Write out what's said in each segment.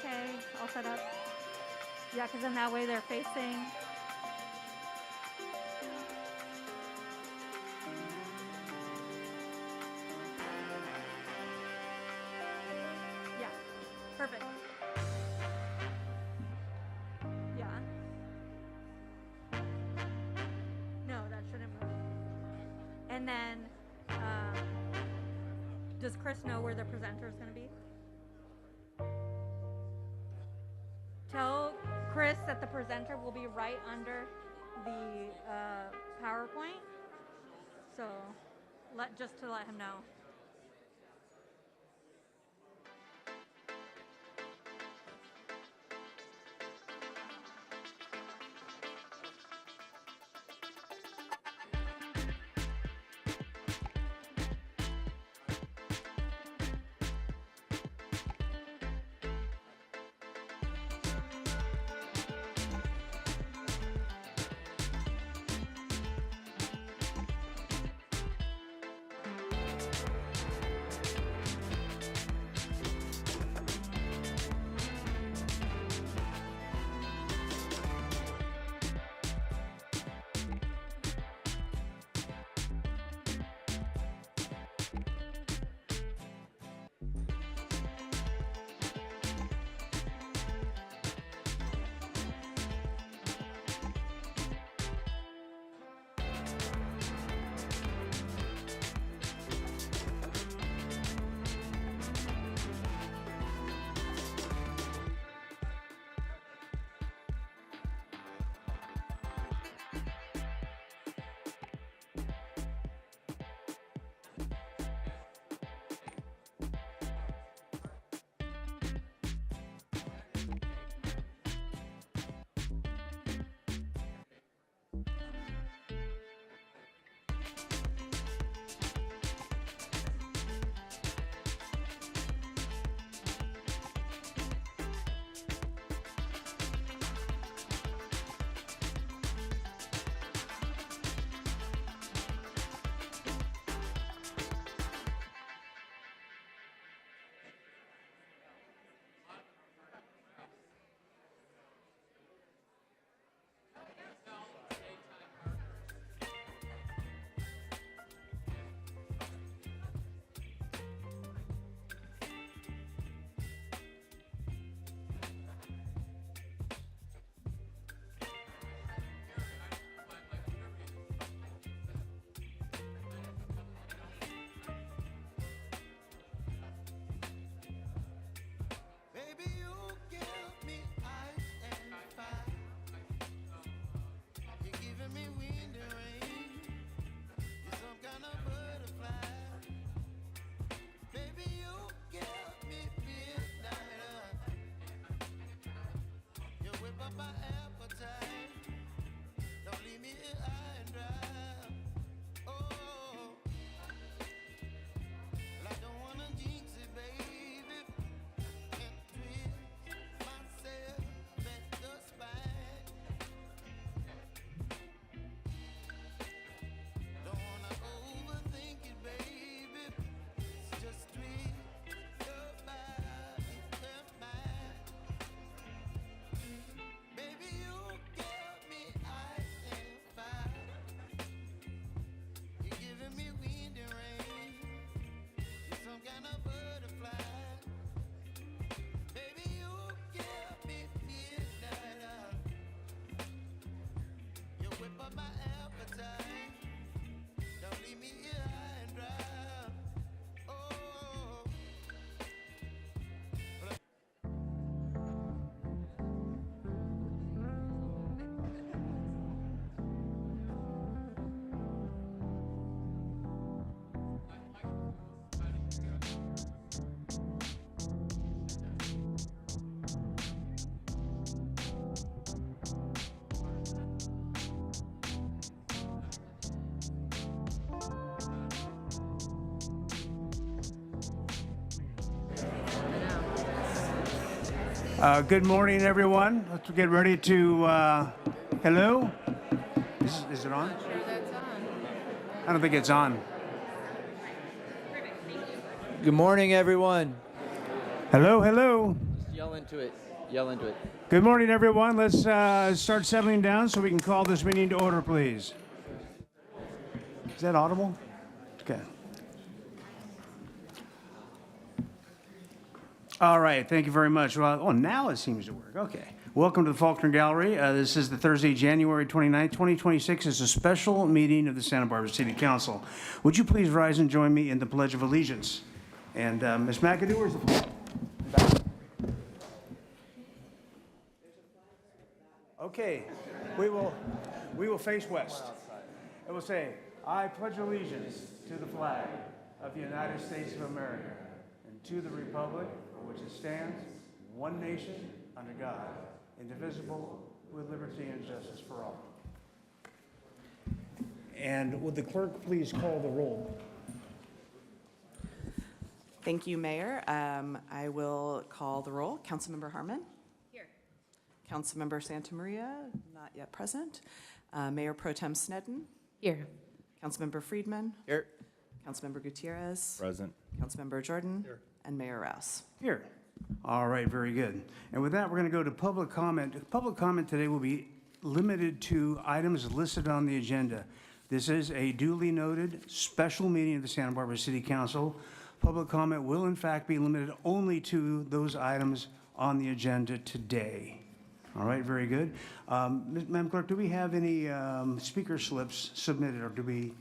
Okay, all set up. Yeah, because then that way they're facing. Yeah, perfect. Yeah. No, that shouldn't move. And then, does Chris know where the presenter is going to be? Tell Chris that the presenter will be right under the PowerPoint. So, just to let him know. Good morning, everyone. Let's get ready to, hello? Is it on? I don't think it's on. Good morning, everyone. Hello, hello. Yell Yell into it. Yell into it. Good morning, everyone. Let's start settling down so we can call this meeting to order, please. Is that audible? Okay. All right. Thank you very much. Well, oh, now it seems to work. Okay. Welcome to the Faulkner Gallery. This is the Thursday, January 29th, 2026. It's a special meeting of the Santa Barbara City Council. Would you please rise and join me in the Pledge of Allegiance? And Ms. McAdoo, where's the flag? Okay, we will face west. It will say, I pledge allegiance to the flag of the United States of America and to the republic for which it stands, one nation, under God, indivisible, with liberty and justice for all. And would the clerk please call the roll? Thank you, Mayor. I will call the roll. Councilmember Harmon? Here. Councilmember Santamaria, not yet present. Mayor Pro Tem Snedden? Here. Councilmember Friedman? Here. Councilmember Gutierrez? Present. Councilmember Jordan? Here. And Mayor Rouse. Here. All right, very good. And with that, we're going to go to public comment. Public comment today will be limited to items listed on the agenda. This is a duly noted special meeting of the Santa Barbara City Council. Public comment will, in fact, be limited only to those items on the agenda today. All right, very good. Madam Clerk, do we have any speaker slips submitted, or do we?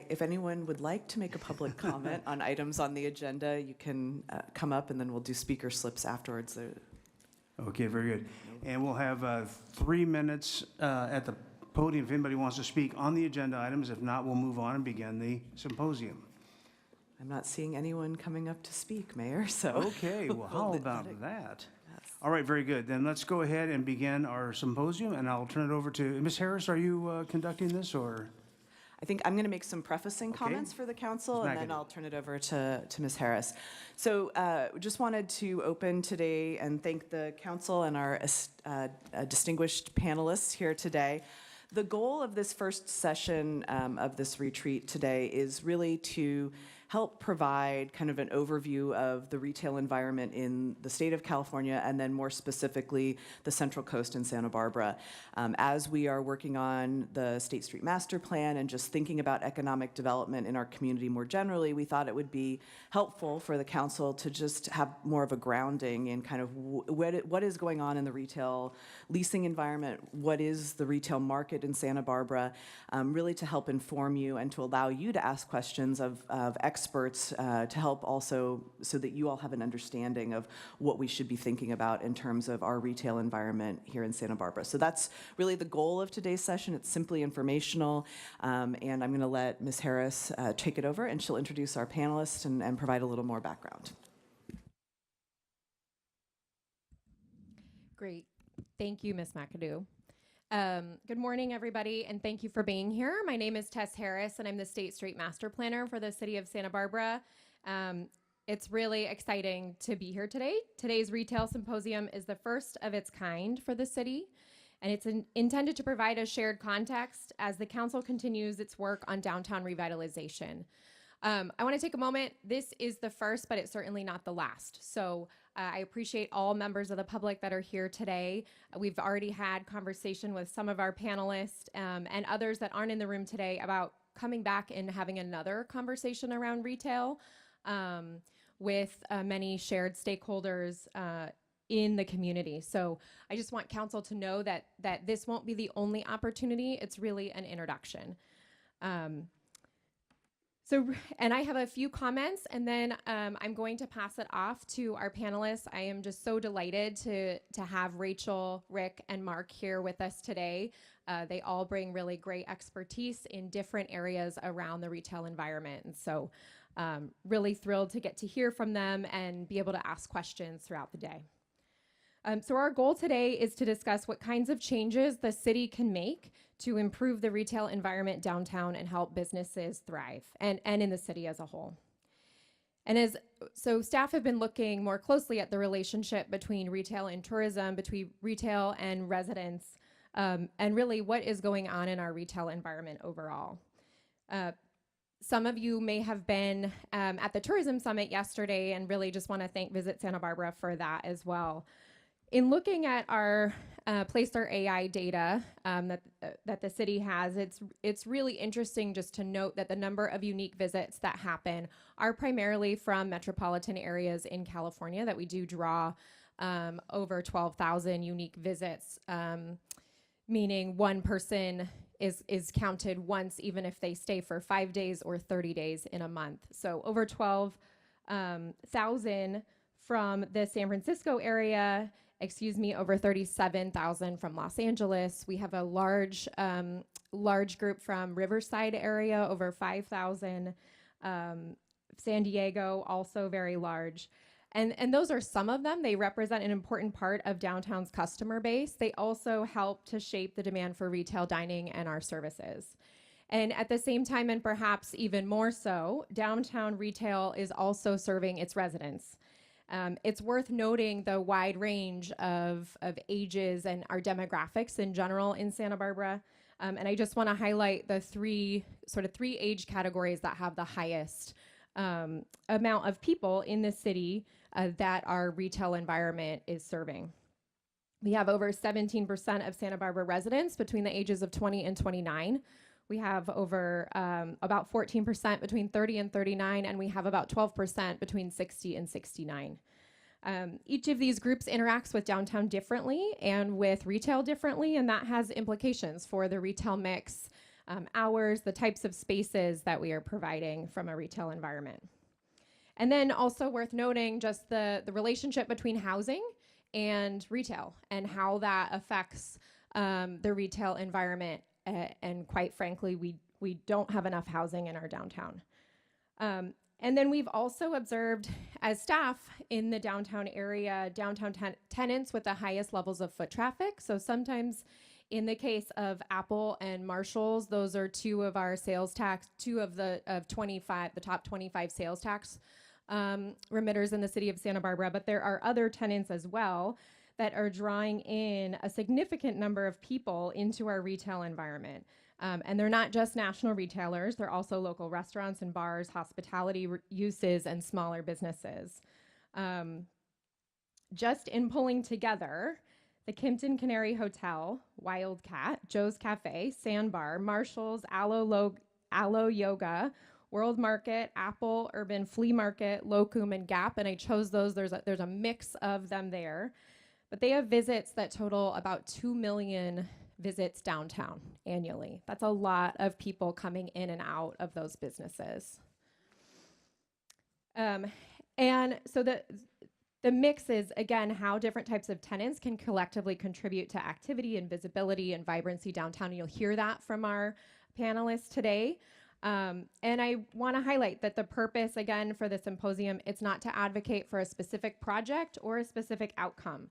If anyone would like to make a public comment on items on the agenda, you can come up and then we'll do speaker slips afterwards. Okay, very good. And we'll have 3 minutes at the podium if anybody wants to speak on the agenda items. If not, we'll move on and begin the symposium. I'm not seeing anyone coming up to speak, Mayor, so. Okay, well, how about that? All right, very good. Then let's go ahead and begin our symposium, and I'll turn it over to Ms. Harris. Are you conducting this, or? I think I'm going to make some prefacing comments for the council, and then I'll turn it over to Ms. Harris. So just wanted to open today and thank the council and our distinguished panelists here today. The goal of this first session of this retreat today is really to help provide kind of an overview of the retail environment in the state of California, and then more specifically, the Central Coast in Santa Barbara. As we are working on the State Street Master Plan and just thinking about economic development in our community more generally, we thought it would be helpful for the council to just have more of a grounding in kind of what is going on in the retail leasing environment, what is the retail market in Santa Barbara, really to help inform you and to allow you to ask questions of experts to help also so that you all have an understanding of what we should be thinking about in terms of our retail environment here in Santa Barbara. So that's really the goal of today's session. It's simply informational, and I'm going to let Ms. Harris take it over, and she'll introduce our panelists and provide a little more background. Great. Thank you, Ms. McAdoo. Good morning, everybody, and thank you for being here. My name is Tess Harris, and I'm the State Street Master Planner for the City of Santa Barbara. It's really exciting to be here today. Today's retail symposium is the first of its kind for the city, and it's intended to provide a shared context as the council continues its work on downtown revitalization. I want to take a moment. This is the first, but it's certainly not the last. So I appreciate all members of the public that are here today. We've already had conversation with some of our panelists and others that aren't in the room today about coming back and having another conversation around retail with many shared stakeholders in the community. So I just want council to know that this won't be the only opportunity. It's really an introduction. And I have a few comments, and then I'm going to pass it off to our panelists. I am just so delighted to have Rachel, Rick, and Mark here with us today. They all bring really great expertise in different areas around the retail environment. And so really thrilled to get to hear from them and be able to ask questions throughout the day. So our goal today is to discuss what kinds of changes the city can make to improve the retail environment downtown and help businesses thrive, and in the city as a whole. And so staff have been looking more closely at the relationship between retail and tourism, between retail and residents, and really what is going on in our retail environment overall. some of you may have been at the Tourism Summit yesterday, and really just want to thank Visit Santa Barbara for that as well. In looking at our Placer AI data that the city has, it's really interesting just to note that the number of unique visits that happen are primarily from metropolitan areas in California, that we do draw over 12,000 unique visits, meaning one person is counted once, even if they stay for 5 days or 30 days in a month. So over 12,000 from the San Francisco area, over 37,000 from Los Angeles. We have a large group from Riverside area, over 5,000. San Diego, also very large. And those are some of them. They represent an important part of downtown's customer base. They also help to shape the demand for retail dining and our services. And at the same time, and perhaps even more so, downtown retail is also serving its residents. It's worth noting the wide range of ages and our demographics in general in Santa Barbara. And I just want to highlight the three age categories that have the highest amount of people in the city that our retail environment is serving. We have over 17% of Santa Barbara residents between the ages of 20 and 29. We have over about 14% between 30 and 39, and we have about 12% between 60 and 69. Each of these groups interacts with downtown differently and with retail differently, and that has implications for the retail mix, hours, the types of spaces that we are providing from a retail environment. And then also worth noting just the relationship between housing and retail and how that affects the retail environment. And quite frankly, we don't have enough housing in our downtown. And then we've also observed as staff in the downtown area, tenants with the highest levels of foot traffic. So sometimes in the case of Apple and Marshalls, those are two of our sales tax, the top 25 sales tax remitters in the city of Santa Barbara. But there are other tenants as well that are drawing in a significant number of people into our retail environment. And they're not just national retailers, they're also local restaurants and bars, hospitality uses, and smaller businesses. Just in pulling together, the Kimpton Canary Hotel, Wildcat, Joe's Cafe, Sandbar, Marshall's, Aloe Yoga, World Market, Apple, Urban Flea Market, Locum, and Gap, and I chose those. There's a mix of them there. But they have visits that total about 2 million visits downtown annually. That's a lot of people coming in and out of those businesses. And so the mix is, again, how different types of tenants can collectively contribute to activity and visibility and vibrancy downtown. And you'll hear that from our panelists today. And I want to highlight that the purpose, again, for the symposium, it's not to advocate for a specific project or a specific outcome.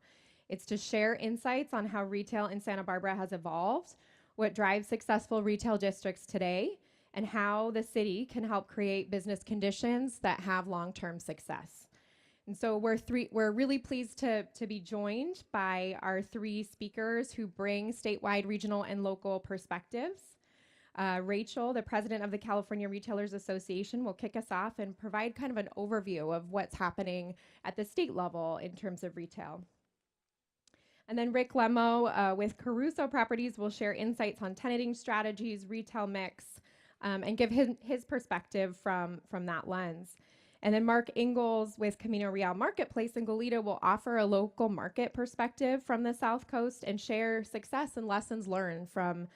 It's to share insights on how retail in Santa Barbara has evolved, what drives successful retail districts today, and how the city can help create business conditions that have long-term success. And so we're really pleased to be joined by our three speakers who bring statewide, regional, and local perspectives. Rachel, the president of the California Retailers Association, will kick us off and provide kind of an overview of what's happening at the state level in terms of retail. And then Rick Lemo with Caruso Properties will share insights on tenanting strategies, retail mix, and give his perspective from that lens. And then Mark Ingalls with Camino Real Marketplace in Goleta will offer a local market perspective from the South Coast and share success and lessons learned from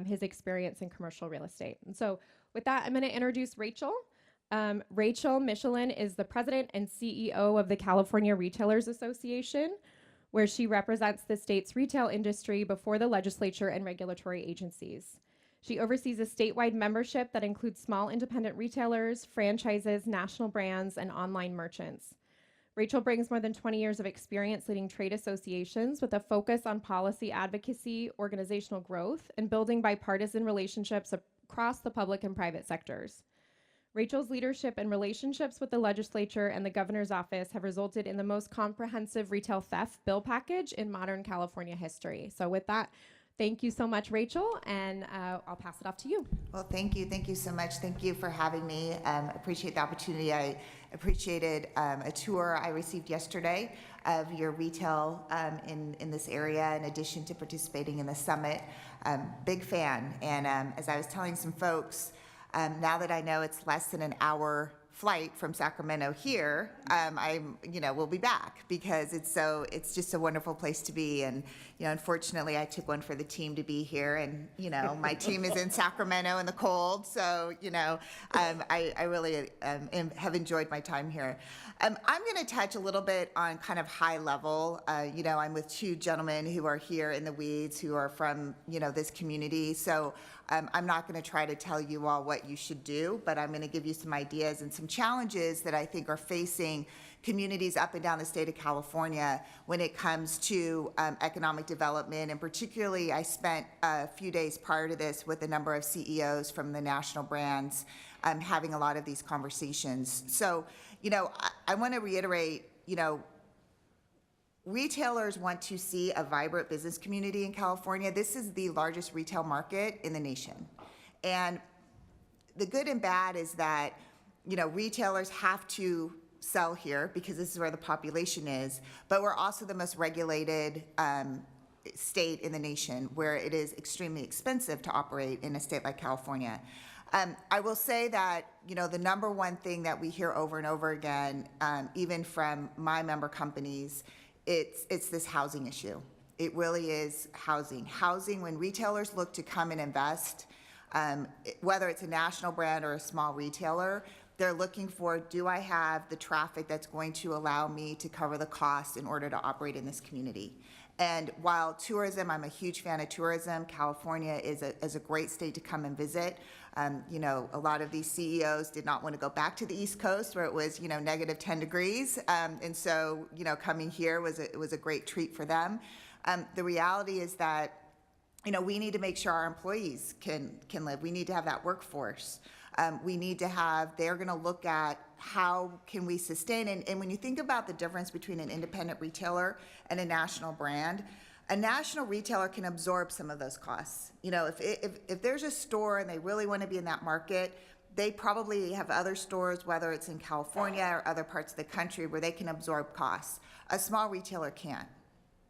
his experience in commercial real estate. And so with that, I'm going to introduce Rachel. Rachel Michelin is the president and CEO of the California Retailers Association, where she represents the state's retail industry before the legislature and regulatory agencies. She oversees a statewide membership that includes small independent retailers, franchises, national brands, and online merchants. Rachel brings more than 20 years of experience leading trade associations with a focus on policy advocacy, organizational growth, and building bipartisan relationships across the public and private sectors. Rachel's leadership and relationships with the legislature and the governor's office have resulted in the most comprehensive retail theft bill package in modern California history. So with that, Thank you so much, Rachel, and I'll pass it off to you. Well, thank you. Thank you so much. Thank you for having me. Appreciate the opportunity. I appreciated a tour I received yesterday of your retail in this area, in addition to participating in the summit. Big fan. And as I was telling some folks, now that I know it's less than an hour flight from Sacramento here, we'll be back because it's just a wonderful place to be. And, unfortunately I took one for the team to be here, and, my team is in Sacramento in the cold. So, I really have enjoyed my time here. I'm going to touch a little bit on kind of high level. I'm with two gentlemen who are here in the weeds, who are from, this community. So I'm not going to try to tell you all what you should do, but I'm going to give you some ideas and some challenges that I think are facing communities up and down the state of California when it comes to economic development. And particularly, I spent a few days prior to this with a number of CEOs from the national brands having a lot of these conversations. So, I want to reiterate, retailers want to see a vibrant business community in California. This is the largest retail market in the nation. And the good and bad is that, retailers have to sell here because this is where the population is, but we're also the most regulated state in the nation, where it is extremely expensive to operate in a state like California. I will say that, the number one thing that we hear over and over again, even from my member companies, it's this housing issue. It really is housing. Housing, when retailers look to come and invest, whether it's a national brand or a small retailer, they're looking for, do I have the traffic that's going to allow me to cover the cost in order to operate in this community? And while tourism, I'm a huge fan of tourism. California is a great state to come and visit. A lot of these CEOs did not want to go back to the East Coast where it was, negative 10 degrees. And so, coming here was a great treat for them. The reality is that, we need to make sure our employees can live. We need to have that workforce. We need to have, they're going to look at how can we sustain, and when you think about the difference between an independent retailer and a national brand, a national retailer can absorb some of those costs. If there's a store and they really want to be in that market, they probably have other stores, whether it's in California or other parts of the country, where they can absorb costs. A small retailer can't.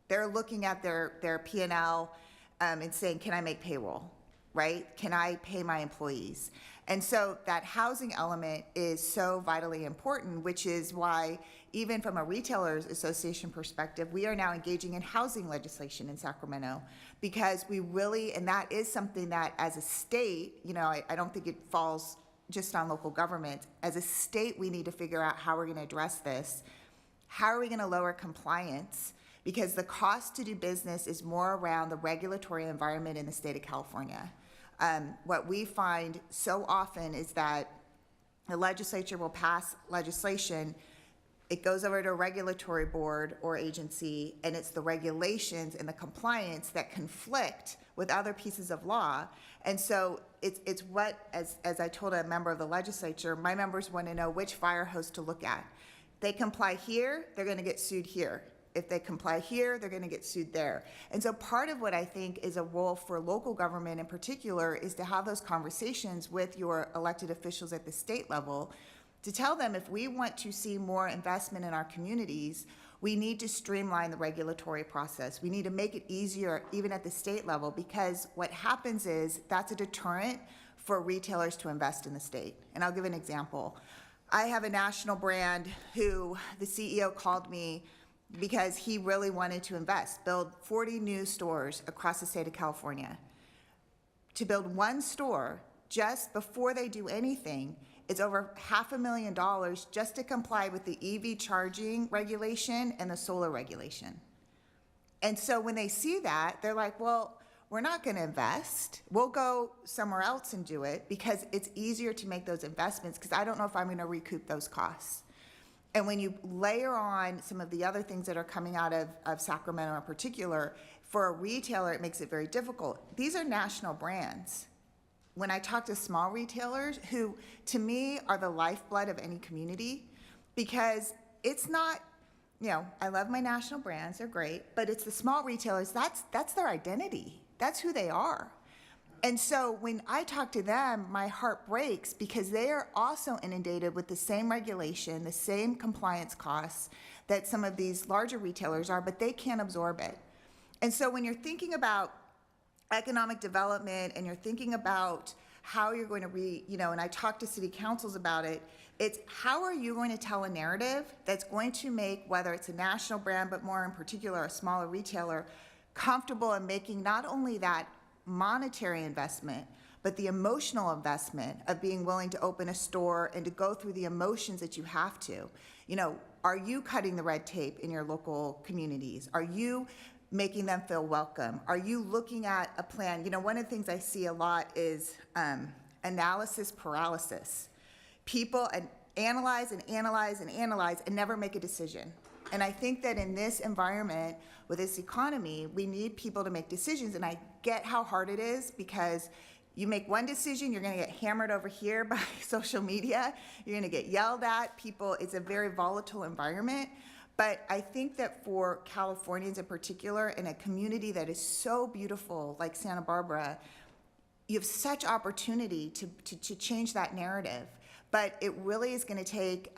They're looking at their P&L and saying, can I make payroll, right? Can I pay my employees? And so that housing element is so vitally important, which is why, even from a retailers association perspective, we are now engaging in housing legislation in Sacramento, because we really, and that is something that as a state, I don't think it falls just on local government. As a state, we need to figure out how we're going to address this. How are we going to lower compliance? Because the cost to do business is more around the regulatory environment in the state of California. What we find so often is that the legislature will pass legislation, it goes over to a regulatory board or agency, and it's the regulations and the compliance that conflict with other pieces of law. And so it's what, as I told a member of the legislature, my members want to know which fire hose to look at. They comply here, they're going to get sued here. If they comply here, they're going to get sued there. And so part of what I think is a role for local government in particular is to have those conversations with your elected officials at the state level to tell them, if we want to see more investment in our communities, we need to streamline the regulatory process. We need to make it easier even at the state level, because what happens is that's a deterrent for retailers to invest in the state. And I'll give an example. I have a national brand who the CEO called me because he really wanted to invest, build 40 new stores across the state of California. To build one store, just before they do anything, it's over $500,000 just to comply with the EV charging regulation and the solar regulation. And so when they see that, they're like, well, we're not going to invest. We'll go somewhere else and do it, because it's easier to make those investments, because I don't know if I'm going to recoup those costs. And when you layer on some of the other things that are coming out of Sacramento in particular, for a retailer, it makes it very difficult. These are national brands. When I talk to small retailers, who to me are the lifeblood of any community, because it's not, you know, I love my national brands, they're great, but it's the small retailers, that's their identity. That's who they are. And so when I talk to them, my heart breaks because they are also inundated with the same regulation, the same compliance costs that some of these larger retailers are, but they can't absorb it. And so when you're thinking about economic development and you're thinking about how you're going to and I talk to city councils about it, it's how are you going to tell a narrative that's going to make, whether it's a national brand, but more in particular, a smaller retailer, comfortable in making not only that monetary investment, but the emotional investment of being willing to open a store and to go through the emotions that you have to. Are you cutting the red tape in your local communities? Are you making them feel welcome? Are you looking at a plan? One of the things I see a lot is analysis paralysis. People analyze and analyze and analyze and never make a decision. And I think that in this environment, with this economy, we need people to make decisions. And I get how hard it is because you make one decision, you're going to get hammered over here by social media. You're going to get yelled at. People, it's a very volatile environment. But I think that for Californians in particular, in a community that is so beautiful like Santa Barbara, you have such opportunity to change that narrative. But it really is going to take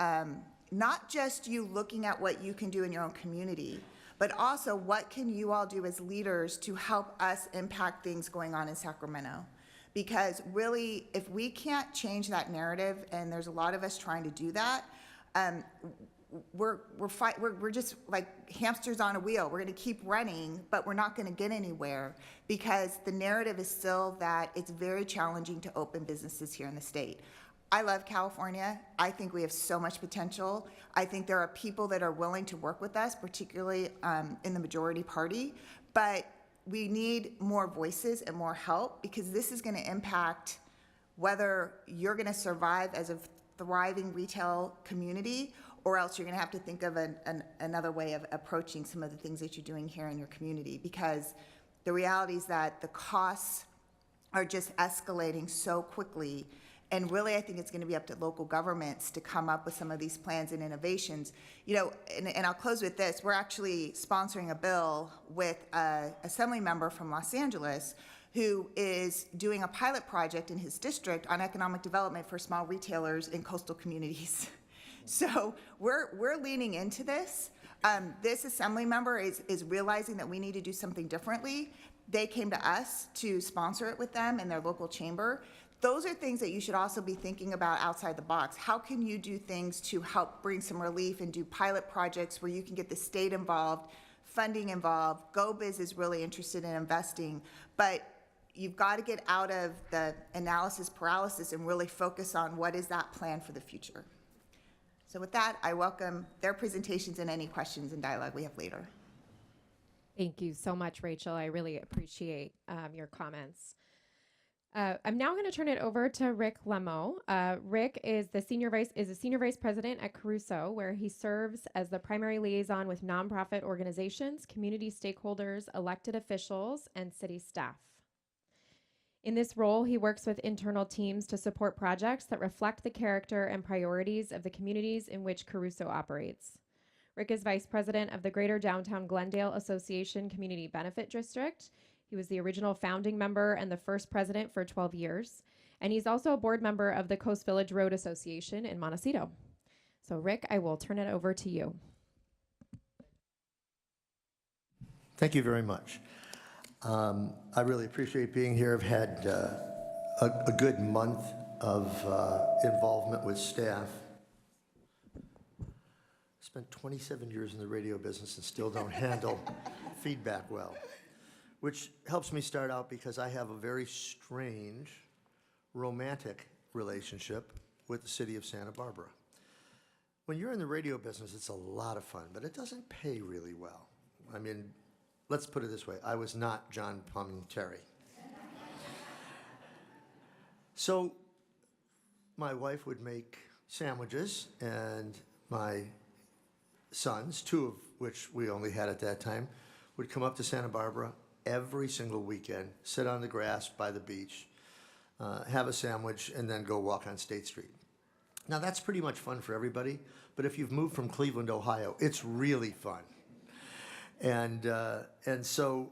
not just you looking at what you can do in your own community, but also what can you all do as leaders to help us impact things going on in Sacramento. Because really, if we can't change that narrative, and there's a lot of us trying to do that, we're just like hamsters on a wheel. We're going to keep running, but we're not going to get anywhere because the narrative is still that it's very challenging to open businesses here in the state. I love California. I think we have so much potential. I think there are people that are willing to work with us, particularly in the majority party, but we need more voices and more help because this is going to impact whether you're going to survive as a thriving retail community or else you're going to have to think of another way of approaching some of the things that you're doing here in your community because the reality is that the costs are just escalating so quickly. And really, I think it's going to be up to local governments to come up with some of these plans and innovations. And I'll close with this. We're actually sponsoring a bill with an assembly member from Los Angeles who is doing a pilot project in his district on economic development for small retailers in coastal communities. So we're leaning into this. This assembly member is realizing that we need to do something differently. They came to us to sponsor it with them in their local chamber. Those are things that you should also be thinking about outside the box. How can you do things to help bring some relief and do pilot projects where you can get the state involved, funding involved? GoBiz is really interested in investing, but you've got to get out of the analysis paralysis and really focus on what is that plan for the future. So with that, I welcome their presentations and any questions and dialogue we have later. Thank you so much, Rachel. I really appreciate your comments. I'm now going to turn it over to Rick Lemo. Rick is a senior vice president at Caruso, where he serves as the primary liaison with nonprofit organizations, community stakeholders, elected officials, and city staff. In this role, he works with internal teams to support projects that reflect the character and priorities of the communities in which Caruso operates. Rick is vice president of the Greater Downtown Glendale Association Community Benefit District. He was the original founding member and the first president for 12 years. And he's also a board member of the Coast Village Road Association in Montecito. So Rick, I will turn it over to you. Thank you very much. I really appreciate being here. I've had a good month of involvement with staff. Spent 27 years in the radio business and still don't handle feedback well, which helps me start out because I have a very strange, romantic relationship with the city of Santa Barbara. When you're in the radio business, it's a lot of fun, but it doesn't pay really well. I mean, let's put it this way. I was not John Palminteri. So my wife would make sandwiches, and my sons, two of which we only had at that time, would come up to Santa Barbara every single weekend, sit on the grass by the beach, have a sandwich, and then go walk on State Street. Now, that's pretty much fun for everybody, but if you've moved from Cleveland, Ohio, it's really fun. And so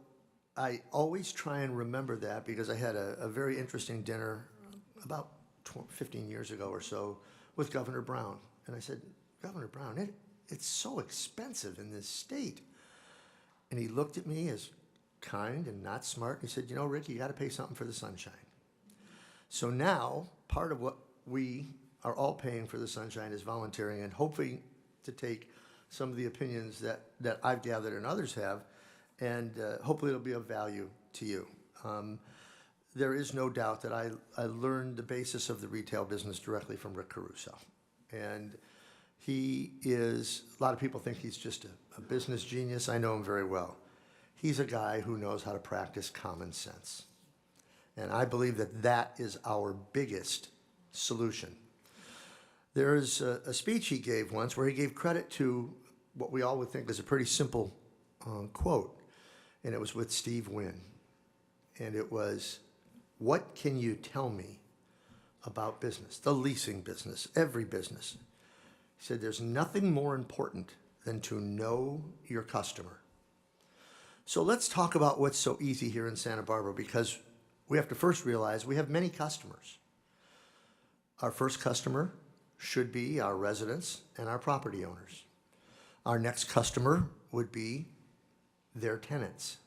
I always try and remember that, because I had a very interesting dinner about 15 years ago or so with Governor Brown. And I said, Governor Brown, it's so expensive in this state. And he looked at me as kind and not smart. He said, you know, Rick, you got to pay something for the sunshine. So now part of what we are all paying for the sunshine is volunteering and hoping to take some of the opinions that I've gathered and others have, and hopefully it'll be of value to you. There is no doubt that I learned the basis of the retail business directly from Rick Caruso. And he is, a lot of people think he's just a business genius. I know him very well. He's a guy who knows how to practice common sense. And I believe that that is our biggest solution. There is a speech he gave once where he gave credit to what we all would think is a pretty simple quote, and it was with Steve Wynn. And it was, what can you tell me about business, the leasing business, every business? He said, there's nothing more important than to know your customer. So let's talk about what's so easy here in Santa Barbara, because we have to first realize we have many customers. Our first customer should be our residents and our property owners. Our next customer would be their tenants.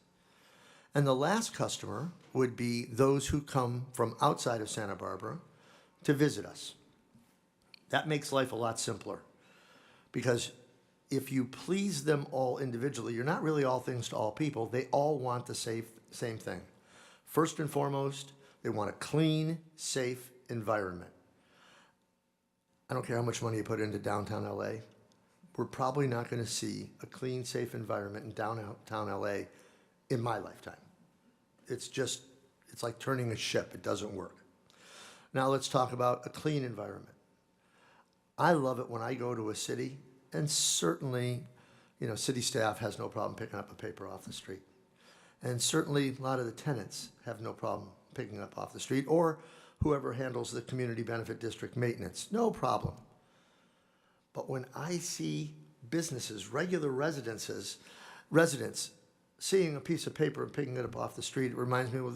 And the last customer would be those who come from outside of Santa Barbara to visit us. That makes life a lot simpler, because if you please them all individually, you're not really all things to all people. They all want the same thing. First and foremost, they want a clean, safe environment. I don't care how much money you put into downtown LA. We're probably not going to see a clean, safe environment in downtown LA in my lifetime. It's like turning a ship. It doesn't work. Now let's talk about a clean environment. I love it when I go to a city, and certainly, you know, city staff has no problem picking up a paper off the street. And certainly a lot of the tenants have no problem picking up off the street, or whoever handles the community benefit district maintenance, no problem. But when I see businesses, regular residents seeing a piece of paper and picking it up off the street, it reminds me of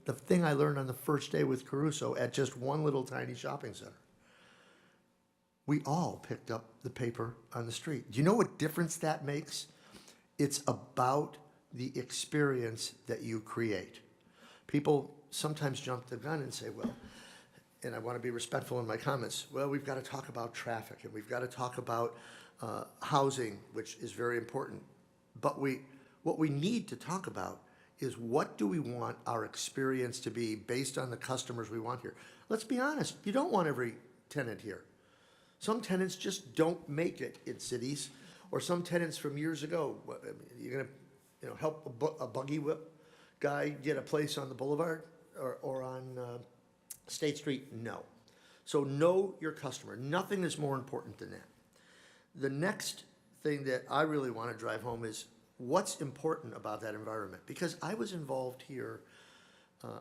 the thing I learned on the first day with Caruso at just one little tiny shopping center. We all picked up the paper on the street. Do you know what difference that makes? It's about the experience that you create. People sometimes jump the gun and say, well, and I want to be respectful in my comments, well, we've got to talk about traffic, and we've got to talk about housing, which is very important. But what we need to talk about is, what do we want our experience to be based on the customers we want here? Let's be honest, you don't want every tenant here. Some tenants just don't make it in cities, or some tenants from years ago. You're going to help a buggy whip guy get a place on the boulevard or on State Street? No. So know your customer. Nothing is more important than that. The next thing that I really want to drive home is what's important about that environment. Because I was involved here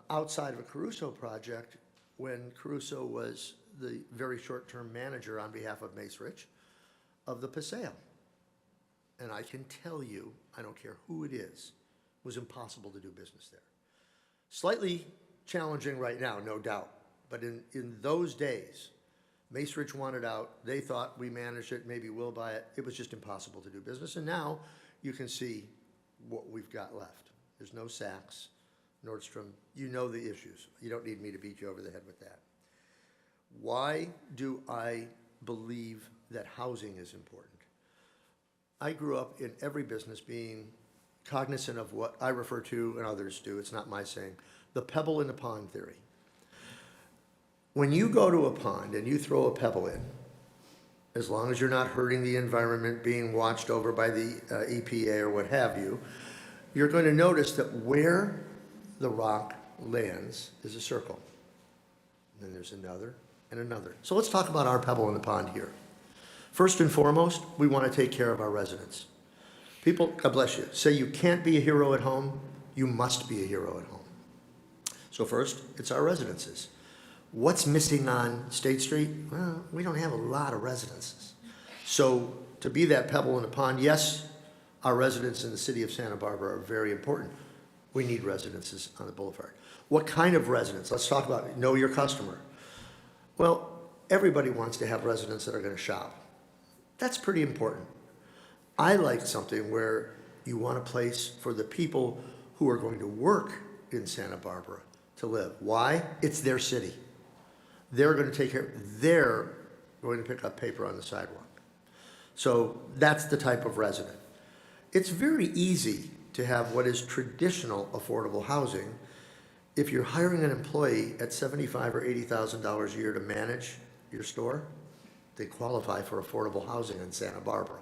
outside of a Caruso project when Caruso was the very short-term manager on behalf of Mace Rich of the Paseo. And I can tell you, I don't care who it is, it was impossible to do business there. Slightly challenging right now, no doubt. But in those days, Mace Rich wanted out. They thought we managed it, maybe we'll buy it. It was just impossible to do business. And now you can see what we've got left. There's no Saks, Nordstrom. You know the issues. You don't need me to beat you over the head with that. Why do I believe that housing is important? I grew up in every business being cognizant of what I refer to, and others do, it's not my saying, the pebble in the pond theory. When you go to a pond and you throw a pebble in, as long as you're not hurting the environment, being watched over by the EPA or what have you, you're going to notice that where the rock lands is a circle. And then there's another and another. So let's talk about our pebble in the pond here. First and foremost, we want to take care of our residents. People, God bless you, say you can't be a hero at home, you must be a hero at home. So first, it's our residences. What's missing on State Street? Well, we don't have a lot of residences. So to be that pebble in the pond, yes, our residents in the city of Santa Barbara are very important. We need residences on the boulevard. What kind of residents? Let's talk about know your customer. Well, everybody wants to have residents that are going to shop. That's pretty important. I like something where you want a place for the people who are going to work in Santa Barbara to live. Why? It's their city. They're going to take care, they're going to pick up paper on the sidewalk. So that's the type of resident. It's very easy to have what is traditional affordable housing if you're hiring an employee at $75,000 or $80,000 a year to manage your store. They qualify for affordable housing in Santa Barbara.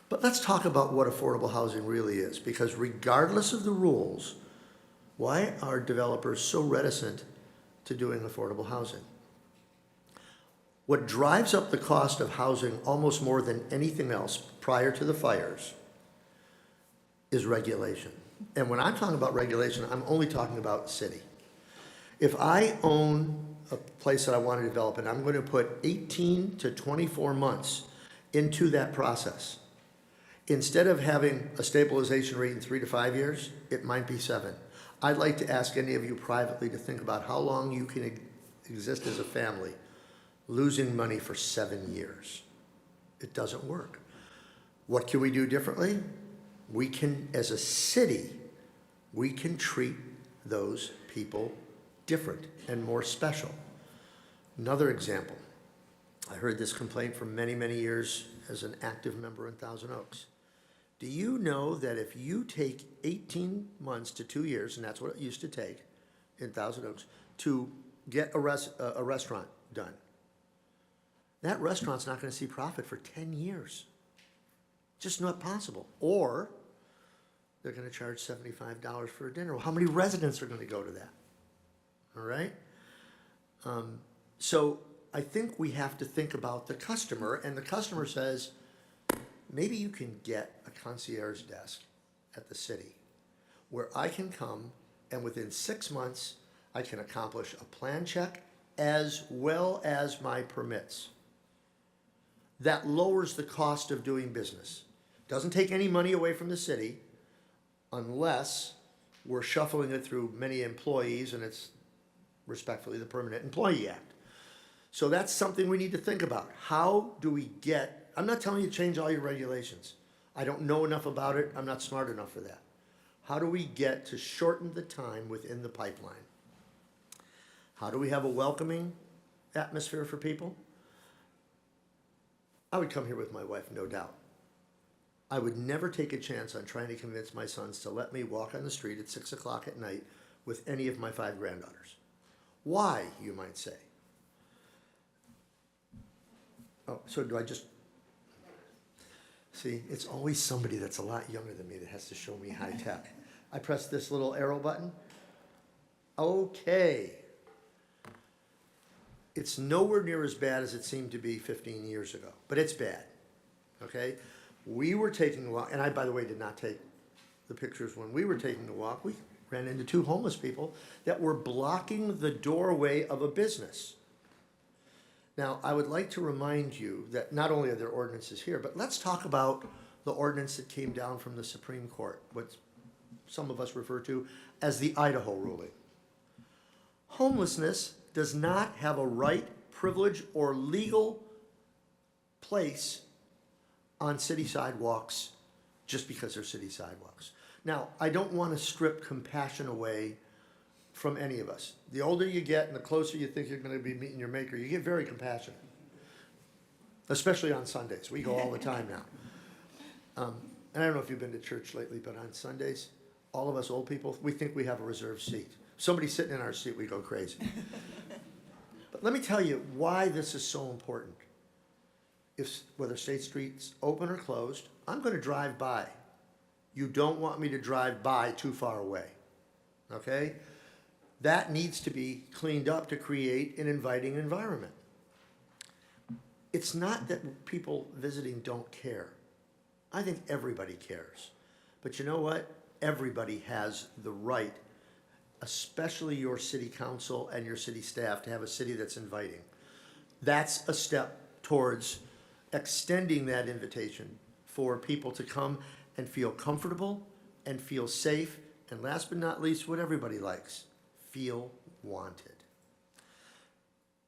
But let's talk about what affordable housing really is, because regardless of the rules, why are developers so reticent to doing affordable housing? What drives up the cost of housing almost more than anything else prior to the fires is regulation. And when I'm talking about regulation, I'm only talking about city. If I own a place that I want to develop and I'm going to put 18 to 24 months into that process, instead of having a stabilization rate in 3 to 5 years, it might be 7. I'd like to ask any of you privately to think about how long you can exist as a family losing money for 7 years. It doesn't work. What can we do differently? We can, as a city, we can treat those people different and more special. Another example, I heard this complaint for many, many years as an active member in Thousand Oaks. Do you know that if you take 18 months to 2 years, and that's what it used to take in Thousand Oaks, to get a restaurant done, that restaurant's not going to see profit for 10 years. Just not possible. Or they're going to charge $75 for a dinner. Well, how many residents are going to go to that? All right? So I think we have to think about the customer, and the customer says, maybe you can get a concierge desk at the city where I can come and within 6 months I can accomplish a plan check as well as my permits. That lowers the cost of doing business. Doesn't take any money away from the city unless we're shuffling it through many employees and it's respectfully the Permanent Employee Act. So that's something we need to think about. How do we get, I'm not telling you to change all your regulations. I don't know enough about it. I'm not smart enough for that. How do we get to shorten the time within the pipeline? How do we have a welcoming atmosphere for people? I would come here with my wife, no doubt. I would never take a chance on trying to convince my sons to let me walk on the street at 6 o'clock at night with any of my 5 granddaughters. Why, you might say? Oh, so do I just... See, it's always somebody that's a lot younger than me that has to show me high tech. I press this little arrow button. Okay. It's nowhere near as bad as it seemed to be 15 years ago, but it's bad, okay? We were taking a walk, and I, by the way, did not take the pictures when we were taking the walk. We ran into 2 homeless people that were blocking the doorway of a business. Now, I would like to remind you that not only are there ordinances here, but let's talk about the ordinance that came down from the Supreme Court, what some of us refer to as the Idaho ruling. Homelessness does not have a right, privilege, or legal place on city sidewalks just because they're city sidewalks. Now, I don't want to strip compassion away from any of us. The older you get and the closer you think you're going to be meeting your maker, you get very compassionate, especially on Sundays. We go all the time now. And I don't know if you've been to church lately, but on Sundays, all of us old people, we think we have a reserved seat. Somebody sitting in our seat, we go crazy. But let me tell you why this is so important. Whether State Street's open or closed, I'm going to drive by. You don't want me to drive by too far away, okay? That needs to be cleaned up to create an inviting environment. It's not that people visiting don't care. I think everybody cares. But you know what? Everybody has the right especially your city council and your city staff, to have a city that's inviting. That's a step towards extending that invitation for people to come and feel comfortable and feel safe, and last but not least, what everybody likes, feel wanted.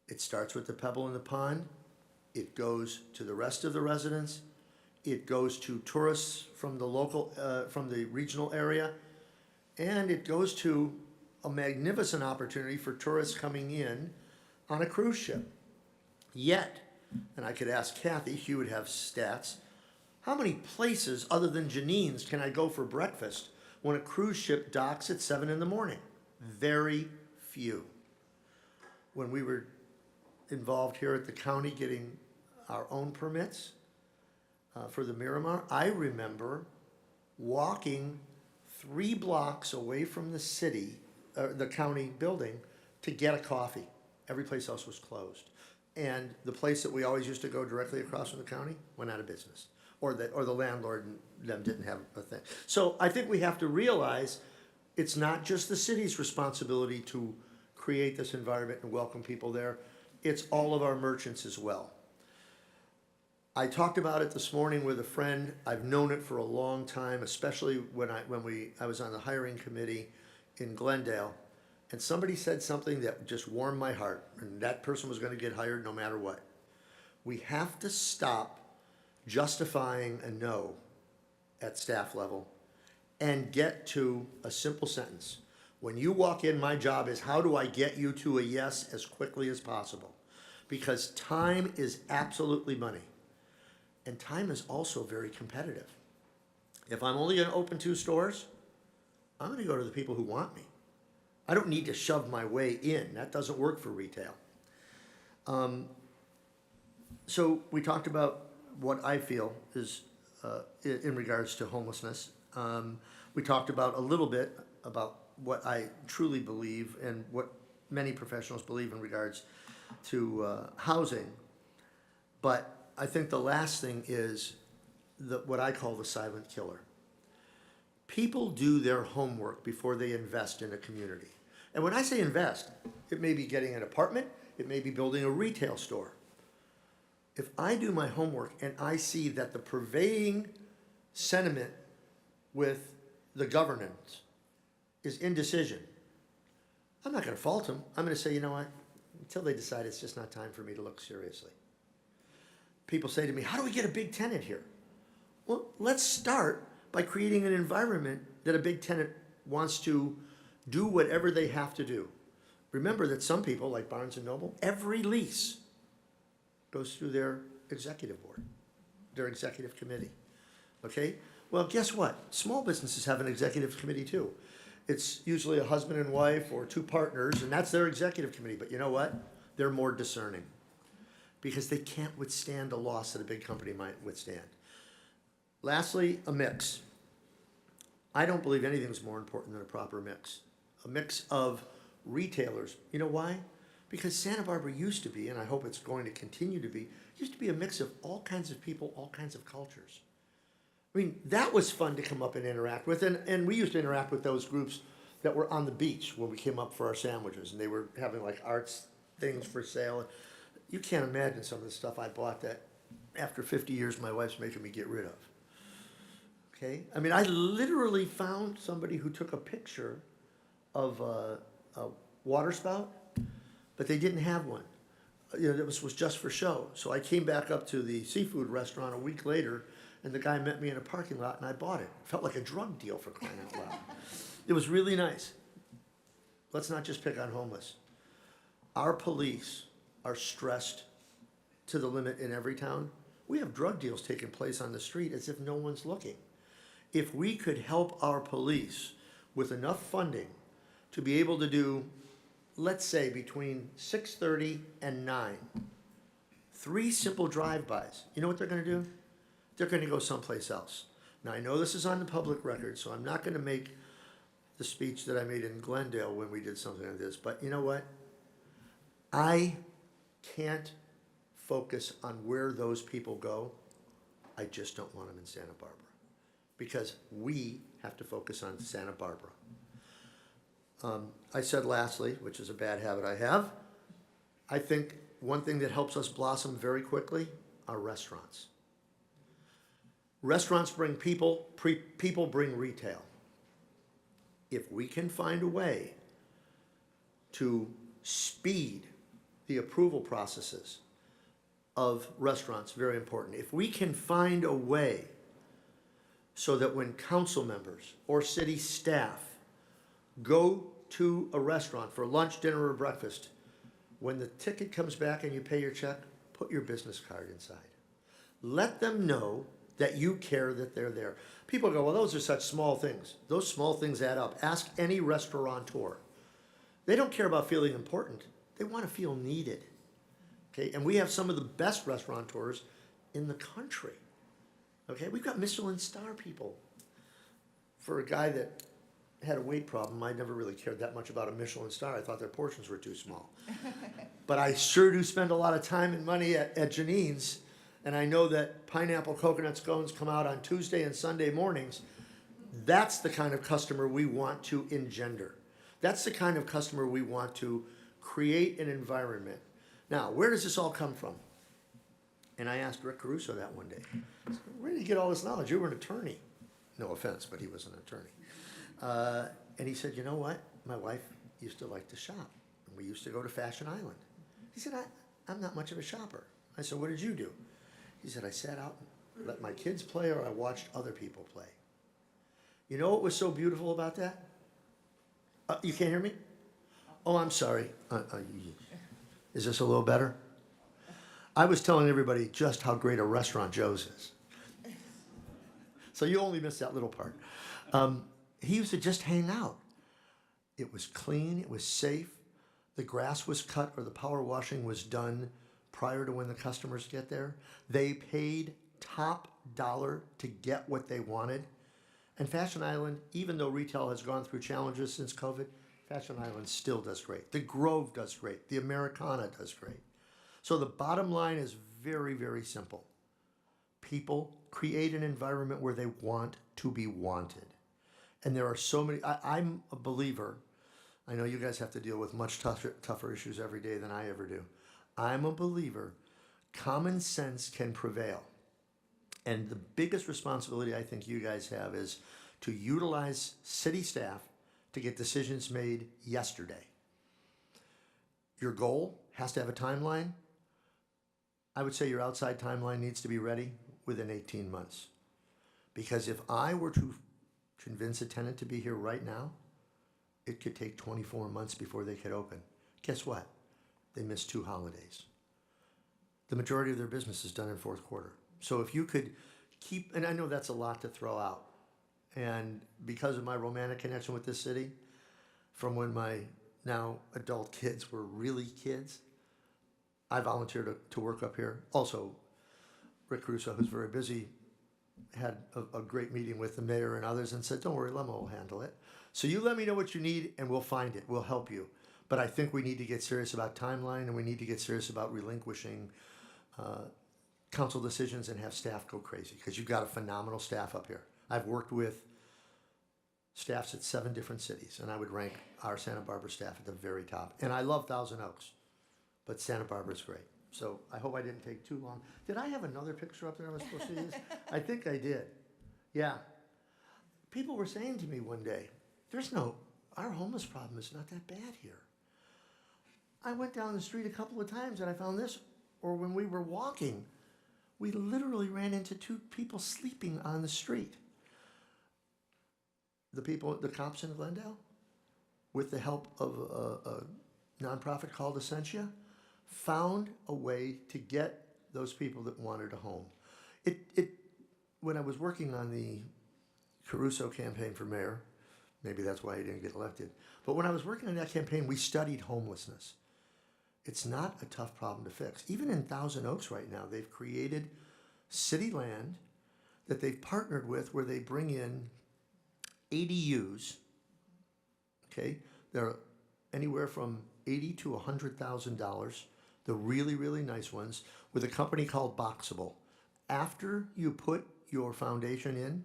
It starts with the pebble in the pond. It goes to the rest of the residents. It goes to tourists from the local, from the regional area. And it goes to a magnificent opportunity for tourists coming in on a cruise ship. Yet, and I could ask Kathy, she would have stats, how many places other than Janine's can I go for breakfast when a cruise ship docks at 7 in the morning? Very few. When we were involved here at the county getting our own permits for the Miramar, I remember walking 3 blocks away from the city, the county building, to get a coffee. Every place else was closed. And the place that we always used to go directly across from the county went out of business. Or the landlord and them didn't have a thing. So I think we have to realize it's not just the city's responsibility to create this environment and welcome people there. It's all of our merchants as well. I talked about it this morning with a friend. I've known it for a long time, especially when I was on the hiring committee in Glendale, and somebody said something that just warmed my heart, and that person was going to get hired no matter what. We have to stop justifying a no at staff level and get to a simple sentence. When you walk in, my job is how do I get you to a yes as quickly as possible? Because time is absolutely money. And time is also very competitive. If I'm only going to open 2 stores, I'm going to go to the people who want me. I don't need to shove my way in. That doesn't work for retail. So we talked about what I feel is in regards to homelessness. We talked about a little bit about what I truly believe and what many professionals believe in regards to housing. But I think the last thing is what I call the silent killer. People do their homework before they invest in a community. And when I say invest, it may be getting an apartment, it may be building a retail store. If I do my homework and I see that the pervading sentiment with the governance is indecision, I'm not going to fault them. I'm going to say, you know what, until they decide it's just not time for me to look seriously. People say to me, how do we get a big tenant here? Well, let's start by creating an environment that a big tenant wants to do whatever they have to do. Remember that some people, like Barnes & Noble, every lease goes through their executive board, their executive committee. Okay? Well, guess what? Small businesses have an executive committee too. It's usually a husband and wife or 2 partners, and that's their executive committee. But you know what? They're more discerning because they can't withstand a loss that a big company might withstand. Lastly, a mix. I don't believe anything's more important than a proper mix. A mix of retailers. You know why? Because Santa Barbara used to be, and I hope it's going to continue to be, used to be a mix of all kinds of people, all kinds of cultures. I mean, that was fun to come up and interact with, and we used to interact with those groups that were on the beach when we came up for our sandwiches, and they were having like arts things for sale. You can't imagine some of the stuff I bought that after 50 years my wife's making me get rid of. Okay? I mean, I literally found somebody who took a picture of a water spout, but they didn't have one. You know, it was just for show. So I came back up to the seafood restaurant a week later, and the guy met me in a parking lot, and I bought it. It felt like a drug deal, for crying out loud. It was really nice. Let's not just pick on homeless. Our police are stressed to the limit in every town. We have drug deals taking place on the street as if no one's looking. If we could help our police with enough funding to be able to do, let's say, between 6:30 and 9, 3 simple drive-bys, you know what they're going to do? They're going to go someplace else. Now, I know this is on the public record, so I'm not going to make the speech that I made in Glendale when we did something like this, but you know what? I can't focus on where those people go. I just don't want them in Santa Barbara because we have to focus on Santa Barbara. I said lastly, which is a bad habit I have, I think one thing that helps us blossom very quickly are restaurants. Restaurants bring people, people bring retail. If we can find a way to speed the approval processes of restaurants, very important. If we can find a way so that when council members or city staff go to a restaurant for lunch, dinner, or breakfast, when the ticket comes back and you pay your check, put your business card inside. Let them know that you care that they're there. People go, well, those are such small things. Those small things add up. Ask any restaurateur. They don't care about feeling important. They want to feel needed. Okay, and we have some of the best restaurateurs in the country. Okay, we've got Michelin star people. For a guy that had a weight problem, I never really cared that much about a Michelin star. I thought their portions were too small. But I sure do spend a lot of time and money at Janine's, and I know that pineapple coconut scones come out on Tuesday and Sunday mornings. That's the kind of customer we want to engender. That's the kind of customer we want to create an environment. Now, where does this all come from? And I asked Rick Caruso that one day. I said, where did you get all this knowledge? You were an attorney. No offense, but he was an attorney. And he said, you know what? My wife used to like to shop. And we used to go to Fashion Island. He said, I'm not much of a shopper. I said, what did you do? He said, I sat out and let my kids play, or I watched other people play. You know what was so beautiful about that? You can't hear me? Oh, I'm sorry. Is this a little better? I was telling everybody just how great a restaurant Joe's is. So you only missed that little part. He used to just hang out. It was clean, it was safe. The grass was cut or the power washing was done prior to when the customers get there. They paid top dollar to get what they wanted. And Fashion Island, even though retail has gone through challenges since COVID, Fashion Island still does great. The Grove does great. The Americana does great. So the bottom line is very, very simple. People create an environment where they want to be wanted. And there are so many, I'm a believer. I know you guys have to deal with much tougher issues every day than I ever do. I'm a believer. Common sense can prevail. And the biggest responsibility I think you guys have is to utilize city staff to get decisions made yesterday. Your goal has to have a timeline. I would say your outside timeline needs to be ready within 18 months. Because if I were to convince a tenant to be here right now, it could take 24 months before they could open. Guess what? They missed 2 holidays. The majority of their business is done in fourth quarter. So if you could keep, and I know that's a lot to throw out, and because of my romantic connection with this city, from when my now adult kids were really kids, I volunteered to work up here. Also, Rick Caruso, who's very busy, had a great meeting with the mayor and others and said, don't worry, Lemma will handle it. So you let me know what you need and we'll find it. We'll help you. But I think we need to get serious about timeline, and we need to get serious about relinquishing council decisions and have staff go crazy, because you've got a phenomenal staff up here. I've worked with staffs at 7 different cities, and I would rank our Santa Barbara staff at the very top. And I love Thousand Oaks, but Santa Barbara's great. So I hope I didn't take too long. Did I have another picture up there I was supposed to use? I think I did. Yeah. People were saying to me one day, our homeless problem is not that bad here. I went down the street a couple of times and I found this, or when we were walking, we literally ran into 2 people sleeping on the street. The cops in Glendale, with the help of a nonprofit called Essentia, found a way to get those people that wanted a home. When I was working on the Caruso campaign for mayor, maybe that's why he didn't get elected, but when I was working on that campaign, we studied homelessness. It's not a tough problem to fix. Even in Thousand Oaks right now, they've created city land that they've partnered with where they bring in ADUs, okay? They're anywhere from $80,000 to $100,000, the really, really nice ones, with a company called Boxable. After you put your foundation in,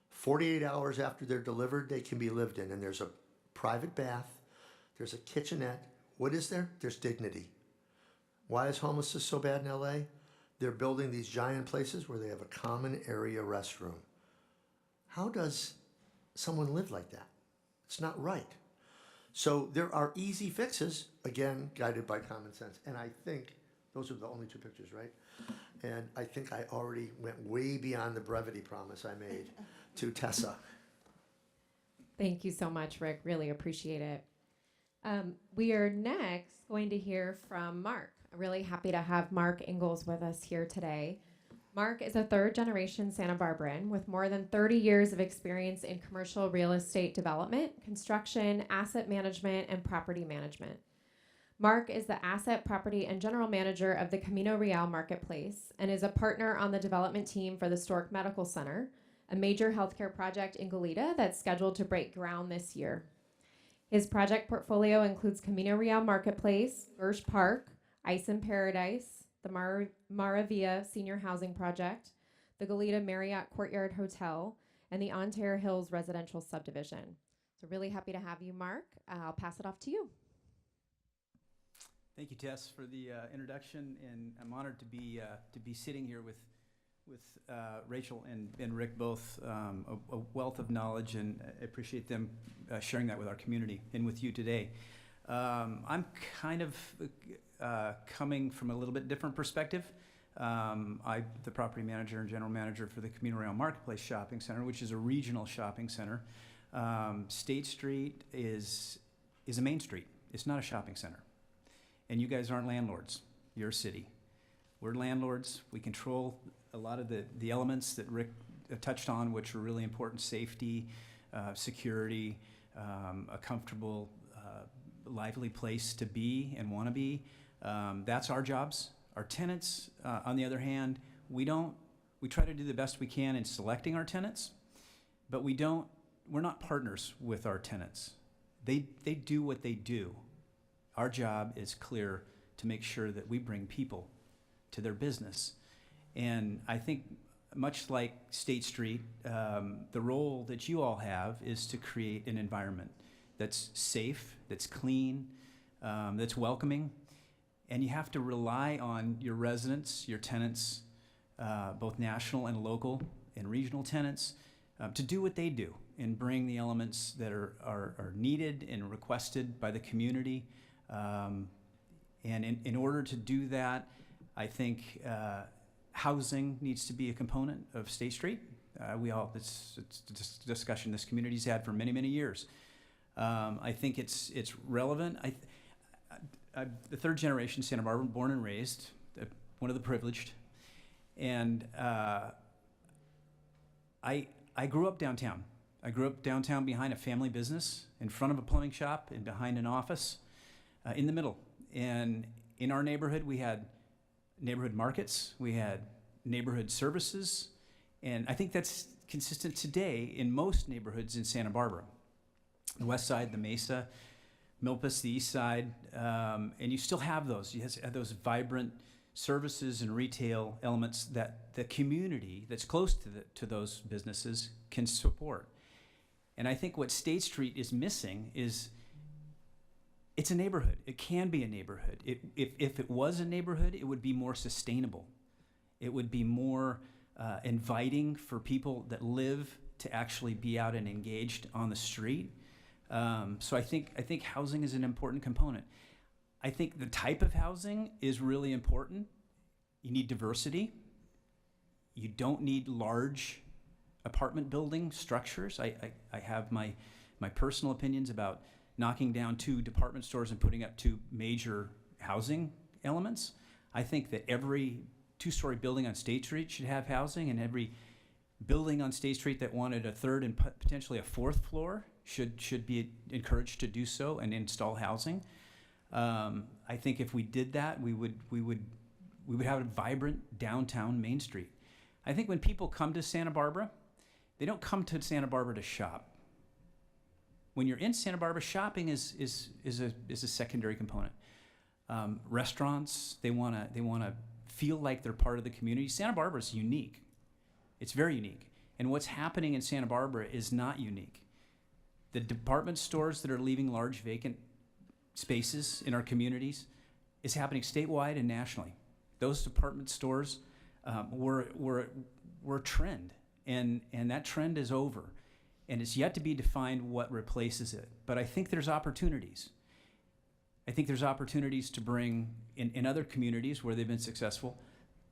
48 hours after they're delivered, they can be lived in, and there's a private bath, there's a kitchenette. What is there? There's dignity. Why is homelessness so bad in LA? They're building these giant places where they have a common area restroom. How does someone live like that? It's not right. So there are easy fixes, again, guided by common sense. And I think, those are the only two pictures, right? And I think I already went way beyond the brevity promise I made to Tessa. Thank you so much, Rick. Really appreciate it. We are next going to hear from Mark. I'm really happy to have Mark Ingalls with us here today. Mark is a third-generation Santa Barbaran with more than 30 years of experience in commercial real estate development, construction, asset management, and property management. Mark is the asset, property, and general manager of the Camino Real Marketplace and is a partner on the development team for the Stork Medical Center, a major healthcare project in Goleta that's scheduled to break ground this year. His project portfolio includes Camino Real Marketplace, Gersh Park, Ice in Paradise, the Maravilla Senior Housing Project, the Goleta Marriott Courtyard Hotel, and the Ontario Hills Residential Subdivision. So really happy to have you, Mark. I'll pass it off to you. Thank you, Tess, for the introduction, and I'm honored to be sitting here with Rachel and Rick, both a wealth of knowledge, and I appreciate them sharing that with our community and with you today. I'm kind of coming from a little bit different perspective. I'm the property manager and general manager for the Camino Real Marketplace Shopping Center, which is a regional shopping center. State Street is a main street. It's not a shopping center. And you guys aren't landlords. You're a city. We're landlords. We control a lot of the elements that Rick touched on, which are really important: safety, security, a comfortable, lively place to be and want to be. That's our jobs. Our tenants, on the other hand, we try to do the best we can in selecting our tenants, but we're not partners with our tenants. They do what they do. Our job is clear to make sure that we bring people to their business. And I think, much like State Street, the role that you all have is to create an environment that's safe, that's clean, that's welcoming. And you have to rely on your residents, your tenants, both national and local and regional tenants, to do what they do and bring the elements that are needed and requested by the community. And in order to do that, I think housing needs to be a component of State Street. It's a discussion this community's had for many, many years. I think it's relevant. I'm the third generation Santa Barbara, born and raised, one of the privileged. And I grew up downtown. I grew up downtown behind a family business, in front of a plumbing shop, and behind an office, in the middle. And in our neighborhood, we had neighborhood markets, we had neighborhood services, and I think that's consistent today in most neighborhoods in Santa Barbara. The west side, the Mesa, Milpas, the east side, and you still have those. You have those vibrant services and retail elements that the community that's close to those businesses can support. And I think what State Street is missing is it's a neighborhood. It can be a neighborhood. If it was a neighborhood, it would be more sustainable. It would be more inviting for people that live to actually be out and engaged on the street. So I think housing is an important component. I think the type of housing is really important. You need diversity. You don't need large apartment building structures. I have my personal opinions about knocking down 2 department stores and putting up 2 major housing elements. I think that every 2-story building on State Street should have housing, and every building on State Street that wanted a 3rd and potentially a 4th floor should be encouraged to do so and install housing. I think if we did that, we would have a vibrant downtown Main Street. I think when people come to Santa Barbara, they don't come to Santa Barbara to shop. When you're in Santa Barbara, shopping is a secondary component. Restaurants, they wanna feel like they're part of the community. Santa Barbara is unique. It's very unique. And what's happening in Santa Barbara is not unique. The department stores that are leaving large vacant spaces in our communities is happening statewide and nationally. Those department stores were a trend, and that trend is over. And it's yet to be defined what replaces it. But I think there's opportunities. I think there's opportunities to bring, in other communities where they've been successful,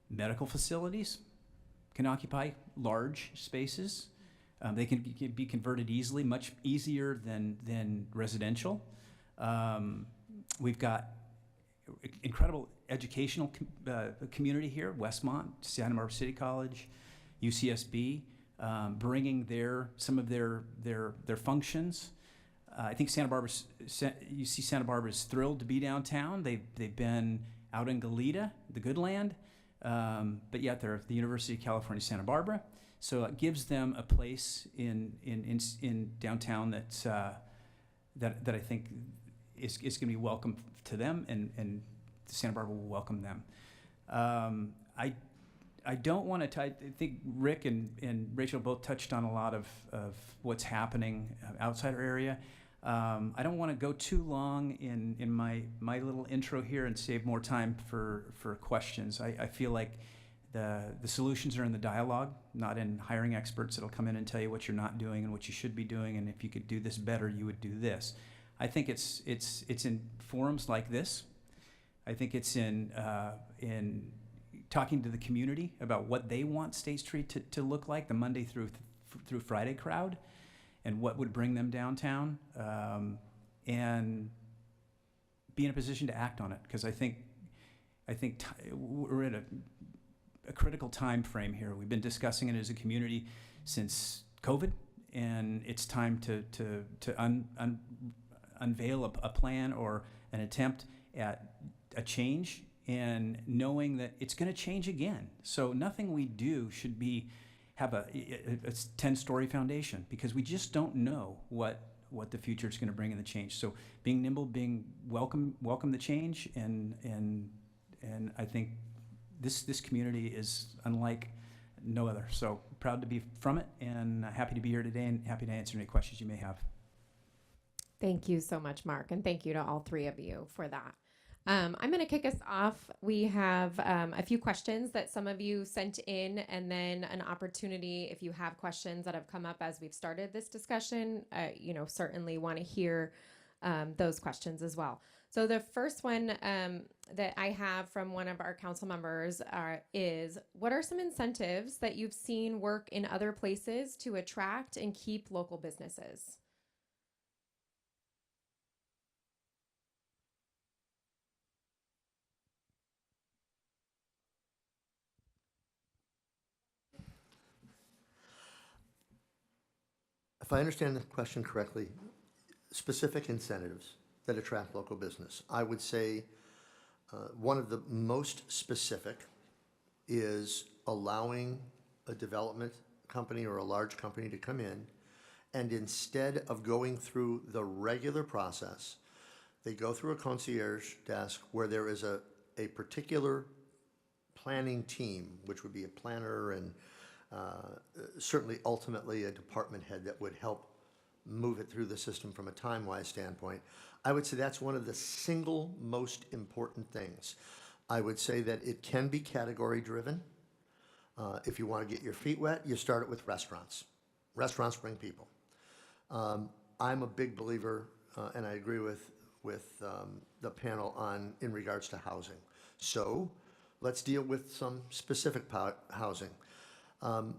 medical facilities can occupy large spaces. They can be converted easily, much easier than residential. We've got incredible educational community here, Westmont, Santa Barbara City College, UCSB, bringing some of their functions. I think Santa Barbara is thrilled to be downtown. They've been out in Goleta, the good land, but yet they're at the University of California, Santa Barbara. So it gives them a place in downtown that I think is going to be welcome to them, and Santa Barbara will welcome them. I don't want to. I think Rick and Rachel both touched on a lot of what's happening outside our area. I don't want to go too long in my little intro here and save more time for questions. I feel like the solutions are in the dialogue, not in hiring experts that'll come in and tell you what you're not doing and what you should be doing, and if you could do this better, you would do this. I think it's in forums like this. I think it's in talking to the community about what they want State Street to look like, the Monday through Friday crowd, and what would bring them downtown, and be in a position to act on it. Because I think we're at a critical time frame here. We've been discussing it as a community since COVID, and it's time to unveil a plan or an attempt at a change, and knowing that it's going to change again. So nothing we do should have a 10-story foundation, because we just don't know what the future is going to bring in the change. So being nimble, welcome the change, and I think this community is unlike no other. So proud to be from it, and happy to be here today, and happy to answer any questions you may have. Thank you so much, Mark, and thank you to all three of you for that. I'm going to kick us off. We have a few questions that some of you sent in, and then an opportunity if you have questions that have come up as we've started this discussion. Certainly want to hear those questions as well. So the first one that I have from one of our council members is, what are some incentives that you've seen work in other places to attract and keep local businesses? If I understand the question correctly, specific incentives that attract local business. I would say one of the most specific is allowing a development company or a large company to come in, and instead of going through the regular process, they go through a concierge desk where there is a particular planning team, which would be a planner and certainly ultimately a department head that would help move it through the system from a time-wise standpoint. I would say that's one of the single most important things. I would say that it can be category driven. If you want to get your feet wet, you start it with restaurants. Restaurants bring people. I'm a big believer, and I agree with the panel in regards to housing. So let's deal with some specific housing. I'm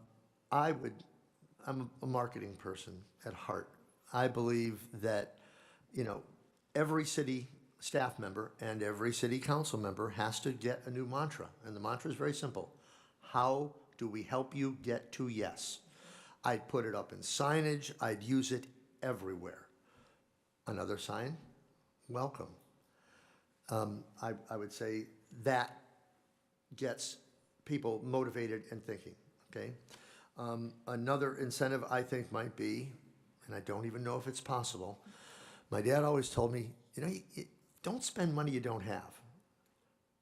a marketing person at heart. I believe that, every city staff member and every city council member has to get a new mantra. And the mantra is very simple. How do we help you get to yes? I'd put it up in signage. I'd use it everywhere. Another sign, welcome. I would say that gets people motivated and thinking. Okay. Another incentive I think might be, and I don't even know if it's possible, my dad always told me, don't spend money you don't have.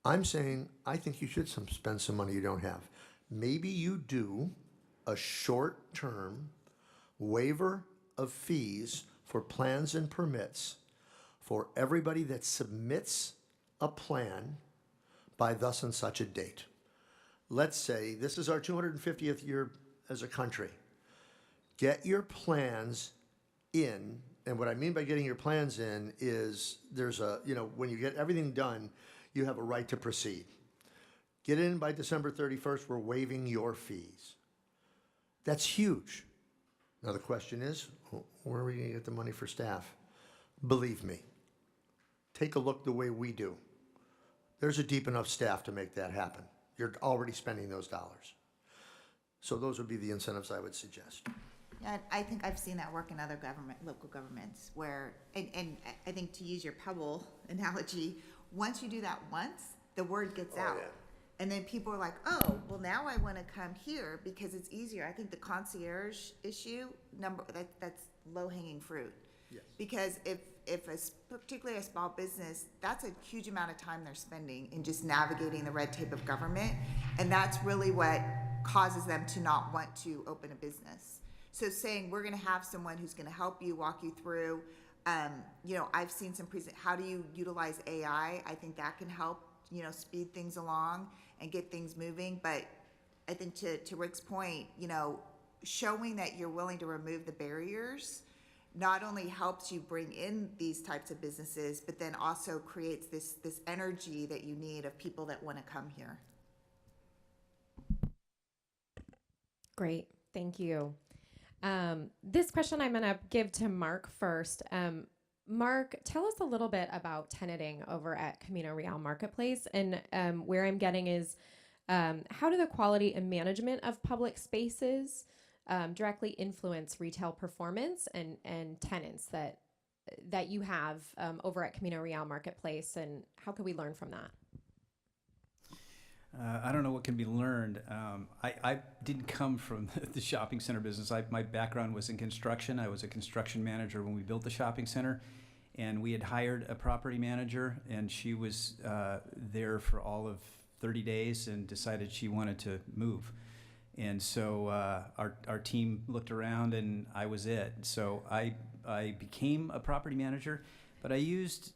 I'm saying I think you should spend some money you don't have. Maybe you do a short-term waiver of fees for plans and permits for everybody that submits a plan by thus and such a date. Let's say this is our 250th year as a country. Get your plans in, and what I mean by getting your plans in is there's a, when you get everything done, you have a right to proceed. Get in by December 31st, we're waiving your fees. That's huge. Now the question is, where are we going to get the money for staff? Believe me, take a look the way we do. There's a deep enough staff to make that happen. You're already spending those dollars. So those would be the incentives I would suggest. Yeah, I think I've seen that work in other local governments where, and I think to use your Pebble analogy, once you do that once, the word gets out. Yeah. And then people are like, oh, well, now I want to come here because it's easier. I think the concierge issue, that's low-hanging fruit. Yes. Because particularly a small business, that's a huge amount of time they're spending in just navigating the red tape of government. And that's really what causes them to not want to open a business. So saying we're going to have someone who's going to help you, walk you through, I've seen some how do you utilize AI? I think that can help, speed things along and get things moving. But I think to Rick's point, showing that you're willing to remove the barriers not only helps you bring in these types of businesses, but then also creates this energy that you need of people that want to come here. Great, thank you. This question I'm going to give to Mark first. Mark, tell us a little bit about tenanting over at Camino Real Marketplace. And where I'm getting is, how do the quality and management of public spaces directly influence retail performance and tenants that you have over at Camino Real Marketplace, and how can we learn from that? I don't know what can be learned. I didn't come from the shopping center business. My background was in construction. I was a construction manager when we built the shopping center, and we had hired a property manager, and she was there for all of 30 days and decided she wanted to move. And so our team looked around, and I was it. So I became a property manager, but I used,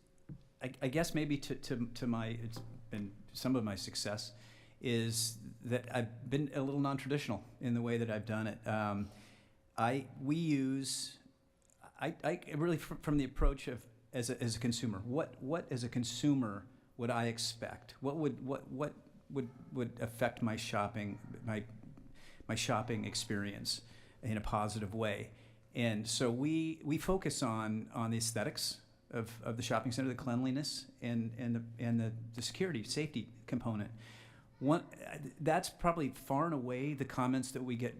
I guess maybe to my, it's been some of my success, is that I've been a little non-traditional in the way that I've done it. I really from the approach of as a consumer, what as a consumer would I expect? What would affect my shopping my shopping experience in a positive way? And so we focus on the aesthetics of the shopping center, the cleanliness and the security, safety component. That's probably far and away the comments that we get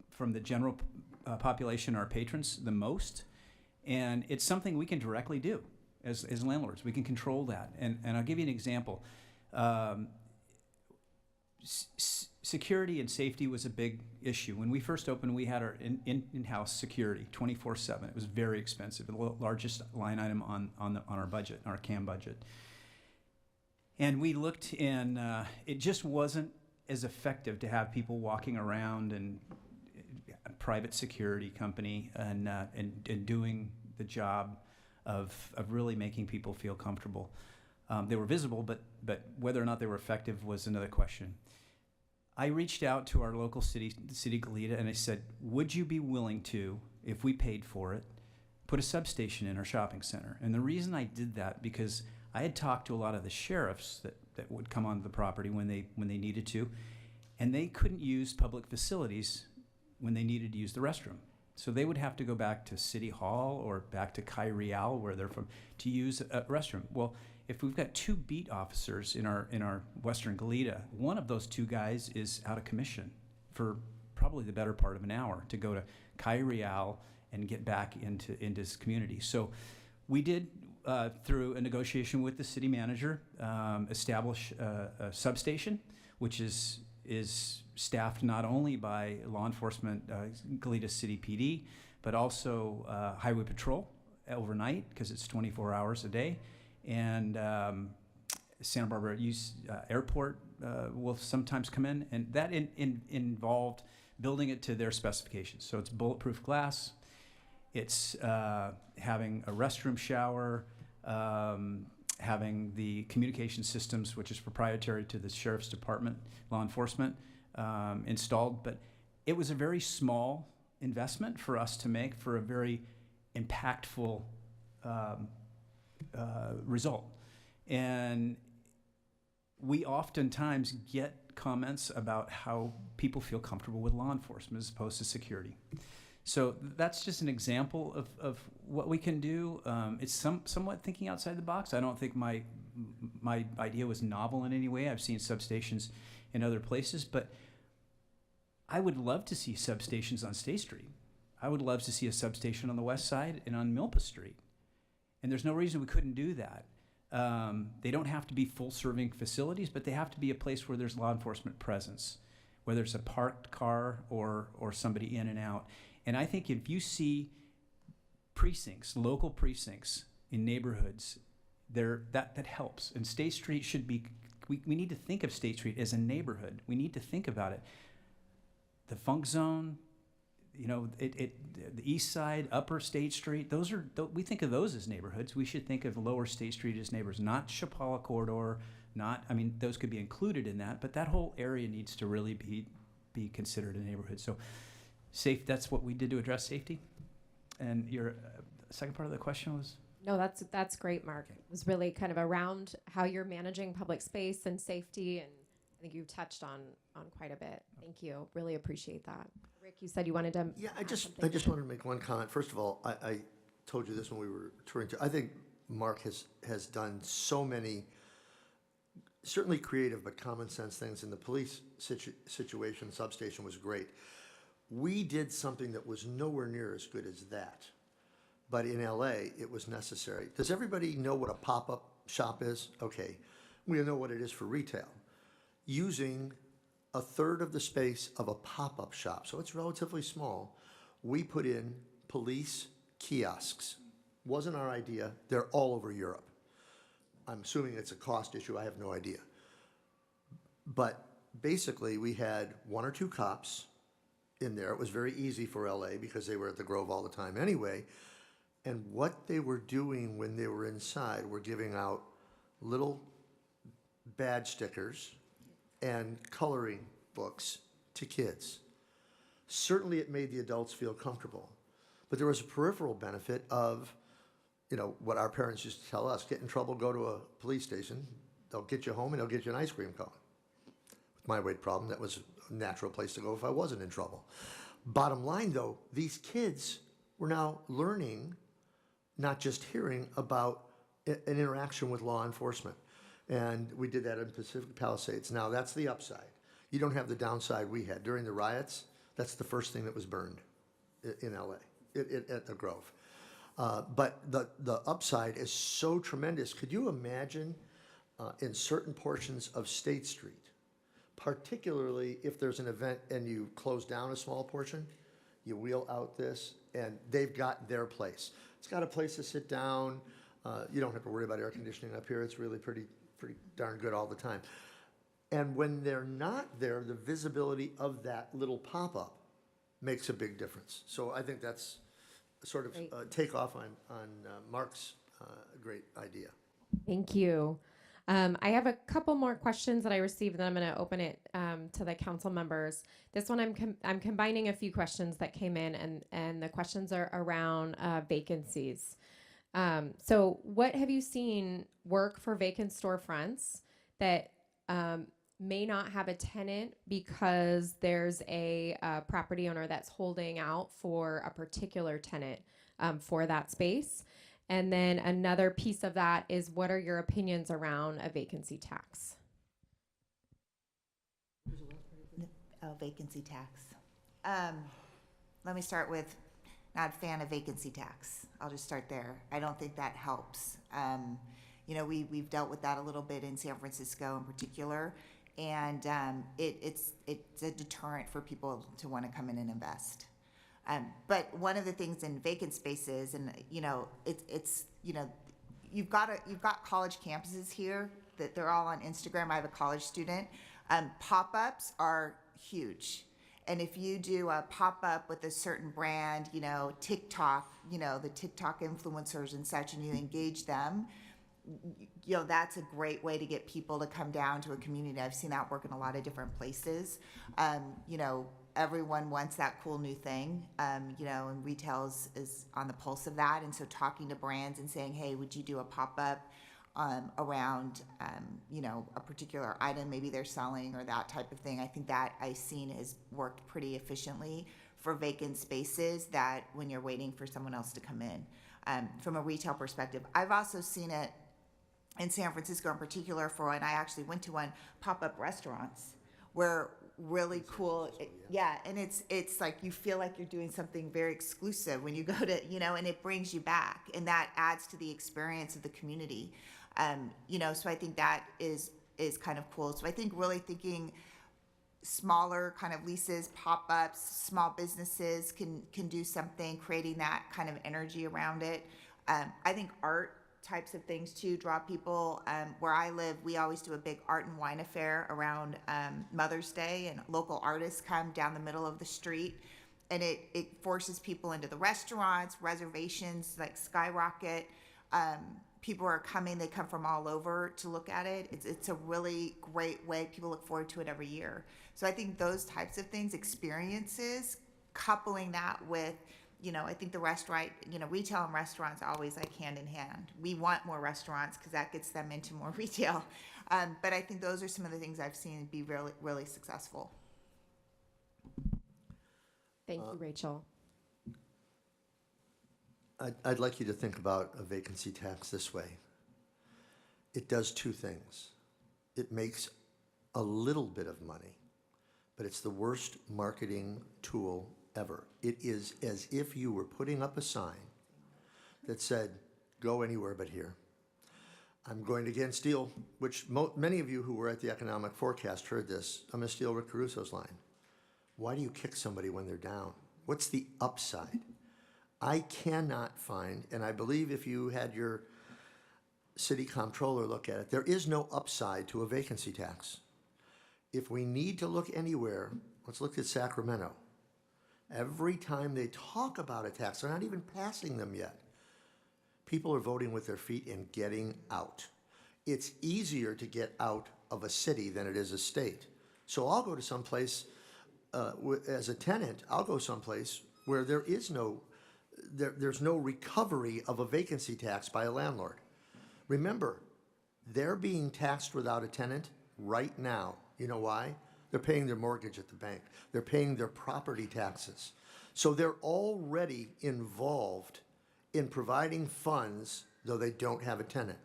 from the general population, our patrons, the most. And it's something we can directly do as landlords. We can control that. And I'll give you an example. Security and safety was a big issue. When we first opened, we had our in-house security 24/7. It was very expensive, the largest line item on our budget, our CAM budget. And we looked, and it just wasn't as effective to have people walking around and a private security company and doing the job of really making people feel comfortable. They were visible, but whether or not they were effective was another question. I reached out to our local city, the city of Goleta, and I said, would you be willing to, if we paid for it, put a substation in our shopping center? And the reason I did that, because I had talked to a lot of the sheriffs that would come onto the property when they needed to, and they couldn't use public facilities when they needed to use the restroom. So they would have to go back to City Hall or back to Calle Real, where they're from, to use a restroom. Well, if we've got 2 beat officers in our Western Goleta, one of those 2 guys is out of commission for probably the better part of an hour to go to Calle Real and get back into his community. So we did, through a negotiation with the city manager, establish a substation, which is staffed not only by law enforcement, Goleta City PD, but also Highway Patrol overnight, because it's 24 hours a day. And Santa Barbara Airport will sometimes come in, and that involved building it to their specifications. So it's bulletproof glass. It's having a restroom shower, having the communication systems, which is proprietary to the sheriff's department, law enforcement, installed. But it was a very small investment for us to make for a very impactful result. And we oftentimes get comments about how people feel comfortable with law enforcement as opposed to security. So that's just an example of what we can do. It's somewhat thinking outside the box. I don't think my idea was novel in any way. I've seen substations in other places, but I would love to see substations on State Street. I would love to see a substation on the west side and on Milpa Street. And there's no reason we couldn't do that. They don't have to be full-serving facilities, but they have to be a place where there's law enforcement presence, whether it's a parked car or somebody in and out. And I think if you see precincts, local precincts in neighborhoods, that helps. And State Street should be, we need to think of State Street as a neighborhood. We need to think about it. The Funk Zone, you know, the East Side, Upper State Street, we think of those as neighborhoods. We should think of Lower State Street as neighbors, not Chapala Corridor, those could be included in that, but that whole area needs to really be considered a neighborhood. So that's what we did to address safety. And your second part of the question was? No, that's great, Mark. It was really kind of around how you're managing public space and safety, and I think you've touched on quite a bit. Thank you. Really appreciate that. Rick, you said you wanted to. Yeah, I add just something. wanted to make one comment. First of all, I told you this when we were touring. I think Mark has done so many, certainly creative but common sense things. In the police situation, substation was great. We did something that was nowhere near as good as that, but in LA it was necessary. Does everybody know what a pop-up shop is? Okay, we know what it is for retail. Using a third of the space of a pop-up shop, so it's relatively small, we put in police kiosks. Wasn't our idea. They're all over Europe. I'm assuming it's a cost issue. I have no idea. But basically, we had 1 or 2 cops in there. It was very easy for LA because they were at the Grove all the time anyway. And what they were doing when they were inside were giving out little badge stickers and coloring books to kids. Certainly it made the adults feel comfortable, but there was a peripheral benefit of, you know, what our parents used to tell us: get in trouble, go to a police station, they'll get you home and they'll get you an ice cream cone. With my weight problem, that was a natural place to go if I wasn't in trouble. Bottom line though, these kids were now learning, not just hearing, about an interaction with law enforcement. And we did that in Pacific Palisades. Now, that's the upside. You don't have the downside we had. During the riots, that's the first thing that was burned in LA, at the Grove. But the upside is so tremendous. Could you imagine in certain portions of State Street, particularly if there's an event and you close down a small portion, you wheel out this, and they've got their place. It's got a place to sit down. You don't have to worry about air conditioning up here. It's really pretty darn good all the time. And when they're not there, the visibility of that little pop-up makes a big difference. So I think that's sort of takeoff on Mark's great idea. Thank you. I have a couple more questions that I received, and then I'm going to open it to the council members. This one, I'm combining a few questions that came in, and the questions are around vacancies. So what have you seen work for vacant storefronts that may not have a tenant because there's a property owner that's holding out for a particular tenant for that space? And then another piece of that is, what are your opinions around a vacancy tax? Vacancy tax. Let me start with, not a fan of vacancy tax. I'll just start there. I don't think that helps. You know, we've dealt with that a little bit in San Francisco in particular, and it's a deterrent for people to want to come in and invest. But one of the things in vacant spaces, and you know, it's you know, you've got college campuses here that they're all on Instagram. I have a college student. Pop-ups are huge, And if you do a pop-up with a certain brand, TikTok, the TikTok influencers and such, and you engage them, that's a great way to get people to come down to a community. I've seen that work in a lot of different places. Everyone wants that cool new thing, and retail is on the pulse of that. And so talking to brands and saying, hey, would you do a pop-up around, a particular item maybe they're selling or that type of thing. I think that I've seen has worked pretty efficiently for vacant spaces that when you're waiting for someone else to come in. From a retail perspective, I've also seen it in San Francisco in particular and I actually went to one, pop-up restaurants where really cool, and it's like you feel like you're doing something very exclusive when you go to, and it brings you back, and that adds to the experience of the community. So I think that is kind of cool. So I think really thinking smaller kind of leases, pop-ups, small businesses can do something, creating that kind of energy around it. I think art types of things too draw people. Where I live, we always do a big art and wine affair around Mother's Day, and local artists come down the middle of the street, and it forces people into the restaurants, reservations like skyrocket. People are coming, they come from all over to look at it. It's a really great way. People look forward to it every year. So I think those types of things, experiences, coupling that with, I think the restaurant, retail and restaurants always like hand in hand. We want more restaurants because that gets them into more retail. But I think those are some of the things I've seen be really, really successful. Thank you, Rachel. I'd like you to think about a vacancy tax this way. It does two things. It makes a little bit of money, but it's the worst marketing tool ever. It is as if you were putting up a sign that said, go anywhere but here. I'm going to again steal, which many of you who were at the economic forecast heard this. I'm going to steal Rick Caruso's line. Why do you kick somebody when they're down? What's the upside? I cannot find, and I believe if you had your city comptroller look at it, there is no upside to a vacancy tax. If we need to look anywhere, let's look at Sacramento. Every time they talk about a tax, they're not even passing them yet. People are voting with their feet and getting out. It's easier to get out of a city than it is a state. So I'll go to some place, as a tenant, I'll go someplace where there is there's no recovery of a vacancy tax by a landlord. Remember, they're being taxed without a tenant right now. You know why? They're paying their mortgage at the bank. They're paying their property taxes. So they're already involved in providing funds, though they don't have a tenant.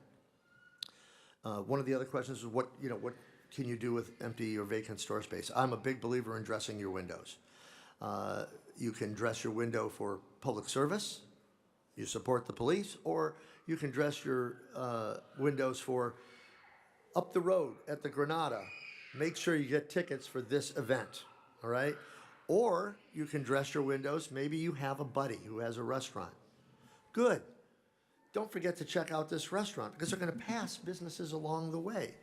One of the other questions is what can you do with empty or vacant store space? I'm a big believer in dressing your windows. You can dress your window for public service, you support the police, or you can dress your windows for up the road at the Granada. Make sure you get tickets for this event, all right? Or you can dress your windows, maybe you have a buddy who has a restaurant. Good. Don't forget to check out this restaurant because they're going to pass businesses along the way.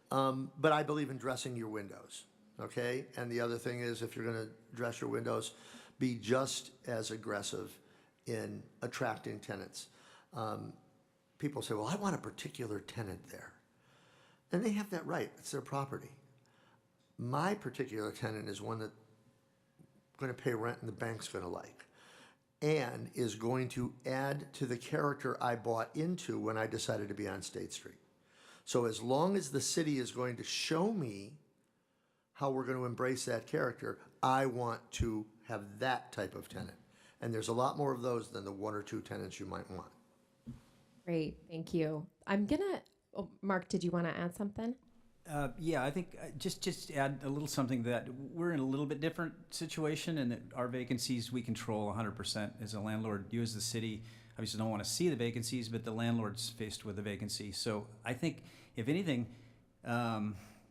But I believe in dressing your windows, okay? And the other thing is if you're going to dress your windows, be just as aggressive in attracting tenants. People say, well, I want a particular tenant there. And they have that right. It's their property. My particular tenant is one that's going to pay rent and the bank's going to like, and is going to add to the character I bought into when I decided to be on State Street. So as long as the city is going to show me how we're going to embrace that character, I want to have that type of tenant. And there's a lot more of those than the one or two tenants you might want. Great, thank you. Mark, did you want to add something? Yeah, I think just add a little something that we're in a little bit different situation, and that our vacancies we control 100% as a landlord. You as the city obviously don't want to see the vacancies, but the landlord's faced with a vacancy. So I think if anything,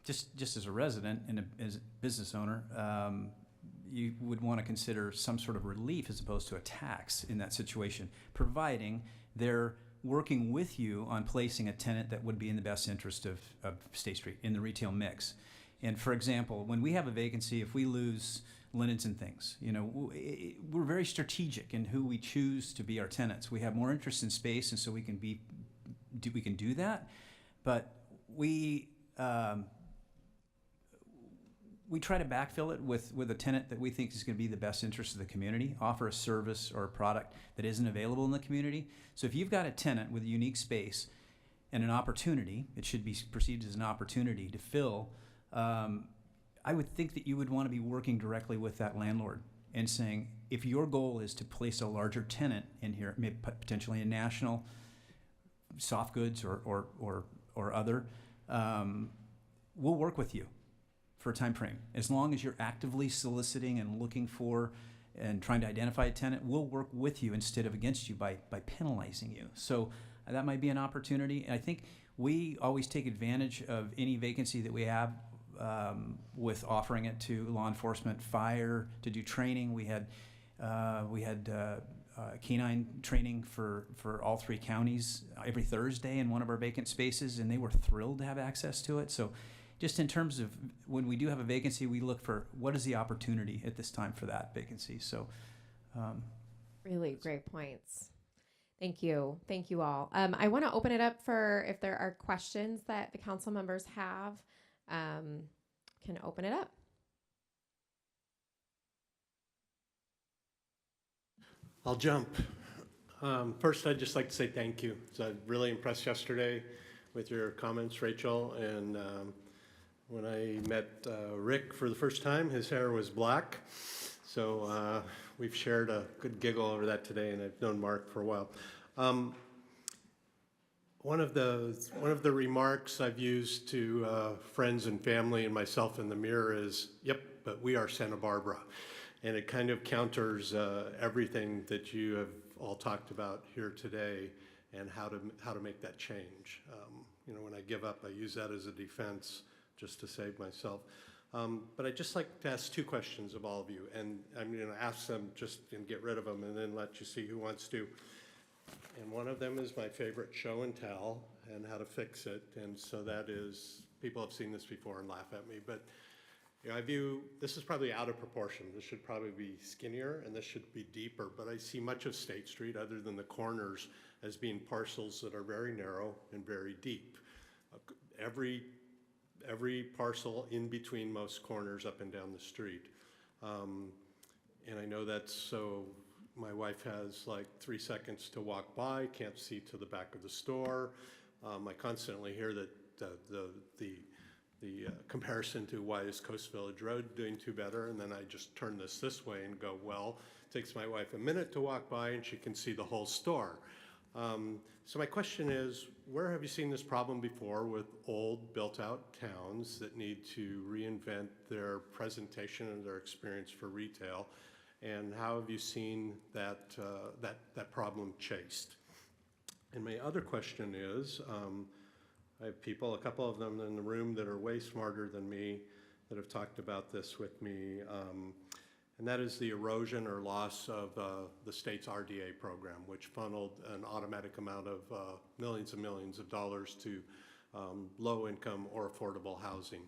just as a resident and as a business owner, you would want to consider some sort of relief as opposed to a tax in that situation, providing they're working with you on placing a tenant that would be in the best interest of State Street in the retail mix. And for example, when we have a vacancy, if we lose linens and things. You know, we're very strategic in who we choose to be our tenants. We have more interest in space, and so we can do that. But we try to backfill it with a tenant that we think is going to be the best interest of the community, offer a service or a product that isn't available in the community. So if you've got a tenant with a unique space and an opportunity, it should be perceived as an opportunity to fill, I would think that you would want to be working directly with that landlord and saying, if your goal is to place a larger tenant in here, maybe potentially a national, soft goods or other, we'll work with you for a time frame. As long as you're actively soliciting and looking for and trying to identify a tenant, we'll work with you instead of against you by penalizing you. So that might be an opportunity. And I think we always take advantage of any vacancy that we have with offering it to law enforcement, fire, to do training. We had canine training for all 3 counties every Thursday in one of our vacant spaces, and they were thrilled to have access to it. So just in terms of when we do have a vacancy, we look for what is the opportunity at this time for that vacancy. So really great points. Thank you. Thank you all. I want to open it up for if there are questions that the council members have, can open it up. I'll jump. First, I'd just like to say thank you. So I was really impressed yesterday with your comments, Rachel. And when I met Rick for the first time, his hair was black. So we've shared a good giggle over that today, and I've known Mark for a while. One of the remarks I've used to friends and family and myself in the mirror is, "Yep, but we are Santa Barbara," and it kind of counters everything that you have all talked about here today and how to make that change. You know, when I give up, I use that as a defense just to save myself. But I'd just like to ask 2 questions of all of you, and I'm going to ask them just and get rid of them and then let you see who wants to. And one of them is my favorite, show and tell, and how to fix it. And so that is, people have seen this before and laugh at me, but you know, I view this is probably out of proportion. This should probably be skinnier and this should be deeper, but I see much of State Street, other than the corners, as being parcels that are very narrow and very deep. Every parcel in between most corners up and down the street. And I know that's so my wife has like 3 seconds to walk by, can't see to the back of the store. I constantly hear that the comparison to why is Coast Village Road doing too better, and then I just turn this way and go, well, it takes my wife a minute to walk by and she can see the whole store. So my question is, where have you seen this problem before with old built-out towns that need to reinvent their presentation and their experience for retail? And how have you seen that problem chased? And my other question is, I have people, a couple of them in the room that are way smarter than me that have talked about this with me, and that is the erosion or loss of the state's RDA program, which funneled an automatic amount of millions and millions of dollars to low-income or affordable housing.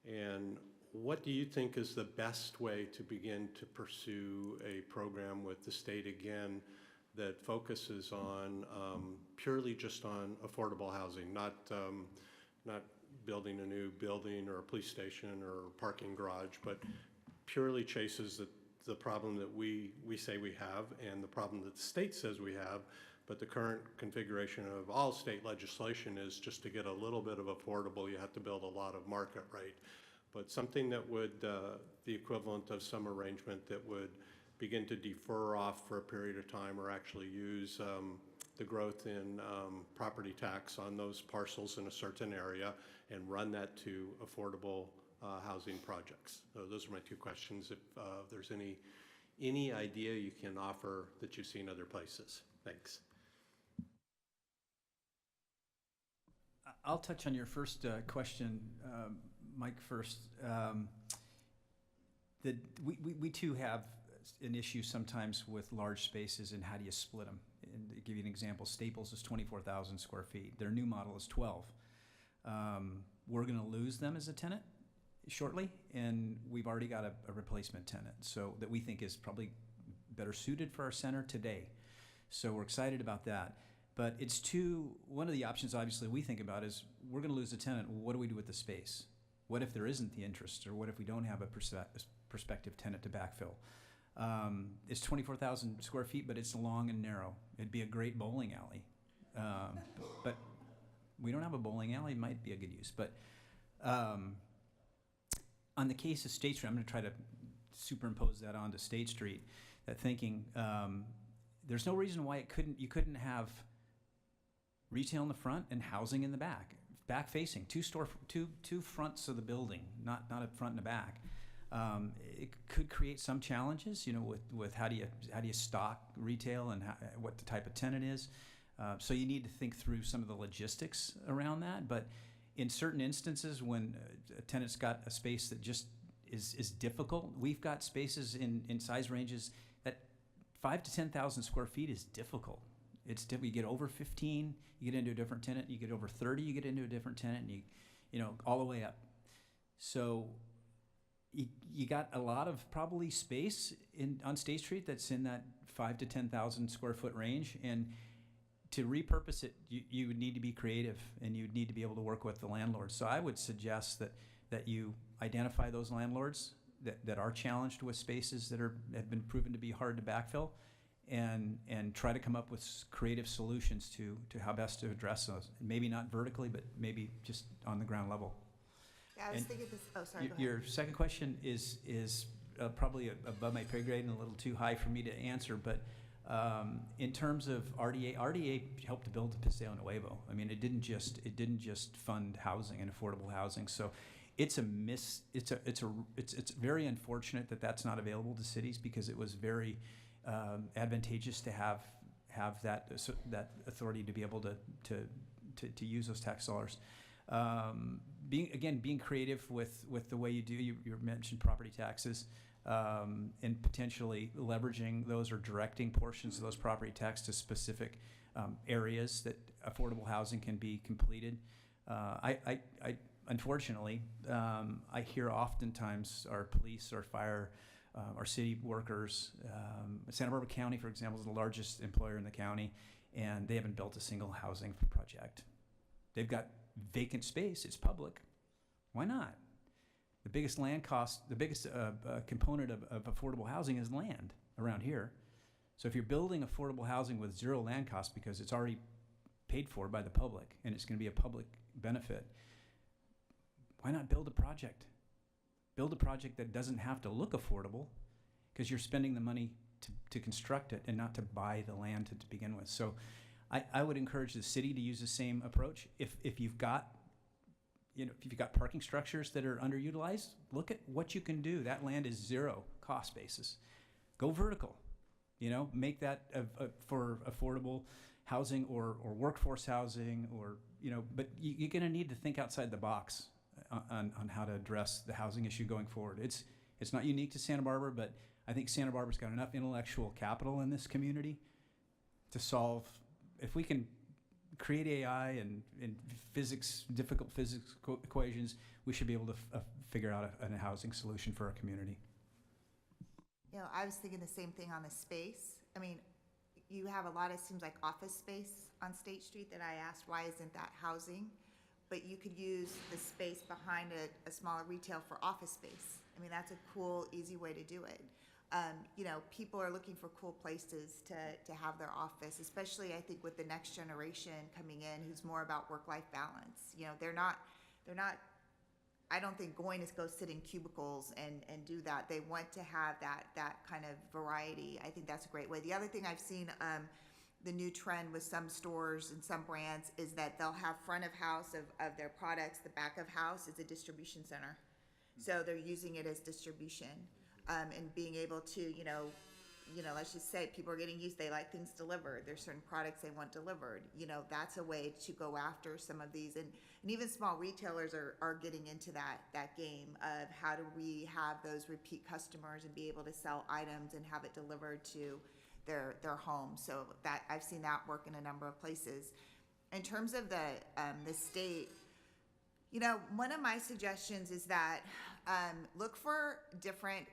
And what do you think is the best way to begin to pursue a program with the state again that focuses on purely just on affordable housing, not building a new building or a police station or a parking garage, but purely chases the problem that we say we have and the problem that the state says we have, but the current configuration of all state legislation is just to get a little bit of affordable, you have to build a lot of market rate. But something that would, the equivalent of some arrangement that would begin to defer off for a period of time or actually use the growth in property tax on those parcels in a certain area and run that to affordable housing projects. So those are my 2 questions. If there's any idea you can offer that you've seen other places. Thanks. I'll touch on your first question, Mike, first. That we too have an issue sometimes with large spaces and how do you split them. And to give you an example, Staples is 24,000 square feet. Their new model is 12. We're going to lose them as a tenant shortly, and we've already got a replacement tenant, so that we think is probably better suited for our center today. So we're excited about that. But one of the options obviously we think about is we're going to lose a tenant. What do we do with the space? What if there isn't the interest, or what if we don't have a prospective tenant to backfill? It's 24,000 square feet, but it's long and narrow. It'd be a great bowling alley. But we don't have a bowling alley. It might be a good use. But on the case of State Street, I'm going to try to superimpose that onto State Street, that thinking. There's no reason why you couldn't have retail in the front and housing in the back facing, two fronts of the building, not a front and a back. It could create some challenges, with how do you stock retail and what the type of tenant is. So you need to think through some of the logistics around that. But in certain instances, when a tenant's got a space that just is difficult, we've got spaces in size ranges that 5 to 10,000 square feet is difficult. You get over 15, you get into a different tenant. You get over 30, you get into a different tenant, and you all the way up. So you got a lot of probably space on State Street that's in that 5 to 10,000 square foot range, and to repurpose it, you would need to be creative, and you would need to be able to work with the landlords. So I would suggest that you identify those landlords that are challenged with spaces that have been proven to be hard to backfill, and try to come up with creative solutions to how best to address those. Maybe not vertically, but maybe just on the ground level. Yeah, I was thinking this, oh, sorry, go ahead. Your second question is probably above my pay grade and a little too high for me to answer, but in terms of RDA helped to build Paseo Nuevo. I mean, it didn't just fund housing and affordable housing. So it's very unfortunate that that's not available to cities, because it was very advantageous to have that authority to be able to use those tax dollars. Being creative with the way you do. You mentioned property taxes, and potentially leveraging those or directing portions of those property tax to specific areas that affordable housing can be completed. Unfortunately, I hear oftentimes our police, our fire, our city workers, Santa Barbara County, for example, is the largest employer in the county, and they haven't built a single housing project. They've got vacant space. It's public. Why not? The biggest land cost, the biggest component of affordable housing is land around here. So if you're building affordable housing with zero land cost because it's already paid for by the public and it's going to be a public benefit, why not build a project? Build a project that doesn't have to look affordable, because you're spending the money to construct it and not to buy the land to begin with. So I would encourage the city to use the same approach. If you've got parking structures that are underutilized, look at what you can do. That land is zero cost basis. Go vertical. Make that for affordable housing or workforce housing, but you're going to need to think outside the box on how to address the housing issue going forward. It's not unique to Santa Barbara, but I think Santa Barbara's got enough intellectual capital in this community to solve. If we can create AI and difficult physics equations, we should be able to figure out a housing solution for our community. I was thinking the same thing on the space. I mean, you have a lot, it seems like, office space on State Street that I asked, why isn't that housing? But you could use the space behind a smaller retail for office space. I mean, that's a cool, easy way to do it. People are looking for cool places to have their office, especially I think with the next generation coming in who's more about work-life balance. They're not, I don't think going to go sit in cubicles and do that. They want to have that kind of variety. I think that's a great way. The other thing I've seen, the new trend with some stores and some brands is that they'll have front of house of their products, the back of house is a distribution center. So they're using it as distribution, and being able to, let's just say people are getting used, they like things delivered. There's certain products they want delivered. That's a way to go after some of these. And even small retailers are getting into that game of how do we have those repeat customers and be able to sell items and have it delivered to their home. So that I've seen that work in a number of places. In terms of the state, You know, one of my suggestions is that look for different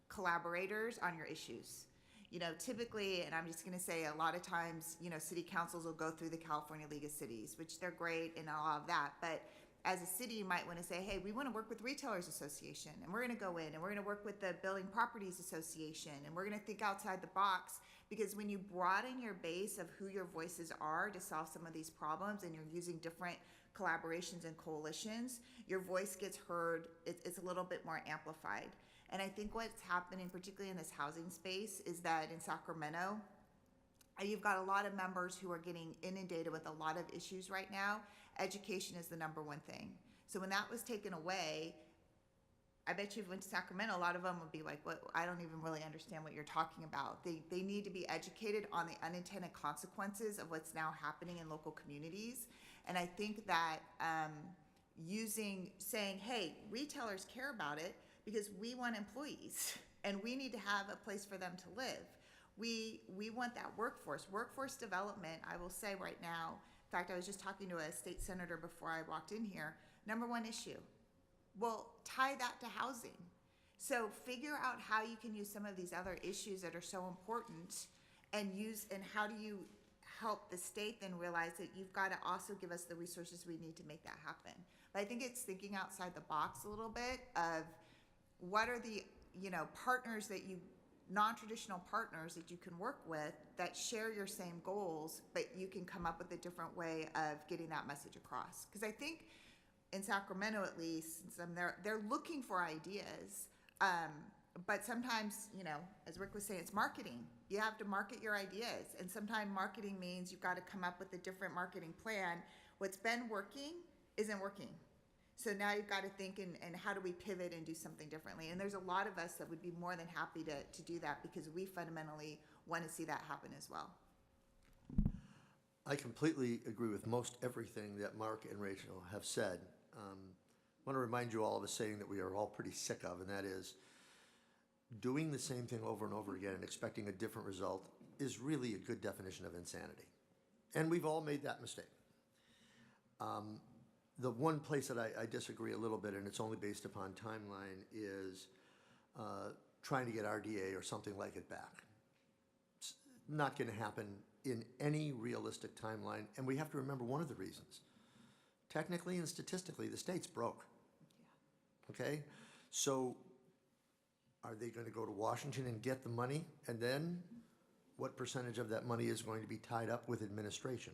collaborators on your issues. You know, typically, and I'm just going to say a lot of times, you know, city councils will go through the California League of Cities, which they're great and all of that. But as a city, you might want to say, hey, we want to work with Retailers Association, and we're going to go in and we're going to work with the Building Properties Association, and we're going to think outside the box, because when you broaden your base of who your voices are to solve some of these problems, and you're using different collaborations and coalitions, your voice gets heard. It's a little bit more amplified. And I think what's happening, particularly in this housing space, is that in Sacramento, you've got a lot of members who are getting inundated with a lot of issues right now. Education is the number one thing. So when that was taken away, I bet you if you went to Sacramento, a lot of them would be like, "What? I don't even really understand what you're talking about." They need to be educated on the unintended consequences of what's now happening in local communities. And I think that saying, hey, retailers care about it because we want employees and we need to have a place for them to live. We want that workforce development. I will say right now, in fact, I was just talking to a state senator before I walked in here, number one issue. Well, tie that to housing. So figure out how you can use some of these other issues that are so important and how do you help the state then realize that you've got to also give us the resources we need to make that happen. But I think it's thinking outside the box a little bit of what are the, partners that non-traditional partners that you can work with that share your same goals, but you can come up with a different way of getting that message across. Because I think in Sacramento, at least, since I'm there, they're looking for ideas. But sometimes, as Rick was saying, it's marketing. You have to market your ideas. And sometimes marketing means you've got to come up with a different marketing plan. What's been working isn't working. So now you've got to think and how do we pivot and do something differently? And there's a lot of us that would be more than happy to do that because we fundamentally want to see that happen as well. I completely agree with most everything that Mark and Rachel have said. I want to remind you all of a saying that we are all pretty sick of, and that is doing the same thing over and over again and expecting a different result is really a good definition of insanity. And we've all made that mistake. The one place that I disagree a little bit, and it's only based upon timeline, is trying to get RDA or something like it back. It's not going to happen in any realistic timeline, and we have to remember one of the reasons. Technically and statistically, the state's broke. Okay? So are they going to go to Washington and get the money? And then what percentage of that money is going to be tied up with administration?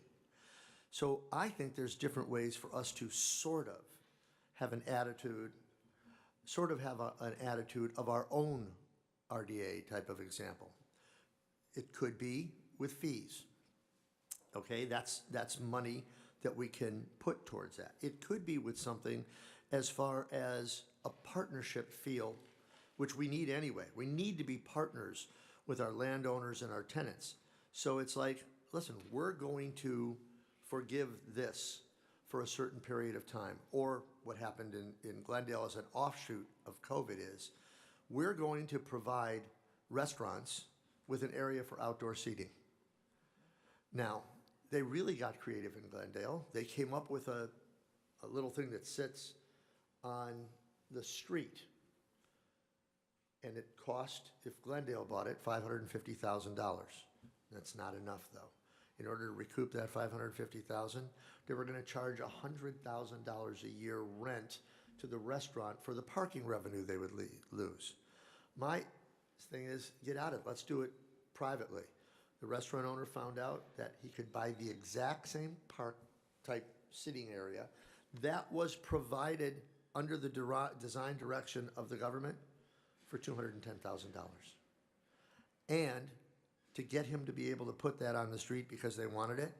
So I think there's different ways for us to sort of have an attitude of our own RDA type of example. It could be with fees. Okay, that's money that we can put towards that. It could be with something as far as a partnership feel, which we need anyway. We need to be partners with our landowners and our tenants. So it's like, listen, we're going to forgive this for a certain period of time. Or what happened in Glendale as an offshoot of COVID is, we're going to provide restaurants with an area for outdoor seating. Now, they really got creative in Glendale. They came up with a little thing that sits on the street. And it cost, if Glendale bought it, $550,000. That's not enough, though. In order to recoup that $550,000, they were going to charge $100,000 a year rent to the restaurant for the parking revenue they would lose. My thing is, get out of it. Let's do it privately. The restaurant owner found out that he could buy the exact same park-type sitting area that was provided under the design direction of the government for $210,000. And to get him to be able to put that on the street because they wanted it,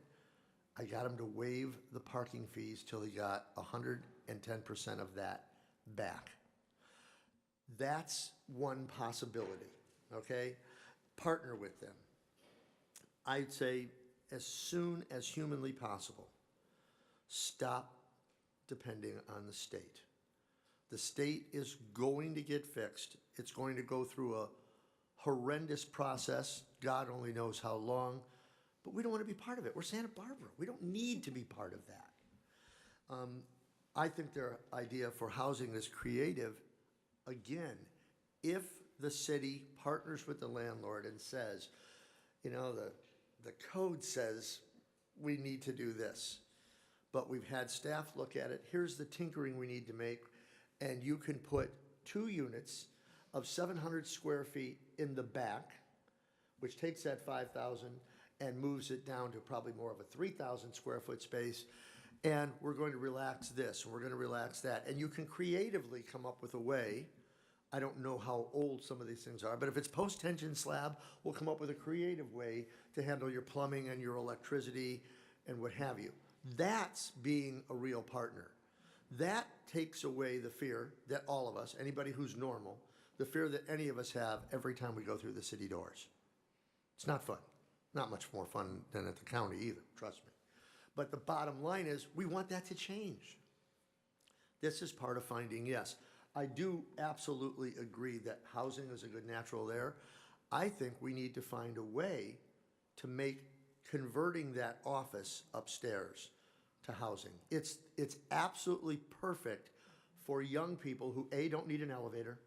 I got him to waive the parking fees till he got 110% of that back. That's one possibility, okay? Partner with them. I'd say as soon as humanly possible, stop depending on the state. The state is going to get fixed. It's going to go through a horrendous process. God only knows how long, but we don't want to be part of it. We're Santa Barbara. We don't need to be part of that. I think their idea for housing is creative. Again, if the city partners with the landlord and says, you know, the code says we need to do this, but we've had staff look at it, here's the tinkering we need to make, and you can put 2 units of 700 square feet in the back, which takes that 5,000 and moves it down to probably more of a 3,000 square foot space, and we're going to relax this, and we're going to relax that. And you can creatively come up with a way. I don't know how old some of these things are, but if it's post-tension slab, we'll come up with a creative way to handle your plumbing and your electricity and what have you. That's being a real partner. That takes away the fear that all of us, anybody who's normal, the fear that any of us have every time we go through the city doors. It's not fun. Not much more fun than at the county either, trust me. But the bottom line is, we want that to change. This is part of finding yes. I do absolutely agree that housing is a good natural there. I think we need to find a way to make converting that office upstairs to housing. It's absolutely perfect for young people who, A, don't need an elevator.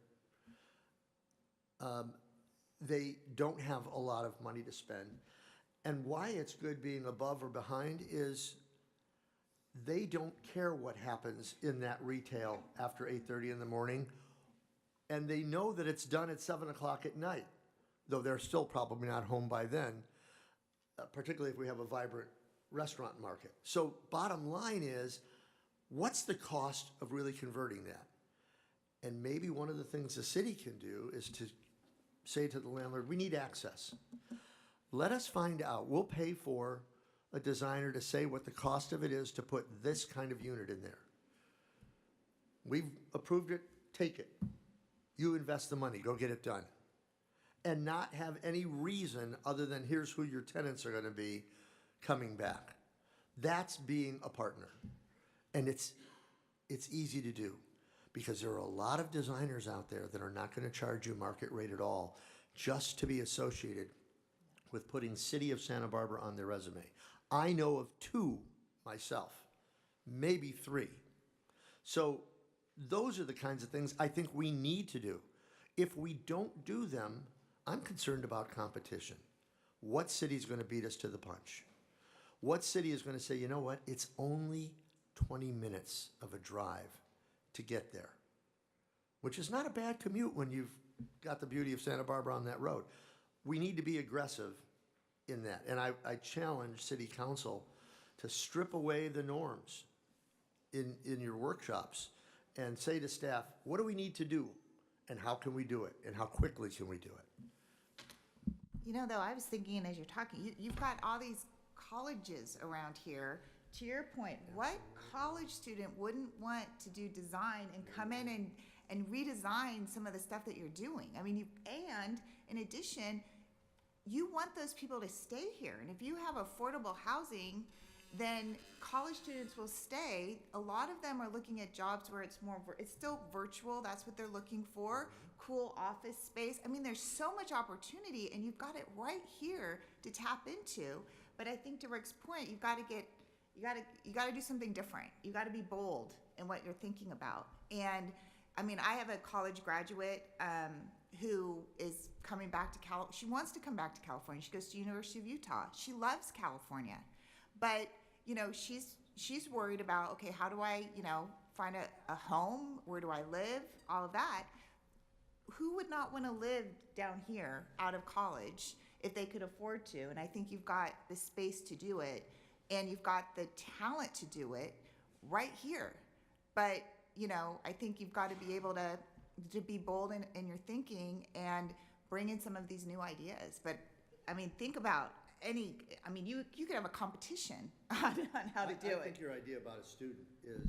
They don't have a lot of money to spend. And why it's good being above or behind is they don't care what happens in that retail after 8:30 in the morning, and they know that it's done at 7 o'clock at night, though they're still probably not home by then, particularly if we have a vibrant restaurant market. So bottom line is, what's the cost of really converting that? And maybe one of the things the city can do is to say to the landlord, we need access. Let us find out. We'll pay for a designer to say what the cost of it is to put this kind of unit in there. We've approved it, take it. You invest the money, go get it done. And not have any reason other than here's who your tenants are going to be coming back. That's being a partner. And it's easy to do because there are a lot of designers out there that are not going to charge you market rate at all just to be associated with putting City of Santa Barbara on their resume. I know of 2 myself, maybe 3. So those are the kinds of things I think we need to do. If we don't do them, I'm concerned about competition. What city is going to beat us to the punch? What city is going to say, you know what, it's only 20 minutes of a drive to get there, which is not a bad commute when you've got the beauty of Santa Barbara on that road. We need to be aggressive in that. And I challenge City Council to strip away the norms in your workshops and say to staff, what do we need to do? And how can we do it? And how quickly can we do it? You know, though, I was thinking as you're talking, you've got all these colleges around here. To your point, what college student wouldn't want to do design and come in and redesign some of the stuff that you're doing? I mean, and in addition, you want those people to stay here. And if you have affordable housing, then college students will stay. A lot of them are looking at jobs where it's still virtual. That's what they're looking for. Cool office space. I mean, there's so much opportunity, and you've got it right here to tap into. But I think to Rick's point, you got to do something different. You got to be bold in what you're thinking about. And I mean, I have a college graduate who is coming back to she wants to come back to California. She goes to University of Utah. She loves California, but you know, she's worried about, okay, how do I, you know, find a home? Where do I live? All of that. Who would not want to live down here out of college if they could afford to? And I think you've got the space to do it, and you've got the talent to do it right here. But, you know, I think you've got to be able to be bold in your thinking and bring in some of these new ideas. But, I mean, think about you could have a competition on how to do it. I think your idea about a student is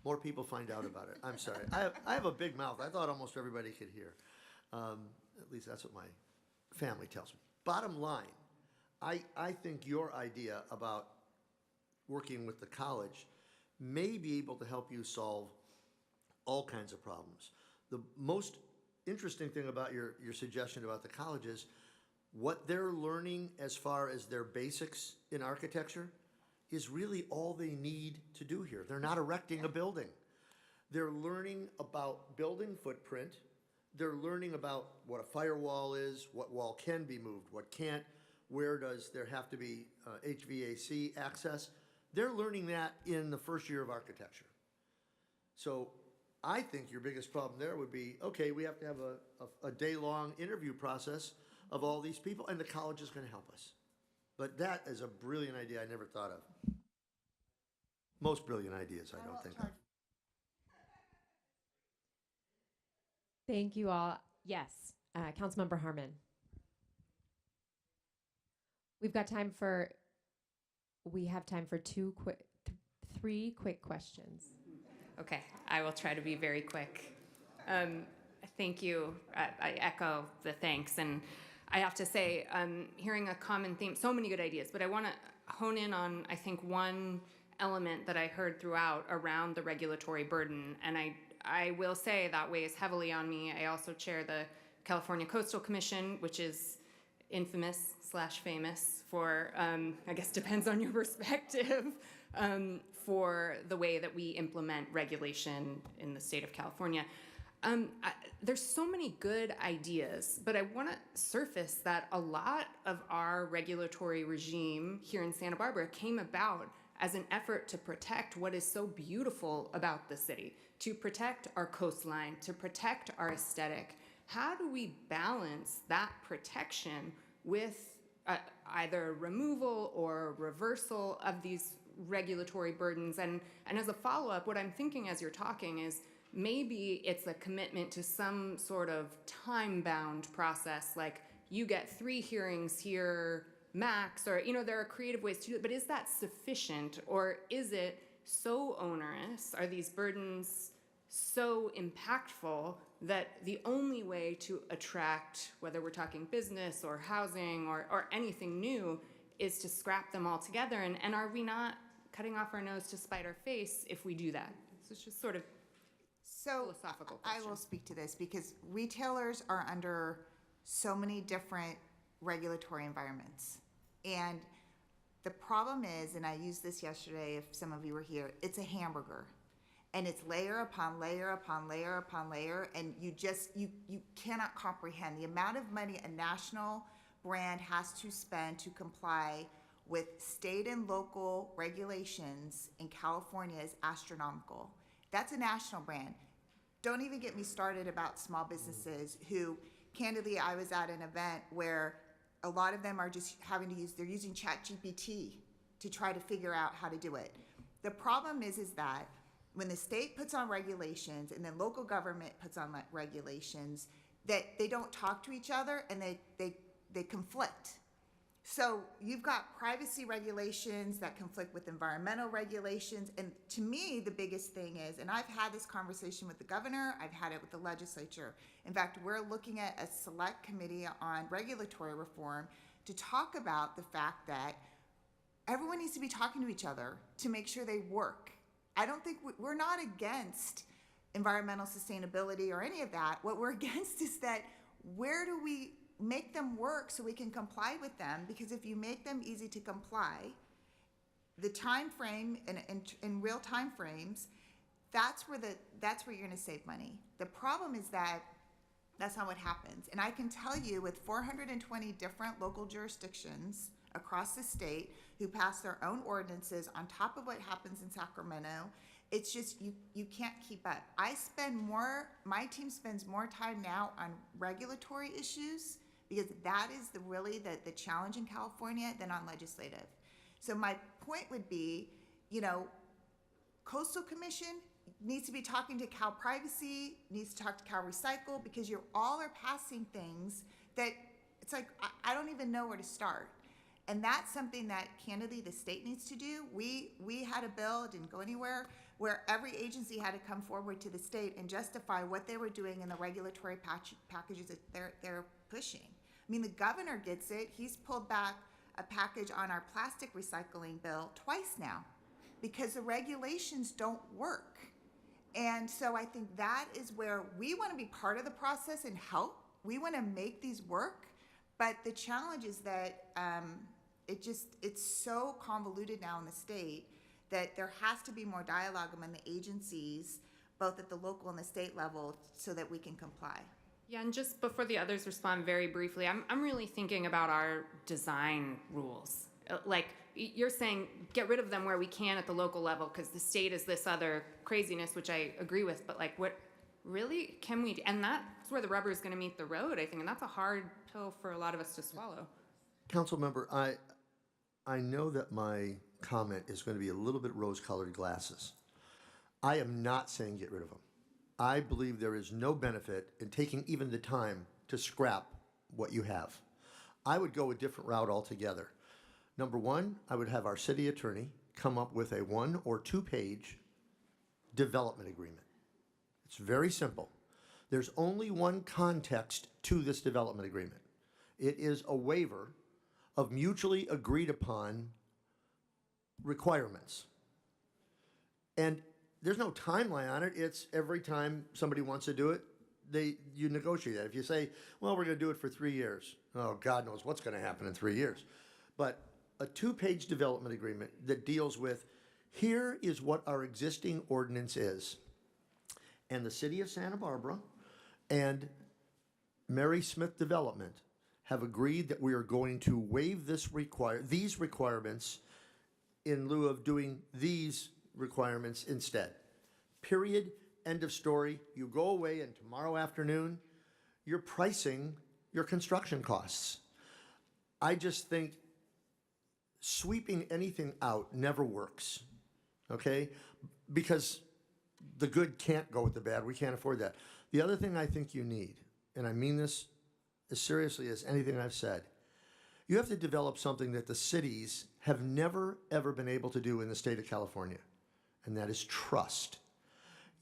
more people find out about it. I'm sorry. I have a big mouth. I thought almost everybody could hear. At least that's what my family tells me. Bottom line, I think your idea about working with the college may be able to help you solve all kinds of problems. The most interesting thing about your suggestion about the college is what they're learning as far as their basics in architecture is really all they need to do here. They're not erecting a building. They're learning about building footprint. They're learning about what a firewall is, what wall can be moved, what can't, where does there have to be HVAC access. They're learning that in the first year of architecture. So I think your biggest problem there would be, okay, we have to have a day-long interview process of all these people, and the college is going to help us. But that is a brilliant idea I never thought of. Most brilliant ideas I don't think of. Thank you all. Yes, Councilmember Harmon. We have time for three quick questions. Okay, I will try to be very quick. Thank you. I echo the thanks. And I have to say, hearing a common theme, so many good ideas, but I want to hone in on, I think, one element that I heard throughout around the regulatory burden. And I will say that weighs heavily on me. I also chair the California Coastal Commission, which is infamous/famous for, I guess depends on your perspective, for the way that we implement regulation in the state of California. There's so many good ideas, but I want to surface that a lot of our regulatory regime here in Santa Barbara came about as an effort to protect what is so beautiful about the city, to protect our coastline, to protect our aesthetic. How do we balance that protection with either removal or reversal of these regulatory burdens? And as a follow-up, what I'm thinking as you're talking is maybe it's a commitment to some sort of time-bound process, like you get 3 hearings here max, or, there are creative ways to do it, but is that sufficient, or is it so onerous? Are these burdens so impactful that the only way to attract, whether we're talking business or housing or anything new, is to scrap them all together? And are we not cutting off our nose to spite our face if we do that? So it's just sort of philosophical question. I will speak to this because retailers are under so many different regulatory environments. And the problem is, and I used this yesterday if some of you were here, it's a hamburger. And it's layer upon layer upon layer upon layer, and you cannot comprehend the amount of money a national brand has to spend to comply with state and local regulations in California is astronomical. That's a national brand. Don't even get me started about small businesses who, candidly, I was at an event where a lot of them are just they're using ChatGPT to try to figure out how to do it. The problem is that when the state puts on regulations and then local government puts on regulations, that they don't talk to each other and they conflict. So you've got privacy regulations that conflict with environmental regulations. And to me, the biggest thing is, and I've had this conversation with the governor, I've had it with the legislature. In fact, we're looking at a select committee on regulatory reform to talk about the fact that everyone needs to be talking to each other to make sure they work. I don't think we're not against environmental sustainability or any of that. What we're against is that where do we make them work so we can comply with them? Because if you make them easy to comply, the time frame in real time frames, that's where you're going to save money. The problem is that that's not what happens. And I can tell you, with 420 different local jurisdictions across the state who pass their own ordinances on top of what happens in Sacramento, it's just you can't keep up. My team spends more time now on regulatory issues because that is really the challenge in California than on legislative. So my point would be, Coastal Commission needs to be talking to Cal Privacy, needs to talk to Cal Recycle, because you all are passing things that it's like, I don't even know where to start. And that's something that, candidly, the state needs to do. We had a bill, it didn't go anywhere, where every agency had to come forward to the state and justify what they were doing in the regulatory packages that they're pushing. I mean, the governor gets it. He's pulled back a package on our plastic recycling bill twice now. because the regulations don't work. And so I think that is where we want to be part of the process and help. We want to make these work, but the challenge is that it's so convoluted now in the state that there has to be more dialogue among the agencies, both at the local and the state level, so that we can comply. Yeah, and just before the others respond very briefly, I'm really thinking about our design rules. Like, you're saying get rid of them where we can at the local level because the state is this other craziness, which I agree with, but like, what really can we do? And that's where the rubber is going to meet the road, I think, and that's a hard pill for a lot of us to swallow. Council member, I know that my comment is going to be a little bit rose-colored glasses. I am not saying get rid of them. I believe there is no benefit in taking even the time to scrap what you have. I would go a different route altogether. Number one, I would have our city attorney come up with a 1 or 2 page development agreement. It's very simple. There's only one context to this development agreement. It is a waiver of mutually agreed upon requirements. And there's no timeline on it. It's every time somebody wants to do it, you negotiate that. If you say, well, we're going to do it for 3 years, oh, God knows what's going to happen in 3 years. But a 2-page development agreement that deals with, here is what our existing ordinance is. And the city of Santa Barbara and Mary Smith Development have agreed that we are going to waive these requirements in lieu of doing these requirements instead. Period. End of story. You go away and tomorrow afternoon, you're pricing your construction costs. I just think sweeping anything out never works, okay? Because the good can't go with the bad. We can't afford that. The other thing I think you need, and I mean this as seriously as anything I've said, you have to develop something that the cities have never, ever been able to do in the state of California, and that is trust.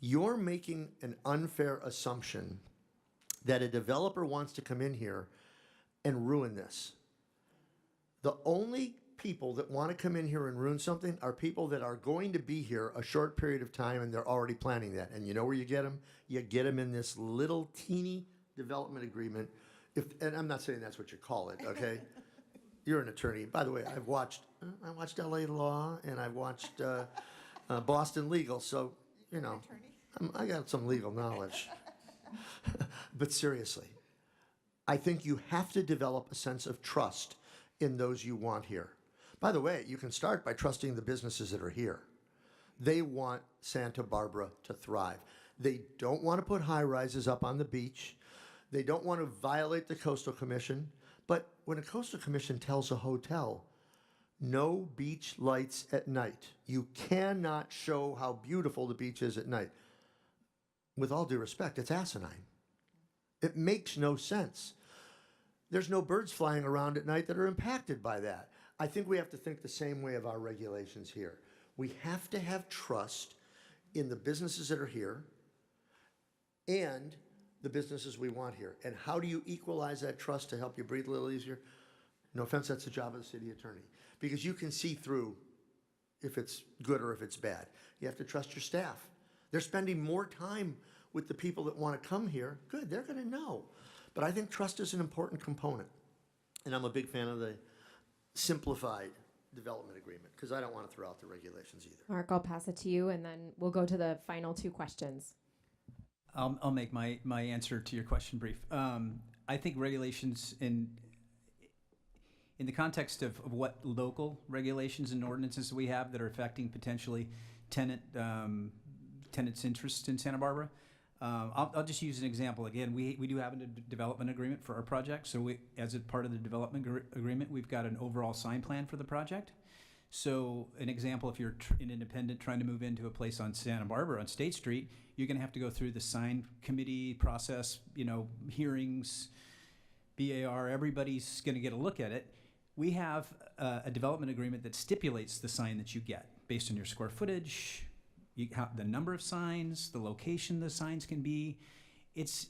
You're making an unfair assumption that a developer wants to come in here and ruin this. The only people that want to come in here and ruin something are people that are going to be here a short period of time and they're already planning that. And you know where you get them? You get them in this little teeny development agreement. And I'm not saying that's what you call it, okay? You're an attorney. By the way, I watched LA Law and I've watched Boston Legal, so, you know, I got some legal knowledge. But seriously, I think you have to develop a sense of trust in those you want here. By the way, you can start by trusting the businesses that are here. They want Santa Barbara to thrive. They don't want to put high-rises up on the beach. They don't want to violate the Coastal Commission. But when a Coastal Commission tells a hotel, no beach lights at night, you cannot show how beautiful the beach is at night. With all due respect, it's asinine. It makes no sense. There's no birds flying around at night that are impacted by that. I think we have to think the same way of our regulations here. We have to have trust in the businesses that are here and the businesses we want here. And how do you equalize that trust to help you breathe a little easier? No offense, that's the job of the city attorney. Because you can see through if it's good or if it's bad. You have to trust your staff. They're spending more time with the people that want to come here. Good, they're going to know. But I think trust is an important component. And I'm a big fan of the simplified development agreement because I don't want to throw out the regulations either. Mark, I'll pass it to you, and then we'll go to the final 2 questions. I'll make my answer to your question brief. I think regulations in the context of what local regulations and ordinances we have that are affecting potentially tenants' interests in Santa Barbara. I'll just use an example. Again, we do have a development agreement for our project. So as a part of the development agreement, we've got an overall sign plan for the project. So an example, if you're an independent trying to move into a place on Santa Barbara on State Street, you're going to have to go through the sign committee process, hearings, BAR, everybody's going to get a look at it. We have a development agreement that stipulates the sign that you get based on your square footage, the number of signs, the location the signs can be. It's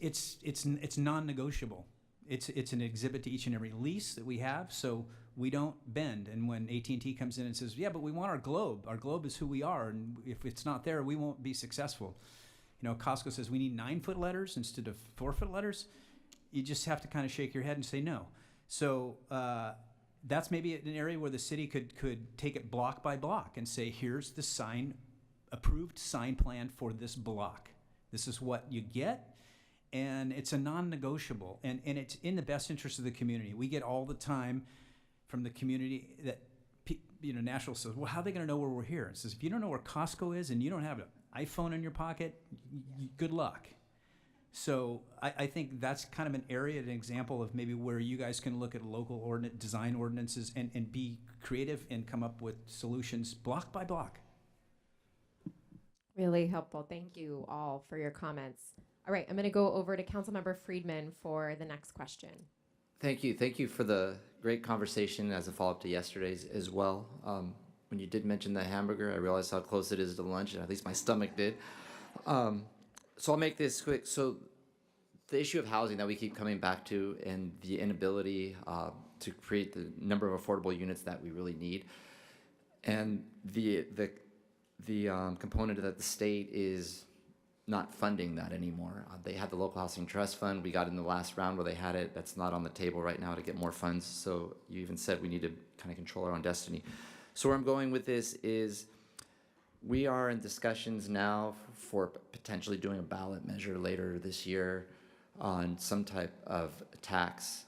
non-negotiable. It's an exhibit to each and every lease that we have. So we don't bend. And when AT&T comes in and says, yeah, but we want our globe is who we are, and if it's not there, we won't be successful. You know, Costco says we need 9-foot letters instead of 4-foot letters. You just have to kind of shake your head and say no. So that's maybe an area where the city could take it block by block and say, here's the approved sign plan for this block. This is what you get. And it's a non-negotiable, and it's in the best interest of the community. We get all the time from the community that, Nashville says, well, how are they going to know where we're here? It says, if you don't know where Costco is and you don't have an iPhone in your pocket, good luck. So I think that's kind of an area, an example of maybe where you guys can look at local design ordinances and be creative and come up with solutions block by block. Really helpful. Thank you all for your comments. All right, I'm going to go over to Councilmember Friedman for the next question. Thank you. Thank you for the great conversation as a follow-up to yesterday's as well. When you did mention the hamburger, I realized how close it is to lunch, and at least my stomach did. So I'll make this quick. So the issue of housing that we keep coming back to and the inability to create the number of affordable units that we really need, and the component that the state is not funding that anymore. They had the local housing trust fund. We got in the last round where they had it. That's not on the table right now to get more funds. So you even said we need to kind of control our own destiny. So where I'm going with this is we are in discussions now for potentially doing a ballot measure later this year on some type of tax,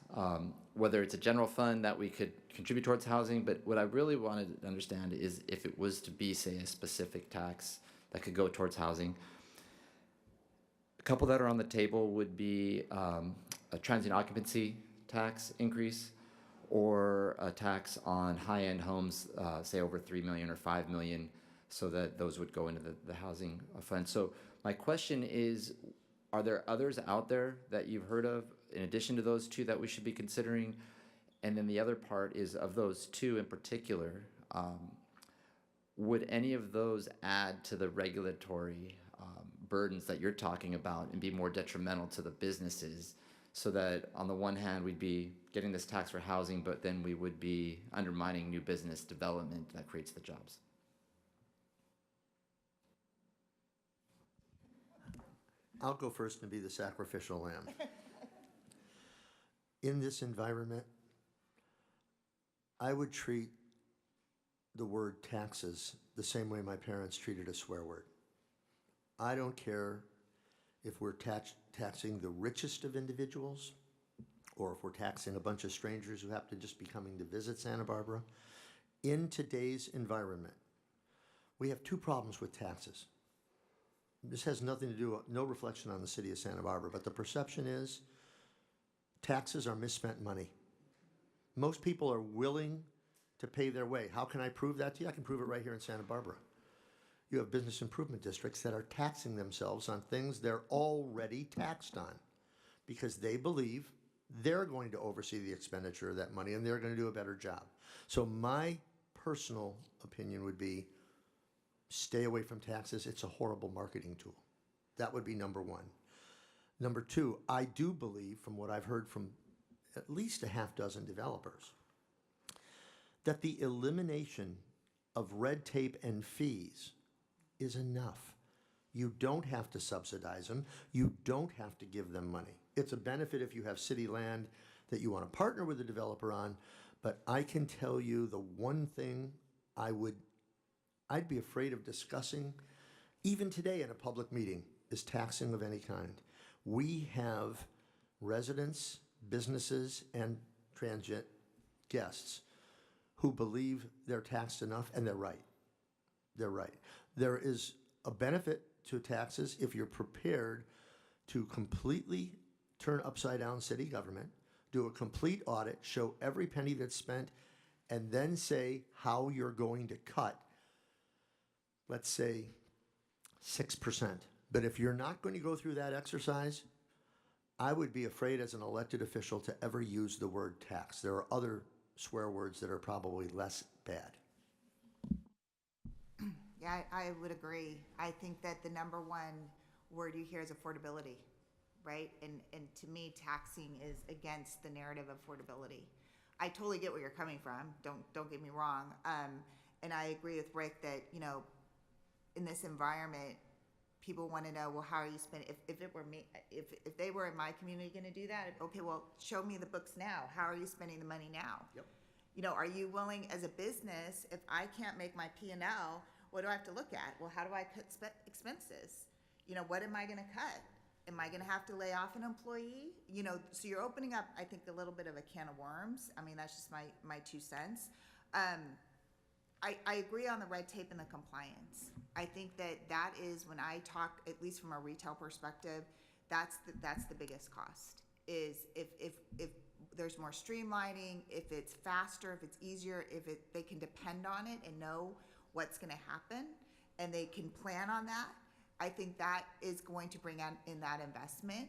whether it's a general fund that we could contribute towards housing. But what I really wanted to understand is if it was to be, say, a specific tax that could go towards housing. A couple that are on the table would be a transient occupancy tax increase or a tax on high-end homes, say over 3 million or 5 million, so that those would go into the housing fund. So my question is, are there others out there that you've heard of in addition to those two that we should be considering? And then the other part is, of those two in particular, would any of those add to the regulatory burdens that you're talking about and be more detrimental to the businesses, so that on the one hand we'd be getting this tax for housing, but then we would be undermining new business development that creates the jobs? I'll go first and be the sacrificial lamb. In this environment, I would treat the word taxes the same way my parents treated a swear word. I don't care if we're taxing the richest of individuals or if we're taxing a bunch of strangers who happen to just be coming to visit Santa Barbara. In today's environment, we have two problems with taxes. This has nothing to do, no reflection on the city of Santa Barbara, but the perception is taxes are misspent money. Most people are willing to pay their way. How can I prove that to you? I can prove it right here in Santa Barbara. You have business improvement districts that are taxing themselves on things they're already taxed on because they believe they're going to oversee the expenditure of that money and they're going to do a better job. So my personal opinion would be stay away from taxes. It's a horrible marketing tool. That would be number one. Number two, I do believe, from what I've heard from at least a half dozen developers, that the elimination of red tape and fees is enough. You don't have to subsidize them. You don't have to give them money. It's a benefit if you have city land that you want to partner with the developer on, but I can tell you the one thing I'd be afraid of discussing, even today in a public meeting, is taxing of any kind. We have residents, businesses, and transient guests who believe they're taxed enough, and they're right. They're right. There is a benefit to taxes if you're prepared to completely turn upside down city government, do a complete audit, show every penny that's spent, and then say how you're going to cut, let's say, 6%. But if you're not going to go through that exercise, I would be afraid as an elected official to ever use the word tax. There are other swear words that are probably less bad. Yeah, I would agree. I think that the number one word you hear is affordability, right? And to me, taxing is against the narrative of affordability. I totally get where you're coming from. Don't get me wrong. And I agree with Rick that, you know, in this environment, people want to know, well, how are you spending? If it were me, if they were in my community going to do that, okay, well, show me the books now. How are you spending the money now? Yep. You know, are you willing as a business, if I can't make my P&L, what do I have to look at? Well, how do I cut expenses? You know, what am I going to cut? Am I going to have to lay off an employee? You know, so you're opening up, I think, a little bit of a can of worms. I mean, that's just my 2 cents. I agree on the red tape and the compliance. I think that is, when I talk, at least from a retail perspective, that's the biggest cost, is if there's more streamlining, if it's faster, if it's easier, they can depend on it and know what's going to happen, and they can plan on that. I think that is going to bring in that investment.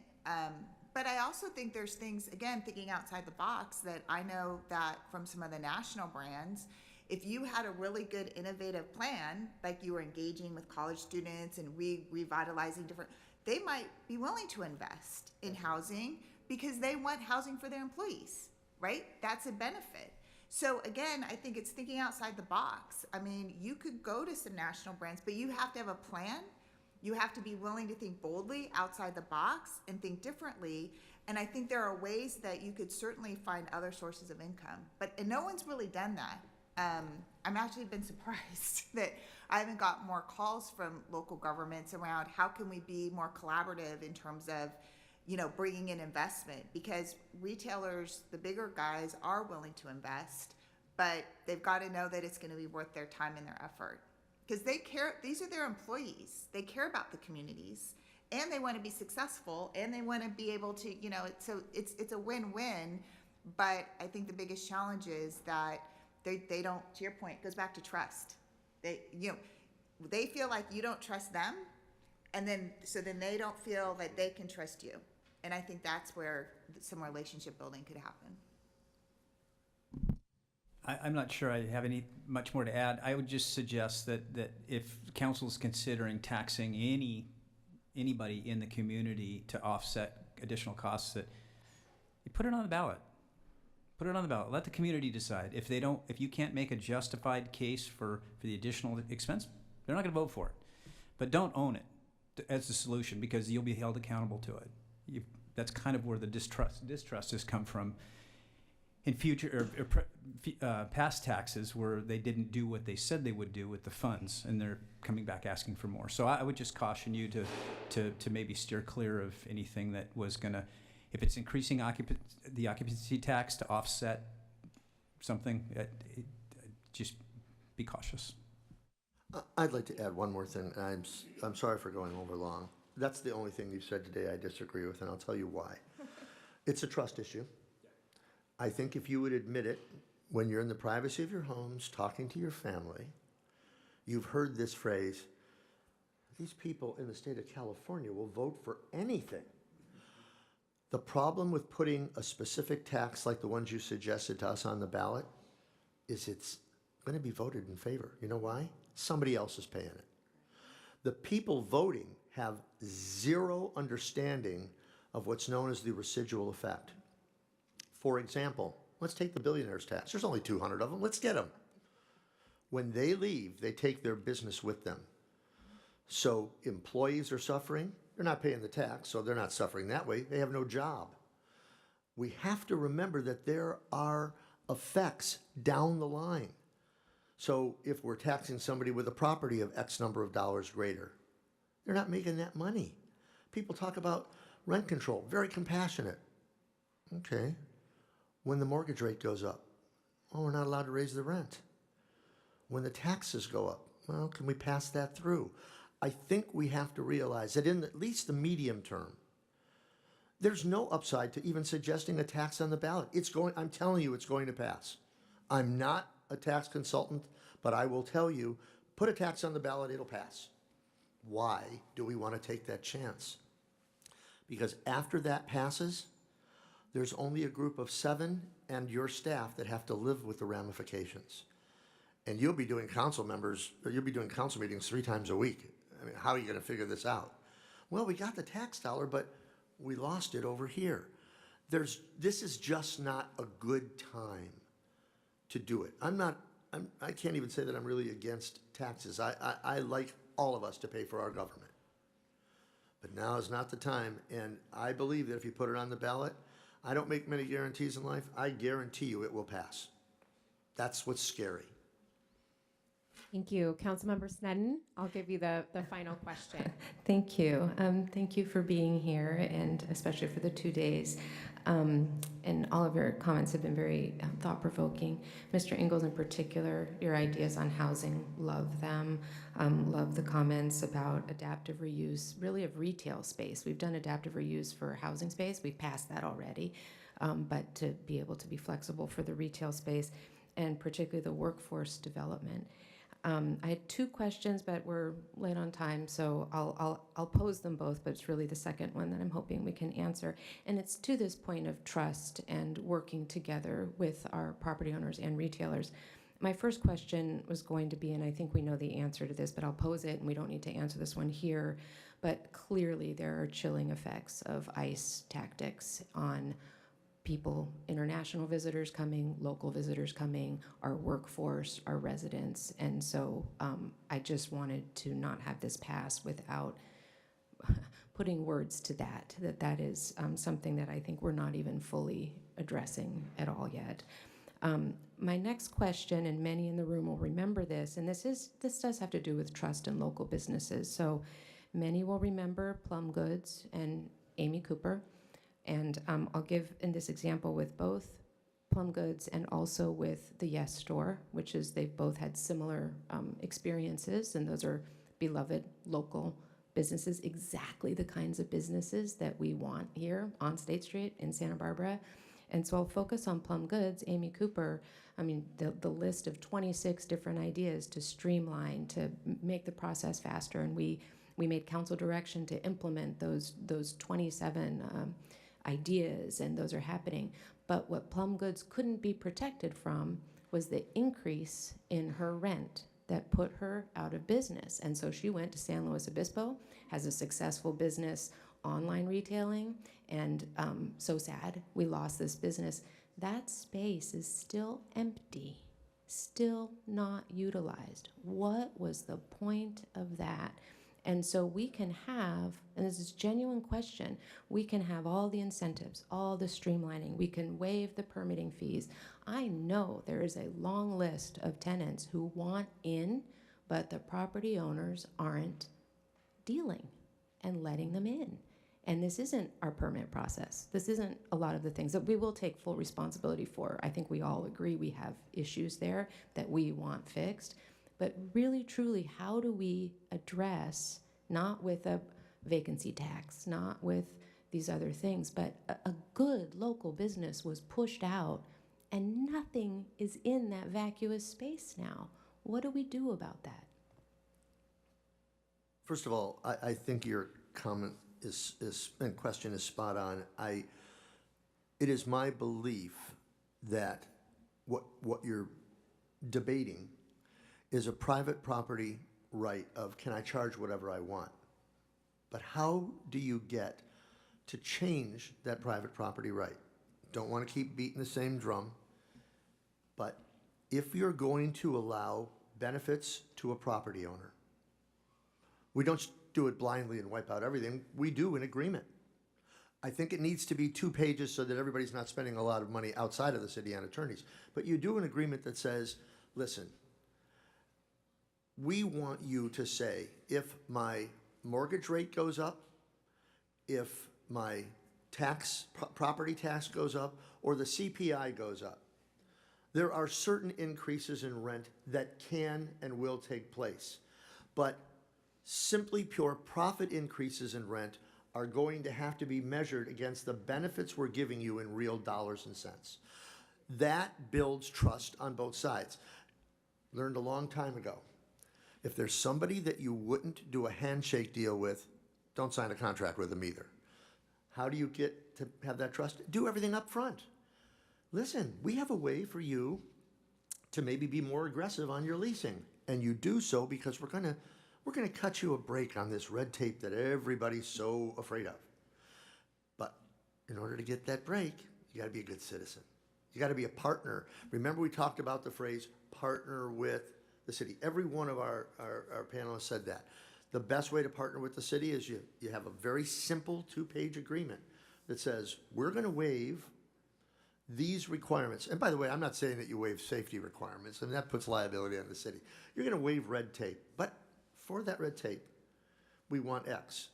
But I also think there's things, again, thinking outside the box, that I know that from some of the national brands, if you had a really good innovative plan, like you were engaging with college students and revitalizing different, they might be willing to invest in housing because they want housing for their employees, right? That's a benefit. So again, I think it's thinking outside the box. I mean, you could go to some national brands, but you have to have a plan. You have to be willing to think boldly outside the box and think differently. And I think there are ways that you could certainly find other sources of income, and no one's really done that. I'm actually been surprised that I haven't got more calls from local governments around how can we be more collaborative in terms of, you know, bringing in investment, because retailers, the bigger guys, are willing to invest, but they've got to know that it's going to be worth their time and their effort, because they care. These are their employees. They care about the communities, and they want to be successful, and they want to be able to, you know, so it's a win-win. But I think the biggest challenge is that they don't, to your point, it goes back to trust. They feel like you don't trust them, and then they don't feel that they can trust you. And I think that's where some relationship building could happen. I'm not sure I have much more to add. I would just suggest that if council is considering taxing anybody in the community to offset additional costs, that you put it on the ballot. Put it on the ballot. Let the community decide. If you can't make a justified case for the additional expense, they're not going to vote for it. But don't own it as the solution, because you'll be held accountable to it. That's kind of where the distrust has come from in future or past taxes, where they didn't do what they said they would do with the funds, and they're coming back asking for more. So I would just caution you to maybe steer clear of anything that was going to, if it's increasing the occupancy tax to offset something, just be cautious. I'd like to add one more thing. I'm sorry for going over long. That's the only thing you said today I disagree with, and I'll tell you why. It's a trust issue. I think if you would admit it, when you're in the privacy of your homes, talking to your family, you've heard this phrase, these people in the state of California will vote for anything. The problem with putting a specific tax like the ones you suggested to us on the ballot is it's going to be voted in favor. You know why? Somebody else is paying it. The people voting have zero understanding of what's known as the residual effect. For example, let's take the billionaire's tax. There's only 200 of them. Let's get them. When they leave, they take their business with them. So employees are suffering. They're not paying the tax, so they're not suffering that way. They have no job. We have to remember that there are effects down the line. So if we're taxing somebody with a property of X number of dollars greater, they're not making that money. People talk about rent control, very compassionate. Okay. When the mortgage rate goes up, well, we're not allowed to raise the rent. When the taxes go up, well, can we pass that through? I think we have to realize that in at least the medium term, there's no upside to even suggesting a tax on the ballot. I'm telling you, it's going to pass. I'm not a tax consultant, but I will tell you, put a tax on the ballot, it'll pass. Why do we want to take that chance? Because after that passes, there's only a group of 7 and your staff that have to live with the ramifications. And you'll be doing council meetings 3 times a week. I mean, how are you going to figure this out? Well, we got the tax dollar, but we lost it over here. This is just not a good time to do it. I can't even say that I'm really against taxes. I like all of us to pay for our government. But now is not the time, and I believe that if you put it on the ballot, I don't make many guarantees in life. I guarantee you it will pass. That's what's scary. Thank you. Councilmember Sneddon, I'll give you the final question. Thank you. Thank you for being here, and especially for the 2 days. And all of your comments have been very thought-provoking. Mr. Ingalls in particular, your ideas on housing, love them. Love the comments about adaptive reuse, really of retail space. We've done adaptive reuse for housing space. We've passed that already. But to be able to be flexible for the retail space, and particularly the workforce development. I had 2 questions, but we're late on time, so I'll pose them both, but it's really the second one that I'm hoping we can answer. And it's to this point of trust and working together with our property owners and retailers. My first question was going to be, and I think we know the answer to this, but I'll pose it, and we don't need to answer this one here, but clearly there are chilling effects of ICE tactics on people, international visitors coming, local visitors coming, our workforce, our residents. And so I just wanted to not have this pass without putting words to that is something that I think we're not even fully addressing at all yet. My next question, and many in the room will remember this, and this does have to do with trust in local businesses. So many will remember Plum Goods and Amy Cooper. And I'll give in this example with both Plum Goods and also with the Yes Store, which is they've both had similar experiences, and those are beloved local businesses, exactly the kinds of businesses that we want here on State Street in Santa Barbara. And so I'll focus on Plum Goods. Amy Cooper, I mean, the list of 26 different ideas to streamline, to make the process faster, and we made council direction to implement those 27 ideas, and those are happening. But what Plum Goods couldn't be protected from was the increase in her rent that put her out of business. And so she went to San Luis Obispo, has a successful business, online retailing, and so sad we lost this business. That space is still empty, still not utilized. What was the point of that? And so we can have, and this is a genuine question, we can have all the incentives, all the streamlining, we can waive the permitting fees. I know there is a long list of tenants who want in, but the property owners aren't dealing and letting them in. And this isn't our permit process. This isn't a lot of the things that we will take full responsibility for. I think we all agree we have issues there that we want fixed. But really, truly, how do we address, not with a vacancy tax, not with these other things, but a good local business was pushed out and nothing is in that vacuous space now? What do we do about that? First of all, I think your comment and question is spot on. It is my belief that what you're debating is a private property right of, can I charge whatever I want? But how do you get to change that private property right? Don't want to keep beating the same drum, but if you're going to allow benefits to a property owner, we don't do it blindly and wipe out everything. We do an agreement. I think it needs to be 2 pages so that everybody's not spending a lot of money outside of the city on attorneys. But you do an agreement that says, listen, we want you to say, if my mortgage rate goes up, if my property tax goes up, or the CPI goes up, there are certain increases in rent that can and will take place. But simply pure profit increases in rent are going to have to be measured against the benefits we're giving you in real dollars and cents. That builds trust on both sides. Learned a long time ago. If there's somebody that you wouldn't do a handshake deal with, don't sign a contract with them either. How do you get to have that trust? Do everything up front. Listen, we have a way for you to maybe be more aggressive on your leasing. And you do so because we're gonna cut you a break on this red tape that everybody's so afraid of. But in order to get that break, you gotta be a good citizen. You got to be a partner. Remember, we talked about the phrase partner with the city. Every one of our panelists said that. The best way to partner with the city is you have a very simple 2-page agreement that says, we're going to waive these requirements. And by the way, I'm not saying that you waive safety requirements, and that puts liability on the city. You're going to waive red tape. But for that red tape, we want X.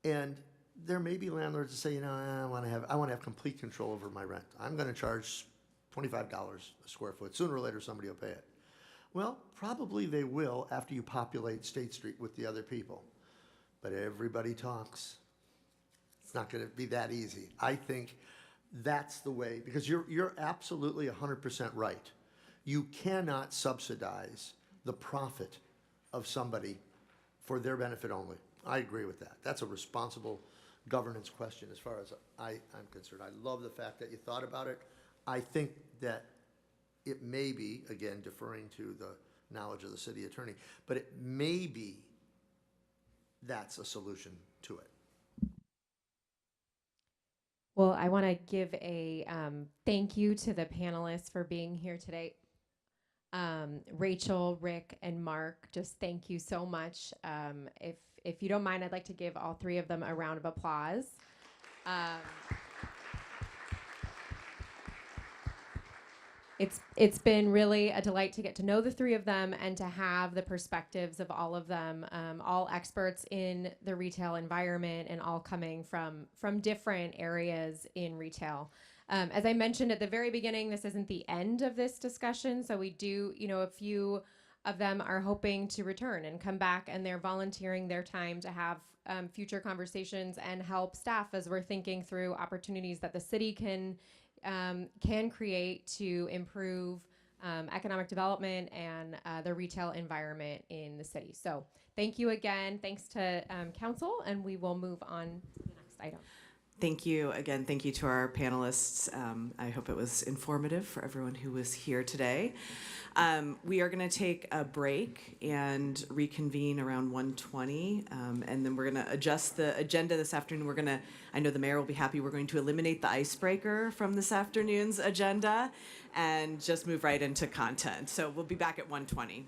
And there may be landlords that say, you know, I want to have complete control over my rent. I'm going to charge $25 a square foot. Sooner or later, somebody will pay it. Well, probably they will after you populate State Street with the other people. But everybody talks. It's not going to be that easy. I think that's the way, because you're absolutely 100% right. You cannot subsidize the profit of somebody for their benefit only. I agree with that. That's a responsible governance question as far as I'm concerned. I love the fact that you thought about it. I think that it may be, again, deferring to the knowledge of the city attorney, but it may be that's a solution to it. Well, I want to give a thank you to the panelists for being here today. Rachel, Rick, and Mark, just thank you so much. If you don't mind, I'd like to give all three of them a round of applause. It's been really a delight to get to know the three of them and to have the perspectives of all of them, all experts in the retail environment and all coming from different areas in retail. As I mentioned at the very beginning, this isn't the end of this discussion, so we do, a few of them are hoping to return and come back, and they're volunteering their time to have future conversations and help staff as we're thinking through opportunities that the city can create to improve economic development and the retail environment in the city. So thank you again. Thanks to council, and we will move on to the next item. Thank you again. Thank you to our panelists. I hope it was informative for everyone who was here today. We are going to take a break and reconvene around 1:20, and then we're going to adjust the agenda this afternoon. I know the mayor will be happy, we're going to eliminate the icebreaker from this afternoon's agenda and just move right into content. So we'll be back at 1:20.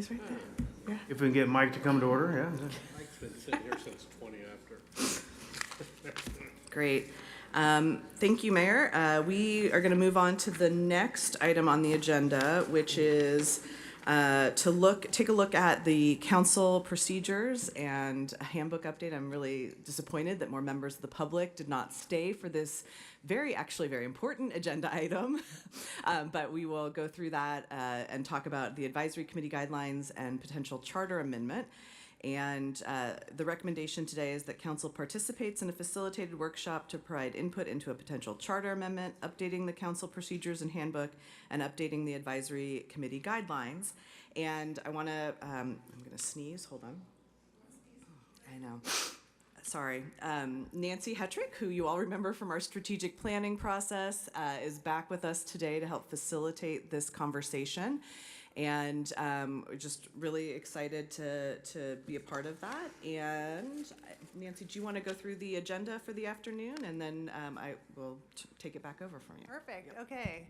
He's right there. If we can get Mike to come to order, yeah. Mike's been sitting here since 20 after. Great. Thank you, Mayor. We are going to move on to the next item on the agenda, which is take a look at the council procedures and a handbook update. I'm really disappointed that more members of the public did not stay for this actually very important agenda item. But we will go through that and talk about the advisory committee guidelines and potential charter amendment. And the recommendation today is that council participates in a facilitated workshop to provide input into a potential charter amendment, updating the council procedures and handbook, and updating the advisory committee guidelines. And I'm going to sneeze, hold on. I know. Sorry. Nancy Hetrick, who you all remember from our strategic planning process, is back with us today to help facilitate this conversation. And we're just really excited to be a part of that. And Nancy, do you want to go through the agenda for the afternoon? And then I will take it back over from you. Perfect. Okay.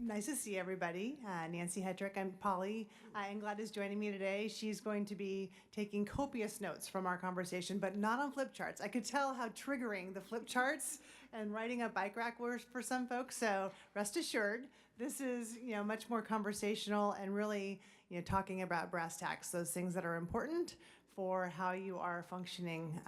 Nice to see everybody. Nancy Hetrick. I'm Polly Englad is joining me today. She's going to be taking copious notes from our conversation, but not on flip charts. I could tell how triggering the flip charts and writing a bike rack were for some folks. So rest assured, this is, much more conversational and really, talking about brass tacks, those things that are important for how you are functioning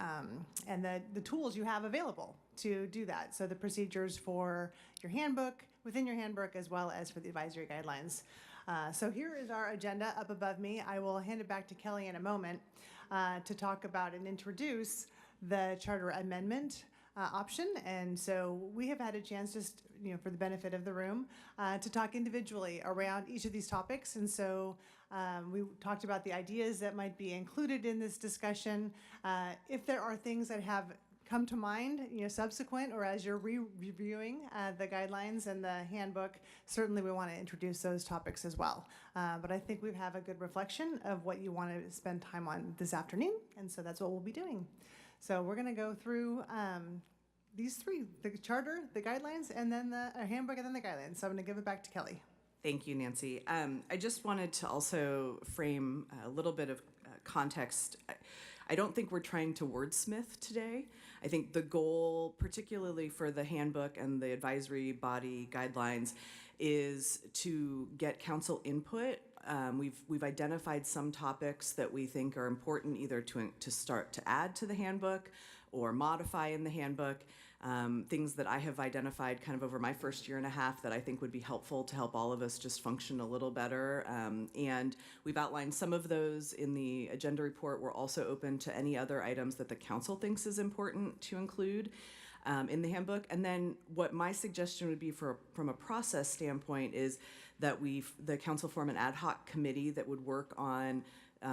and the tools you have available to do that. So the procedures for your handbook, within your handbook, as well as for the advisory guidelines. So here is our agenda up above me. I will hand it back to Kelly in a moment to talk about and introduce the charter amendment option. And so we have had a chance, just for the benefit of the room, to talk individually around each of these topics. And so we talked about the ideas that might be included in this discussion. If there are things that have come to mind, subsequent or as you're reviewing the guidelines and the handbook, certainly we want to introduce those topics as well. But I think we have a good reflection of what you want to spend time on this afternoon. And so that's what we'll be doing. So we're going to go through these three, the charter, the guidelines, and then the handbook, and then the guidelines. So I'm going to give it back to Kelly. Thank you, Nancy. I just wanted to also frame a little bit of context. I don't think we're trying to wordsmith today. I think the goal, particularly for the handbook and the advisory body guidelines, is to get council input. We've identified some topics that we think are important either to start to add to the handbook or modify in the handbook. Things that I have identified kind of over my first year and a half that I think would be helpful to help all of us just function a little better. And we've outlined some of those in the agenda report. We're also open to any other items that the council thinks is important to include in the handbook. And then what my suggestion would be from a process standpoint is that the council form an ad hoc committee that would work on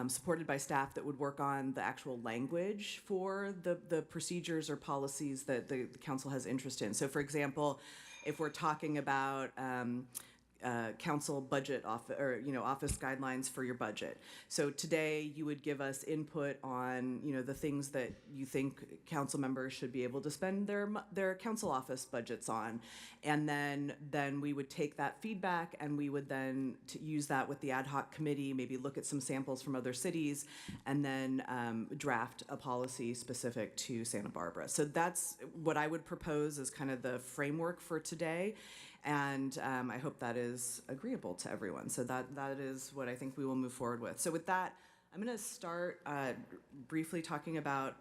supported by staff that would work on the actual language for the procedures or policies that the council has interest in. So for example, if we're talking about council budget office guidelines for your budget. So today you would give us input on the things that you think council members should be able to spend their council office budgets on, and then we would take that feedback and we would then use that with the ad hoc committee, maybe look at some samples from other cities, and then draft a policy specific to Santa Barbara. So that's what I would propose as kind of the framework for today. And I hope that is agreeable to everyone. So that is what I think we will move forward with. So with that, I'm going to start briefly talking about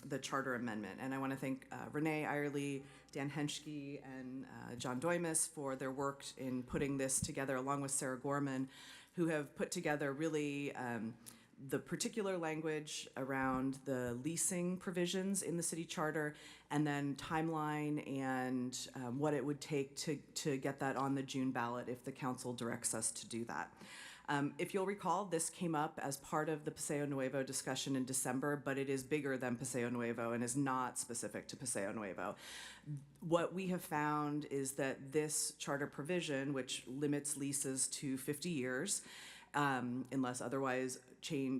the charter amendment. And I want to thank Renee Irely, Dan Henschke, and John Doimus for their work in putting this together, along with Sarah Gorman, who have put together really the particular language around the leasing provisions in the city charter, and then timeline and what it would take to get that on the June ballot if the council directs us to do that. If you'll recall, this came up as part of the Paseo Nuevo discussion in December, but it is bigger than Paseo Nuevo and is not specific to Paseo Nuevo. What we have found is that this charter provision, which limits leases to 50 years, unless otherwise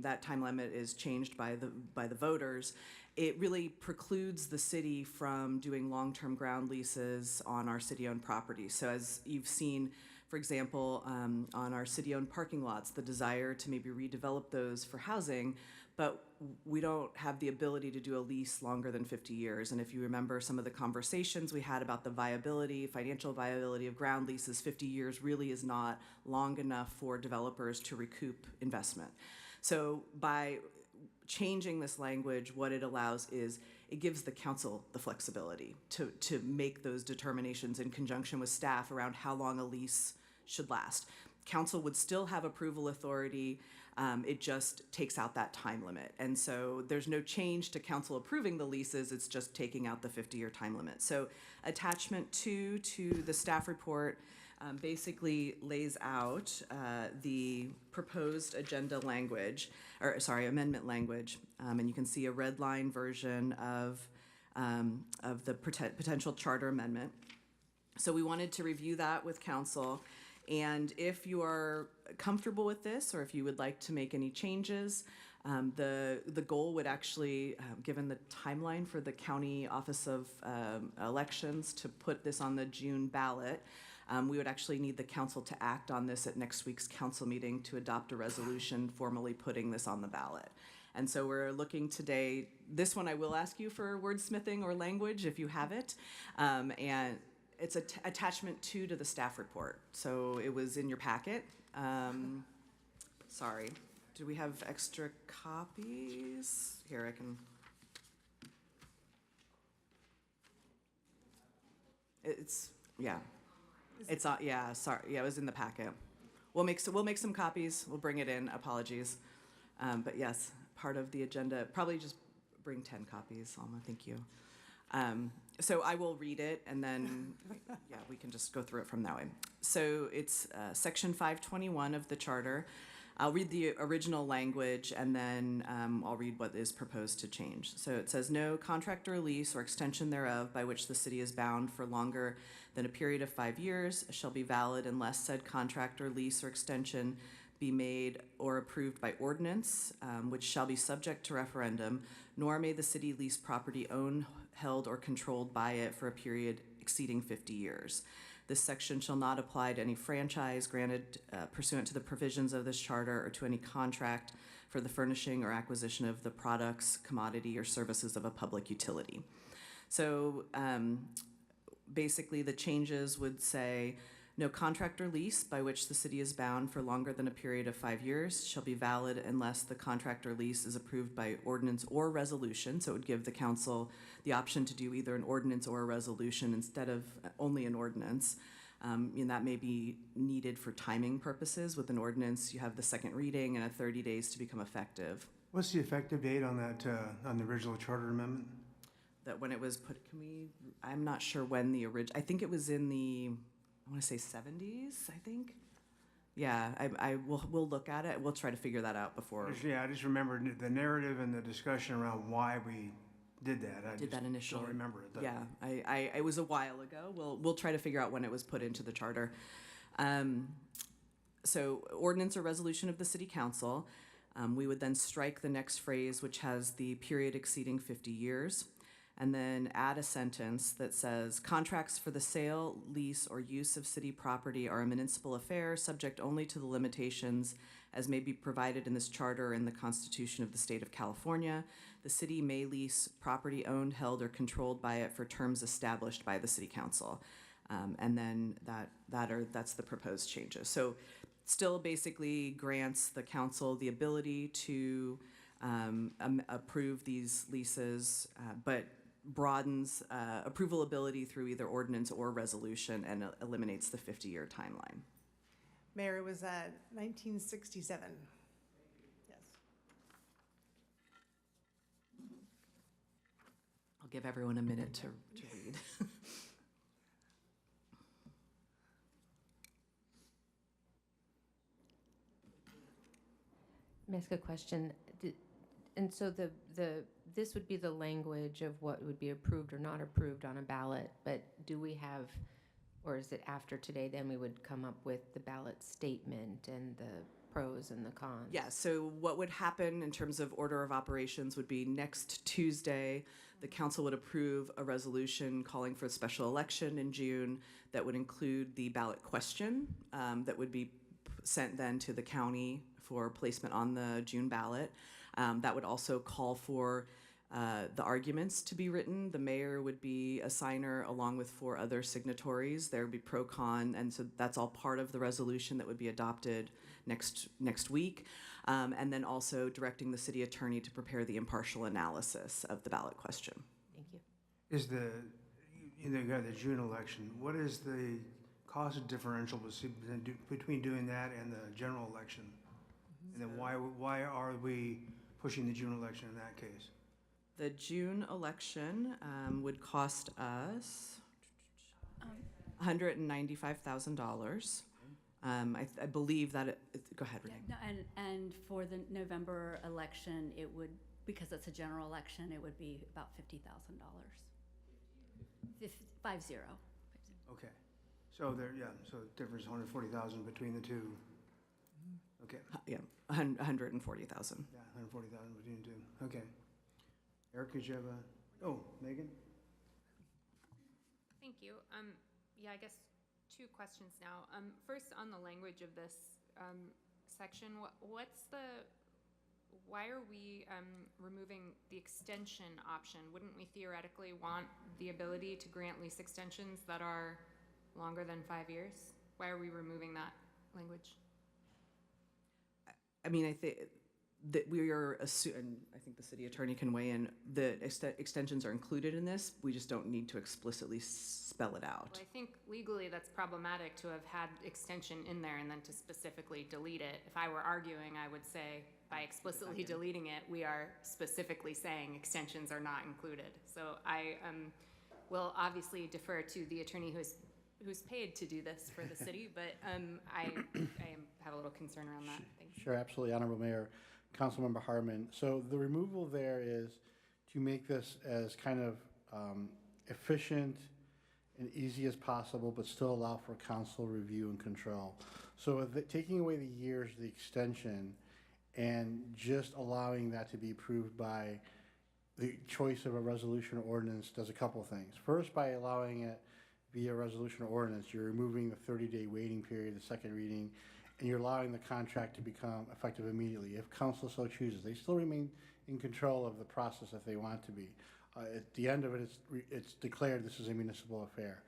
that time limit is changed by the voters, it really precludes the city from doing long-term ground leases on our city-owned property. So as you've seen For example, on our city-owned parking lots, the desire to maybe redevelop those for housing, but we don't have the ability to do a lease longer than 50 years. And if you remember some of the conversations we had about the viability, financial viability of ground leases, 50 years really is not long enough for developers to recoup investment. So by changing this language, what it allows is it gives the council the flexibility to make those determinations in conjunction with staff around how long a lease should last. Council would still have approval authority. It just takes out that time limit. And so there's no change to council approving the leases. It's just taking out the 50-year time limit. So attachment 2 to the staff report basically lays out the proposed agenda language, or sorry, amendment language, and you can see a red line version of the potential charter amendment. So we wanted to review that with council, and if you are comfortable with this, or if you would like to make any changes, the goal would actually, given the timeline for the County Office of Elections to put this on the June ballot, we would actually need the council to act on this at next week's council meeting to adopt a resolution formally putting this on the ballot. And so we're looking today, this one I will ask you for wordsmithing or language if you have it. And it's attachment 2 to the staff report. So it was in your packet. Sorry, do we have extra copies? Here, I can. It's, yeah. It's yeah, sorry, yeah, it was in the packet. We'll make some copies. We'll bring it in. Apologies, but yes, part of the agenda. Probably just bring 10 copies, Alma. Thank you. So I will read it, and then yeah, we can just go through it from that way. So it's section 521 of the charter. I'll read the original language, and then I'll read what is proposed to change. So it says, no contract or lease or extension thereof by which the city is bound for longer than a period of 5 years shall be valid unless said contract or lease or extension be made or approved by ordinance, which shall be subject to referendum, nor may the city lease property owned, held, or controlled by it for a period exceeding 50 years. This section shall not apply to any franchise granted pursuant to the provisions of this charter or to any contract for the furnishing or acquisition of the products, commodity, or services of a public utility. So basically the changes would say, no contract or lease by which the city is bound for longer than a period of 5 years shall be valid unless the contract or lease is approved by ordinance or resolution. So it would give the council the option to do either an ordinance or a resolution instead of only an ordinance. And that may be needed for timing purposes. With an ordinance, you have the second reading and 30 days to become effective. What's the effective date on that, on the original charter amendment? That when it was put, I'm not sure when the original, I think it was in the, I want to say 70s, I think. Yeah, we'll look at it. We'll try to figure that out before. Yeah, I just remember the narrative and the discussion around why we did that. I did that initially. Don't remember it. Though. Yeah, it was a while ago. We'll try to figure out when it was put into the charter. So ordinance or resolution of the city council. We would then strike the next phrase, which has the period exceeding 50 years. And then add a sentence that says, contracts for the sale, lease, or use of city property are a municipal affair, subject only to the limitations as may be provided in this charter or in the Constitution of the State of California. The city may lease property owned, held, or controlled by it for terms established by the city council. And then that's the proposed changes. So still basically grants the council the ability to approve these leases, but broadens approval ability through either ordinance or resolution and eliminates the 50-year timeline. Mayor, it was 1967. Yes. I'll give everyone a minute to read. May I ask a question? And so this would be the language of what would be approved or not approved on a ballot, but do we have, or is it after today, then we would come up with the ballot statement and pros and the cons. Yeah, so what would happen in terms of order of operations would be next Tuesday, the council would approve a resolution calling for a special election in June that would include the ballot question that would be sent then to the county for placement on the June ballot. That would also call for the arguments to be written. The mayor would be a signer along with 4 other signatories. There would be pro-con, and so that's all part of the resolution that would be adopted next week. And then also directing the city attorney to prepare the impartial analysis of the ballot question. Thank you. Is you got the June election, what is the cost differential between doing that and the general election? And then why are we pushing the June election in that case? The June election would cost us $195,000. I believe that go ahead, Renee. No, and for the November election, it would, because it's a general election, it would be about $50,000. 50. Okay. So so the difference is 140,000 between the two. Okay. Yeah, 140,000. Yeah, 140,000 between the two. Okay. Eric, did you have Megan? Thank you. Yeah, I guess 2 questions now. First, on the language of this section, why are we removing the extension option? Wouldn't we theoretically want the ability to grant lease extensions that are longer than 5 years? Why are we removing that language? I mean, I think that we are assuming, I think the city attorney can weigh in, the extensions are included in this. We just don't need to explicitly spell it out. Well, I think legally that's problematic to have had extension in there and then to specifically delete it. If I were arguing, I would say by explicitly deleting it, we are specifically saying extensions are not included. So I will obviously defer to the attorney who's paid to do this for the city, but I have a little concern around that. Thanks. Sure, absolutely, Honorable Mayor. Councilmember Harmon. So the removal there is to make this as kind of efficient and easy as possible, but still allow for council review and control. So taking away the years, the extension, and just allowing that to be approved by the choice of a resolution or ordinance does a couple things. First, by allowing it via resolution or ordinance, you're removing the 30-day waiting period, the second reading, and you're allowing the contract to become effective immediately. If council so chooses, they still remain in control of the process if they want to be. At the end of it, it's declared this is a municipal affair.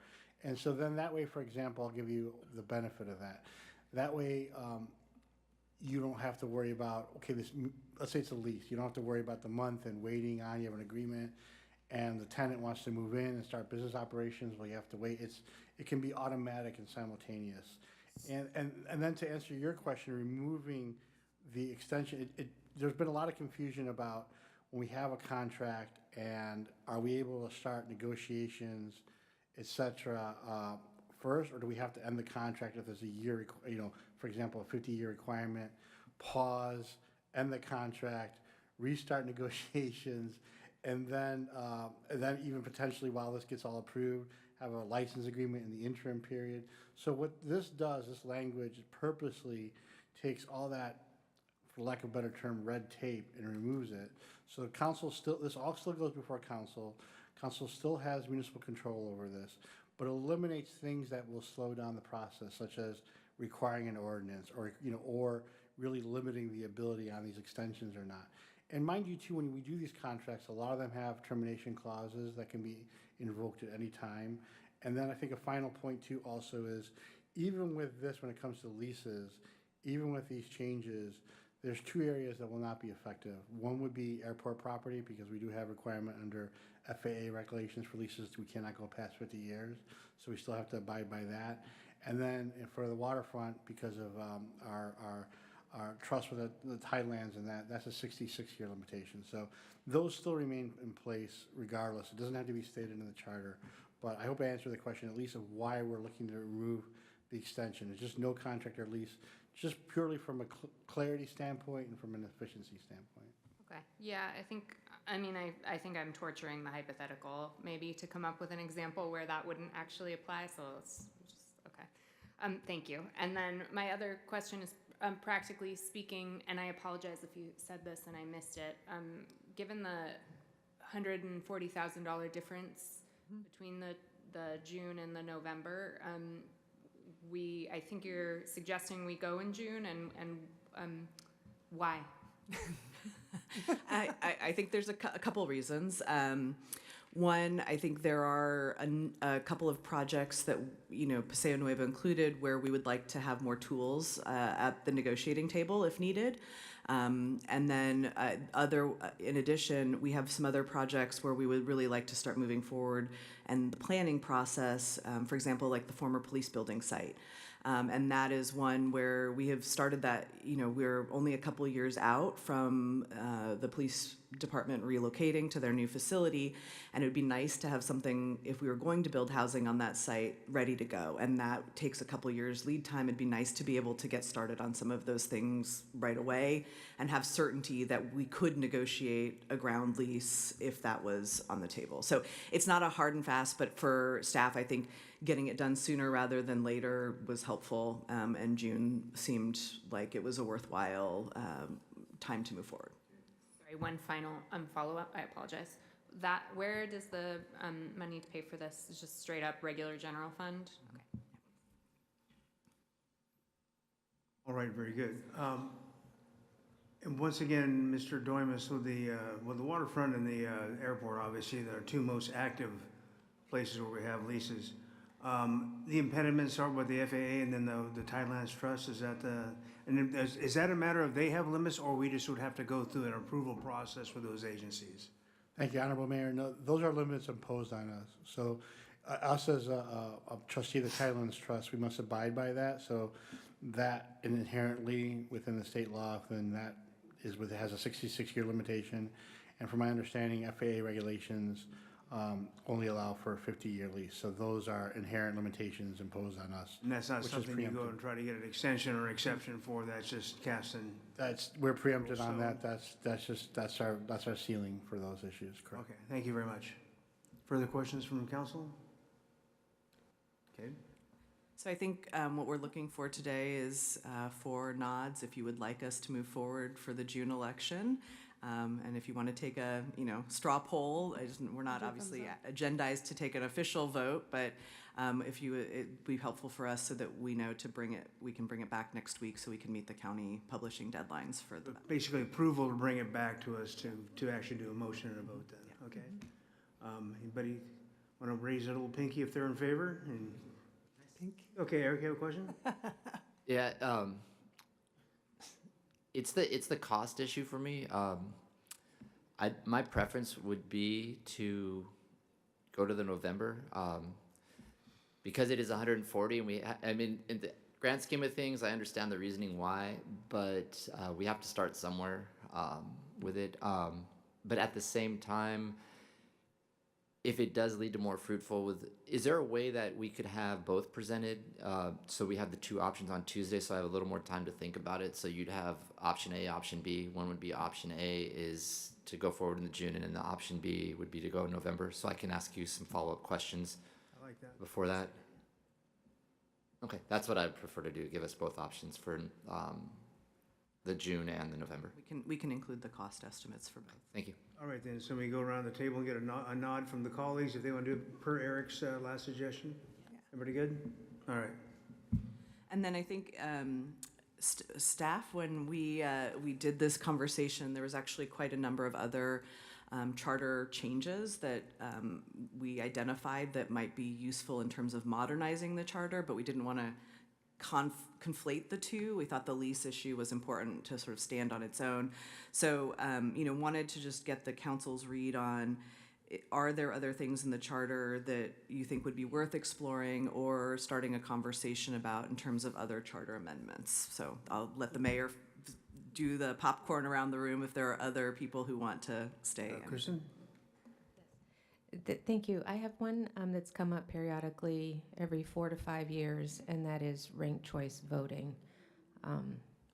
And so then that way, for example, I'll give you the benefit of that. That way, you don't have to worry about, okay, let's say it's a lease. You don't have to worry about the month and waiting on, you have an agreement, and the tenant wants to move in and start business operations, well, you have to wait. It can be automatic and simultaneous. And then to answer your question, removing the extension, there's been a lot of confusion about when we have a contract and are we able to start negotiations, et cetera, first, or do we have to end the contract if there's a year, for example, a 50-year requirement, pause, end the contract, restart negotiations, and then even potentially while this gets all approved, have a license agreement in the interim period. So what this does, this language purposely takes all that, for lack of a better term, red tape and removes it. So council this all still goes before council. Council still has municipal control over this, but eliminates things that will slow down the process, such as requiring an ordinance or really limiting the ability on these extensions or not. And mind you too, when we do these contracts, a lot of them have termination clauses that can be invoked at any time. And then I think a final point too also is, even with this, when it comes to leases, even with these changes, there's 2 areas that will not be effective. One would be airport property, because we do have requirement under FAA regulations for leases, we cannot go past 50 years. So we still have to abide by that. And then for the waterfront, because of our trust with the tidelands and that's a 66-year limitation. So those still remain in place regardless. It doesn't have to be stated in the charter. But I hope I answered the question at least of why we're looking to remove the extension. It's just no contract or lease, just purely from a clarity standpoint and from an efficiency standpoint. Okay. Yeah, I think I'm torturing the hypothetical maybe to come up with an example where that wouldn't actually apply. So it's just, okay. Thank you. And then my other question is practically speaking, and I apologize if you said this and I missed it, given the $140,000 difference between the June and the November, I think you're suggesting we go in June, and why? I think there's a couple reasons. One, I think there are a couple of projects that, Paseo Nuevo included, where we would like to have more tools at the negotiating table if needed. And then in addition, we have some other projects where we would really like to start moving forward and the planning process, for example, like the former police building site. And that is one where we have started that, we're only a couple of years out from the police department relocating to their new facility. And it would be nice to have something, if we were going to build housing on that site, ready to go. And that takes a couple of years lead time. It'd be nice to be able to get started on some of those things right away and have certainty that we could negotiate a ground lease if that was on the table. So it's not a hard and fast, but for staff, I think getting it done sooner rather than later was helpful. And June seemed like it was a worthwhile time to move forward. Sorry, one final follow-up. I apologize. Where does the money to pay for this? Is just straight up regular general fund? Okay. All right, very good. And once again, Mr. Doimus, with the waterfront and the airport, obviously, there are two most active places where we have leases. The impediments are with the FAA and then the Tidelands Trust. Is that a matter of they have limits, or we just would have to go through an approval process with those agencies? Thank you, Honorable Mayor. No, those are limits imposed on us. So us as a trustee of the Tidelands Trust, we must abide by that. So that inherently within the state law, then that has a 66-year limitation. And from my understanding, FAA regulations only allow for a 50-year lease. So those are inherent limitations imposed on us. And that's not something you go and try to get an extension or exception for. That's just casting. We're preempted on that. That's our ceiling for those issues. Correct. Okay. Thank you very much. Further questions from the council? Okay. So I think what we're looking for today is for nods if you would like us to move forward for the June election. And if you want to take a straw poll, we're not obviously agendized to take an official vote, but it'd be helpful for us so that we know we can bring it back next week so we can meet the county publishing deadlines for the. Basically approval to bring it back to us to actually do a motion and a vote then. Yeah. Okay. Anybody want to raise a little pinky if they're in favor? And okay, Eric, you have a question? Yeah. It's the cost issue for me. My preference would be to go to the November because it is 140, and in the grand scheme of things, I understand the reasoning why, but we have to start somewhere with it. But at the same time, if it does lead to more fruitful is there a way that we could have both presented? So we have the two options on Tuesday, so I have a little more time to think about it. So you'd have option A, option B. One would be option A is to go forward in the June, and then the option B would be to go in November. So I can ask you some follow-up questions before that. Okay, that's what I'd prefer to do, give us both options for the June and the November. We can include the cost estimates for both. Thank you. All right, then, so we go around the table and get a nod from the colleagues if they want to do it per Eric's last suggestion? Yeah. Everybody good? All right. And then I think staff, when we did this conversation, there was actually quite a number of other charter changes that we identified that might be useful in terms of modernizing the charter, but we didn't want to conflate the two. We thought the lease issue was important to sort of stand on its own. So, wanted to just get the council's read on, are there other things in the charter that you think would be worth exploring or starting a conversation about in terms of other charter amendments? So I'll let the mayor do the popcorn around the room if there are other people who want to stay. Kristen? Thank you. I have one that's come up periodically every 4 to 5 years, and that is ranked choice voting,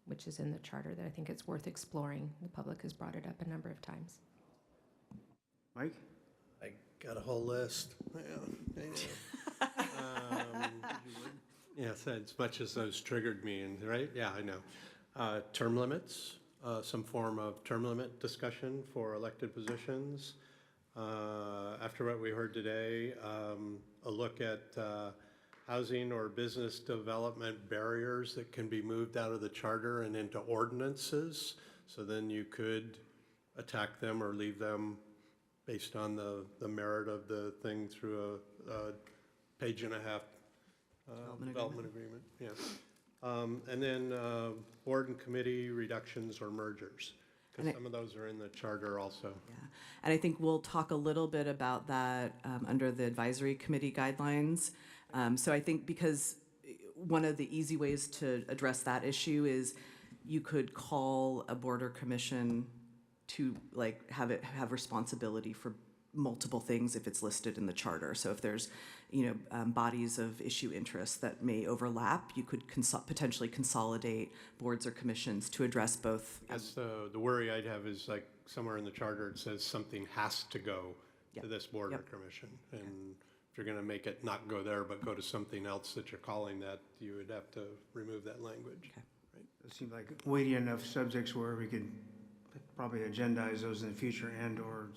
which is in the charter that I think it's worth exploring. The public has brought it up a number of times. Mike? I got a whole list. Yes, as much as those triggered me, and right? Yeah, I know. Term limits, some form of term limit discussion for elected positions. After what we heard today, a look at housing or business development barriers that can be moved out of the charter and into ordinances. So then you could attack them or leave them based on the merit of the thing through a page and a half development agreement. Yeah. And then board and committee reductions or mergers, because some of those are in the charter also. Yeah, and I think we'll talk a little bit about that under the advisory committee guidelines. So I think because one of the easy ways to address that issue is you could call a board or commission to like have responsibility for multiple things if it's listed in the charter. So if there's, bodies of issue interest that may overlap, you could potentially consolidate boards or commissions to address both. Yes, the worry I'd have is like somewhere in the charter it says something has to go to this board or commission. And if you're going to make it not go there but go to something else that you're calling that, you would have to remove that language. Okay. Right? It seems like weighty enough subjects where we could probably agendize those in the future and or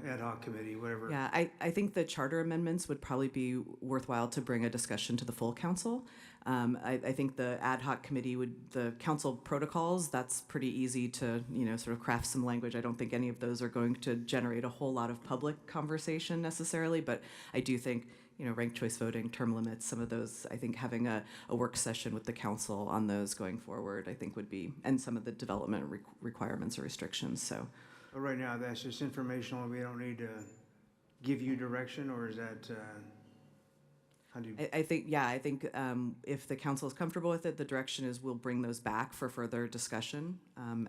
ad hoc committee, whatever. Yeah, I think the charter amendments would probably be worthwhile to bring a discussion to the full council. I think the ad hoc committee the council protocols, that's pretty easy to, sort of craft some language. I don't think any of those are going to generate a whole lot of public conversation necessarily, but I do think, ranked choice voting, term limits, some of those, I think having a work session with the council on those going forward, I think would be, and some of the development requirements or restrictions, so. But right now, that's just informational, and we don't need to give you direction, or is that, how do you? I think if the council is comfortable with it, the direction is we'll bring those back for further discussion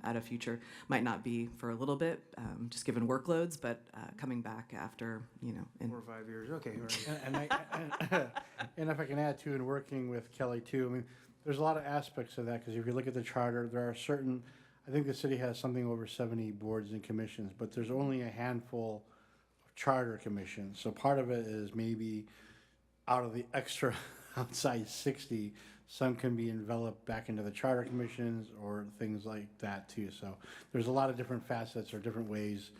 at a future, might not be for a little bit, just given workloads, but coming back after, in 4 or 5 years, okay. Right. And if I can add too, in working with Kelly too, I mean, there's a lot of aspects of that, because if you look at the charter, there are certain, I think the city has something over 70 boards and commissions, but there's only a handful of charter commissions. So part of it is maybe out of the extra outside 60, some can be enveloped back into the charter commissions or things like that too. So there's a lot of different facets or different ways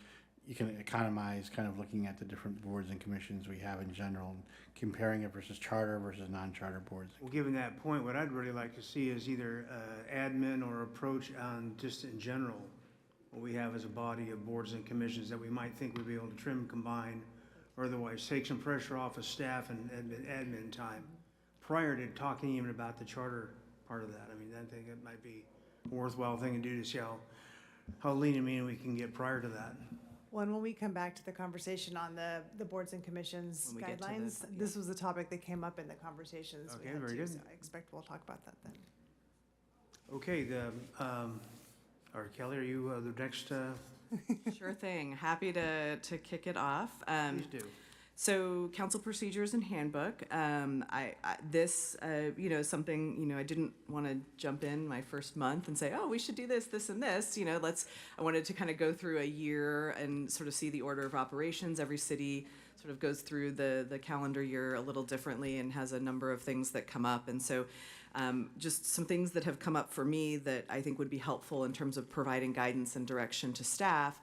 you can economize kind of looking at the different boards and commissions we have in general and comparing it versus charter versus non-charter boards. Well, given that point, what I'd really like to see is either admin or approach on just in general what we have as a body of boards and commissions that we might think we'd be able to trim, combine, or otherwise take some pressure off of staff and admin time prior to talking even about the charter part of that. I mean, I think it might be a worthwhile thing to do to see how lean and mean we can get prior to that. When we come back to the conversation on the boards and commissions When we get to guidelines, the- this was the topic that came up in the conversations we Okay, had very too, good. so I expect we'll talk about that then. Okay, all right, Kelly, are you the next? Sure thing. Happy to kick it off. Please do. So council procedures and handbook. Something, I didn't want to jump in my first month and say, oh, we should do this, this, and this. I wanted to kind of go through a year and sort of see the order of operations. Every city sort of goes through the calendar year a little differently and has a number of things that come up. And so just some things that have come up for me that I think would be helpful in terms of providing guidance and direction to staff.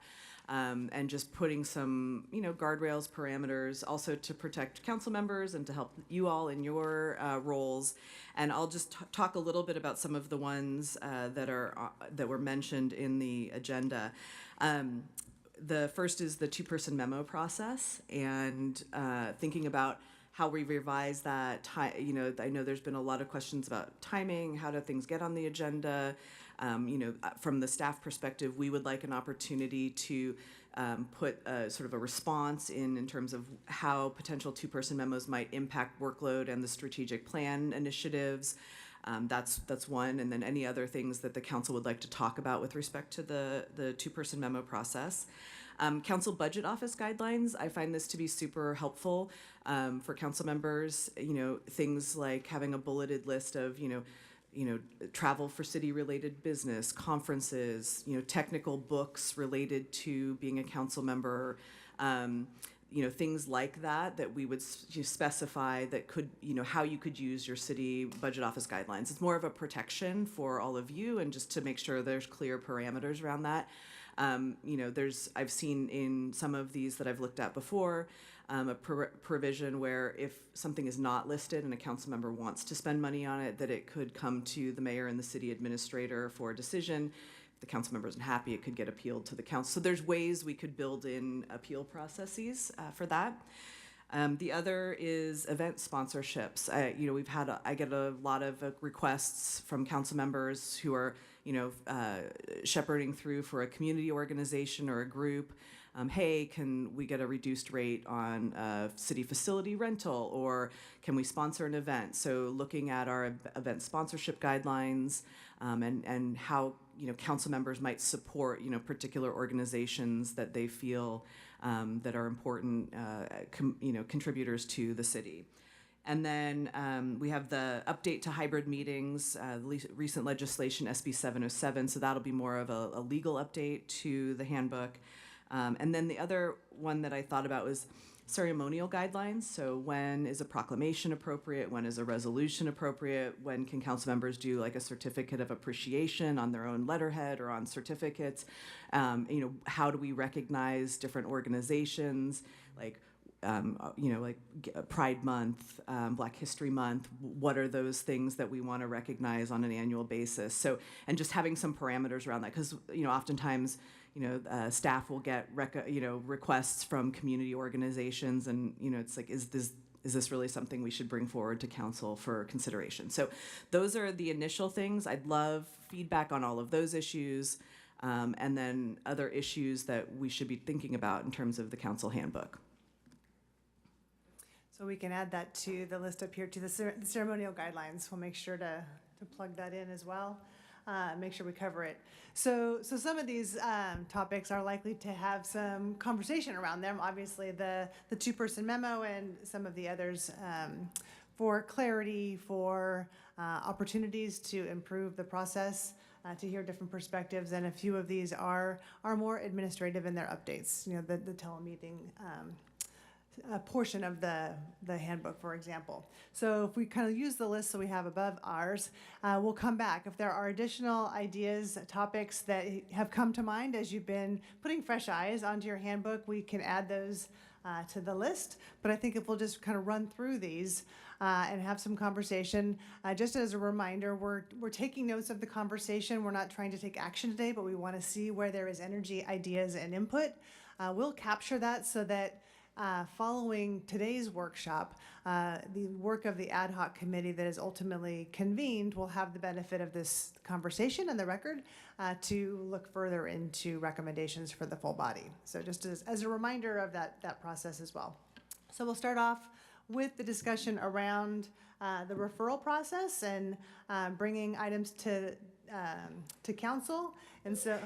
And just putting some, guardrails, parameters, also to protect council members and to help you all in your roles. And I'll just talk a little bit about some of the ones that were mentioned in the agenda. The first is the two-person memo process, and thinking about how we revise that. I know there's been a lot of questions about timing. How do things get on the agenda? From the staff perspective, we would like an opportunity to put sort of a response in terms of how potential two-person memos might impact workload and the strategic plan initiatives. That's one, and then any other things that the council would like to talk about with respect to the two-person memo process. Council budget office guidelines, I find this to be super helpful for council members. Things like having a bulleted list of, travel for city-related business, conferences, technical books related to being a council member, things like that we would specify that could, how you could use your city budget office guidelines. It's more of a protection for all of you and just to make sure there's clear parameters around that. I've seen in some of these that I've looked at before, a provision where if something is not listed and a council member wants to spend money on it, that it could come to the mayor and the city administrator for a decision. If the council member isn't happy, it could get appealed to the council. So there's ways we could build in appeal processes for that. The other is event sponsorships. I get a lot of requests from council members who are, shepherding through for a community organization or a group. Hey, can we get a reduced rate on city facility rental, or can we sponsor an event? So looking at our event sponsorship guidelines and how council members might support particular organizations that they feel that are important contributors to the city. And then we have the update to hybrid meetings, recent legislation SB 707, so that'll be more of a legal update to the handbook. And then the other one that I thought about was ceremonial guidelines. So when is a proclamation appropriate? When is a resolution appropriate? When can council members do like a certificate of appreciation on their own letterhead or on certificates? How do we recognize different organizations like Pride Month, Black History Month? What are those things that we want to recognize on an annual basis? So, and just having some parameters around that, because oftentimes staff will get requests from community organizations, and it's like, is this really something we should bring forward to council for consideration? So those are the initial things. I'd love feedback on all of those issues, and then other issues that we should be thinking about in terms of the council handbook. So we can add that to the list up here to the ceremonial guidelines. We'll make sure to plug that in as well. Make sure we cover it. So some of these topics are likely to have some conversation around them. Obviously, the two-person memo and some of the others for clarity, for opportunities to improve the process, to hear different perspectives, and a few of these are more administrative in their updates. The telemeeting. A portion of the handbook, for example. So if we kind of use the list that we have above ours, we'll come back. If there are additional ideas, topics that have come to mind as you've been putting fresh eyes onto your handbook, we can add those to the list. But I think if we'll just kind of run through these and have some conversation, just as a reminder, we're taking notes of the conversation. We're not trying to take action today, but we want to see where there is energy, ideas, and input. We'll capture that so that following today's workshop, the work of the ad hoc committee that is ultimately convened will have the benefit of this conversation and the record to look further into recommendations for the full body. So just as a reminder of that process as well. So we'll start off with the discussion around the referral process and bringing items to council. And so,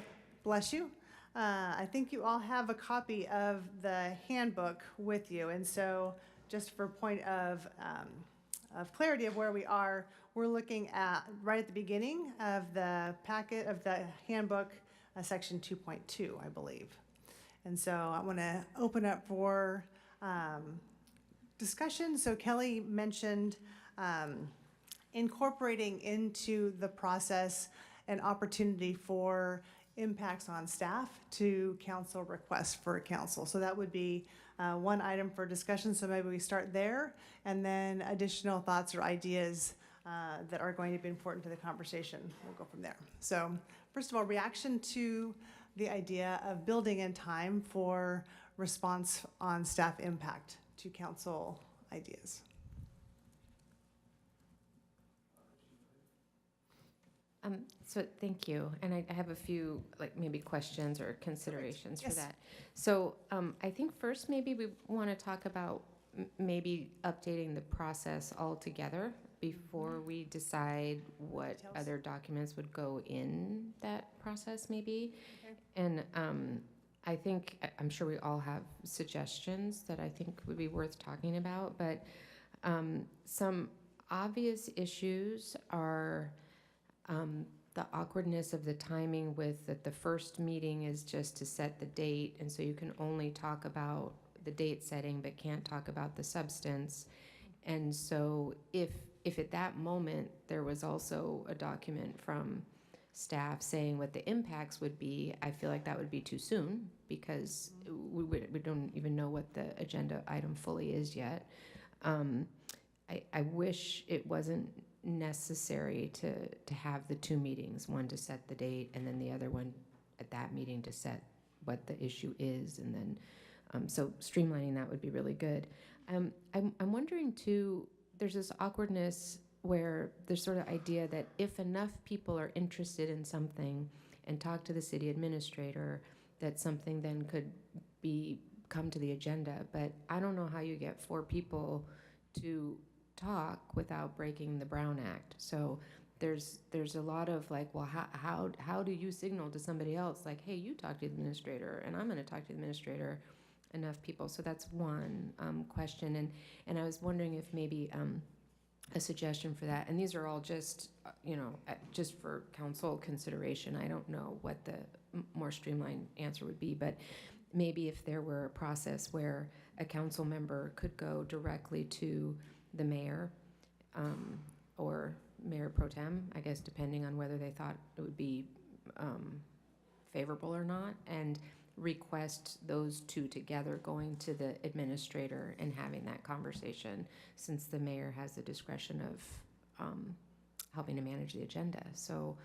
bless you. I think you all have a copy of the handbook with you, and so just for point of clarity of where we are, we're looking at right at the beginning of the packet of the handbook, section 2.2, I believe. And so I want to open up for discussion. So Kelly mentioned incorporating into the process an opportunity for impacts on staff to council requests for council. So that would be one item for discussion. So maybe we start there, and then additional thoughts or ideas that are going to be important to the conversation. We'll go from there. So first of all, reaction to the idea of building in time for response on staff impact to council ideas. So thank you, and I have a few maybe questions or considerations Yes. for that. So I think first maybe we want to talk about maybe updating the process altogether before we decide what Details. other documents would go in that process maybe. Okay. And I'm sure we all have suggestions that I think would be worth talking about, but some obvious issues are the awkwardness of the timing with that the first meeting is just to set the date, and so you can only talk about the date setting, but can't talk about the substance. And so if at that moment there was also a document from staff saying what the impacts would be, I feel like that would be too soon, because we don't even know what the agenda item fully is yet. I wish it wasn't necessary to have the two meetings, one to set the date and then the other one at that meeting to set what the issue is, and then so streamlining that would be really good. I'm wondering too, there's this awkwardness where there's sort of idea that if enough people are interested in something and talk to the city administrator, that something then could come to the agenda. But I don't know how you get 4 people to talk without breaking the Brown Act. So there's a lot of like, well, how do you signal to somebody else like, hey, you talk to the administrator and I'm going to talk to the administrator? Enough people. So that's one question. And I was wondering if maybe a suggestion for that, and these are all just, just for council consideration. I don't know what the more streamlined answer would be, but maybe if there were a process where a council member could go directly to the mayor or mayor pro tem, I guess, depending on whether they thought it would be favorable or not, and request those two together going to the administrator and having that conversation, since the mayor has the discretion of helping to manage the agenda. So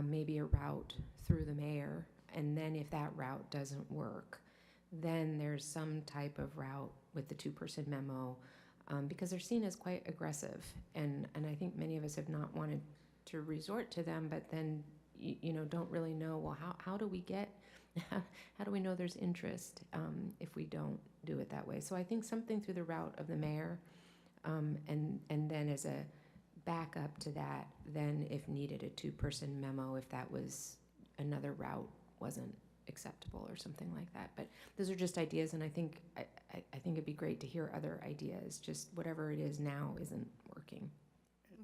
maybe a route through the mayor, and then if that route doesn't work, then there's some type of route with the 2-person memo, because they're seen as quite aggressive, and I think many of us have not wanted to resort to them, but then don't really know, well, how do we get how do we know there's interest if we don't do it that way? So I think something through the route of the mayor, and then as a backup to that, then if needed, a 2-person memo if that was another route wasn't acceptable or something like that. But those are just ideas, and I think it'd be great to hear other ideas. Just whatever it is now isn't working.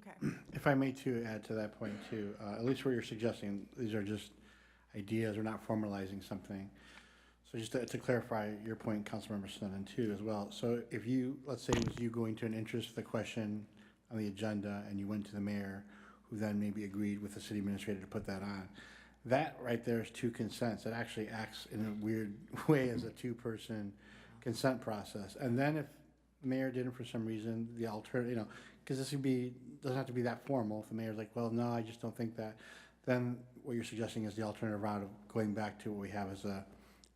Okay. If I may too add to that point too, at least where you're suggesting these are just ideas, we're not formalizing something. So just to clarify your point, Councilmember Sneddon too as well. So if you, let's say it was you going to an interest for the question on the agenda and you went to the mayor, who then maybe agreed with the city administrator to put that on, that right there is 2 consents. It actually acts in a weird way as a 2-person consent process. And then if the mayor didn't for some reason, the alternative, because this doesn't have to be that formal. If the mayor's like, well, no, I just don't think that, then what you're suggesting is the alternative route of going back to what we have as a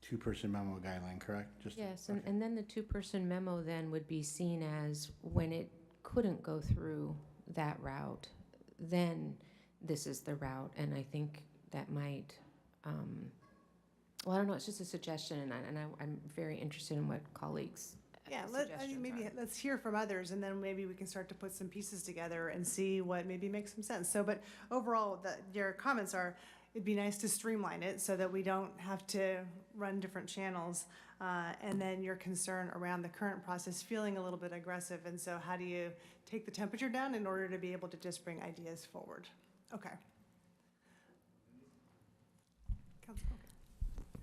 2-person memo guideline, correct? Yes, and then the 2-person memo then would be seen as when it couldn't go through that route, then this is the route. And I think that might, well, I don't know, it's just a suggestion, and I'm very interested in what colleagues let's hear from others, and then maybe we can start to put some pieces together and see what maybe makes some sense. So, but overall, your comments are, it'd be nice to streamline it so that we don't have to run different channels. And then your concern around the current process feeling a little bit aggressive. And so how do you take the temperature down in order to be able to just bring ideas forward? Okay.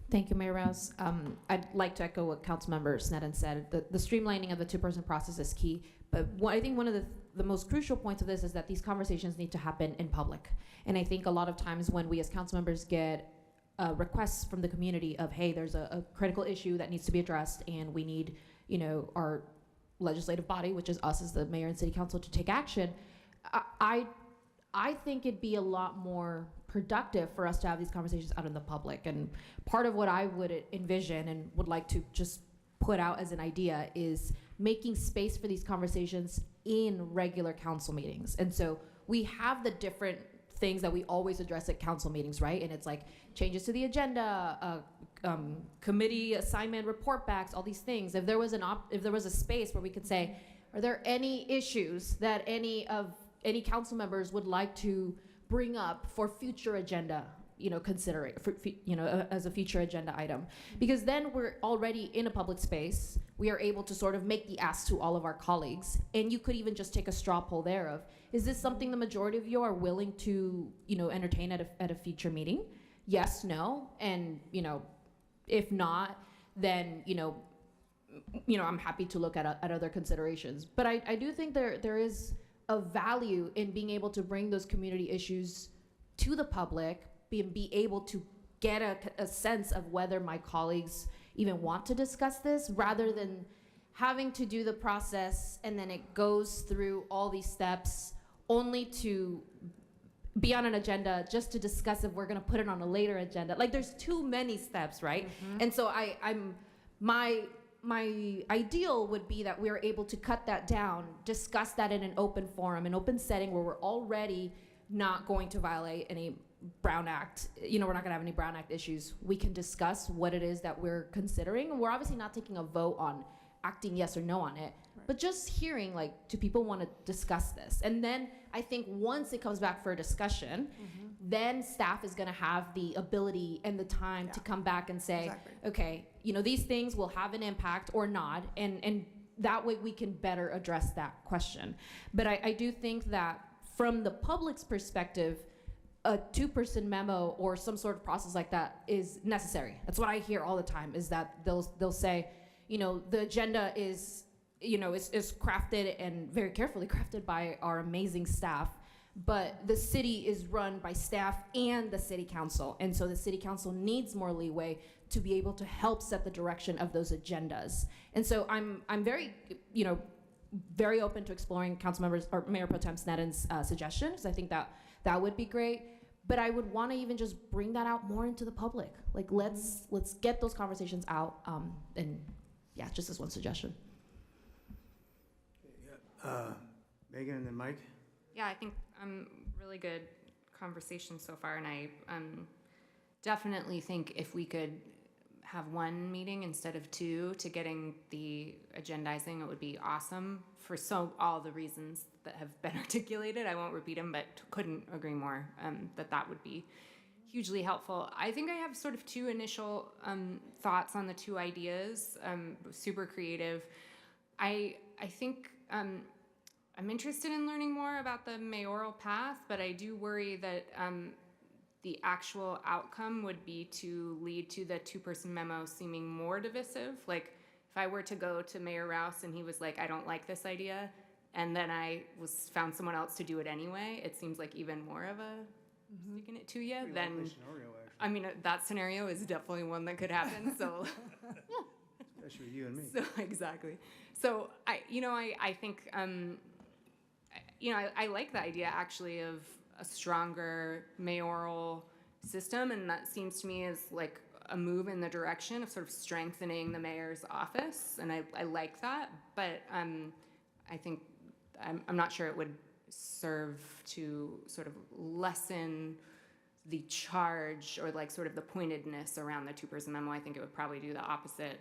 Thank you, Mayor Rouse. I'd like to echo what Councilmember Sneddon said. The streamlining of the 2-person process is key. But I think one of the most crucial points of this is that these conversations need to happen in public. And I think a lot of times when we as council members get requests from the community of, hey, there's a critical issue that needs to be addressed, and we need, our legislative body, which is us as the mayor and city council, to take action, I think it'd be a lot more productive for us to have these conversations out in the public. And part of what I would envision and would like to just put out as an idea is making space for these conversations in regular council meetings. And so we have the different things that we always address at council meetings, right? And it's like changes to the agenda, committee assignment report backs, all these things. If there was a space where we could say, are there any issues that any council members would like to bring up for future agenda, consider it, as a future agenda item? Because then we're already in a public space. We are able to sort of make the ask to all of our colleagues. And you could even just take a straw poll there of, is this something the majority of you are willing to, entertain at a future meeting? Yes, no, and, if not, then, I'm happy to look at other considerations. But I do think there is a value in being able to bring those community issues to the public, be able to get a sense of whether my colleagues even want to discuss this, rather than having to do the process and then it goes through all these steps only to be on an agenda just to discuss if we're going to put it on a later agenda. Like, there's too many steps, right? And so my ideal would be that we're able to cut that down, discuss that in an open forum, an open setting where we're already not going to violate any Brown Act. We're not going to have any Brown Act issues. We can discuss what it is that we're considering. And we're obviously not taking a vote on acting yes or no on it, but just hearing, like, do people want to discuss this? And then I think once it comes back for a discussion, then staff is going to have the ability and the time to come back and say, okay, these things will have an impact or not, and that way we can better address that question. But I do think that from the public's perspective, a two-person memo or some sort of process like that is necessary. That's what I hear all the time, is that they'll say, the agenda is crafted and very carefully crafted by our amazing staff, but the city is run by staff and the city council. And so the city council needs more leeway to be able to help set the direction of those agendas. And so I'm very, very open to exploring Councilmembers or Mayor Pro Tem Snedden's suggestions. I think that would be great. But I would want to even just bring that out more into the public. Like, let's get those conversations out. And yeah, just as one suggestion. Megan and then Mike. Yeah, I think really good conversation so far, and I definitely think if we could have one meeting instead of two to getting the agendizing, it would be awesome for all the reasons that have been articulated. I won't repeat them, but couldn't agree more that would be hugely helpful. I think I have sort of two initial thoughts on the two ideas, super creative. I think I'm interested in learning more about the mayoral path, but I do worry that the actual outcome would be to lead to the two-person memo seeming more divisive. Like, if I were to go to Mayor Rouse and he was like, I don't like this idea, and then I found someone else to do it anyway, it seems like even more of a sticking it to you. Then, I mean, that scenario is definitely one that could happen. So, especially you and me. So exactly. So I think I like the idea actually of a stronger mayoral system, and that seems to me as like a move in the direction of sort of strengthening the mayor's office, and I like that. But I think I'm not sure it would serve to sort of lessen the charge or like sort of the pointedness around the two-person memo. I think it would probably do the opposite,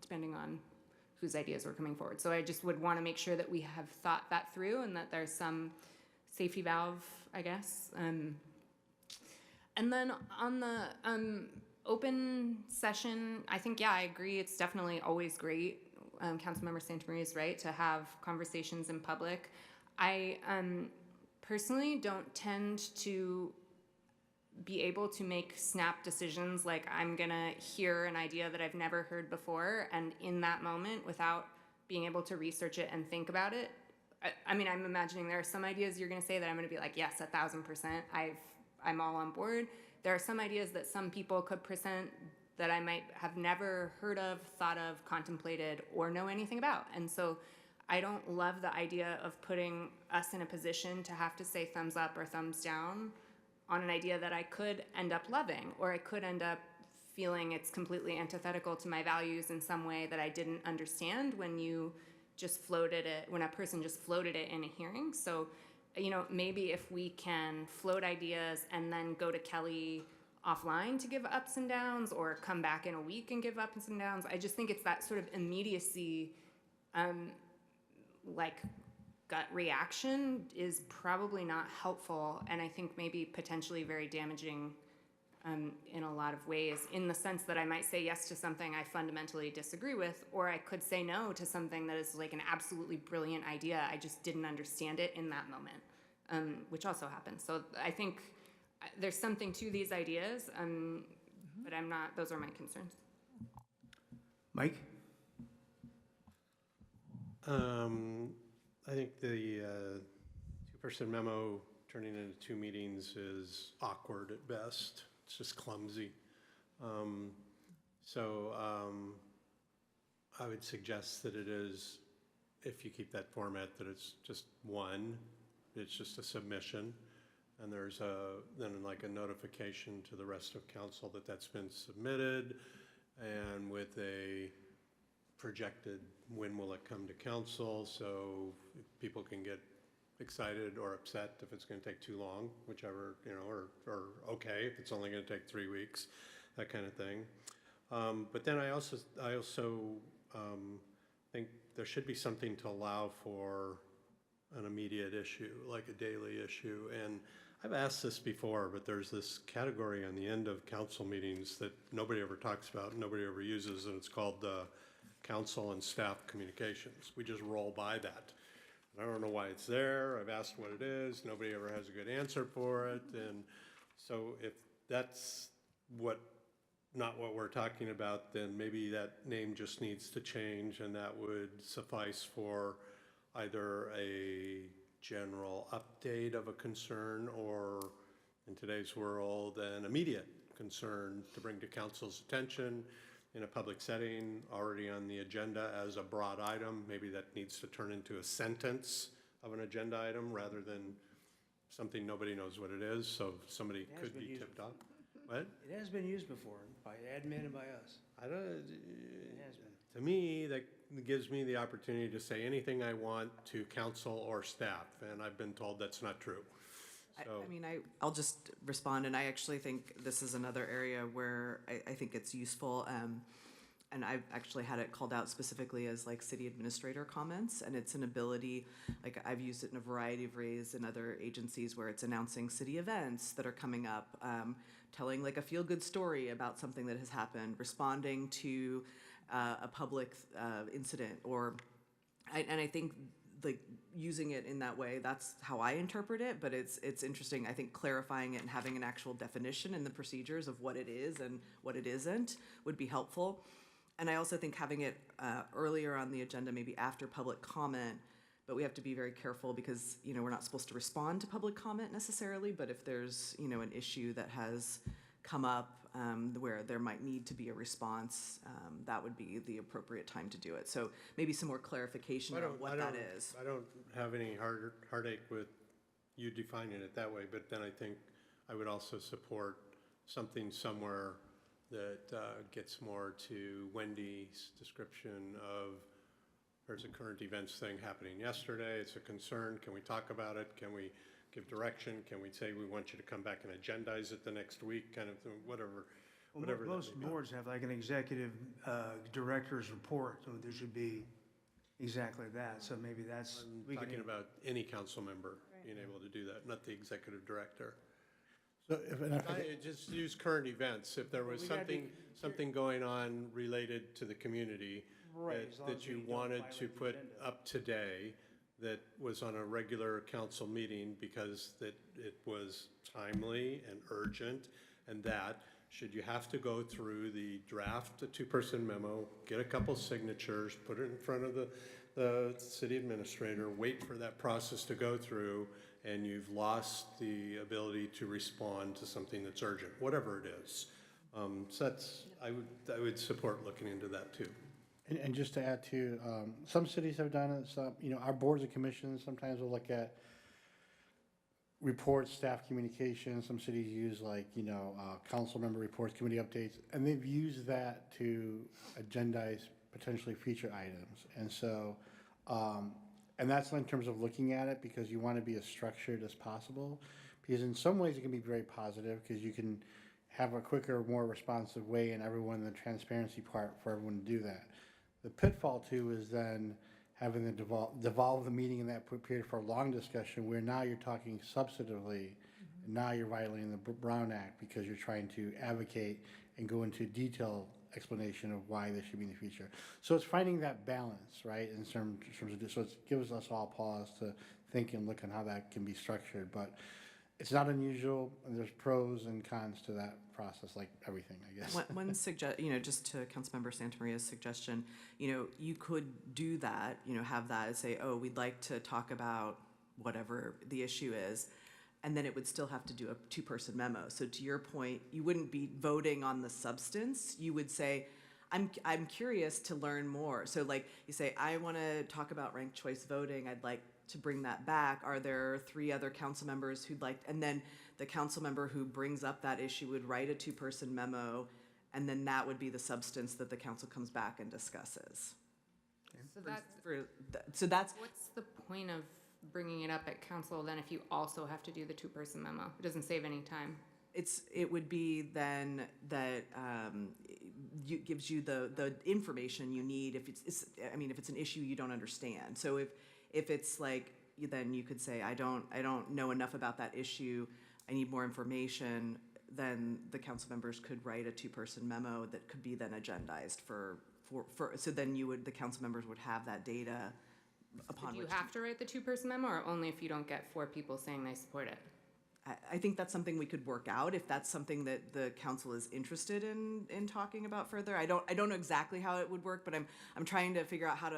depending on whose ideas were coming forward. So I just would want to make sure that we have thought that through and that there's some safety valve, I guess. And then on the open session, I think, yeah, I agree. It's definitely always great. Councilmember Santamaria is right to have conversations in public. I personally don't tend to be able to make snap decisions like I'm gonna hear an idea that I've never heard before, and in that moment, without being able to research it and think about it. I mean, I'm imagining there are some ideas you're gonna say that I'm gonna be like, yes, 1,000%, I'm all on board. There are some ideas that some people could present that I might have never heard of, thought of, contemplated, or know anything about. And so I don't love the idea of putting us in a position to have to say thumbs up or thumbs down on an idea that I could end up loving, or I could end up feeling it's completely antithetical to my values in some way that I didn't understand when you just floated it, when a person just floated it in a hearing. So, maybe if we can float ideas and then go to Kelly offline to give ups and downs, or come back in a week and give ups and downs. I just think it's that sort of immediacy, like gut reaction is probably not helpful, and I think maybe potentially very damaging in a lot of ways, in the sense that I might say yes to something I fundamentally disagree with, or I could say no to something that is like an absolutely brilliant idea. I just didn't understand it in that moment, which also happens. So I think there's something to these ideas, but those are my concerns. Mike? I think the two-person memo turning into 2 meetings is awkward at best. It's just clumsy. I would suggest that it is, if you keep that format, that it's just one. It's just a submission, and there's then like a notification to the rest of council that that's been submitted, and with a projected when will it come to council, so people can get excited or upset if it's going to take too long, whichever, or okay if it's only going to take 3 weeks, that kind of thing. But then I also think there should be something to allow for an immediate issue, like a daily issue. And I've asked this before, but there's this category on the end of council meetings that nobody ever talks about, nobody ever uses, and it's called council and staff communications. We just roll by that. I don't know why it's there. I've asked what it is. Nobody ever has a good answer for it. And so if that's not what we're talking about, then maybe that name just needs to change, and that would suffice for either a general update of a concern or, in today's world, an immediate concern to bring to council's attention in a public setting, already on the agenda as a broad item. Maybe that needs to turn into a sentence of an agenda item rather than something nobody knows what it is, so somebody could be tipped off. What? It has been used before by admin and by us. It has been. To me, that gives me the opportunity to say anything I want to council or staff, and I've been told that's not true. So, I'll just respond, and I actually think this is another area where I think it's useful, and I've actually had it called out specifically as like city administrator comments, and it's an ability, like I've used it in a variety of ways in other agencies where it's announcing city events that are coming up, telling like a feel-good story about something that has happened, responding to a public incident, and I think like using it in that way, that's how I interpret it, but it's interesting. I think clarifying it and having an actual definition in the procedures of what it is and what it isn't would be helpful. And I also think having it earlier on the agenda, maybe after public comment, but we have to be very careful because, we're not supposed to respond to public comment necessarily, but if there's, an issue that has come up where there might need to be a response, that would be the appropriate time to do it. So maybe some more clarification of what that is. I don't have any heartache with you defining it that way, but then I think I would also support something somewhere that gets more to Wendy's description of there's a current events thing happening yesterday, it's a concern, can we talk about it, can we give direction, can we say we want you to come back and agendize it the next week, kind of thing, whatever. Well, whatever most boards have like an executive director's report, so there should be exactly that, so maybe that's. I'm talking about any council member being able to do that, not the executive director. So Just use current events. If there was something going on related to the community that you wanted to put up today that was on a regular council meeting because that it was timely and urgent, and that, should you have to go through the draft, a two-person memo, get a couple signatures, put it in front of the city administrator, wait for that process to go through, and you've lost the ability to respond to something that's urgent, whatever it is. So that's, I would support looking into that too. And just to add to, some cities have done it, some, our boards and commissions sometimes will look at reports, staff communications. Some cities use like, council member reports, committee updates, and they've used that to agendize potentially future items. And so, and that's in terms of looking at it, because you want to be as structured as possible, because in some ways it can be very positive because you can have a quicker, more responsive way and everyone, the transparency part for everyone to do that. The pitfall too is then having to devolve the meeting in that period for a long discussion where now you're talking substantively, and now you're violating the Brown Act because you're trying to advocate and go into detailed explanation of why this should be in the future. So it's finding that balance, right, in terms of, so it gives us all pause to think and look on how that can be structured. But it's not unusual, and there's pros and cons to that process, like everything, I guess. One just to Councilmember Santamaria's suggestion, you could do that, have that and say, oh, we'd like to talk about whatever the issue is, and then it would still have to do a two-person memo. So to your point, you wouldn't be voting on the substance. You would say, I'm curious to learn more. So like you say, I want to talk about ranked choice voting. I'd like to bring that back. Are there 3 other council members who'd like, and then the council member who brings up that issue would write a two-person memo, and then that would be the substance that the council comes back and discusses. So that's what's the point of bringing it up at council then if you also have to do the two-person memo? It doesn't save any time. It would be then that gives you the information you need if it's an issue you don't understand. So if it's like, then you could say, I don't know enough about that issue, I need more information, then the council members could write a two-person memo that could be then agendized so then the council members would have that data upon Do you which. have to write the two-person memo, or only if you don't get 4 people saying they support it? I think that's something we could work out if that's something that the council is interested in talking about further. I don't know exactly how it would work, but I'm trying to figure out how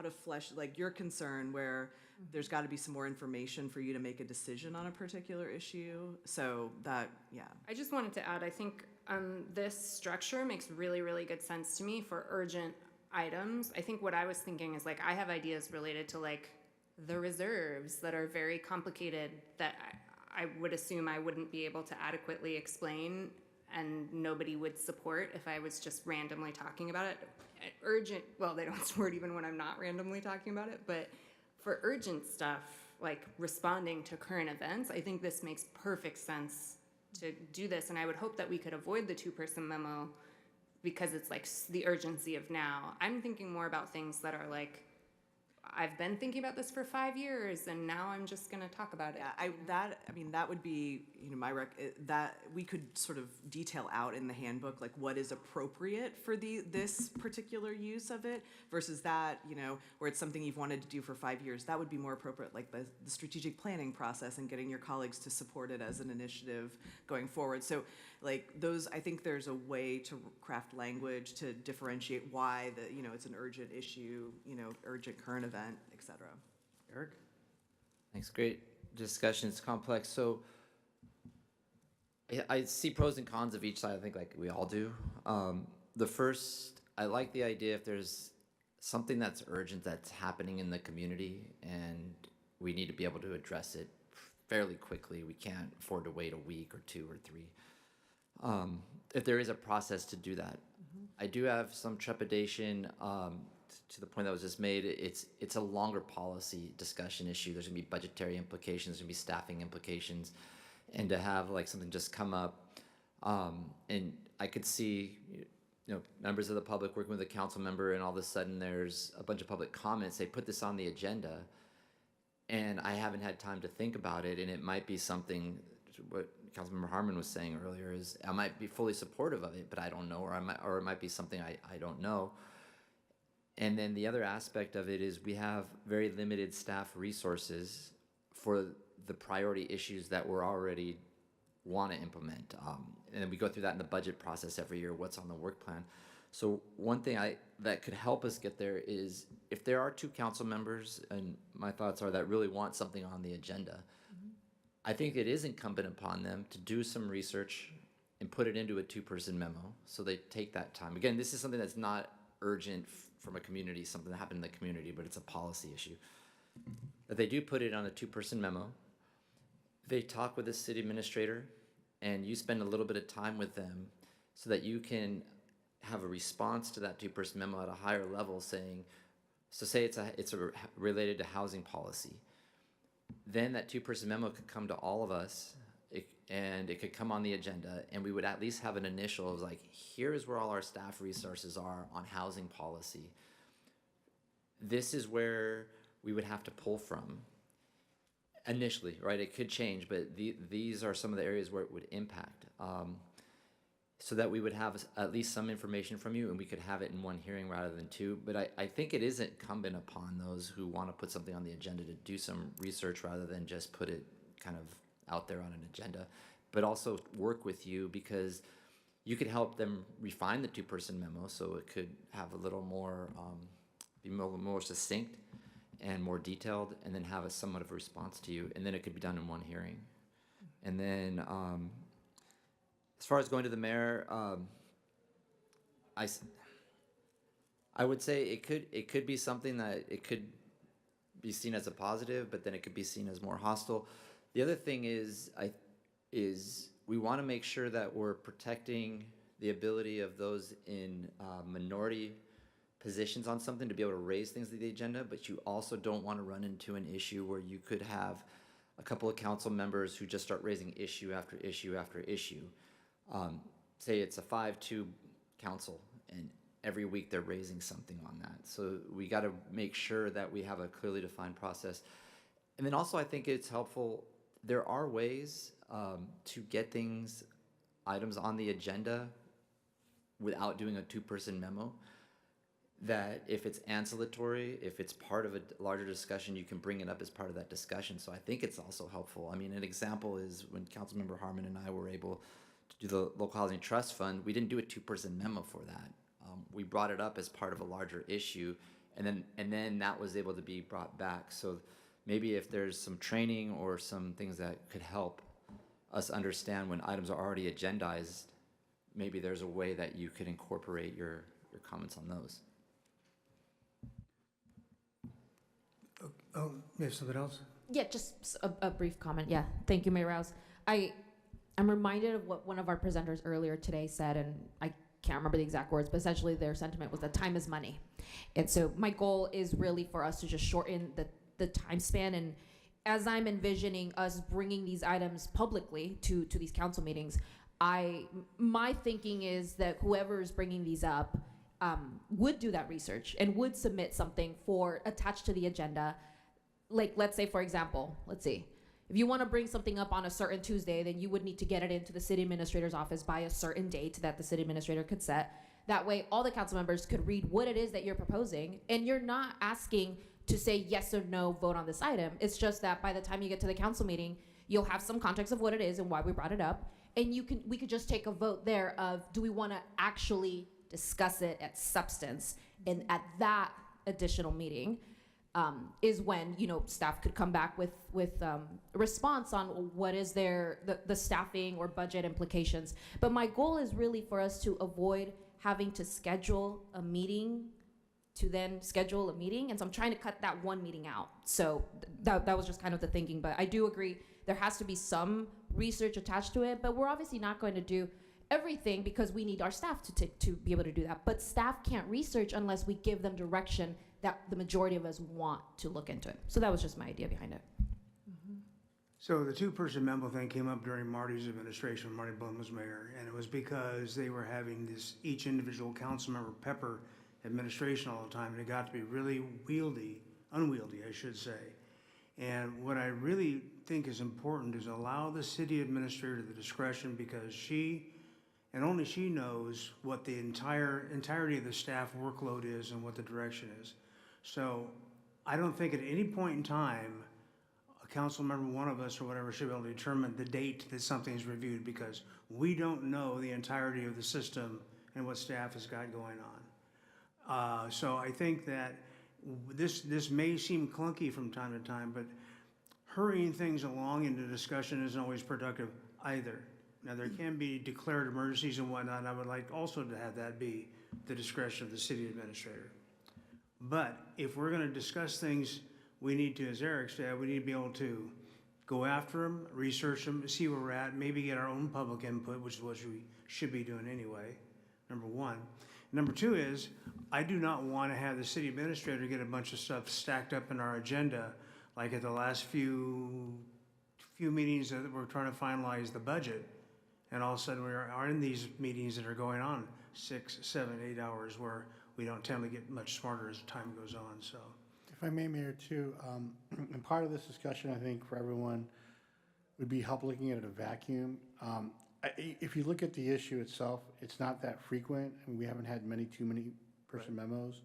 to flesh like your concern where there's got to be some more information for you to make a decision on a particular issue. So that, yeah. I just wanted to add, I think this structure makes really, really good sense to me for urgent items. I think what I was thinking is like, I have ideas related to like the reserves that are very complicated that I would assume I wouldn't be able to adequately explain and nobody would support if I was just randomly talking about it. Urgent, well, they don't support even when I'm not randomly talking about it, but for urgent stuff, like responding to current events, I think this makes perfect sense to do this, and I would hope that we could avoid the two-person memo because it's like the urgency of now. I'm thinking more about things that are like, I've been thinking about this for 5 years, and now I'm just going to talk about it. Yeah, that would be, that we could sort of detail out in the handbook, like what is appropriate for this particular use of it versus that, where it's something you've wanted to do for 5 years. That would be more appropriate, like the strategic planning process and getting your colleagues to support it as an initiative going forward. So like those, I think there's a way to craft language to differentiate why it's an urgent issue, urgent current event, et cetera. Eric? Thanks. Great discussion. It's complex. So I see pros and cons of each side, I think like we all do. The first, I like the idea if there's something that's urgent that's happening in the community and we need to be able to address it fairly quickly. We can't afford to wait a week or 2 or 3. If there is a process to do that. I do have some trepidation to the point that was just made. It's a longer policy discussion issue. There's gonna be budgetary implications, there's gonna be staffing implications, and to have like something just come up, and I could see members of the public working with a council member, and all of a sudden there's a bunch of public comments. They put this on the agenda, and I haven't had time to think about it, and it might be something. What Councilmember Harmon was saying earlier is I might be fully supportive of it, but I don't know, or it might be something I don't know. And then the other aspect of it is we have very limited staff resources for the priority issues that we're already want to implement. And then we go through that in the budget process every year, what's on the work plan. So one thing that could help us get there is if there are 2 council members, and my thoughts are that really want something on the agenda, I think it is incumbent upon them to do some research and put it into a 2-person memo so they take that time. Again, this is something that's not urgent from a community, something that happened in the community, but it's a policy issue. That they do put it on a 2-person memo. They talk with the city administrator and you spend a little bit of time with them so that you can have a response to that 2-person memo at a higher level saying, so say it's related to housing policy. Then that 2-person memo could come to all of us and it could come on the agenda, and we would at least have an initial of like, here's where all our staff resources are on housing policy. This is where we would have to pull from initially, right? It could change, but these are some of the areas where it would impact. So that we would have at least some information from you and we could have it in one hearing rather than 2. But I think it is incumbent upon those who want to put something on the agenda to do some research rather than just put it kind of out there on an agenda, but also work with you because you could help them refine the two-person memo so it could have a little more, be more succinct and more detailed, and then have a somewhat of a response to you, and then it could be done in one hearing. And then, as far as going to the mayor, I would say it could be something that it could be seen as a positive, but then it could be seen as more hostile. The other thing is we want to make sure that we're protecting the ability of those in minority positions on something to be able to raise things to the agenda, but you also don't want to run into an issue where you could have a couple of council members who just start raising issue after issue after issue. Say it's a 5-2 council, and every week they're raising something on that. So we got to make sure that we have a clearly defined process. And then also I think it's helpful, there are ways to get items on the agenda without doing a two-person memo, that if it's ancillary, if it's part of a larger discussion, you can bring it up as part of that discussion. So I think it's also helpful. I mean, an example is when Councilmember Harmon and I were able to do the Local Housing Trust Fund, we didn't do a two-person memo for that. We brought it up as part of a larger issue, and then that was able to be brought back. So maybe if there's some training or some things that could help us understand when items are already agendized, maybe there's a way that you could incorporate your comments on those. Oh, you have something else? Yeah, just a brief comment. Yeah, thank you, Mayor Rouse. I'm reminded of what one of our presenters earlier today said, and I can't remember the exact words, but essentially their sentiment was that time is money. And so my goal is really for us to just shorten the time span. And as I'm envisioning us bringing these items publicly to these council meetings, my thinking is that whoever is bringing these up would do that research and would submit something attached to the agenda. Like, let's say, for example, if you want to bring something up on a certain Tuesday, then you would need to get it into the city administrator's office by a certain date that the city administrator could set. That way, all the council members could read what it is that you're proposing, and you're not asking to say yes or no, vote on this item. It's just that by the time you get to the council meeting, you'll have some context of what it is and why we brought it up, and we could just take a vote there of, do we want to actually discuss it at substance? And at that additional meeting, is when staff could come back with a response on what is the staffing or budget implications. But my goal is really for us to avoid having to schedule a meeting and so I'm trying to cut that one meeting out. So that was just kind of the thinking, but I do agree there has to be some research attached to it, but we're obviously not going to do everything because we need our staff to be able to do that. But staff can't research unless we give them direction that the majority of us want to look into it. So that was just my idea behind it. So the two-person memo thing came up during Marty's administration, when Marty Blum was mayor, and it was because they were having each individual council member pepper administration all the time, and it got to be really unwieldy, I should say. And what I really think is important is allow the city administrator the discretion, because she, and only she, knows what the entirety of the staff workload is and what the direction is. So I don't think at any point in time, a council member, one of us or whatever, should be able to determine the date that something is reviewed, because we don't know the entirety of the system and what staff has got going on. So I think that this may seem clunky from time to time, but hurrying things along into discussion isn't always productive either. Now, there can be declared emergencies and whatnot, and I would like also to have that be the discretion of the city administrator. But if we're going to discuss things, we need to, as Eric said, we need to be able to go after them, research them, see where we're at, maybe get our own public input, which is what we should be doing anyway, number one. Number two is, I do not want to have the city administrator get a bunch of stuff stacked up in our agenda, like at the last few meetings that we're trying to finalize the budget, and all of a sudden we are in these meetings that are going on 6, 7, 8 hours, where we don't tend to get much smarter as time goes on. So, if I may, Mayor, too, and part of this discussion, I think, for everyone would be help looking at it in a vacuum. If you look at the issue itself, it's not that frequent, and we haven't had too many person memos.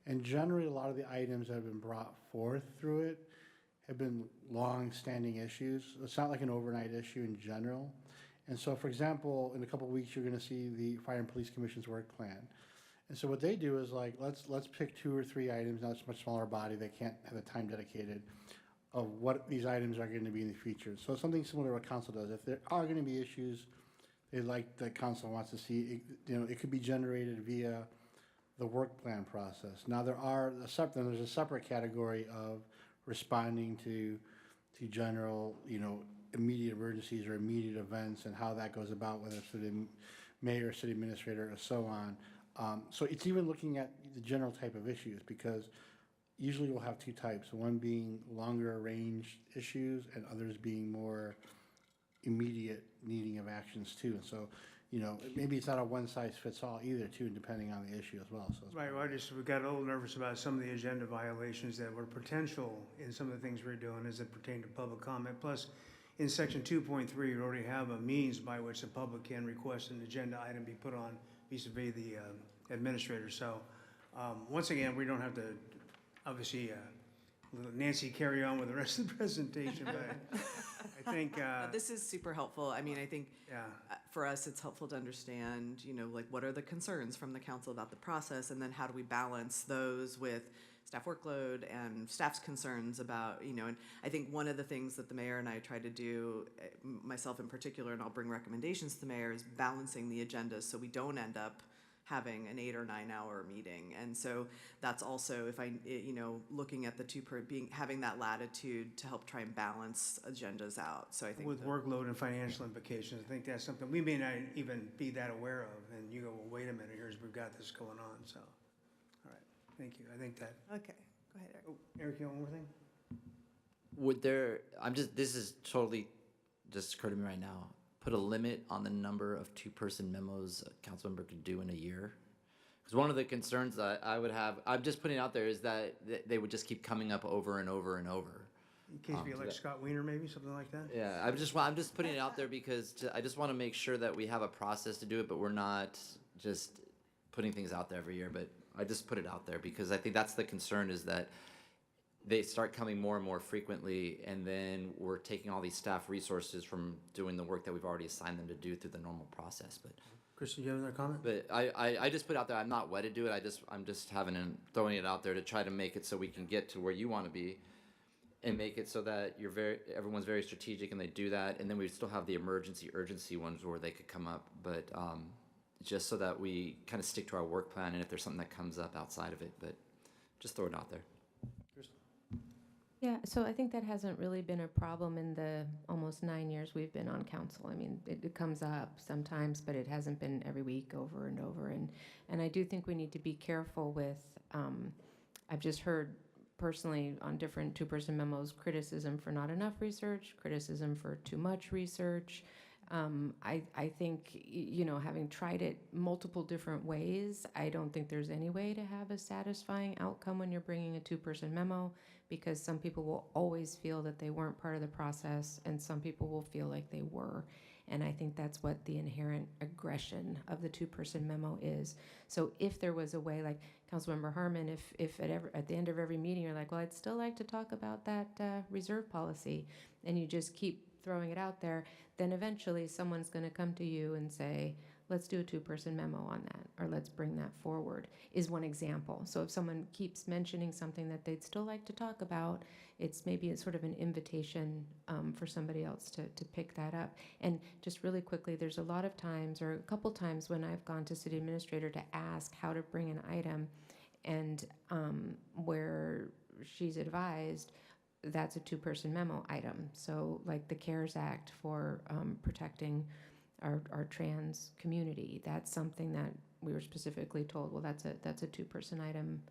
And generally, a lot of the items that have been brought forth through it have been long-standing issues. It's not like an overnight issue in general. And so, for example, in a couple of weeks, you're going to see the Fire and Police Commission's work plan. And so what they do is like, let's pick 2 or 3 items. Now it's a much smaller body. They can't have the time dedicated of what these items are going to be in the future. So something similar to what council does. If there are going to be issues they like the council wants to see, it could be generated via the work plan process. Now there's a separate category of responding to general, immediate emergencies or immediate events and how that goes about, whether it's through the mayor, city administrator, or so on. So it's even looking at the general type of issues, because usually we'll have 2 types, one being longer range issues and others being more immediate needing of actions too. And so, maybe it's not a one-size-fits-all either too, depending on the issue as well. So Right, well, we got a little nervous about some of the agenda violations that were potential in some of the things we're doing as it pertained to public comment. Plus, in section 2.3, you already have a means by which the public can request an agenda item be put on vis-a-vis the administrator. So, once again, we don't have to, obviously, let Nancy carry on with the rest of the presentation, but I think... This is super helpful. I mean, I think for us, it's helpful to understand, like what are the concerns from the council about the process, and then how do we balance those with staff workload and staff's concerns about, and I think one of the things that the mayor and I try to do, myself in particular, and I'll bring recommendations to the mayor, is balancing the agendas so we don't end up having an 8 or 9 hour meeting. And so that's also, if looking at the having that latitude to help try and balance agendas out. So I think with workload and financial implications, I think that's something we may not even be that aware of. And you go, well, wait a minute, we've got this going on. So, all right, thank you. I think that. Okay, go ahead, Eric. Oh, Eric, you want one more thing? Would there, this is totally just occurred to me right now, put a limit on the number of 2-person memos a council member could do in a year? Because one of the concerns that I would have, I'm just putting it out there, is that they would just keep coming up over and over and over. In case we elect Scott Wiener, maybe, something like that? Yeah, I'm just putting it out there because I just want to make sure that we have a process to do it, but we're not just putting things out there every year. But I just put it out there because I think that's the concern, is that they start coming more and more frequently, and then we're taking all these staff resources from doing the work that we've already assigned them to do through the normal process. But Kristen, you have another comment? But I just put out there, I'm not wedded to it. I'm just throwing it out there to try to make it so we can get to where you want to be, and make it so that everyone's very strategic and they do that. And then we still have the urgency ones where they could come up, but just so that we kind of stick to our work plan, and if there's something that comes up outside of it, but just throw it out there. Yeah, so I think that hasn't really been a problem in the almost 9 years we've been on council. I mean, it comes up sometimes, but it hasn't been every week over and over. And I do think we need to be careful with, I've just heard personally on different 2-person memos, criticism for not enough research, criticism for too much research. I think, having tried it multiple different ways, I don't think there's any way to have a satisfying outcome when you're bringing a 2-person memo, because some people will always feel that they weren't part of the process, and some people will feel like they were. And I think that's what the inherent aggression of the 2-person memo is. So if there was a way, like Councilmember Harmon, if at the end of every meeting you're like, well, I'd still like to talk about that reserve policy, and you just keep throwing it out there, then eventually someone's going to come to you and say, let's do a 2-person memo on that, or let's bring that forward, is one example. So if someone keeps mentioning something that they'd still like to talk about, it's maybe a sort of an invitation for somebody else to pick that up. And just really quickly, there's a lot of times, or a couple times, when I've gone to city administrator to ask how to bring an item, and where she's advised, that's a 2-person memo item. So like the CARES Act for protecting our trans community, that's something that we were specifically told, well, that's a 2-person item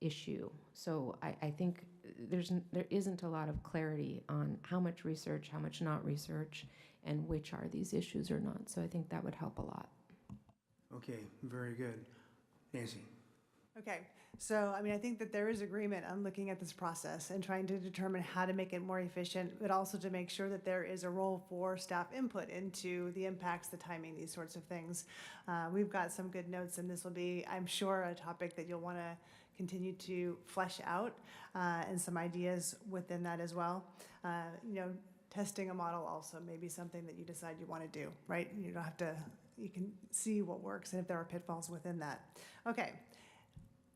issue. So I think there isn't a lot of clarity on how much research, how much not research, and which are these issues or not. So I think that would help a lot. Okay, very good. Nancy. Okay, so I think that there is agreement on looking at this process and trying to determine how to make it more efficient, but also to make sure that there is a role for staff input into the impacts, the timing, these sorts of things. We've got some good notes, and this will be, I'm sure, a topic that you'll want to continue to flesh out and some ideas within that as well. Testing a model also may be something that you decide you want to do, right? You don't have to, you can see what works and if there are pitfalls within that. Okay,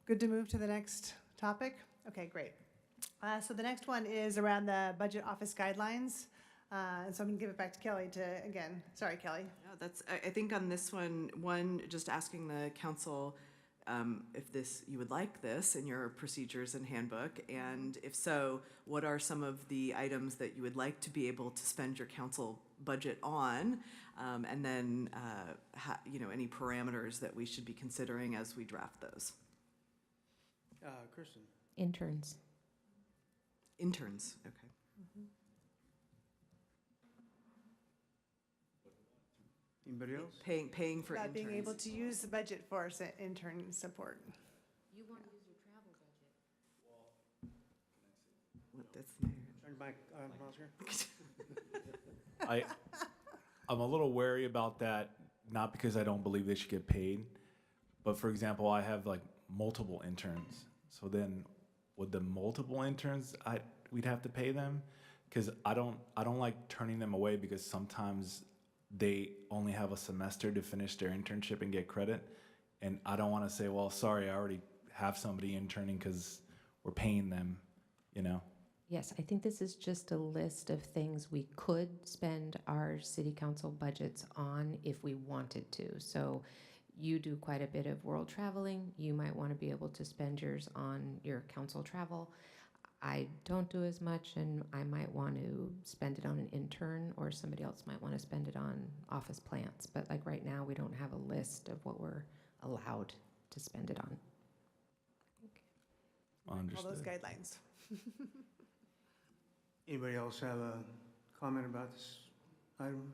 good to move to the next topic? Okay, great. So the next one is around the budget office guidelines. And so I'm gonna give it back to Kelly sorry, Kelly. No, I think on this one, just asking the council if you would like this in your procedures and handbook, and if so, what are some of the items that you would like to be able to spend your council budget on, and then any parameters that we should be considering as we draft those. Kristen. Interns. Interns, okay. Anybody else? Paying for About interns. being able to use the budget for intern support. You want to use your travel budget. That's Turn back on, Oscar. I'm a little wary about that, not because I don't believe they should get paid, but for example, I have like multiple interns. So then with the multiple interns, we'd have to pay them, because I don't like turning them away, because sometimes they only have a semester to finish their internship and get credit. And I don't want to say, well, sorry, I already have somebody interning because we're paying them, Yes, I think this is just a list of things we could spend our city council budgets on if we wanted to. So you do quite a bit of world traveling. You might want to be able to spend yours on your council travel. I don't do as much, and I might want to spend it on an intern, or somebody else might want to spend it on office plants. But like right now, we don't have a list of what we're allowed to spend it on. All those guidelines. Anybody else have a comment about this item?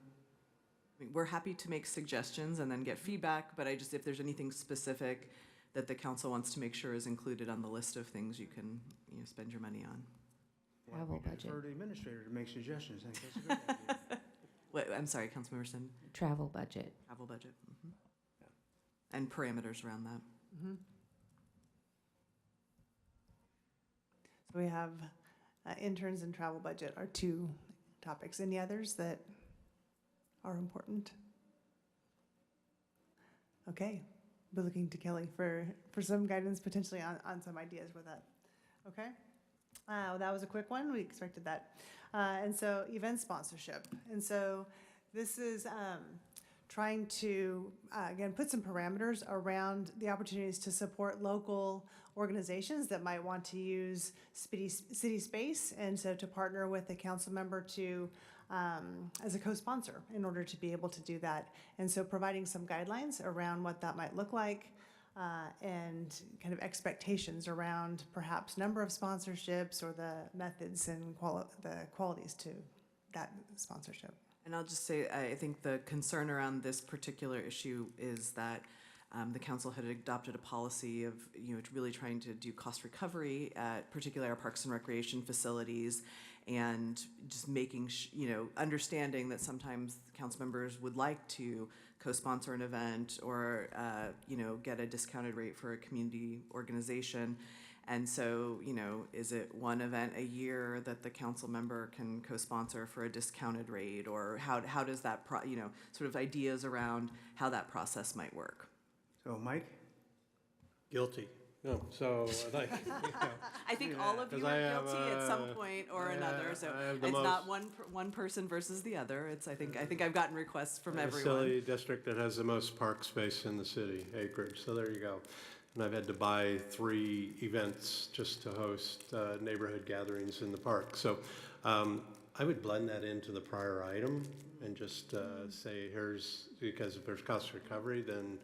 We're happy to make suggestions and then get feedback, but if there's anything specific that the council wants to make sure is included on the list of things you can spend your money on. Travel budget. For the administrator to make suggestions. I think that's a good idea. Wait, I'm sorry, Councilmember Sin. Travel budget. Travel budget. And parameters around that. So we have interns and travel budget are two topics. Any others that are important? Okay, we're looking to Kelly for some guidance potentially on some ideas with that. Okay, well, that was a quick one. We expected that. And so event sponsorship. And so this is trying to, again, put some parameters around the opportunities to support local organizations that might want to use city space, and so to partner with a council member to as a co-sponsor in order to be able to do that. And so providing some guidelines around what that might look like, and kind of expectations around perhaps number of sponsorships or the methods and the qualities to that sponsorship. And I'll just say, I think the concern around this particular issue is that the council had adopted a policy of, really trying to do cost recovery at particularly our parks and recreation facilities, and just making, understanding that sometimes council members would like to co-sponsor an event or, get a discounted rate for a community organization. And so, is it one event a year that the council member can co-sponsor for a discounted rate, or how does that, sort of ideas around how that process might work? So, Mike? Guilty. No, so like, I think all of you are guilty at some point or another. So it's not one person versus the other. It's I think I've gotten requests from everyone. Silly district that has the most park space in the city, acreage. So there you go. And I've had to buy 3 events just to host neighborhood gatherings in the park. So I would blend that into the prior item and just say because if there's cost recovery then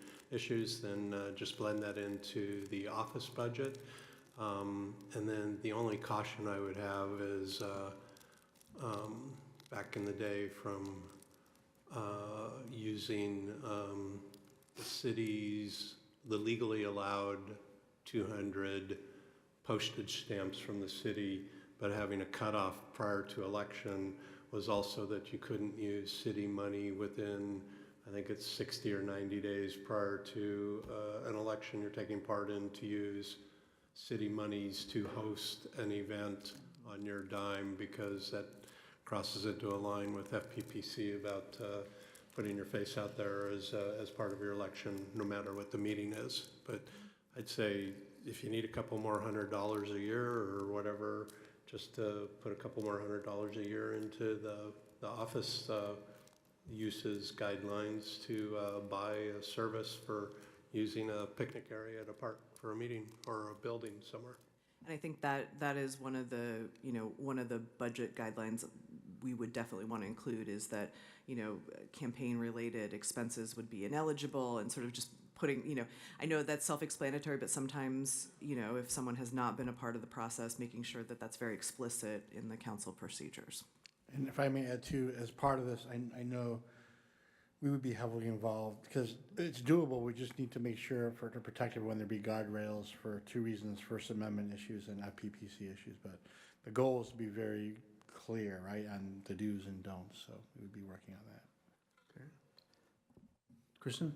just blend that into the office budget. And then the only caution I would have is back in the day from using the legally allowed 200 postage stamps from the city, but having a cutoff prior to election was also that you couldn't use city money within, I think it's 60 or 90 days prior to an election you're taking part in to use city monies to host an event on your dime, because that crosses into a line with FPPC about putting your face out there as part of your election, no matter what the meeting is. But I'd say if you need a couple more $100 a year or whatever, just to put a couple more $100 a year into the office uses guidelines to buy a service for using a picnic area at a park for a meeting or a building somewhere. And I think that is one of the budget guidelines we would definitely want to include, is that, campaign-related expenses would be ineligible, and sort of just putting, I know that's self-explanatory, but sometimes, if someone has not been a part of the process, making sure that that's very explicit in the council procedures. And if I may add too, as part of this, I know we would be heavily involved because it's doable. We just need to make sure to protect everyone, there be guardrails for two reasons: First Amendment issues and FPPC issues. But the goal is to be very clear, right, on the do's and don'ts. So we would be working on that. Okay. Kristen?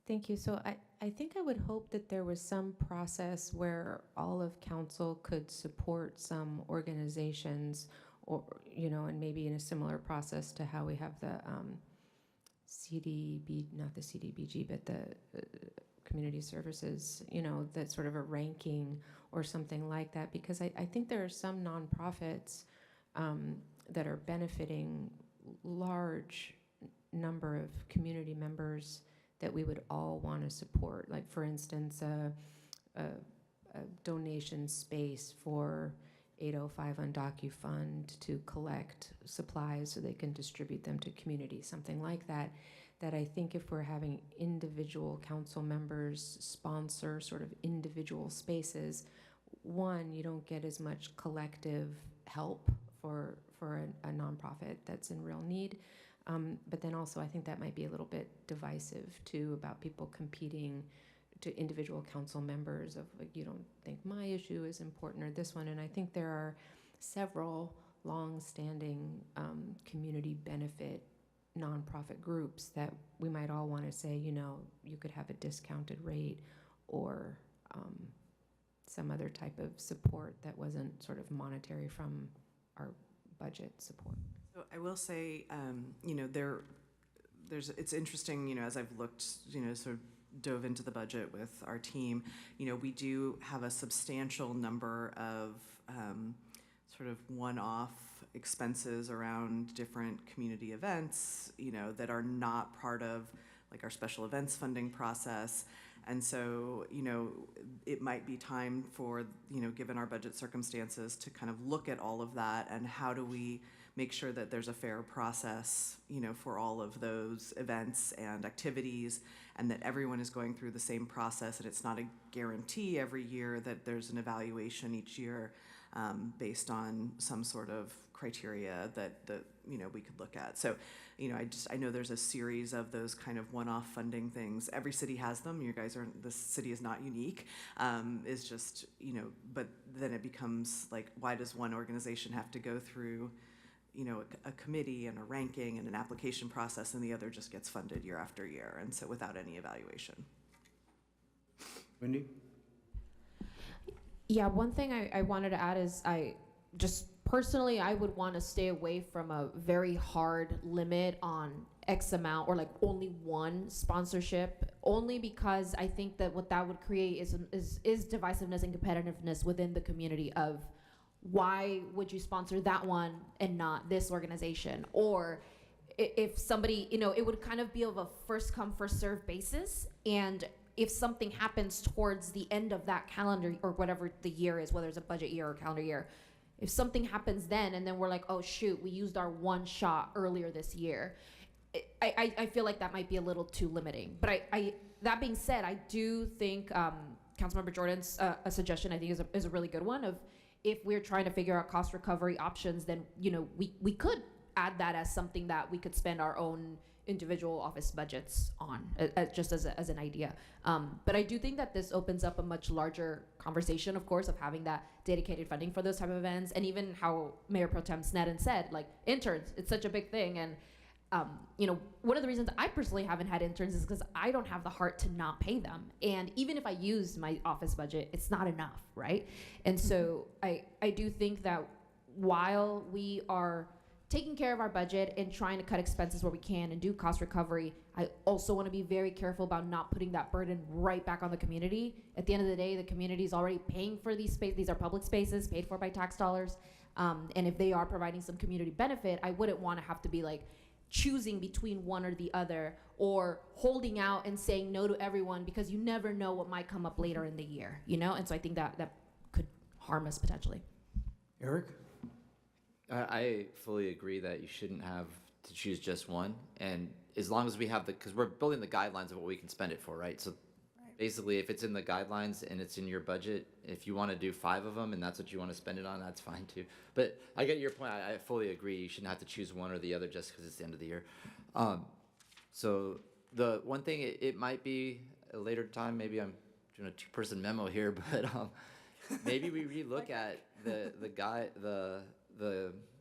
Thank you. So I think I would hope that there was some process where all of council could support some organizations, or, and maybe in a similar process to how we have the not the CDBG, but the community services, that sort of a ranking or something like that, because I think there are some nonprofits that are benefiting large number of community members that we would all want to support. Like, for instance, a donation space for 805 on DocuFund to collect supplies so they can distribute them to communities, something like that. That I think if we're having individual council members sponsor sort of individual spaces, one, you don't get as much collective help for a nonprofit that's in real need. But then also I think that might be a little bit divisive too, about people competing to individual council members of, like, you don't think my issue is important or this one. And I think there are several long-standing community benefit nonprofit groups that we might all want to say, you could have a discounted rate or some other type of support that wasn't sort of monetary from our budget support. So I will say, it's interesting, as I've looked, sort of dove into the budget with our team, we do have a substantial number of sort of one-off expenses around different community events, that are not part of like our special events funding process. And so, it might be time for, given our budget circumstances, to kind of look at all of that and how do we make sure that there's a fair process, for all of those events and activities, and that everyone is going through the same process, and it's not a guarantee every year that there's an evaluation each year based on some sort of criteria that we could look at. So, I know there's a series of those kind of one-off funding things. Every city has them. This city is not unique. It's just, but then it becomes like, why does one organization have to go through, a committee and a ranking and an application process, and the other just gets funded year after year, and so without any evaluation? Wendy? Yeah, one thing I wanted to add is I would want to stay away from a very hard limit on X amount or like only one sponsorship, only because I think that what that would create is divisiveness and competitiveness within the community of, why would you sponsor that one and not this organization? Or if somebody, it would kind of be of a first come, first serve basis. And if something happens towards the end of that calendar or whatever the year is, whether it's a budget year or calendar year, if something happens then and then we're like, oh shoot, we used our one shot earlier this year, I feel like that might be a little too limiting. But that being said, I do think Councilmember Jordan's a suggestion I think is a really good one of, if we're trying to figure out cost recovery options, then we could add that as something that we could spend our own individual office budgets on, just as an idea. But I do think that this opens up a much larger conversation, of course, of having that dedicated funding for those type of events, and even how Mayor Pro Tem Sneddon said, like interns, it's such a big thing, and one of the reasons I personally haven't had interns is because I don't have the heart to not pay them. And even if I use my office budget, it's not enough, right? And so I do think that while we are taking care of our budget and trying to cut expenses where we can and do cost recovery, I also want to be very careful about not putting that burden right back on the community. At the end of the day, the community is already paying for these spaces. These are public spaces paid for by tax dollars. And if they are providing some community benefit, I wouldn't want to have to be like choosing between one or the other, or holding out and saying no to everyone because you never know what might come up later in the year, And so I think that could harm us potentially. Eric? I fully agree that you shouldn't have to choose just one. And as long as we have because we're building the guidelines of what we can spend it for, right? So basically, if it's in the guidelines and it's in your budget, if you want to do 5 of them and that's what you want to spend it on, that's fine too. But I get your point. I fully agree. You shouldn't have to choose one or the other just because it's the end of the year. So the one thing, it might be a later time. Maybe I'm doing a 2-person memo here, but maybe we relook at the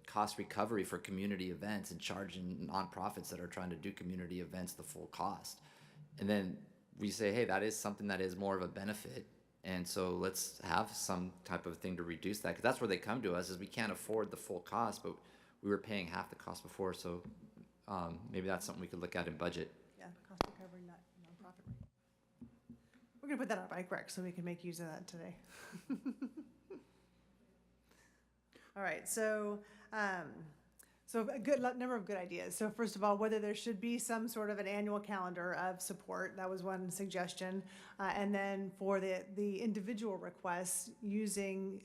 cost recovery for community events and charging nonprofits that are trying to do community events the full cost. And then we say, hey, that is something that is more of a benefit. And so let's have some type of thing to reduce that. Because that's where they come to us, is we can't afford the full cost, but we were paying half the cost before. So maybe that's something we could look at in budget. Yeah, cost recovery, not nonprofit rate. We're going to put that on bike rec so we can make use of that today. All right, so a good number of good ideas. So first of all, whether there should be some sort of an annual calendar of support, that was one suggestion. And then for the individual requests, using,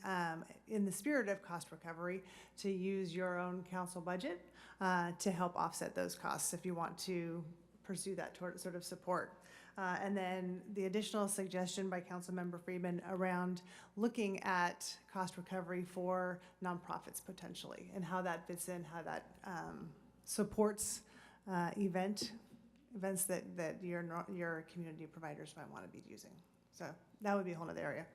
in the spirit of cost recovery, to use your own council budget to help offset those costs if you want to pursue that sort of support. And then the additional suggestion by Councilmember Friedman around looking at cost recovery for nonprofits potentially, and how that fits in, how that supports events that your community providers might want to be using. So that would be a whole other area.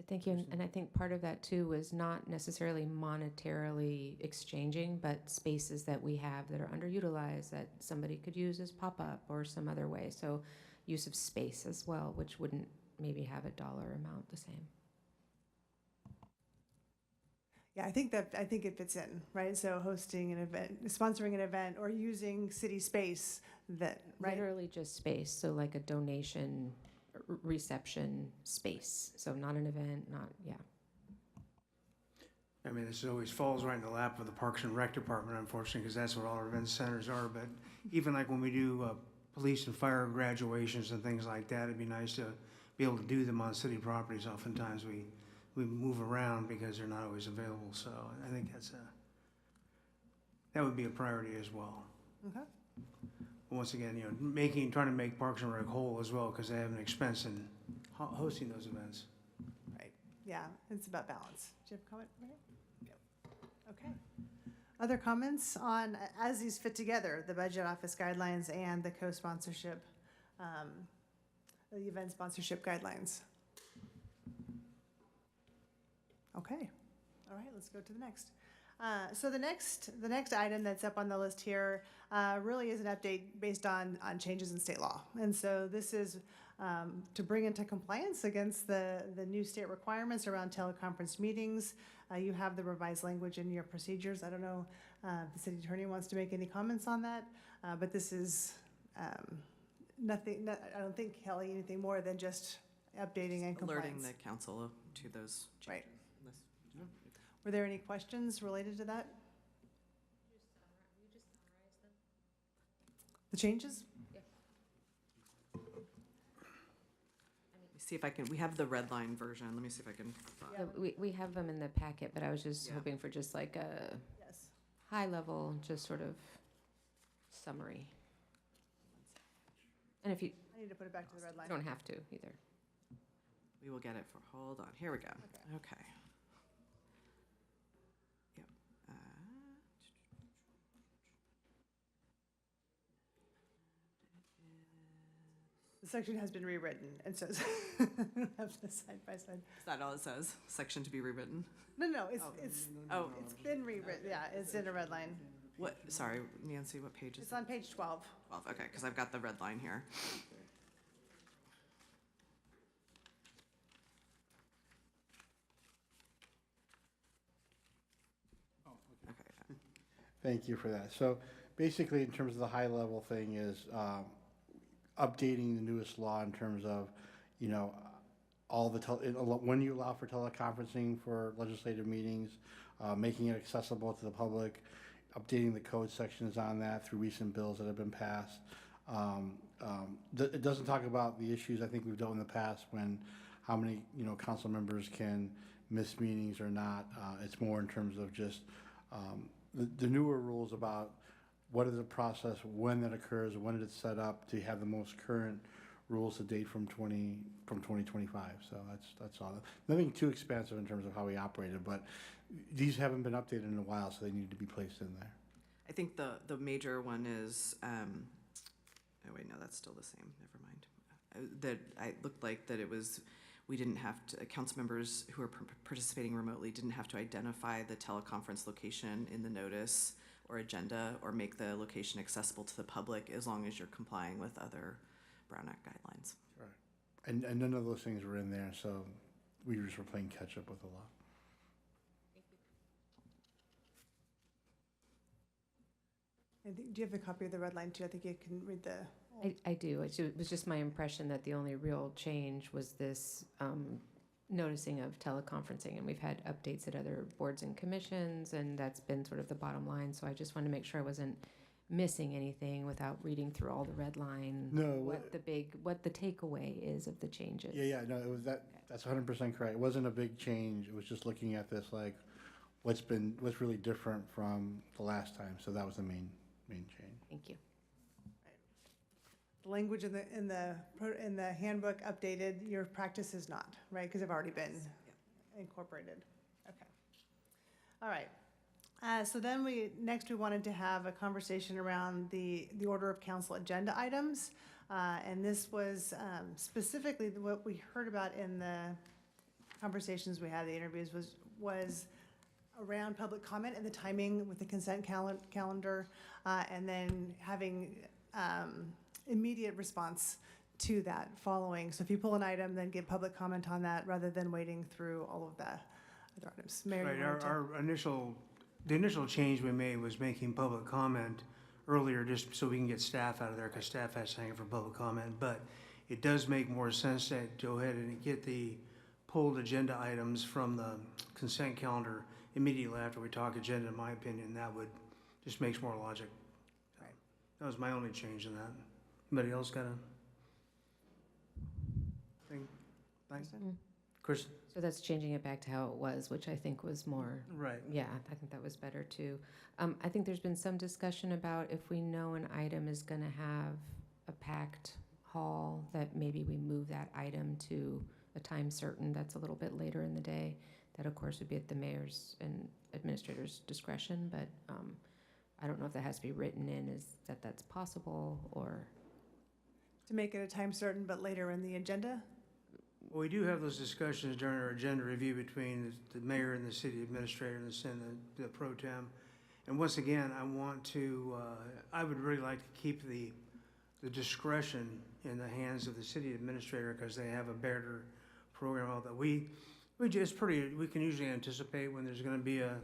Thank you. And I think part of that too was not necessarily monetarily exchanging, but spaces that we have that are underutilized that somebody could use as pop-up or some other way. So use of space as well, which wouldn't maybe have a dollar amount the same. Yeah, I think it fits in, right? So hosting an event, sponsoring an event, or using city space that, right? Literally just space, so like a donation reception space. So not an event, yeah. I mean, this always falls right in the lap of the Parks and Rec Department, unfortunately, because that's what all our event centers are. But even like when we do police and fire graduations and things like that, it'd be nice to be able to do them on city properties. Oftentimes we move around because they're not always available. So I think that would be a priority as well. Okay. Once again, trying to make Parks and Rec whole as well, because they have an expense in hosting those events. Right. Yeah, it's about balance. Do you have a comment? Yep. Okay. Other comments on, as these fit together, the budget office guidelines and the co-sponsorship, the event sponsorship guidelines? Okay. All right, let's go to the next. So the next item that's up on the list here really is an update based on changes in state law. And so this is to bring into compliance against the new state requirements around teleconference meetings. You have the revised language in your procedures. I don't know if the city attorney wants to make any comments on that, but this is nothing, I don't think, Kelly, anything more than just updating and compliance. Alerting the council to those changes. Right. Were there any questions related to that? The changes? Let me see if I can, we have the red line version. Let me see if I can. We have them in the packet, but I was just hoping for just like a high level, just sort of summary. And if you I need to put it back to the red line. don't have to either. We will get it for, hold on, here we go. Okay. Yep. The section has been rewritten, and so I don't have the side by side. Is that all it says? Section to be rewritten? No, it's been rewritten. Yeah, it's in a red line. What, sorry, Nancy, what page is It's on page 12. 12? Okay, because I've got the red line here. Okay. Thank you for that. So basically, in terms of the high-level thing is updating the newest law in terms of, you know, all the, when you allow for teleconferencing for legislative meetings, making it accessible to the public, updating the code sections on that through recent bills that have been passed. It doesn't talk about the issues I think we've done in the past when how many, you know, council members can miss meetings or not. It's more in terms of just the newer rules about what is the process, when that occurs, when it's set up to have the most current rules to date from 2025. So that's all. Nothing too expansive in terms of how we operated, but these haven't been updated in a while, so they need to be placed in there. I think the major one is, oh wait, no, that's still the same, never mind. That I looked like that it was, we didn't have to, council members who are participating remotely didn't have to identify the teleconference location in the notice or agenda or make the location accessible to the public as long as you're complying with other Brown Act guidelines. Right. And none of those things were in there, so we just were playing catch up with the law. Do you have a copy of the red line too? I think you can read the. I do. It was just my impression that the only real change was this noticing of teleconferencing, and we've had updates at other boards and commissions, and that's been sort of the bottom line. So I just wanted to make sure I wasn't missing anything without reading through all the red line. No. What the takeaway is of the changes. Yeah, no, it was that. That's 100% correct. It wasn't a big change. It was just looking at this like what's really different from the last time. So that was the main change. Thank you. The language in the handbook updated. Your practice is not, right? Because they've already been incorporated. Okay. All right. So then next we wanted to have a conversation around the order of council agenda items. And this was specifically what we heard about in the conversations we had, the interviews, was around public comment and the timing with the consent calendar, and then having immediate response to that following. So if you pull an item, then give public comment on that rather than waiting through all of the other items. Mayor, Right, you wanted to- the initial change we made was making public comment earlier just so we can get staff out of there because staff has to hang for public comment. But it does make more sense to go ahead and get the pulled agenda items from the consent calendar immediately after we talk agenda, in my opinion. That would just makes more logic. Right. That was my only change in that. Anybody else got a thing? Thanks. Chris? So that's changing it back to how it was, which I think was more. Right. Yeah, I think that was better too. I think there's been some discussion about if we know an item is going to have a packed hall, that maybe we move that item to a time certain that's a little bit later in the day. That, of course, would be at the mayor's and administrator's discretion, but I don't know if that has to be written in, is that's possible, or? to make it a time certain, but later in the agenda? Well, we do have those discussions during our agenda review between the mayor and the city administrator and the pro tem. And once again, I would really like to keep the discretion in the hands of the city administrator because they have a better program. All that we can usually anticipate when there's going to be a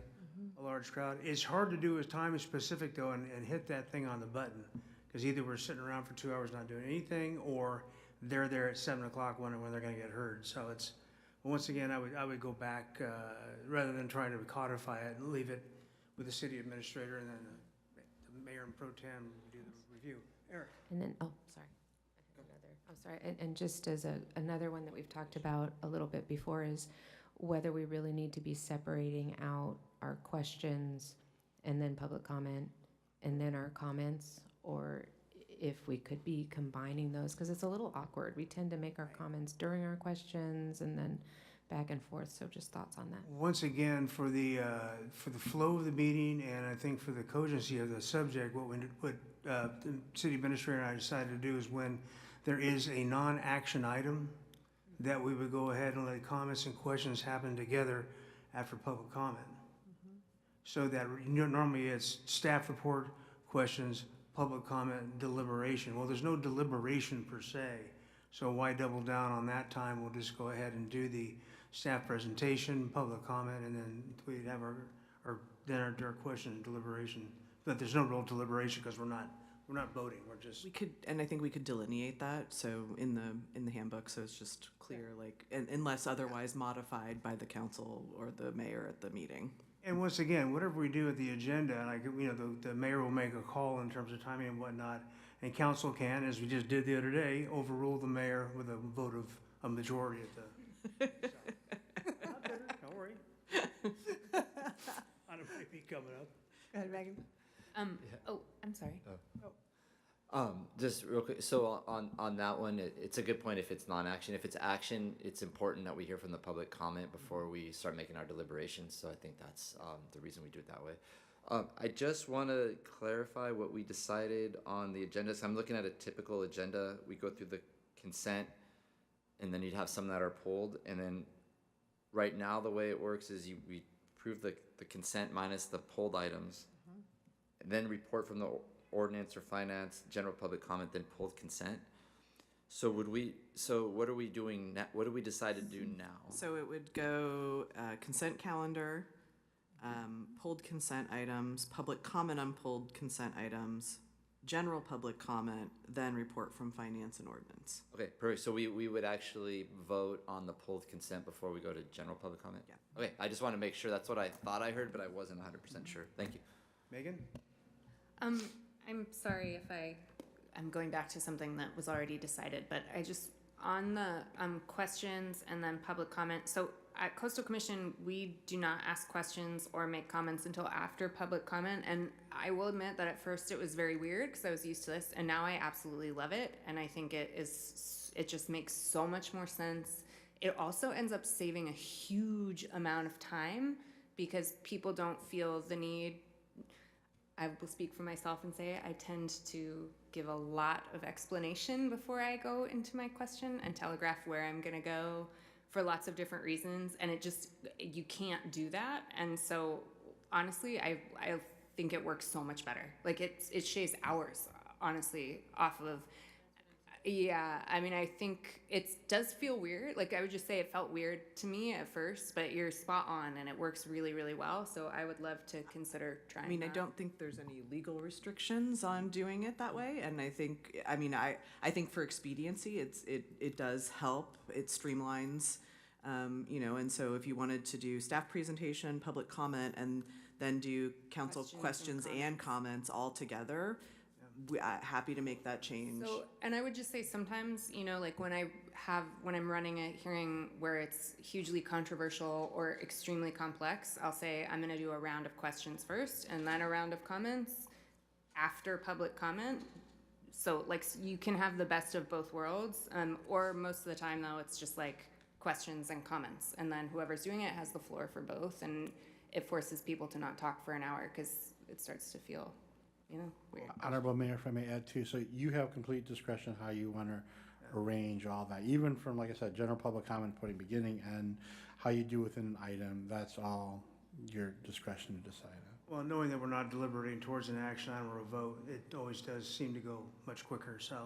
large crowd. It's hard to do as time is specific though and hit that thing on the button because either we're sitting around for 2 hours not doing anything or they're there at 7 o'clock wondering when they're going to get heard. So it's, once again, I would go back rather than trying to codify it and leave it with the city administrator and then the mayor and pro tem do the review. Eric. And then, oh, sorry. I have another. I'm sorry. And just as another one that we've talked about a little bit before is whether we really need to be separating out our questions and then public comment and then our comments, or if we could be combining those, because it's a little awkward. We tend to make our comments during our questions and then back and forth. So just thoughts on that. Once again, for the flow of the meeting and I think for the cogency of the subject, what the city administrator and I decided to do is when there is a non-action item, that we would go ahead and let comments and questions happen together after public comment. so that, normally it's staff report, questions, public comment, deliberation. Well, there's no deliberation per se, so why double down on that time? We'll just go ahead and do the staff presentation, public comment, and then we'd have our question and deliberation. But there's no real deliberation because we're not voting, we're just. We could, and I think we could delineate that, so in the handbook, so it's just clear, like, unless otherwise modified by the council or the mayor at the meeting. And once again, whatever we do with the agenda, like, the mayor will make a call in terms of timing and whatnot, and council can, as we just did the other day, overrule the mayor with a vote of a majority at the. Don't worry. I don't might be coming up. Go ahead, Megan. Oh, I'm sorry. Just real quick, so on that one, it's a good point if it's non-action. If it's action, it's important that we hear from the public comment before we start making our deliberations. So I think that's the reason we do it that way. I just want to clarify what we decided on the agenda. So I'm looking at a typical agenda. We go through the consent, and then you'd have some that are pulled. And then right now, the way it works is we approve the consent minus the pulled items, and then report from the ordinance or finance, general public comment, then pulled consent. So what are we doing now? What do we decide to do now? So it would go consent calendar, pulled consent items, public comment on pulled consent items, general public comment, then report from finance and ordinance. Okay, perfect. So we would actually vote on the pulled consent before we go to general public comment? Yeah. Okay, I just want to make sure. That's what I thought I heard, but I wasn't 100% sure. Thank you. Megan? I'm sorry if I'm going back to something that was already decided, but I just, on the questions and then public comment, so at Coastal Commission, we do not ask questions or make comments until after public comment, and I will admit that at first it was very weird because I was used to this, and now I absolutely love it, and I think it just makes so much more sense. It also ends up saving a huge amount of time because people don't feel the need. I will speak for myself and say I tend to give a lot of explanation before I go into my question and telegraph where I'm going to go for lots of different reasons. And you can't do that. And so honestly, I think it works so much better. Like it shaves hours, honestly, off of. Yeah, I mean, I think it does feel weird. Like I would just say it felt weird to me at first, but you're spot on and it works really, really well. So I would love to consider trying that. I don't think there's any legal restrictions on doing it that way. And I think for expediency, it does help. It streamlines, and so if you wanted to do staff presentation, public comment, and then do council questions and comments all together, happy to make that change. So, and I would just say sometimes, like when I'm running a hearing where it's hugely controversial or extremely complex, I'll say I'm going to do a round of questions first and then a round of comments after public comment. So like you can have the best of both worlds, or most of the time though, it's just like questions and comments. And then whoever's doing it has the floor for both. And it forces people to not talk for an hour because it starts to feel weird. Honorable Mayor, if I may add too, so you have complete discretion how you want to arrange all that, even from, like I said, general public comment, putting beginning, and how you do within an item, that's all your discretion to decide on. Well, knowing that we're not deliberating towards an action item or a vote, it always does seem to go much quicker, so.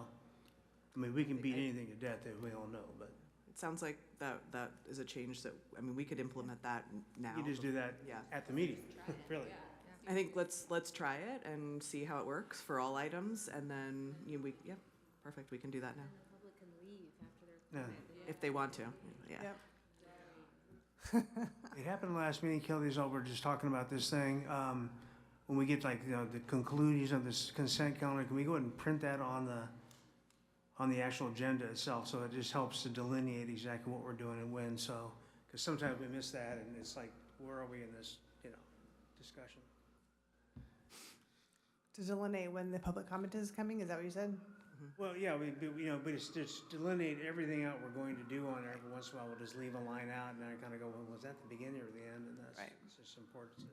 I mean, we can beat anything to death, as we all know, but. It sounds like that is a change that, we could implement that now. You just do that at the meeting, really. I think let's try it and see how it works for all items, and then perfect. We can do that now. The public can leave after their If they want to, It happened last meeting, Kelly, we're just talking about this thing. When we get the conclusions of this consent calendar, can we go ahead and print that on the actual agenda itself? So it just helps to delineate exactly what we're doing and when. So, because sometimes we miss that, and it's like, where are we in this, discussion? To delineate when the public comment is coming, is that what you said? Well, yeah, but it's just delineate everything out we're going to do on there. Every once in a while, we'll just leave a line out, and then I kind of go, well, was that the beginning or the end? And that's Right. It's just important to.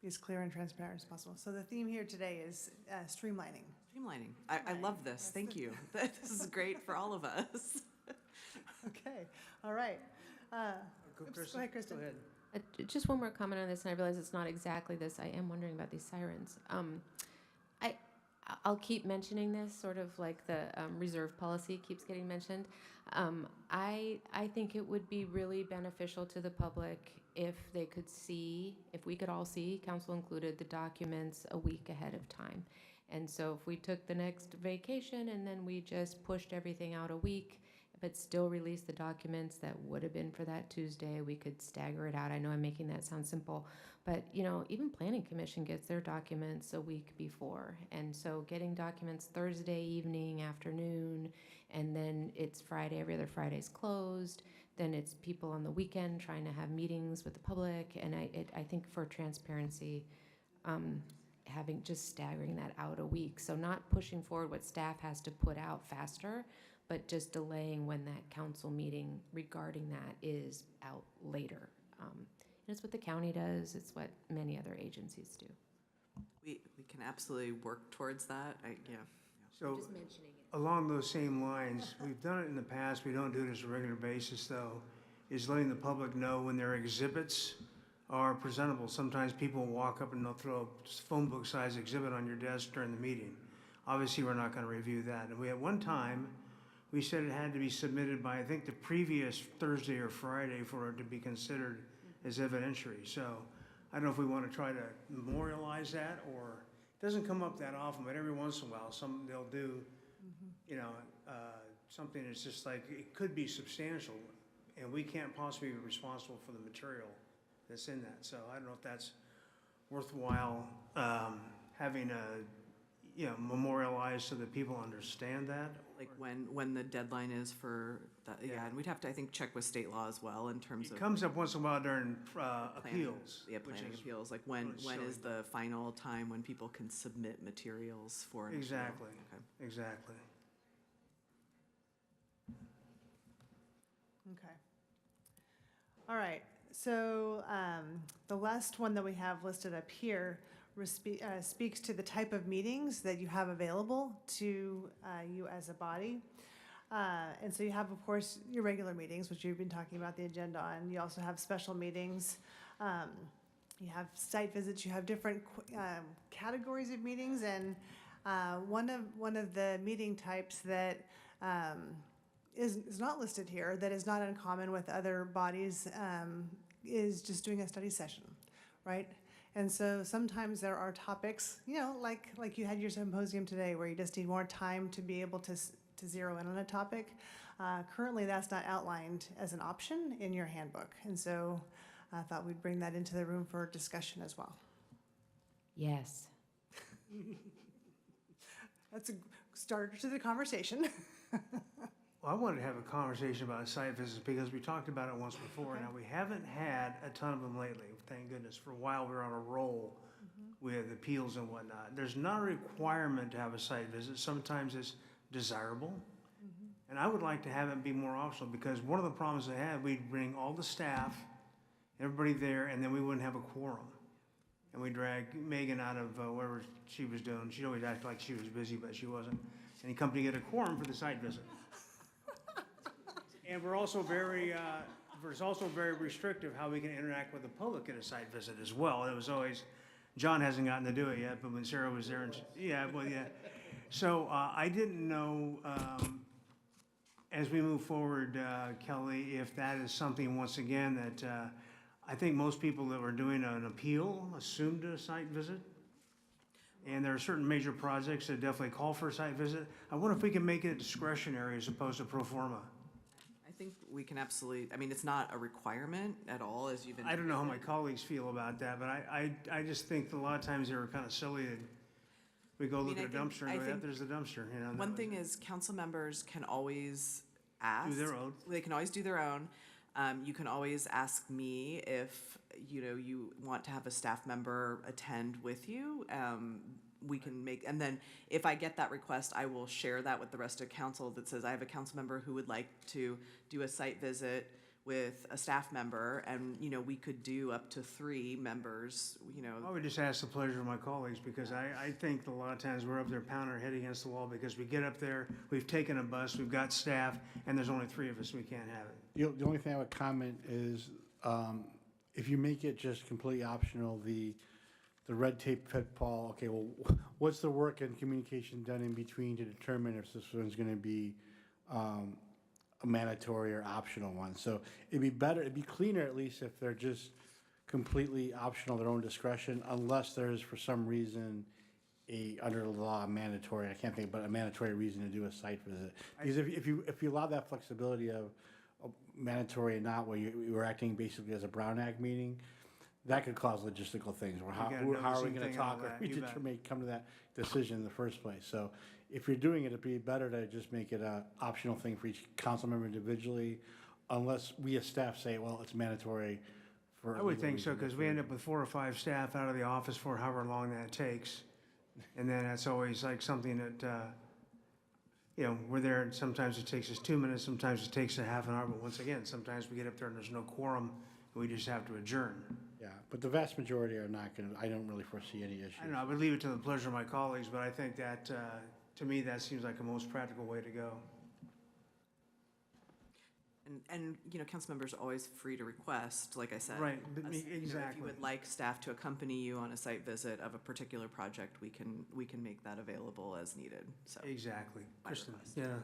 Be as clear and transparent as possible. So the theme here today is streamlining. Streamlining. I love this. Thank you. This is great for all of us. Okay. All right. Go ahead, Kristen. Go ahead. Just one more comment on this, and I realize it's not exactly this. I am wondering about these sirens. I, I'll keep mentioning this, sort of like the reserve policy keeps getting mentioned. I think it would be really beneficial to the public if they could see, if we could all see, council included, the documents a week ahead of time. And so if we took the next vacation and then we just pushed everything out a week, but still released the documents that would have been for that Tuesday, we could stagger it out. I know I'm making that sound simple, but even Planning Commission gets their documents a week before. And so getting documents Thursday evening, afternoon, and then it's Friday, every other Friday's closed. Then it's people on the weekend trying to have meetings with the public. And I think for transparency, having just staggering that out a week. So not pushing forward what staff has to put out faster, but just delaying when that council meeting regarding that is out later. And it's what the county does. It's what many other agencies do. We can absolutely work towards that. Yeah. So, Just mentioning it. along those same lines, we've done it in the past, we don't do it as a regular basis though, is letting the public know when their exhibits are presentable. Sometimes people walk up and they'll throw a phone book size exhibit on your desk during the meeting. Obviously, we're not gonna review that. And we at one time, we said it had to be submitted by, I think, the previous Thursday or Friday for it to be considered as evidentiary. So I don't know if we want to try to memorialize that, or it doesn't come up that often, but every once in a while, they'll do, something that's just like, it could be substantial, and we can't possibly be responsible for the material that's in that. So I don't know if that's worthwhile having memorialized so that people understand that. Like when the deadline is for that, yeah, and we'd have to, I think, check with state law as well in terms It of. comes up once in a while during planning. appeals. Yeah, which planning is appeals, like when silly. is the final time when people can submit materials for an appeal? Exactly, Okay. exactly. Okay. All right, so the last one that we have listed up here speaks to the type of meetings that you have available to you as a body. And so you have, of course, your regular meetings, which you've been talking about the agenda on. You also have special meetings. You have site visits. You have different categories of meetings. And one of the meeting types that is not listed here, that is not uncommon with other bodies, is just doing a study session, right? And so sometimes there are topics, like you had your symposium today, where you just need more time to be able to zero in on a topic. Currently, that's not outlined as an option in your handbook. And so I thought we'd bring that into the room for discussion as well. Yes. That's a starter to the conversation. Well, I wanted to have a conversation about site visits because we talked about it once before. Okay. Now, we haven't had a ton of them lately, thank goodness. For a while, we were on a roll with appeals and whatnot. There's not a requirement to have a site visit. Sometimes it's desirable. And I would like to have it be more optional, because one of the problems I had, we'd bring all the staff, everybody there, and then we wouldn't have a quorum. And we dragged Megan out of whatever she was doing. She always acted like she was busy, but she wasn't. And he come to get a quorum for the site visit. And we're also very restrictive how we can interact with the public at a site visit as well. It was always, John hasn't gotten to do it yet, but when Sarah was there, yeah. So I didn't know, as we move forward, Kelly, if that is something, once again, that I think most people that were doing an appeal assumed a site visit. And there are certain major projects that definitely call for a site visit. I wonder if we can make it discretionary as opposed to pro forma. I think we can absolutely, it's not a requirement at all, as you've I don't know how my colleagues feel about that, but I just think that a lot of times they were kind of silly. We go look at a dumpster and go, yeah, there's the dumpster. One thing is, council members can always ask. Do their own. They can always do their own. You can always ask me if, you want to have a staff member attend with you. We can make, and then if I get that request, I will share that with the rest of council that says, I have a council member who would like to do a site visit with a staff member, and, we could do up to 3 members, I would just ask the pleasure of my colleagues, because I think a lot of times we're up there pounding our head against the wall because we get up there, we've taken a bus, we've got staff, and there's only 3 of us, we can't have it. The only thing I would comment is, if you make it just completely optional, the red tape pitfall, okay, well, what's the work and communication done in between to determine if this one's gonna be a mandatory or optional one? So it'd be cleaner at least if they're just completely optional, their own discretion, unless there's for some reason under the law, mandatory, I can't think, but a mandatory reason to do a site visit. Because if you allow that flexibility of mandatory and not, where you're acting basically as a Brown Act meeting, that could cause logistical things. Or how are we gonna talk, or come to that decision in the first place? So if you're doing it, it'd be better to just make it a optional thing for each council member individually, unless we as staff say, well, it's mandatory for. I would think so, because we end up with 4 or 5 staff out of the office for however long that takes. And then that's always like something that, we're there, and sometimes it takes us 2 minutes, sometimes it takes a half an hour, but once again, sometimes we get up there and there's no quorum, and we just have to adjourn. Yeah, but the vast majority are not gonna, I don't really foresee any issues. I don't know, I would leave it to the pleasure of my colleagues, but I think that, to me, that seems like a most practical way to go. And council members are always free to request, like I said. Right, If exactly. you would like staff to accompany you on a site visit of a particular project, we can make that available as needed, so. Exactly. Kristen, request. yeah.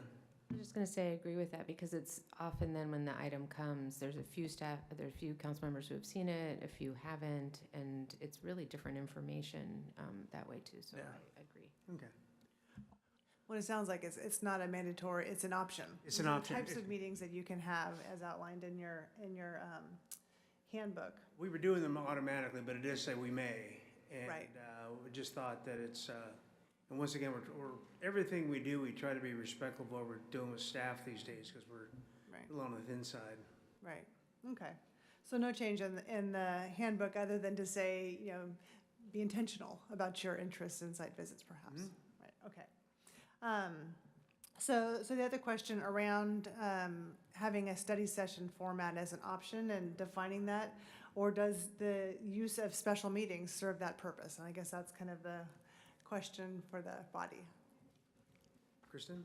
I'm just going to say I agree with that, because it's often then when the item comes, there's a few council members who have seen it, a few haven't, and it's really different information that way too, so Yeah. I agree. Okay. What it sounds like is it's not a mandatory, it's an option. It's an These are the option. types of meetings that you can have as outlined in your handbook. We were doing them automatically, but it does say we may. And Right. we just thought that it's, and once again, everything we do, we try to be respectful of what we're doing with staff these days, because we're Right. a little on the thin side. Right, okay. So no change in the handbook, other than to say, be intentional about your interests in site visits, perhaps. Right, okay. So the other question around having a study session format as an option and defining that, or does the use of special meetings serve that purpose? And I guess that's kind of the question for the body. Kristen?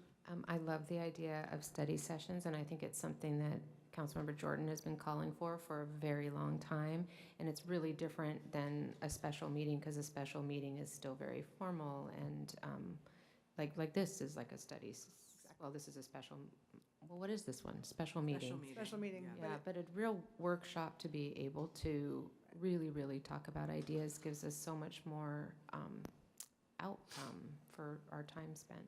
I love the idea of study sessions, and I think it's something that Councilmember Jordan has been calling for a very long time, and it's really different than a special meeting, because a special meeting is still very formal, and like this is like a study. Well, this is a special. Well, what is this one? Special meeting. Special meeting. Yeah, but a real workshop to be able to really talk about ideas gives us so much more outcome for our time spent.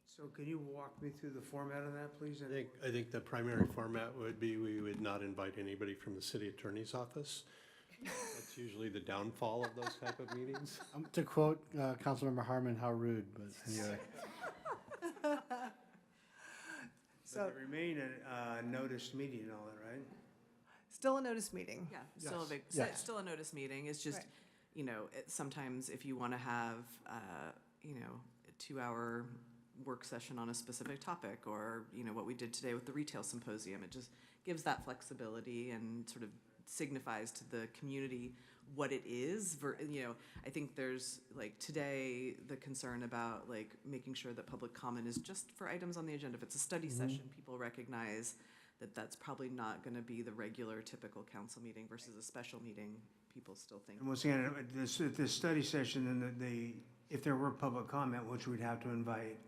So can you walk me through the format of that, please? I think the primary format would be we would not invite anybody from the city attorney's office. That's usually the downfall of those type of meetings. To quote Councilmember Harmon, how rude, but anyway. So it remain a noticed meeting and all that, right? Still a notice meeting. Yeah, Yes. still a notice meeting. It's just, Right. sometimes if you want to have, a 2-hour work session on a specific topic, or, what we did today with the retail symposium, it just gives that flexibility and sort of signifies to the community what it is. I think there's, like, today, the concern about, like, making sure that public comment is just for items on the agenda. If it's a study session, people recognize that that's probably not going to be the regular, typical council meeting versus a special meeting. People still think. And once again, this study session, and if there were public comment, which we'd have to invite,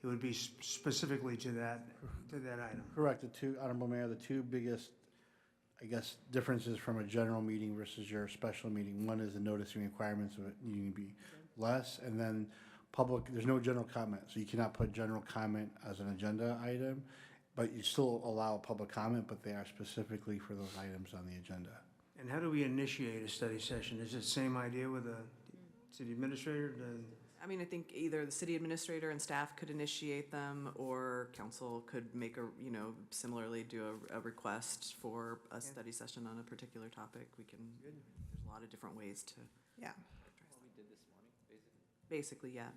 it would be specifically to that item. Correct, Honorable Mayor, the two biggest, I guess, differences from a general meeting versus your special meeting. One is the noticing requirements of it needing to be less, and then there's no general comment, so you cannot put general comment as an agenda item, but you still allow public comment, but they are specifically for those items on the agenda. And how do we initiate a study session? Is it the same idea with the city administrator? I think either the city administrator and staff could initiate them, or council could make similarly do a request for a study session on a particular topic. There's a lot of different ways to. Yeah. What we did this morning, basically. Basically, yeah.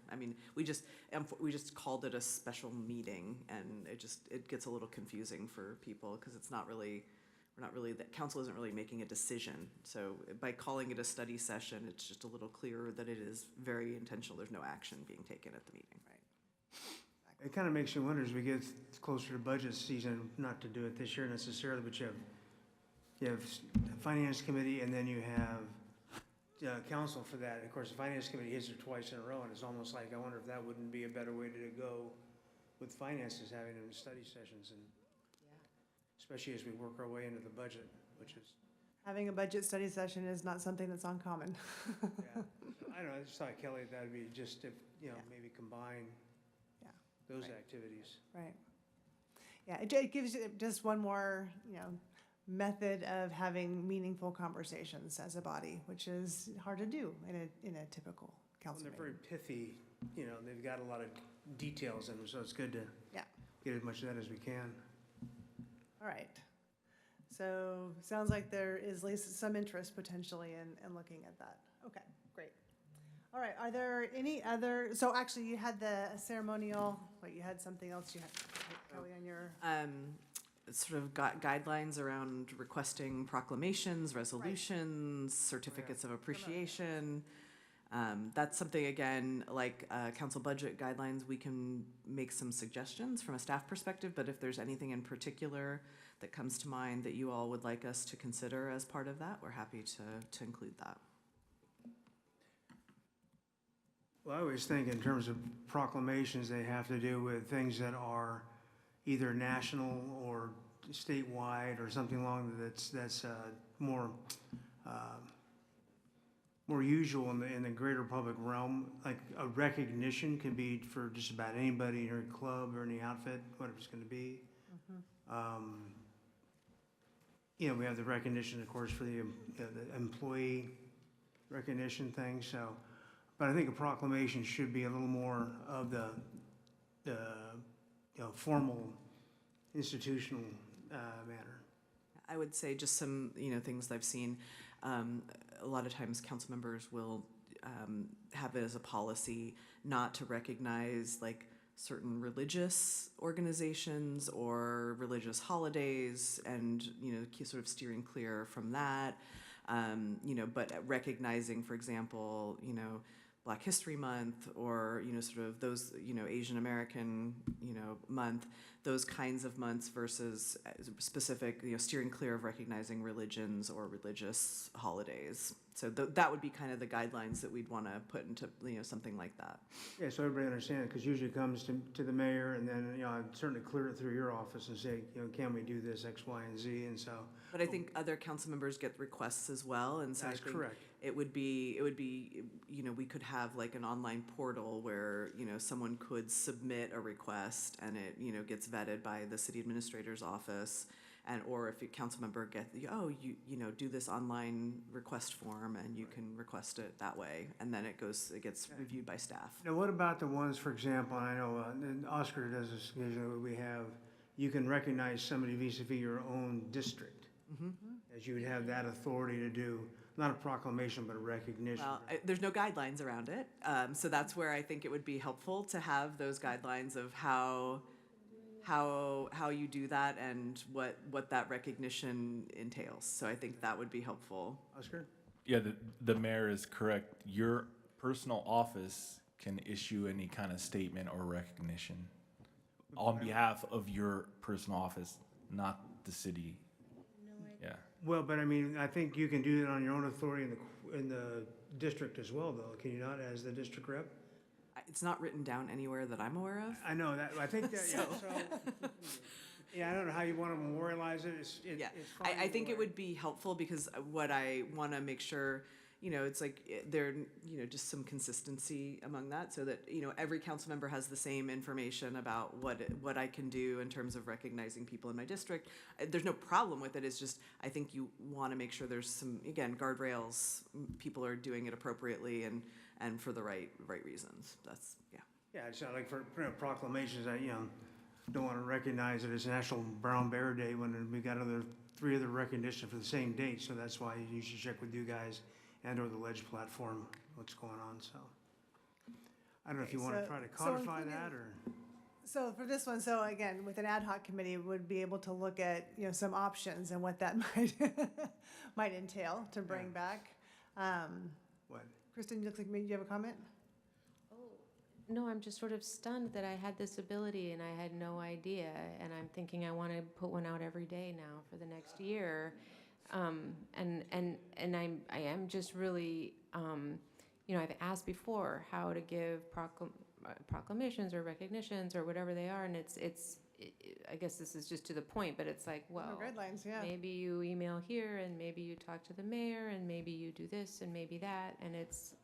We just called it a special meeting, and it gets a little confusing for people, because that council isn't really making a decision. So by calling it a study session, it's just a little clearer that it is very intentional. There's no action being taken at the meeting. Right. It kind of makes you wonder as we get closer to budget season, not to do it this year necessarily, but you have you have Finance Committee, and then you have council for that. Of course, the Finance Committee hits it twice in a row, and it's almost like, I wonder if that wouldn't be a better way to go with finances, having them in study sessions, and especially as we work our way into the budget, which is, Having a budget study session is not something that's uncommon. yeah. I don't know, I just thought, Kelly, that'd be just, if, maybe combine those activities. Right. Yeah, it gives you just one more, method of having meaningful conversations as a body, which is hard to do in a typical council They're very meeting. pithy, they've got a lot of details in them, so it's good to get as much of that as we can. All right. So sounds like there is at least some interest potentially in looking at that. Okay, great. All right, are there any other, so actually you had the ceremonial, you had something else you had, Kelly, on your. Sort of guidelines around requesting proclamations, resolutions, certificates of appreciation. That's something, again, like council budget guidelines, we can make some suggestions from a staff perspective, but if there's anything in particular that comes to mind that you all would like us to consider as part of that, we're happy to include that. Well, I always think in terms of proclamations, they have to do with things that are either national or statewide or something along that's more usual in the greater public realm. Like a recognition can be for just about anybody in your club or any outfit, whatever it's going to be. We have the recognition, of course, for the employee recognition thing. So, but I think a proclamation should be a little more of the formal institutional manner. I would say just some, things I've seen. A lot of times council members will have it as a policy not to recognize like certain religious organizations or religious holidays and, sort of steering clear from that. But recognizing, for example, Black History Month or, sort of those, Asian American, month, those kinds of months versus specific, steering clear of recognizing religions or religious holidays. So that would be kind of the guidelines that we'd want to put into, something like that. Yeah, so everybody understands, because usually it comes to the mayor, and then, I'd certainly clear it through your office and say, can we do this X, Y, and Z, and so. But I think other council members get requests as well, and so That's I think correct. it would be, we could have like an online portal where, someone could submit a request and it, gets vetted by the city administrator's office. And, or if a council member gets, do this online request form and you can request it that way. And then it gets reviewed by staff. Now, what about the ones, for example, and I know and Oscar does this occasionally, we have, you can recognize somebody vis-a-vis your own district. As you would have that authority to do, not a proclamation, but a recognition. Well, there's no guidelines around it. So that's where I think it would be helpful to have those guidelines of how you do that and what that recognition entails. So I think that would be helpful. Oscar? Yeah, the mayor is correct. Your personal office can issue any kind of statement or recognition on behalf of your personal office, not the city. Yeah. Well, but I mean, I think you can do it on your own authority in the district as well, though. Can you not, as the district rep? It's not written down anywhere that I'm aware of. I know that. I think that. Yeah. So, I don't know how you want to memorialize it. It's fine I think either it would be helpful because what I want to make sure, it's like there, just some consistency among that, so that every council member has the same information about what I can do in terms of recognizing people in my district. There's no problem with it. It's just I think you want to make sure there's some guardrails. People are doing it appropriately and for the right reasons. That's Yeah, it's not like for proclamations. I don't want to recognize it as National Brown Bear Day when we got three other recognition for the same date. So that's why you should check with you guys and/or the Ledge platform what's going on. So I don't know if you want to try to codify that or. So for this one, so again, with an ad hoc committee, would be able to look at some options and what that might entail to bring back. What? Kristen, looks like maybe you have a comment? No, I'm just sort of stunned that I had this ability and I had no idea. And I'm thinking I want to put one out every day now for the next year. I am just really, I've asked before how to give proclamations or recognitions or whatever they are, and I guess this is just to the point, but it's like, well, guidelines, yeah. maybe you email here, and maybe you talk to the mayor, and maybe you do this, and maybe that, and it's,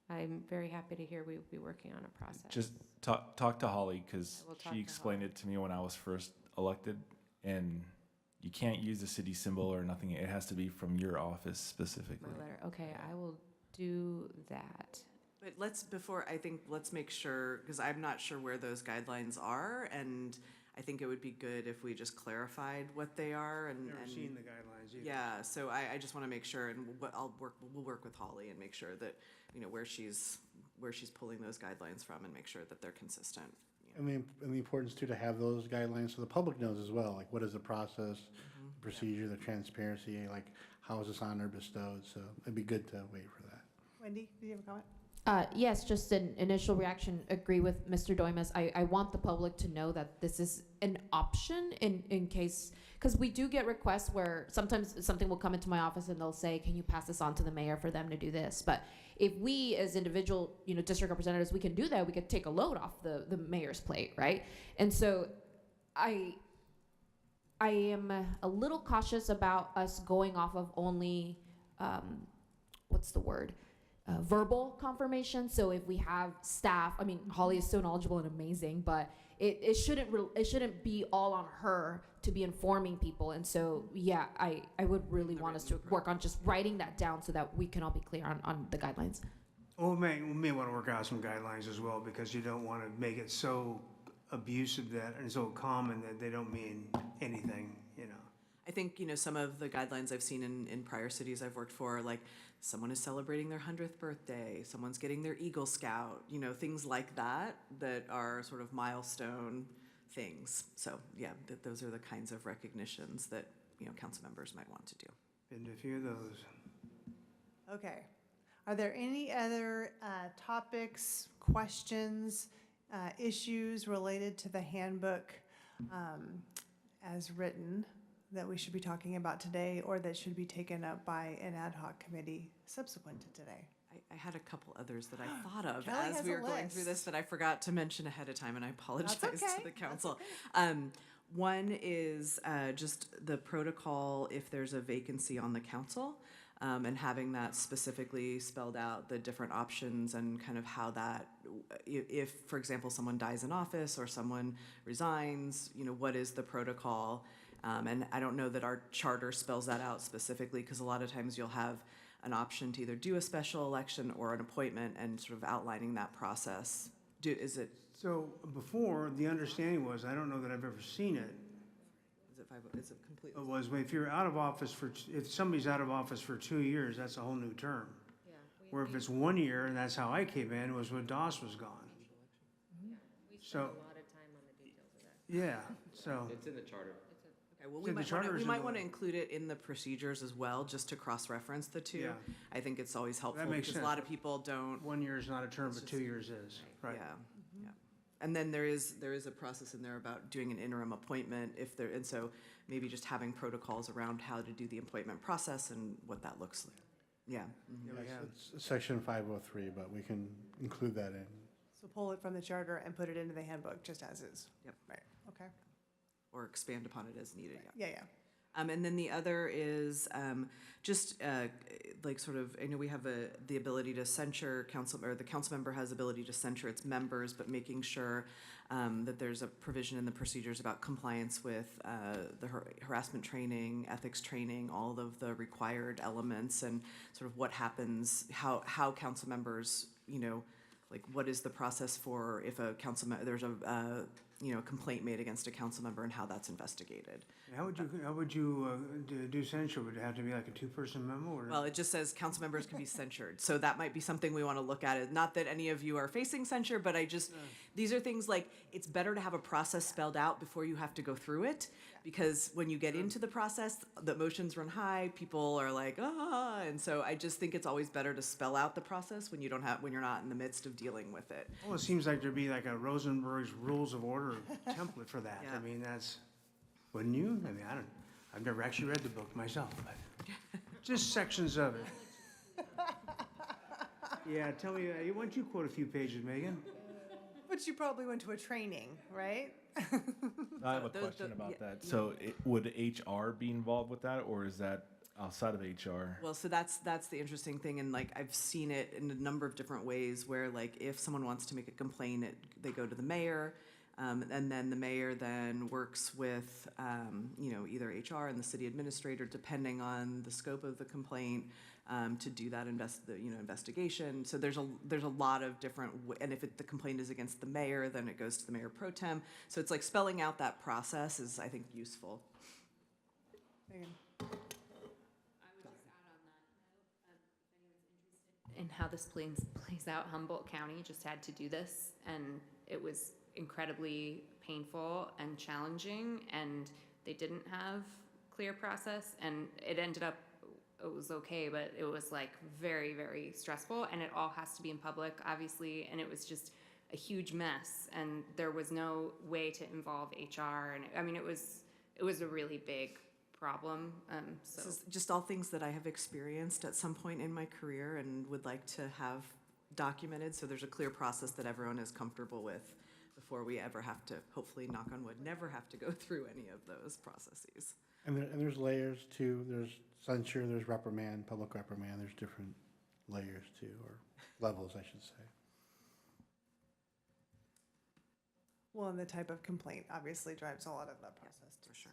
I'm very happy to hear we'll be working on a process. Just talk to Holly, because I will talk she to explained it to me when I was first elected, and you can't use the city symbol or nothing. It has to be from your office specifically. My letter. Okay, I will do that. But let's make sure, because I'm not sure where those guidelines are, and I think it would be good if we just clarified what they are and. Never seen the guidelines either. Yeah, so I just want to make sure, and we'll work with Holly and make sure that, where she's pulling those guidelines from and make sure that they're consistent. And the importance too to have those guidelines so the public knows as well, like what is the process, the procedure, the transparency, like how is this honor bestowed? So it'd be good to wait for that. Wendy, do you have a comment? Yes, just an initial reaction. Agree with Mr. Doimas. I want the public to know that this is an option in case, because we do get requests where sometimes something will come into my office and they'll say, can you pass this on to the mayor for them to do this? But if we as individual, district representatives, we can do that, we could take a load off the mayor's plate, right? And so I am a little cautious about us going off of only, what's the word? Verbal confirmation. So if we have staff, Holly is so knowledgeable and amazing, but it shouldn't be all on her to be informing people. And so, yeah, I would really want us to work on just writing that down so that we can all be clear on the guidelines. Well, we may want to work out some guidelines as well, because you don't want to make it so abusive and so common that they don't mean anything, I think, some of the guidelines I've seen in prior cities I've worked for, like someone is celebrating their 100th birthday, someone's getting their Eagle Scout, things like that are sort of milestone things. So, yeah, those are the kinds of recognitions that, council members might want to do. Been to a few of those. Okay. Are there any other topics, questions, issues related to the handbook as written that we should be talking about today, or that should be taken up by an ad hoc committee subsequent to today? I had a couple others that I thought of Kelly as has we a were going through this list. that I forgot to mention ahead of time, and I apologize okay. to the council. One is just the protocol if there's a vacancy on the council, and having that specifically spelled out, the different options and kind of how that, if, for example, someone dies in office or someone resigns, what is the protocol? And I don't know that our charter spells that out specifically, because a lot of times you'll have an option to either do a special election or an appointment, and sort of outlining that process. So before, the understanding was, I don't know that I've ever seen it, Is it completely? it was if you're out of office if somebody's out of office for 2 years, that's a whole new term. Yeah. Where if it's 1 year, and that's how I came in, was when Doss was gone. We spent So- a lot of time on the details of that. Yeah, so. It's in the charter. Okay, well, So the charter we is in might the- want to include it in the procedures as well, just to cross-reference the two. Yeah. I think it's always helpful, makes because a lot of people don't. 1 year is not a term, but 2 years is, right? Yeah, yeah. And then there is a process in there about doing an interim appointment and so maybe just having protocols around how to do the appointment process and what that looks like. Yeah. Mhm. Yes, it's section 503, but we can include that in. So pull it from the charter and put it into the handbook just as is. Yep. Right, okay. Or expand upon it as needed, yeah. Yeah, yeah. And then the other is just like sort of, I know we have the ability to censure the council member has the ability to censure its members, but making sure that there's a provision in the procedures about compliance with the harassment training, ethics training, all of the required elements, and sort of what happens, how council members, like what is the process for if a there's a complaint made against a council member, and how that's investigated. How would you do censure? Would it have to be like a 2-person memo, or? Well, it just says council members can be censured, so that might be something we want to look at. Not that any of you are facing censure, but these are things like, it's better to have a process spelled out before you have to go through it, because when you get into the process, the emotions run high, people are like, and so I just think it's always better to spell out the process when you're not in the midst of dealing with it. Well, it seems like there'd be like a Rosenberg's Rules of Order template for that. Yeah. Wouldn't you? I've never actually read the book myself, but just sections of it. Yeah, tell me, why don't you quote a few pages, Megan? But you probably went to a training, right? I have a question about that. So would HR be involved with that, or is that outside of HR? Well, so that's the interesting thing, and like I've seen it in a number of different ways where like if someone wants to make a complaint, they go to the mayor, and then the mayor then works with either HR and the city administrator, depending on the scope of the complaint, to do that investigation. So there's a lot of different, and if the complaint is against the mayor, then it goes to the mayor pro tem. So it's like spelling out that process is, I think, useful. Megan. And how this plays out, Humboldt County just had to do this, and it was incredibly painful and challenging, and they didn't have clear process, and it ended up, it was okay, but it was like very, very stressful, and it all has to be in public, obviously, and it was just a huge mess, and there was no way to involve HR, and I mean, it was a really big problem. So This is just all things that I have experienced at some point in my career and would like to have documented, so there's a clear process that everyone is comfortable with before we ever have to, hopefully, knock on wood, never have to go through any of those processes. And there's layers too. There's censure, there's reprimand, public reprimand. There's different layers too, or levels, I should say. Well, and the type of complaint obviously drives a lot of that process. For sure.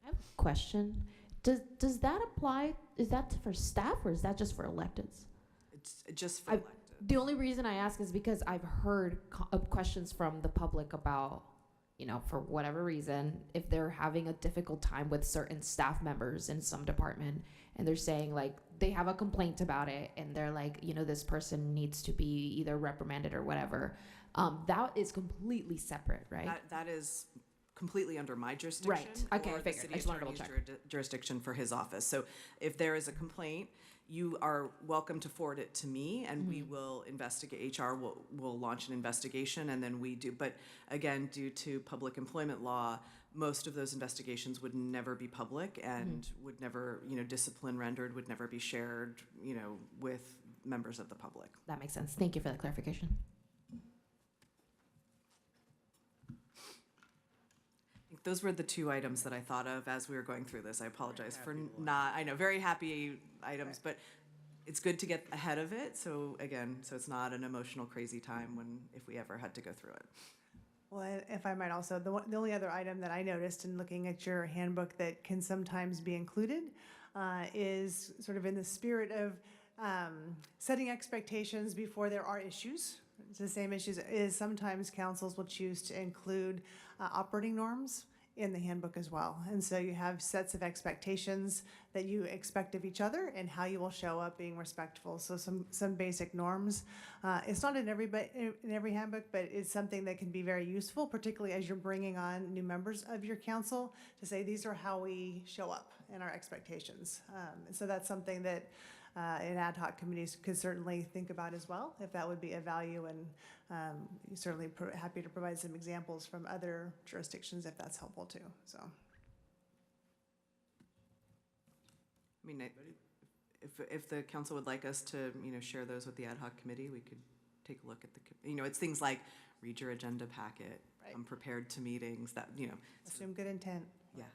I have a question. Does that apply, is that for staff or is that just for electeds? It's just for elected. The only reason I ask is because I've heard questions from the public about, for whatever reason, if they're having a difficult time with certain staff members in some department, and they're saying like they have a complaint about it, and they're like, this person needs to be either reprimanded or whatever. That is completely separate, right? That is completely under my jurisdiction. Right. Okay, or I the figured. city I just wanted to double attorney's jurisdiction for his office. So if there is a complaint, you are welcome to forward it to me, and we will investigate. HR will launch an investigation, and then we do. But again, due to public employment law, most of those investigations would never be public and would never, discipline rendered would never be shared, with members of the public. That makes sense. Thank you for that clarification. Those were the two items that I thought of as we were going through this. I apologize for not, I know, very happy items, but it's good to get ahead of it. So it's not an emotional, crazy time if we ever had to go through it. Well, if I might also, the only other item that I noticed in looking at your handbook that can sometimes be included is sort of in the spirit of setting expectations before there are issues. It's the same issues is sometimes councils will choose to include operating norms in the handbook as well. And so you have sets of expectations that you expect of each other and how you will show up being respectful. So some basic norms. It's not in every handbook, but it's something that can be very useful, particularly as you're bringing on new members of your council, to say these are how we show up and our expectations. And so that's something that in ad hoc committees could certainly think about as well, if that would be a value, and certainly happy to provide some examples from other jurisdictions if that's helpful too. So, I mean, if the council would like us to, share those with the ad hoc committee, we could take a look at it's things like read your agenda packet, right. Come prepared to meetings, that, assume good intent. Yeah.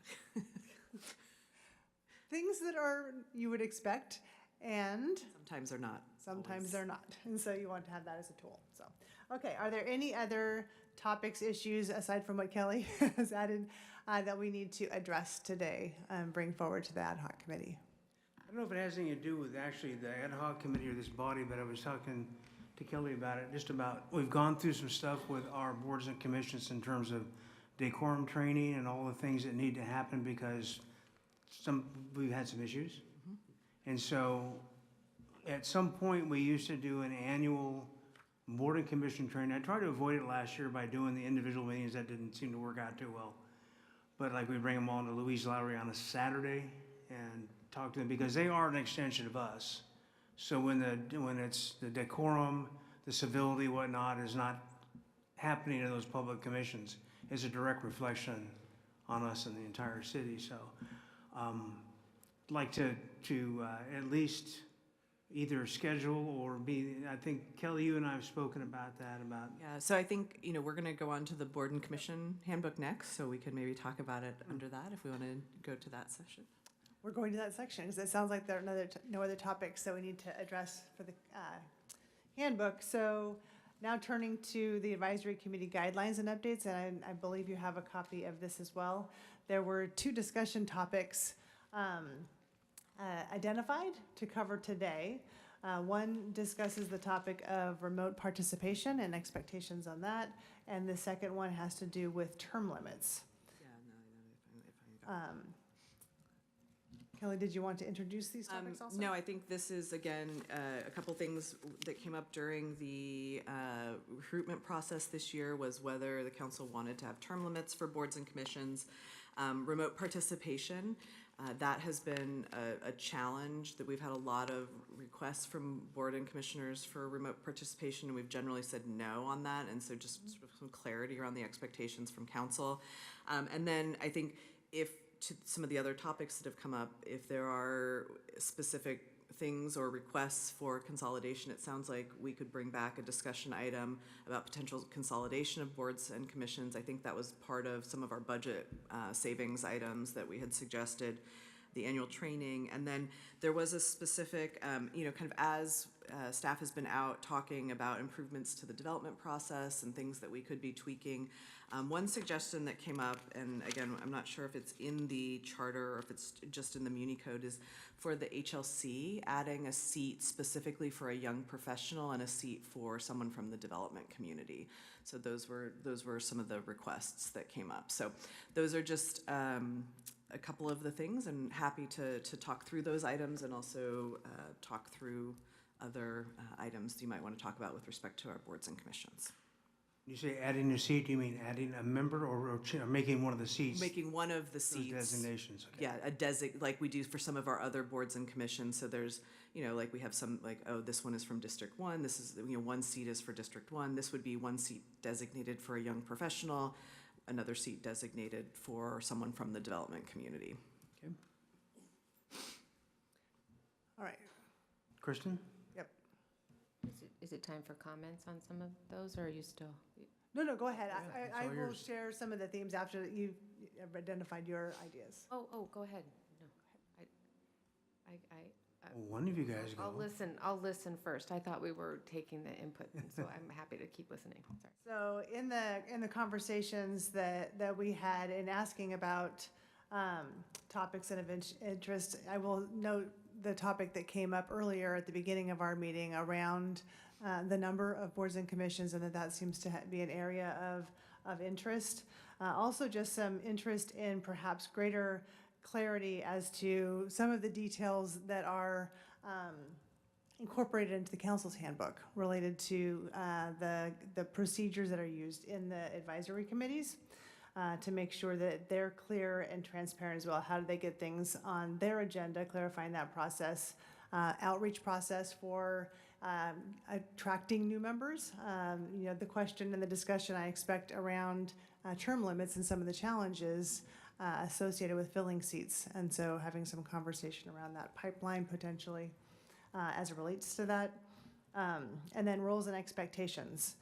Things that you would expect. And sometimes they're not. Sometimes they're not. And so you want to have that as a tool. So, okay, are there any other topics, issues, aside from what Kelly has added, that we need to address today and bring forward to the ad hoc committee? I don't know if it has anything to do with actually the ad hoc committee or this body, but I was talking to Kelly about it, just about, we've gone through some stuff with our boards and commissions in terms of decorum training and all the things that need to happen because we've had some issues. And so at some point, we used to do an annual board and commission training. I tried to avoid it last year by doing the individual meetings. That didn't seem to work out too well. But like we bring them all to Louise Lowry on a Saturday and talk to them because they are an extension of us. So when it's the decorum, the civility, whatnot is not happening in those public commissions, it's a direct reflection on us in the entire city. So like to at least either schedule or be, I think, Kelly, you and I have spoken about that, about. Yeah, so I think, we're going to go on to the board and commission handbook next, so we could maybe talk about it under that if we want to go to that session. We're going to that section because it sounds like there are no other topics that we need to address for the handbook. So now turning to the advisory committee guidelines and updates, and I believe you have a copy of this as well. There were 2 discussion topics identified to cover today. One discusses the topic of remote participation and expectations on that, and the second one has to do with term limits. Kelly, did you want to introduce these topics also? No, I think this is, again, a couple things that came up during the recruitment process this year was whether the council wanted to have term limits for boards and commissions. Remote participation, that has been a challenge that we've had a lot of requests from board and commissioners for remote participation, and we've generally said no on that, and so just sort of some clarity around the expectations from council. And then I think to some of the other topics that have come up, if there are specific things or requests for consolidation, it sounds like we could bring back a discussion item about potential consolidation of boards and commissions. I think that was part of some of our budget savings items that we had suggested, the annual training. And then there was a specific, kind of as staff has been out talking about improvements to the development process and things that we could be tweaking. One suggestion that came up, and again, I'm not sure if it's in the charter or if it's just in the Muni Code, is for the HLC, adding a seat specifically for a young professional and a seat for someone from the development community. So those were some of the requests that came up. So those are just a couple of the things, and happy to talk through those items and also talk through other items you might want to talk about with respect to our boards and commissions. You say adding a seat, do you mean adding a member or making one of the seats? Making one of the seats. Designations, okay. Yeah, like we do for some of our other boards and commissions. So there's, like we have some, like, oh, this one is from District 1, this is, one seat is for District 1, this would be one seat designated for a young professional, another seat designated for someone from the development community. Okay. All right. Kristen? Yep. Is it time for comments on some of those, or are you still? No, go ahead. I will yours. share some of the themes after you've identified your ideas. Oh, go ahead. No, One of you guys go. I'll listen first. I thought we were taking the input, and so I'm happy to keep listening. Sorry. So in the conversations that we had in asking about topics and of interest, I will note the topic that came up earlier at the beginning of our meeting around the number of boards and commissions, and that seems to be an area of interest. Also just some interest in perhaps greater clarity as to some of the details that are incorporated into the council's handbook related to the procedures that are used in the advisory committees, to make sure that they're clear and transparent as well. How do they get things on their agenda, clarifying that process, outreach process for attracting new members. The question and the discussion I expect around term limits and some of the challenges associated with filling seats. And so having some conversation around that pipeline potentially as it relates to that. And then roles and expectations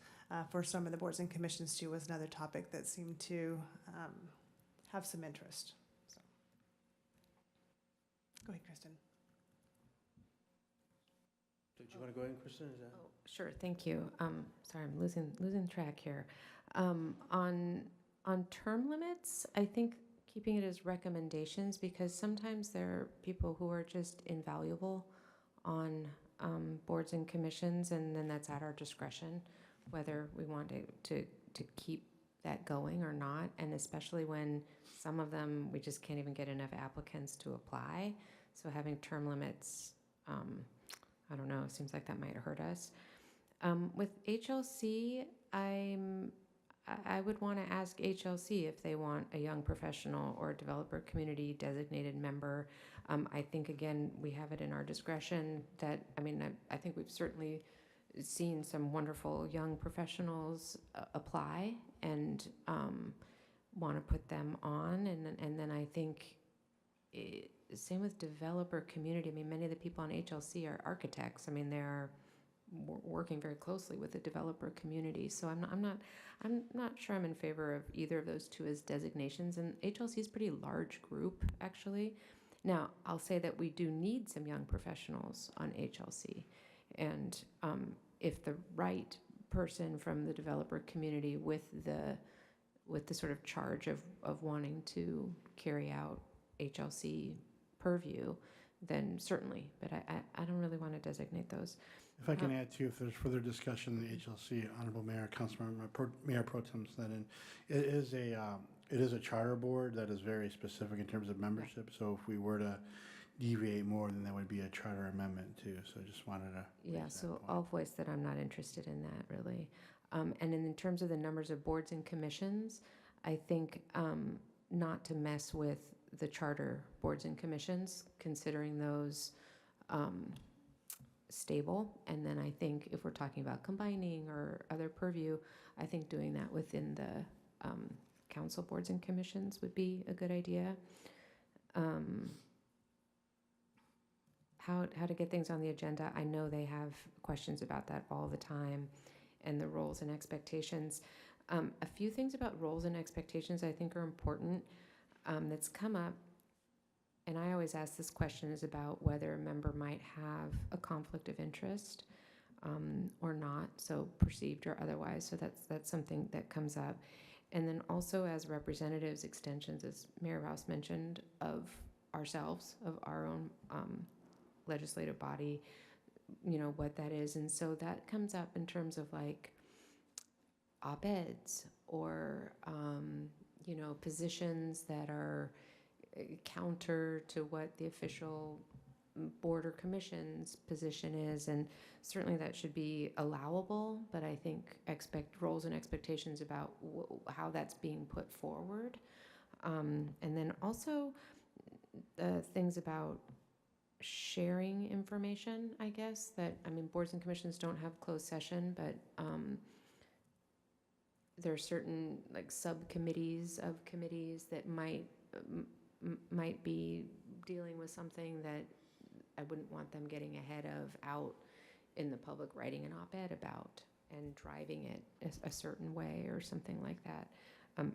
for some of the boards and commissions too was another topic that seemed to have some interest. So. Go ahead, Kristen. Did you want to go ahead, Kristen? Is that? Oh, sure, thank you. Sorry, I'm losing track here. On term limits, I think keeping it as recommendations, because sometimes there are people who are just invaluable on boards and commissions, and then that's at our discretion whether we want to keep that going or not, and especially when some of them we just can't even get enough applicants to apply. So having term limits, I don't know, it seems like that might hurt us. With HLC, I would want to ask HLC if they want a young professional or developer community designated member. I think, again, we have it in our discretion that, I think we've certainly seen some wonderful young professionals apply, and want to put them on, and then I think same with developer community. I mean, many of the people on HLC are architects. I mean, they're working very closely with the developer community. So I'm not sure I'm in favor of either of those two as designations. And HLC is a pretty large group, actually. Now, I'll say that we do need some young professionals on HLC, and if the right person from the developer community with the sort of charge of wanting to carry out HLC purview, then certainly, but I don't really want to designate those. If I can add too, if there's further discussion in the HLC, Honorable Mayor, Councilmember, Mayor Pro Tem Sneddon, it is a charter board that is very specific in terms of membership. So if we were to deviate more, then that would be a charter amendment too. So just wanted to. Yeah, so I'll voice that I'm not interested in that really. And in terms of the numbers of boards and commissions, I think not to mess with the charter boards and commissions, considering those stable. And then I think if we're talking about combining or other purview, I think doing that within the council boards and commissions would be a good idea. How to get things on the agenda, I know they have questions about that all the time, and the roles and expectations. A few things about roles and expectations I think are important that's come up, and I always ask this question, is about whether a member might have a conflict of interest or not, so perceived or otherwise. So that's something that comes up. And then also as representatives, extensions, as Mayor Rouse mentioned, of ourselves, of our own legislative body, you know, what that is. And so that comes up in terms of like op-eds or, you know, positions that are counter to what the official board or commission's position is. And certainly that should be allowable, but I think roles and expectations about how that's being put forward. And then also things about sharing information, I guess, that, I mean, boards and commissions don't have closed session, but there are certain like subcommittees of committees that might be dealing with something that I wouldn't want them getting ahead of out in the public, writing an op-ed about and driving it a certain way or something like that.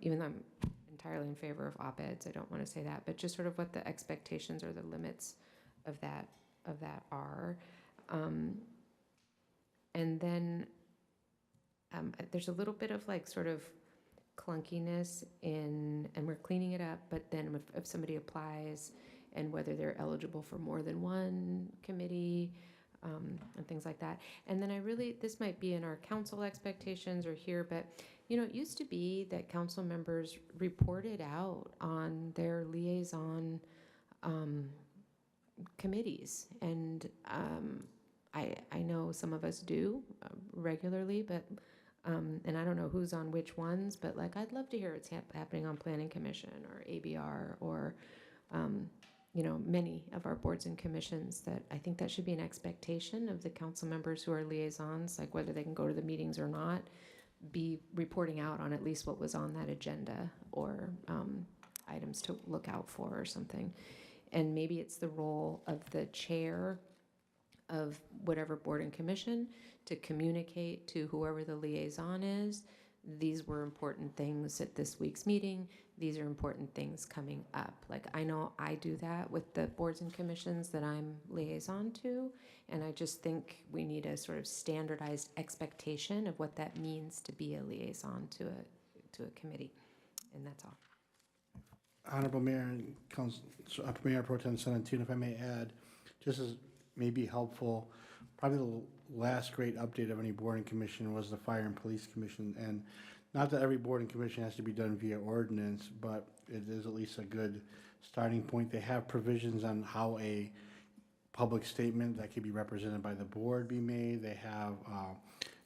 Even though I'm entirely in favor of op-eds, I don't want to say that, but just sort of what the expectations or the limits of that are. And then there's a little bit of like sort of clunkiness and we're cleaning it up, but then if somebody applies and whether they're eligible for more than one committee and things like that. And then this might be in our council expectations or here, but you know, it used to be that council members reported out on their liaison committees. And I know some of us do regularly, but and I don't know who's on which ones, but like I'd love to hear what's happening on Planning Commission or ABR or you know, many of our boards and commissions. That I think that should be an expectation of the council members who are liaisons, like whether they can go to the meetings or not, be reporting out on at least what was on that agenda or items to look out for or something. And maybe it's the role of the chair of whatever board and commission to communicate to whoever the liaison is. These were important things at this week's meeting. These are important things coming up. Like I know I do that with the boards and commissions that I'm liaison to, and I just think we need a sort of standardized expectation of what that means to be a liaison to a committee, and that's all. Honorable Mayor and Mayor Pro Tem Sneddon, if I may add, just as maybe helpful, probably the last great update of any board and commission was the Fire and Police Commission. And not that every board and commission has to be done via ordinance, but it is at least a good starting point. They have provisions on how a public statement that could be represented by the board be made. They have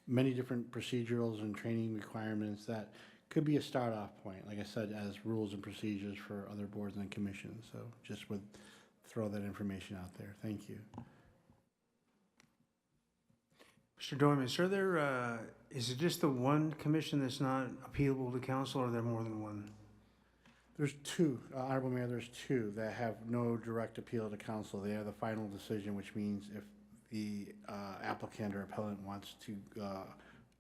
many different procedurals and training requirements that could be a start-off point, like I said, as rules and procedures for other boards and commissions. So just would throw that information out there. Thank you. Mr. Dorman, is it just the one commission that's not appealable to council, or are there more than one? There's two, Honorable Mayor, there's two that have no direct appeal to council. They have the final decision, which means if the applicant or appellant wants to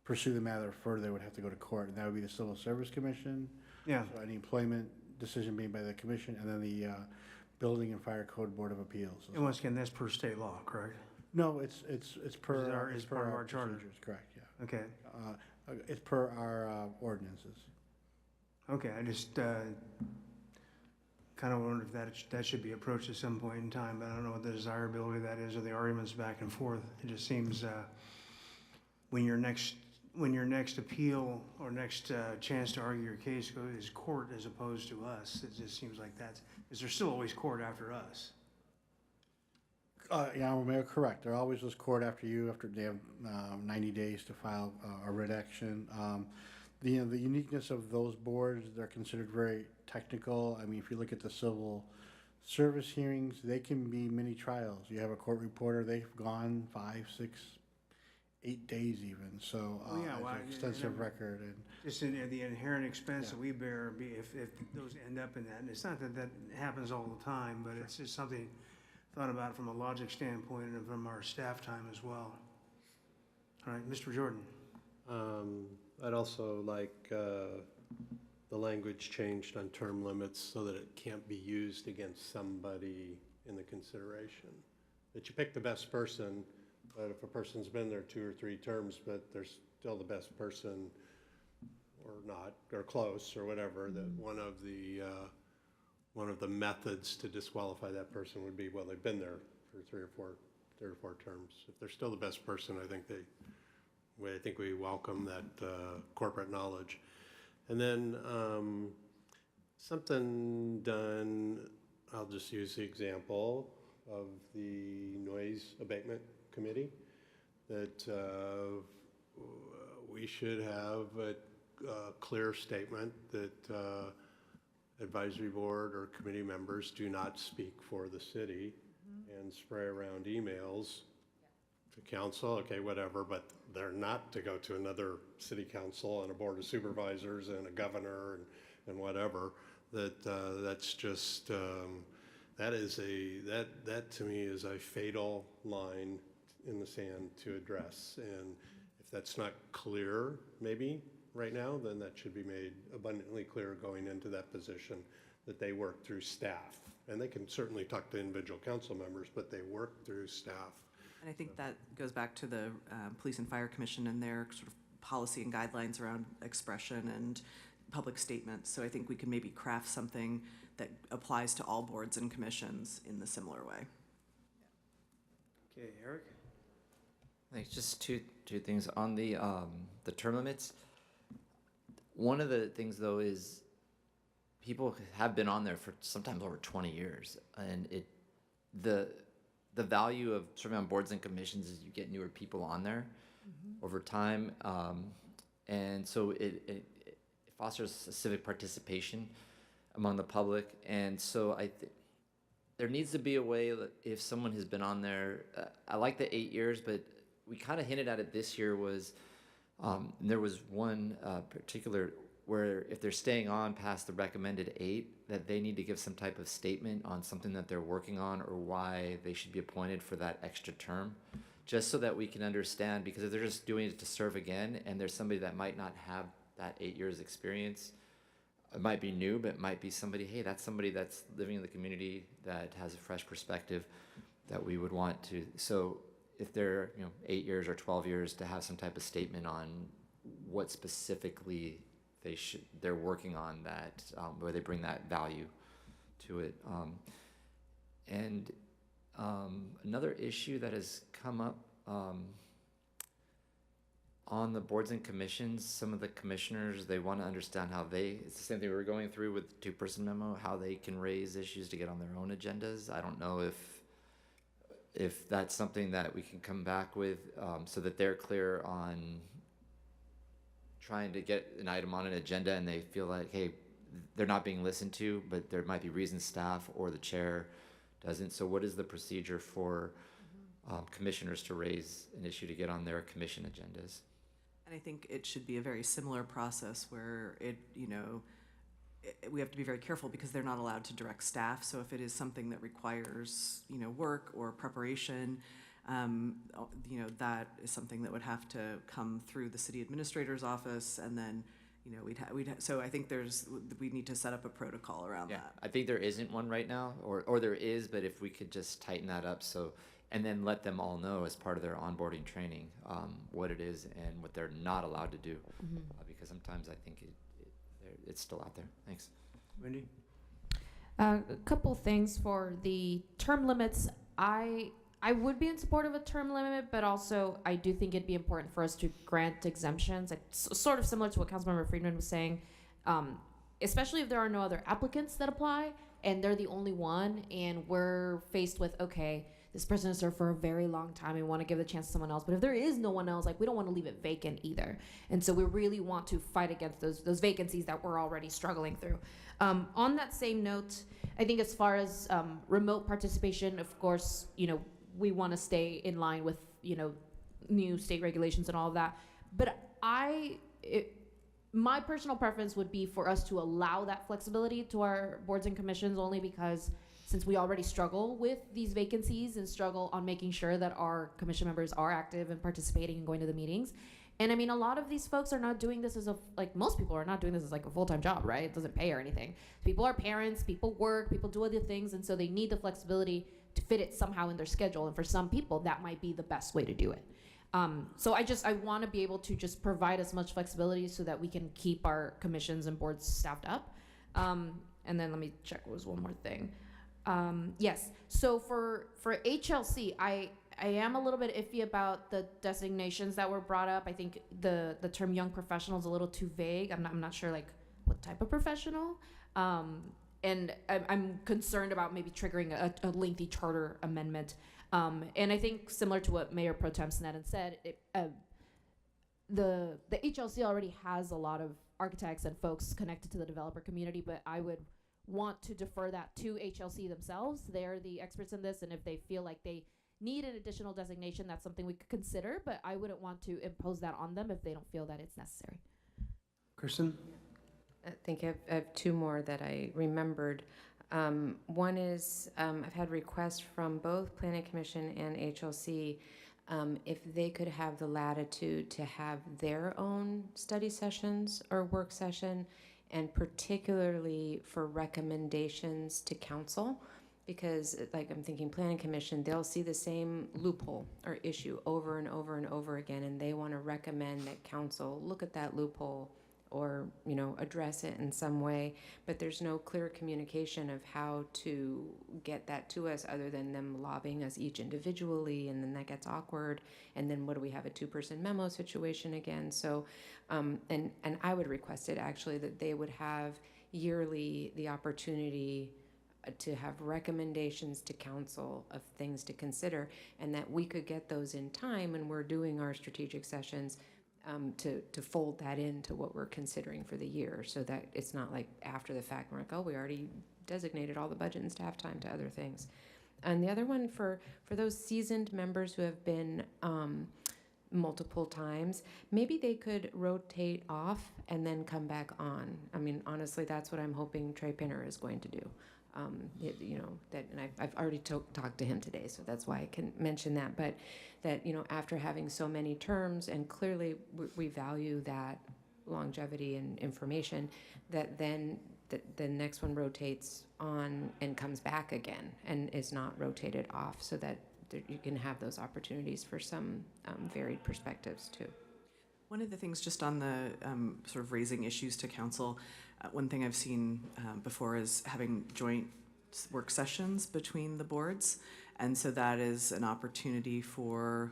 pursue the matter further, they would have to go to court. And that would be the Civil Service Commission. Yeah. So any employment decision made by the commission, and then the Building and Fire Code Board of Appeals. And once again, that's per state law, correct? No, it's per. Is part of our charter. procedures, correct, yeah. Okay. It's per our ordinances. Okay, I just kind of wondered if that should be approached at some point in time, but I don't know what the desirability of that is or the arguments back and forth. It just seems when your next appeal or next chance to argue your case is court as opposed to us, it just seems like is there still always court after us? Yeah, Mayor, correct. There always was court after you, after they have 90 days to file a writ action. The uniqueness of those boards, they're considered very technical. I mean, if you look at the civil service hearings, they can be mini trials. You have a court reporter, they've gone 5, 6, 8 days even. So it's an extensive record. And just in the inherent expense that we bear, if those end up in that, and it's not that happens all the time, but it's just something thought about from a logic standpoint and from our staff time as well. All right, Mr. Jordan. I'd also like the language changed on term limits so that it can't be used against somebody in the consideration. That you pick the best person, but if a person's been there 2 or 3 terms, but they're still the best person or not, or close or whatever, that one of the methods to disqualify that person would be, well, they've been there for 3 or 4 terms. If they're still the best person, I think we welcome that corporate knowledge. And then something done, I'll just use the example of the noise abatement committee, that we should have a clear statement that advisory board or committee members do not speak for the city and spray around emails to council, okay, whatever, but they're not to go to another city council and a board of supervisors and a governor and whatever. That's just that to me is a fatal line in the sand to address. And if that's not clear, maybe right now, then that should be made abundantly clear going into that position, that they work through staff. And they can certainly talk to individual council members, but they work through staff. And I think that goes back to the Police and Fire Commission and their sort of policy and guidelines around expression and public statements. So I think we can maybe craft something that applies to all boards and commissions in the similar way. Okay, Eric? Thanks. Just two things on the term limits. One of the things though is people have been on there for sometimes over 20 years, and the value of serving on boards and commissions is you get newer people on there over time, and so it fosters a civic participation among the public. And so there needs to be a way that if someone has been on there, I like the 8 years, but we kind of hinted at it this year was, there was one particular where if they're staying on past the recommended 8, that they need to give some type of statement on something that they're working on or why they should be appointed for that extra term, just so that we can understand, because if they're just doing it to serve again and there's somebody that might not have that 8 years experience, it might be new, but it might be somebody, hey, that's somebody that's living in the community that has a fresh perspective that we would want to. So if they're 8 years or 12 years, to have some type of statement on what specifically they're working on, that where they bring that value to it. And another issue that has come up on the boards and commissions, some of the commissioners, they want to understand how it's the same thing we were going through with the 2-person memo, how they can raise issues to get on their own agendas. I don't know if that's something that we can come back with, so that they're clear on trying to get an item on an agenda and they feel like, hey, they're not being listened to, but there might be reasons staff or the chair doesn't. So what is the procedure for commissioners to raise an issue to get on their commission agendas? And I think it should be a very similar process where we have to be very careful because they're not allowed to direct staff. So if it is something that requires, work or preparation, that is something that would have to come through the city administrator's office, and then, so I think we need to set up a protocol around that. I think there isn't one right now, or there is, but if we could just tighten that up, and then let them all know as part of their onboarding training, what it is and what they're not allowed to do. Because sometimes I think it's still out there. Thanks. Wendy? A couple things for the term limits. I would be in support of a term limit, but also I do think it'd be important for us to grant exemptions. It's sort of similar to what Councilmember Friedman was saying, especially if there are no other applicants that apply and they're the only one, and we're faced with, okay, this person has served for a very long time. We want to give the chance to someone else. But if there is no one else, we don't want to leave it vacant either. And so we really want to fight against those vacancies that we're already struggling through. On that same note, I think as far as remote participation, of course, we want to stay in line with, new state regulations and all of that. But my personal preference would be for us to allow that flexibility to our boards and commissions, only because since we already struggle with these vacancies and struggle on making sure that our commission members are active and participating and going to the meetings. And I mean, a lot of these folks are not doing this most people are not doing this as a full-time job, right? It doesn't pay or anything. People are parents, people work, people do other things, and so they need the flexibility to fit it somehow in their schedule. And for some people, that might be the best way to do it. So I want to be able to just provide as much flexibility so that we can keep our commissions and boards staffed up. And then let me check, what was one more thing. Yes, so for HLC, I am a little bit iffy about the designations that were brought up. I think the term young professional is a little too vague. I'm not sure what type of professional. And I'm concerned about maybe triggering a lengthy charter amendment. And I think similar to what Mayor Pro Tem Sneddon said, the HLC already has a lot of architects and folks connected to the developer community, but I would want to defer that to HLC themselves. They're the experts in this, and if they feel like they need an additional designation, that's something we could consider, but I wouldn't want to impose that on them if they don't feel that it's necessary. Kristen? I think I have two more that I remembered. One is I've had requests from both Planning Commission and HLC if they could have the latitude to have their own study sessions or work session, and particularly for recommendations to council, because I'm thinking Planning Commission, they'll see the same loophole or issue over and over and over again, and they want to recommend that council look at that loophole or address it in some way, but there's no clear communication of how to get that to us other than them lobbying us each individually, and then that gets awkward, and then what do we have, a two-person memo situation again? So and I would request it actually that they would have yearly the opportunity to have recommendations to council of things to consider, and that we could get those in time when we're doing our strategic sessions, to fold that into what we're considering for the year, so that it's not like after the fact we're like, oh, we already designated all the budget and staff time to other things. And the other one for those seasoned members who have been multiple times, maybe they could rotate off and then come back on. I mean, honestly, that's what I'm hoping Trey Pinner is going to do. And I've already talked to him today, so that's why I can mention that. But that, after having so many terms, and clearly we value that longevity and information, that then the next one rotates on and comes back again and is not rotated off, so that you can have those opportunities for some varied perspectives too. One of the things just on the sort of raising issues to council, one thing I've seen before is having joint work sessions between the boards. And so that is an opportunity for,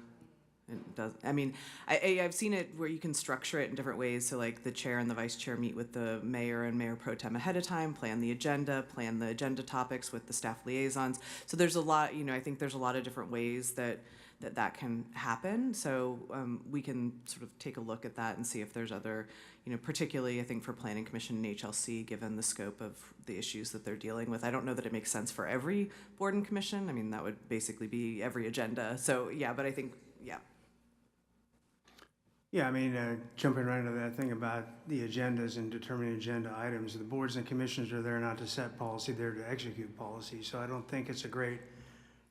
I've seen it where you can structure it in different ways. So like the chair and the vice chair meet with the mayor and mayor pro tem ahead of time, plan the agenda topics with the staff liaisons. So there's a lot, I think there's a lot of different ways that can happen. So we can sort of take a look at that and see if there's other, particularly I think for Planning Commission and HLC, given the scope of the issues that they're dealing with. I don't know that it makes sense for every board and commission. I mean, that would basically be every agenda. So yeah, but I think, yeah. Yeah, I mean, jumping right into that thing about the agendas and determining agenda items, the boards and commissions are there not to set policy, they're to execute policy. So I don't think it's a great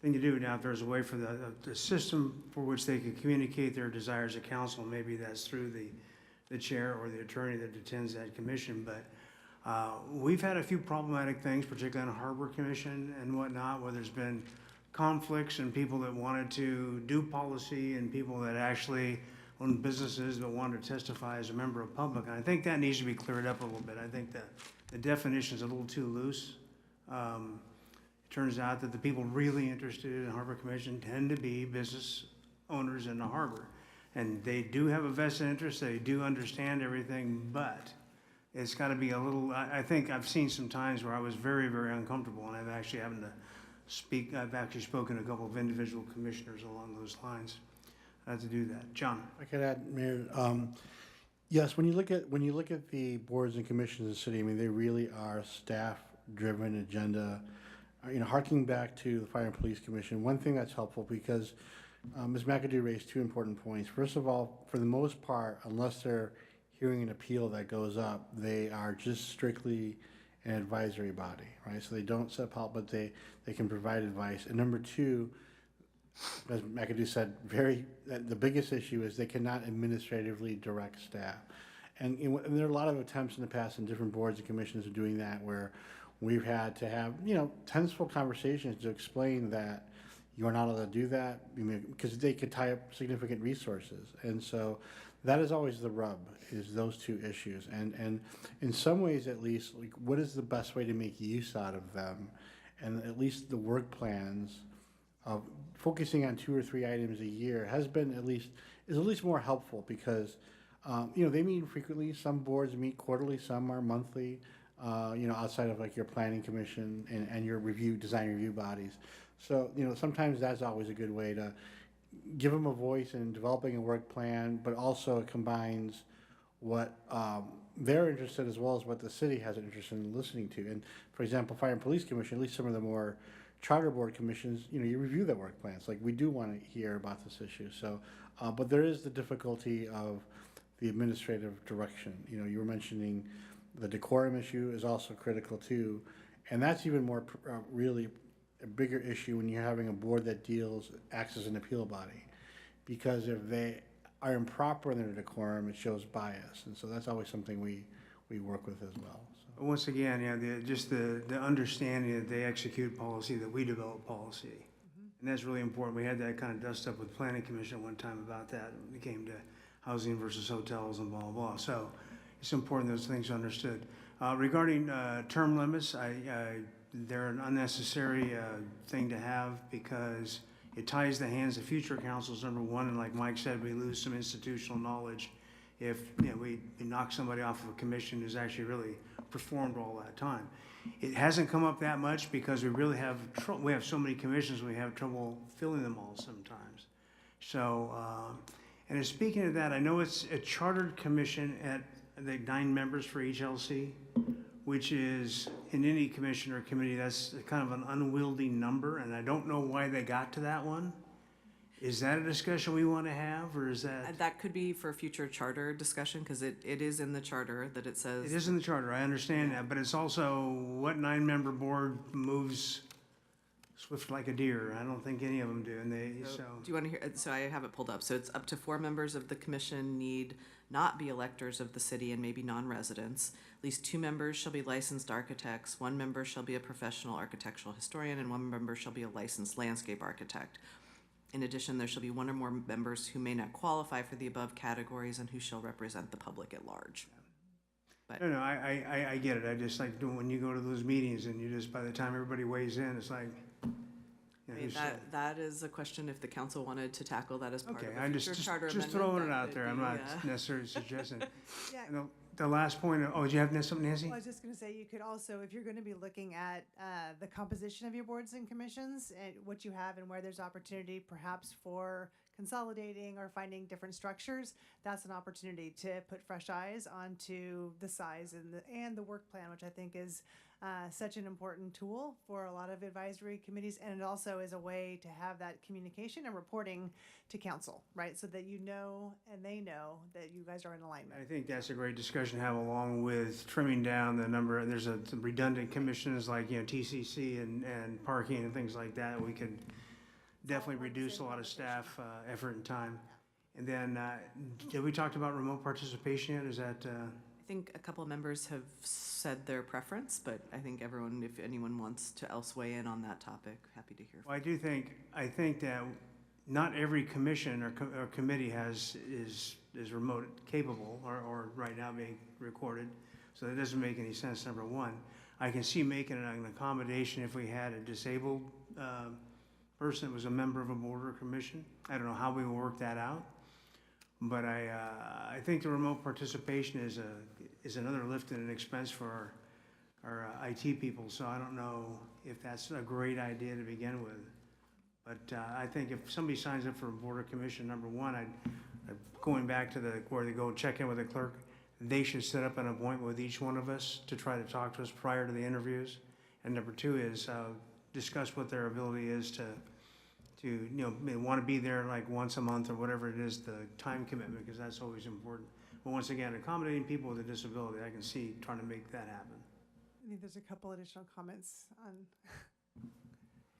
thing to do. Now, if there's a way for the system for which they can communicate their desires to council, maybe that's through the chair or the attorney that attends that commission. But we've had a few problematic things, particularly on Harbor Commission and whatnot, where there's been conflicts and people that wanted to do policy and people that actually own businesses but wanted to testify as a member of public. And I think that needs to be cleared up a little bit. I think that the definition is a little too loose. It turns out that the people really interested in Harbor Commission tend to be business owners in the harbor. And they do have a vested interest, they do understand everything, but it's got to be a little, I think I've seen some times where I was very, very uncomfortable, and I've actually happened to speak, I've actually spoken to a couple of individual commissioners along those lines to do that. John. I could add, Mayor, yes, when you look at the boards and commissions in the city, I mean, they really are staff-driven agenda. Harking back to the Fire and Police Commission, one thing that's helpful because Ms. McAdoo raised two important points. First of all, for the most part, unless they're hearing an appeal that goes up, they are just strictly an advisory body, right? So they don't set policy, but they can provide advice. And number two, as McAdoo said, the biggest issue is they cannot administratively direct staff. And there are a lot of attempts in the past in different boards and commissions of doing that where we've had to have, tenseful conversations to explain that you are not allowed to do that because they could tie up significant resources. And so that is always the rub, is those two issues. And in some ways, at least, like, what is the best way to make use out of them? And at least the work plans of focusing on 2 or 3 items a year is at least more helpful because, they meet frequently. Some boards meet quarterly, some are monthly, outside of like your planning commission and your design review bodies. So, sometimes that's always a good way to give them a voice in developing a work plan, but also it combines what they're interested in as well as what the city has an interest in listening to. And for example, Fire and Police Commission, at least some of the more charter board commissions, you review their work plans. Like we do want to hear about this issue. So, but there is the difficulty of the administrative direction. You were mentioning the decorum issue is also critical too. And that's even more really a bigger issue when you're having a board that acts as an appeal body. Because if they are improper in their decorum, it shows bias. And so that's always something we work with as well. So. Once again, the understanding that they execute policy, that we develop policy. Mm-hmm. And that's really important. We had that kind of dust up with Planning Commission one time about that when it came to housing versus hotels and blah, blah, blah. So it's important those things are understood. Regarding term limits, they're an unnecessary thing to have because it ties the hands of future councils, number one, and like Mike said, we lose some institutional knowledge if we knock somebody off of a commission who's actually really performed all that time. It hasn't come up that much because we really have we have so many commissions, we have trouble filling them all sometimes. So, and speaking of that, I know it's a chartered commission at I think 9 members for each LC, which is in any commission or committee, that's kind of an unwieldy number, and I don't know why they got to that one. Is that a discussion we want to have, or is that? That could be for future charter discussion, because it is in the charter that it says. It is in the charter, I understand that, but it's also what 9-member board moves swift like a deer. I don't think any of them do, and so. Do you want to hear, so I have it pulled up. So it's up to 4 members of the commission need not be electors of the city and maybe non-residents. At least 2 members shall be licensed architects, 1 member shall be a professional architectural historian, and 1 member shall be a licensed landscape architect. In addition, there shall be 1 or more members who may not qualify for the above categories and who shall represent the public at large. But No, I get it. I just like when you go to those meetings and you just, by the time everybody weighs in, it's like, I mean, that is a question if the council wanted to tackle that as part okay, of a I'm future charter just amendment. throwing it out there. I'm not necessarily suggesting. Yeah. And the last point, do you have something, Nancy? Well, I was just going to say, you could also, if you're going to be looking at the composition of your boards and commissions and what you have and where there's opportunity perhaps for consolidating or finding different structures, that's an opportunity to put fresh eyes onto the size and the work plan, which I think is such an important tool for a lot of advisory committees. And it also is a way to have that communication and reporting to council, right? So that you know and they know that you guys are in alignment. I think that's a great discussion to have, along with trimming down the number. There's some redundant commissions like, TCC and parking and things like that. We could definitely reduce a lot of staff effort and time. And then, did we talk about remote participation yet? Is that? I think a couple of members have said their preference, but I think everyone, if anyone wants to else weigh in on that topic, happy to hear. Well, I think that not every commission or committee is remote capable or right now being recorded. So that doesn't make any sense, number one. I can see making an accommodation if we had a disabled person that was a member of a board or commission. I don't know how we will work that out. But I think the remote participation is another lift and an expense for our IT people. So I don't know if that's a great idea to begin with. But I think if somebody signs up for a board or commission, number one, going back to where they go check in with the clerk, they should set up an appointment with each one of us to try to talk to us prior to the interviews. And number two is discuss what their ability is to want to be there like once a month or whatever it is, the time commitment, because that's always important. But once again, accommodating people with a disability, I can see trying to make that happen. I think there's a couple additional comments on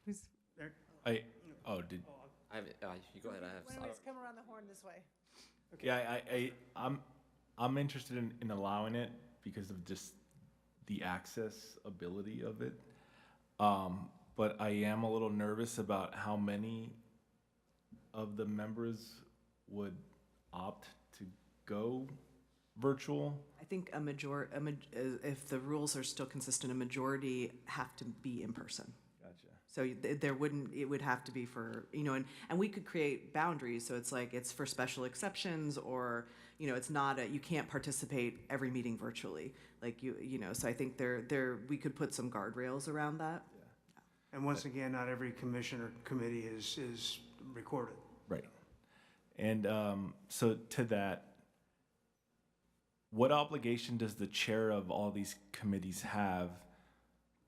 who's there. You go ahead. Let's come around the horn this way. Okay. Yeah, I'm interested in allowing it because of just the accessibility of it. But I am a little nervous about how many of the members would opt to go virtual. I think if the rules are still consistent, a majority have to be in person. Gotcha. So it would have to be for, and we could create boundaries. So it's like, it's for special exceptions, or, it's not you can't participate every meeting virtually. Like, so I think we could put some guardrails around that. And once again, not every commission or committee is recorded. Right. And so to that, what obligation does the chair of all these committees have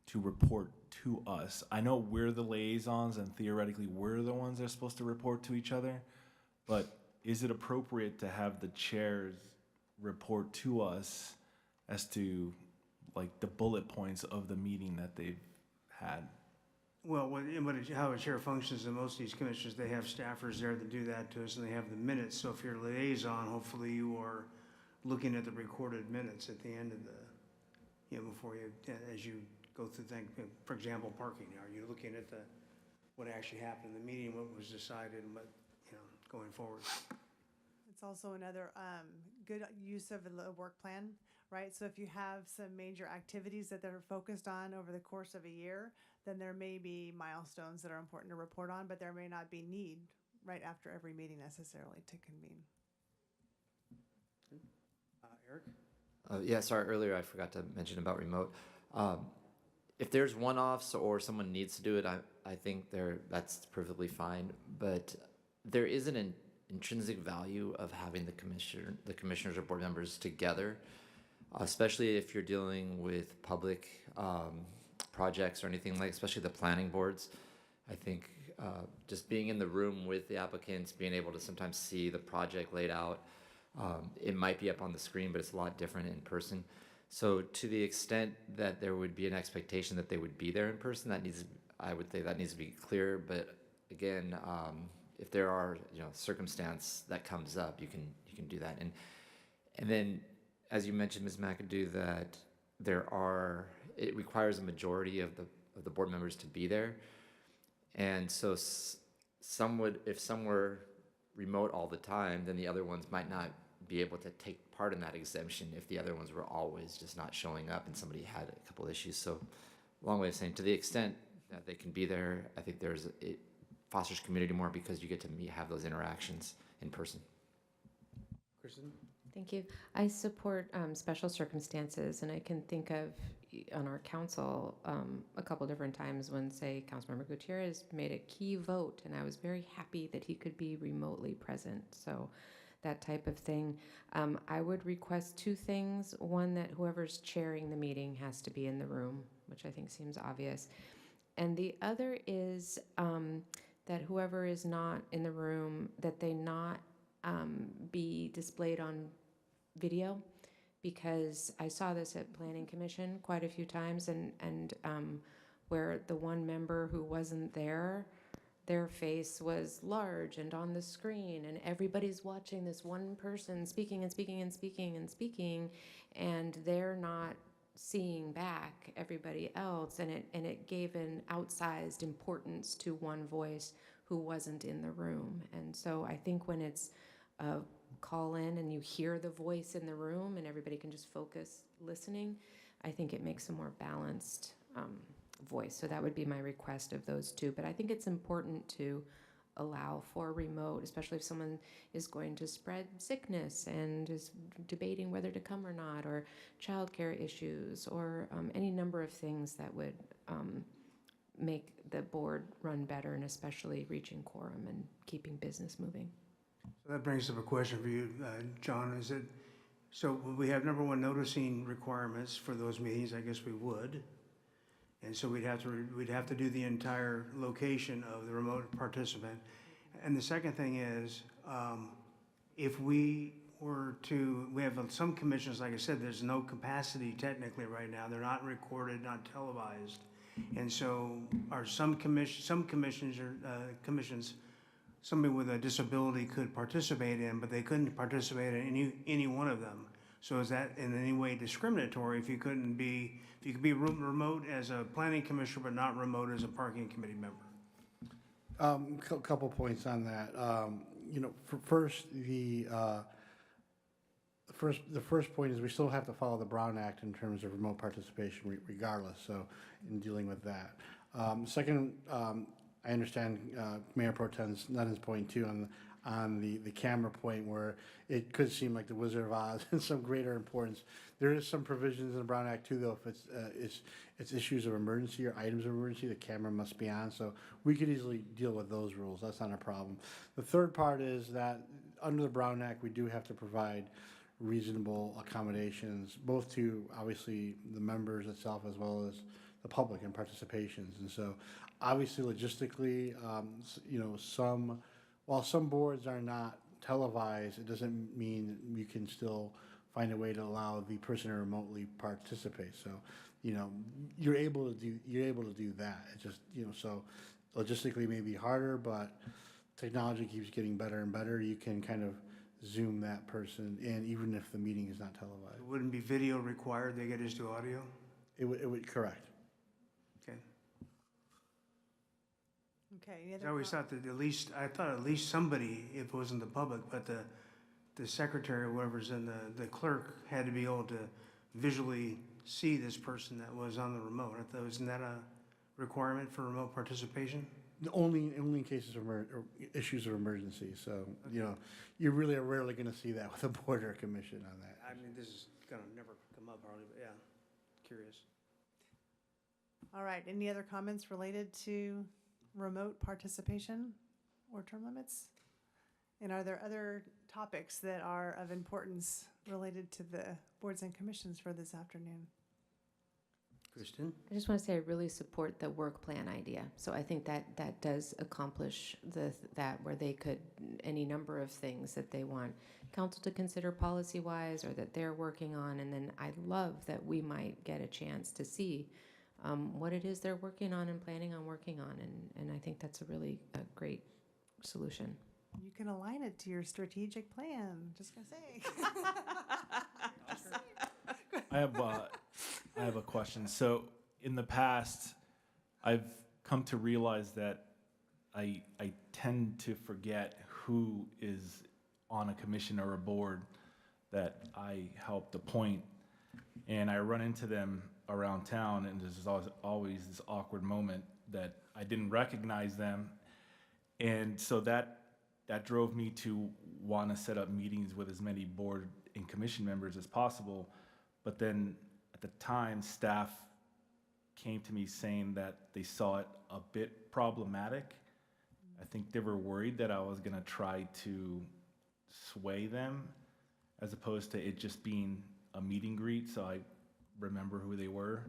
to report to us? I know we're the liaisons and theoretically we're the ones that are supposed to report to each other, but is it appropriate to have the chairs report to us as to like the bullet points of the meeting that they've had? Well, how a chair functions in most of these commissions, they have staffers there that do that to us, and they have the minutes. So if you're a liaison, hopefully you are looking at the recorded minutes at the end of before you, as you go through things. For example, parking. Are you looking at what actually happened in the meeting, what was decided, and what going forward? It's also another good use of the work plan, right? So if you have some major activities that they're focused on over the course of a year, then there may be milestones that are important to report on, but there may not be need right after every meeting necessarily to convene. Eric? Yeah, sorry, earlier I forgot to mention about remote. If there's one-offs or someone needs to do it, I think that's perfectly fine. But there is an intrinsic value of having the commissioners or board members together, especially if you're dealing with public projects or anything like, especially the planning boards. I think just being in the room with the applicants, being able to sometimes see the project laid out, it might be up on the screen, but it's a lot different in person. So to the extent that there would be an expectation that they would be there in person, I would say that needs to be clear. But again, if there are circumstance that comes up, you can do that. And then, as you mentioned, Ms. McAdoo, that it requires a majority of the board members to be there. And so if some were remote all the time, then the other ones might not be able to take part in that exemption if the other ones were always just not showing up and somebody had a couple issues. So long way of saying, to the extent that they can be there, I think it fosters community more because you get to have those interactions in person. Kristen? Thank you. I support special circumstances, and I can think of on our council a couple different times when, say, Councilmember Gutierrez made a key vote, and I was very happy that he could be remotely present. So that type of thing. I would request two things. One, that whoever's chairing the meeting has to be in the room, which I think seems obvious. And the other is that whoever is not in the room, that they not be displayed on video, because I saw this at Planning Commission quite a few times, and where the one member who wasn't there, their face was large and on the screen, and everybody's watching this one person speaking and speaking and speaking and speaking, and they're not seeing back everybody else, and it gave an outsized importance to one voice who wasn't in the room. And so I think when it's a call in and you hear the voice in the room and everybody can just focus listening, I think it makes a more balanced voice. So that would be my request of those two. But I think it's important to allow for remote, especially if someone is going to spread sickness and is debating whether to come or not, or childcare issues, or any number of things that would make the board run better, and especially reaching quorum and keeping business moving. So that brings up a question for you, John. Is it, so we have number one, noticing requirements for those meetings? I guess we would. And so we'd have to do the entire location of the remote participant. And the second thing is, if we were to, we have some commissions, like I said, there's no capacity technically right now. They're not recorded, not televised. And so are some commissions, somebody with a disability could participate in, but they couldn't participate in any one of them. So is that in any way discriminatory if you could be remote as a planning commissioner, but not remote as a parking committee member? Couple points on that. First, the first point is we still have to follow the Brown Act in terms of remote participation regardless, so in dealing with that. Second, I understand Mayor Pro Tem's Nunn's point too on the camera point, where it could seem like the Wizard of Oz in some greater importance. There is some provisions in the Brown Act too, though, if it's issues of emergency or items of emergency, the camera must be on. So we could easily deal with those rules. That's not a problem. The third part is that under the Brown Act, we do have to provide reasonable accommodations, both to obviously the members itself as well as the public and participations. And so obviously logistically, while some boards are not televised, it doesn't mean you can still find a way to allow the person to remotely participate. So, you're able to do that. It's just, so logistically it may be harder, but technology keeps getting better and better. You can kind of Zoom that person in even if the meeting is not televised. It wouldn't be video required, they could just do audio? It would, correct. Okay. Okay, any other I always thought that at least somebody, if it wasn't the public, but the secretary or whoever's in the clerk had to be able to visually see this person that was on the remote. I thought, isn't that a requirement for remote participation? Only in cases of or issues of emergency. So, you really are rarely going to see that with a board or a commission on that. I mean, this is going to never come up probably, but yeah, curious. All right, any other comments related to remote participation or term limits? And are there other topics that are of importance related to the boards and commissions for this afternoon? Kristen? I just want to say I really support the work plan idea. So I think that does accomplish that where they could, any number of things that they want council to consider policy-wise or that they're working on. And then I love that we might get a chance to see what it is they're working on and planning on working on. And I think that's a really great solution. You can align it to your strategic plan, just gonna say. I have a question. So in the past, I've come to realize that I tend to forget who is on a commission or a board that I helped appoint, and I run into them around town, and there's always this awkward moment that I didn't recognize them, and so that drove me to want to set up meetings with as many board and commission members as possible. But then at the time, staff came to me saying that they saw it a bit problematic. I think they were worried that I was gonna try to sway them as opposed to it just being a meet and greet, so I remember who they were.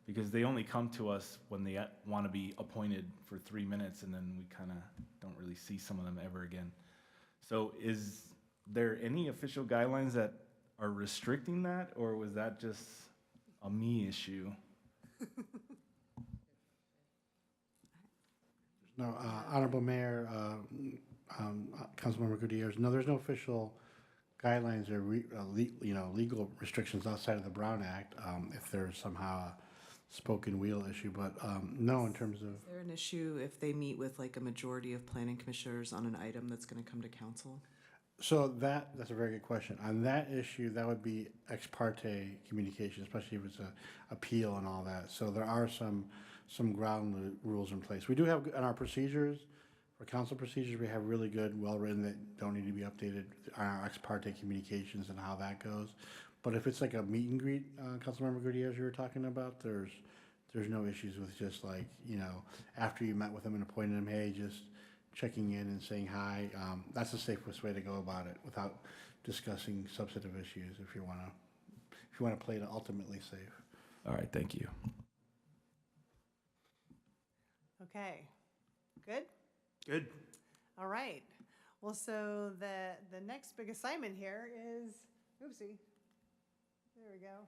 Because they only come to us when they want to be appointed for 3 minutes, and then we kind of don't really see some of them ever again. So is there any official guidelines that are restricting that, or was that just a me issue? No, Honorable Mayor, Councilmember Gutierrez, no, there's no official guidelines or legal restrictions outside of the Brown Act. If there's somehow a spoken wheel issue, but no, in terms of. Is there an issue if they meet with like a majority of planning commissioners on an item that's going to come to council? So that's a very good question. On that issue, that would be ex parte communication, especially if it's a appeal and all that. So there are some ground rules in place. We do have, in our procedures, for council procedures, we have really good, well-written, that don't need to be updated on our ex parte communications and how that goes. But if it's like a meet and greet, Councilmember Gutierrez, you were talking about, there's no issues with just like, after you met with them and appointed them, hey, just checking in and saying hi. That's the safest way to go about it without discussing substantive issues if you want to play it ultimately safe. All right, thank you. Okay, good? Good. All right. Well, so the next big assignment here is, oopsie, there we go.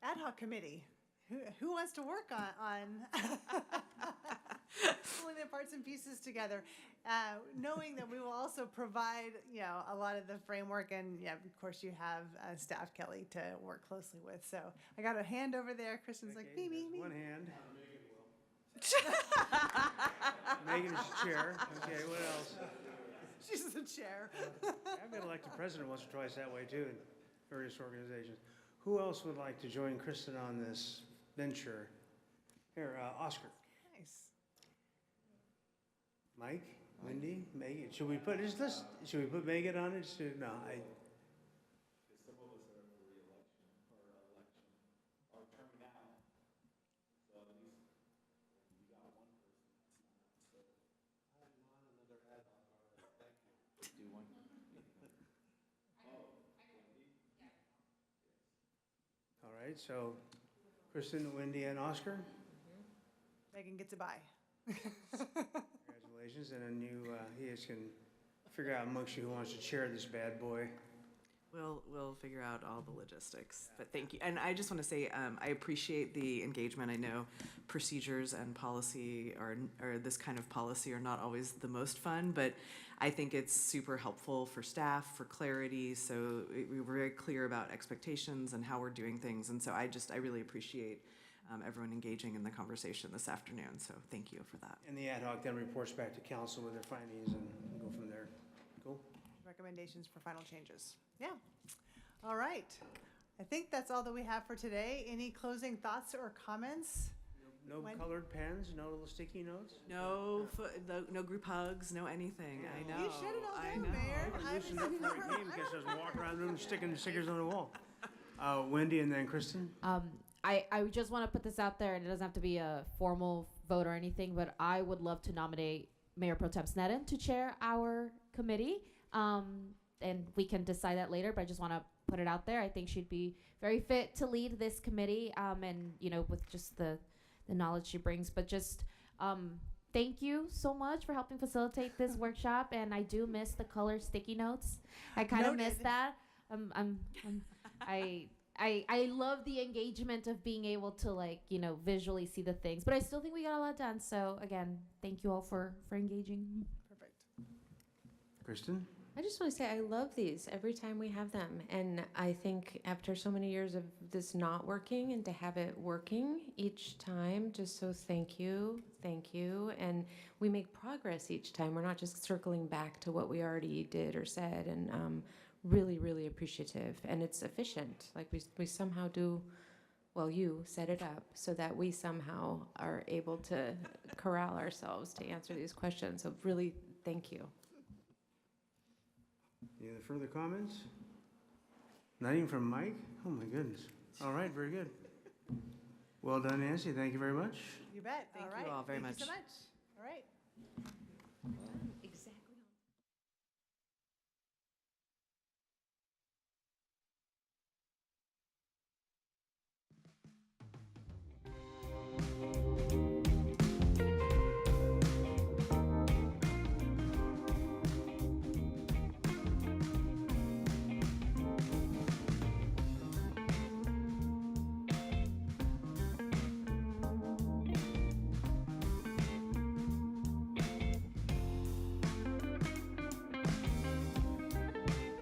Ad hoc committee. Who wants to work on pulling the parts and pieces together, knowing that we will also provide, a lot of the framework, and of course you have staff Kelly to work closely with. So I got a hand over there. Kristen's like, me. One hand. Megan is the chair. Okay, what else? She's the chair. I've been elected president once or twice that way too in various organizations. Who else would like to join Kristen on this venture? Here, Oscar. Nice. Mike, Wendy, Megan. Should we put Megan on it? No, Some of us are for re-election or election or terming out. So at least you got one person. So I have another ad hoc. Thank you. Do one. all right. So, Kristen, Wendy, and Oscar. Megan gets a bye. Congratulations, and then he can figure out amongst you who wants to chair this bad boy. We'll figure out all the logistics, but thank you. And I just want to say, I appreciate the engagement. I know procedures and policy or this kind of policy are not always the most fun, but I think it's super helpful for staff, for clarity. So we were very clear about expectations and how we're doing things. And so I really appreciate everyone engaging in the conversation this afternoon. So thank you for that. And the ad hoc then reports back to council with their findings and go from there. Cool. Recommendations for final changes. Yeah. All right. I think that's all that we have for today. Any closing thoughts or comments? No colored pens, no little sticky notes? No group hugs, no anything. I know. You shut it all down, know. Mayor. I loosened up for a game because I was walking around the room sticking stickers on the wall. Wendy and then Kristen? I just want to put this out there, and it doesn't have to be a formal vote or anything, but I would love to nominate Mayor Pro Tem Sneddon to chair our committee. And we can decide that later, but I just want to put it out there. I think she'd be very fit to lead this committee, and with just the knowledge she brings. But just thank you so much for helping facilitate this workshop. And I do miss the color sticky notes. I kind of miss that. I love the engagement of being able to visually see the things, but I still think we got a lot done. So again, thank you all for engaging. Perfect. Kristen? I just want to say I love these every time we have them. And I think after so many years of this not working and to have it working each time, just so thank you. And we make progress each time. We're not just circling back to what we already did or said. And really, really appreciative. And it's efficient. Like we somehow do, well, you set it up so that we somehow are able to corral ourselves to answer these questions. So really, thank you. Any other further comments? Not even from Mike? Oh, my goodness. All right, very good. Well done, Nancy. Thank you very much. You bet. Thank All you right. all very Thank you much. so much. All right.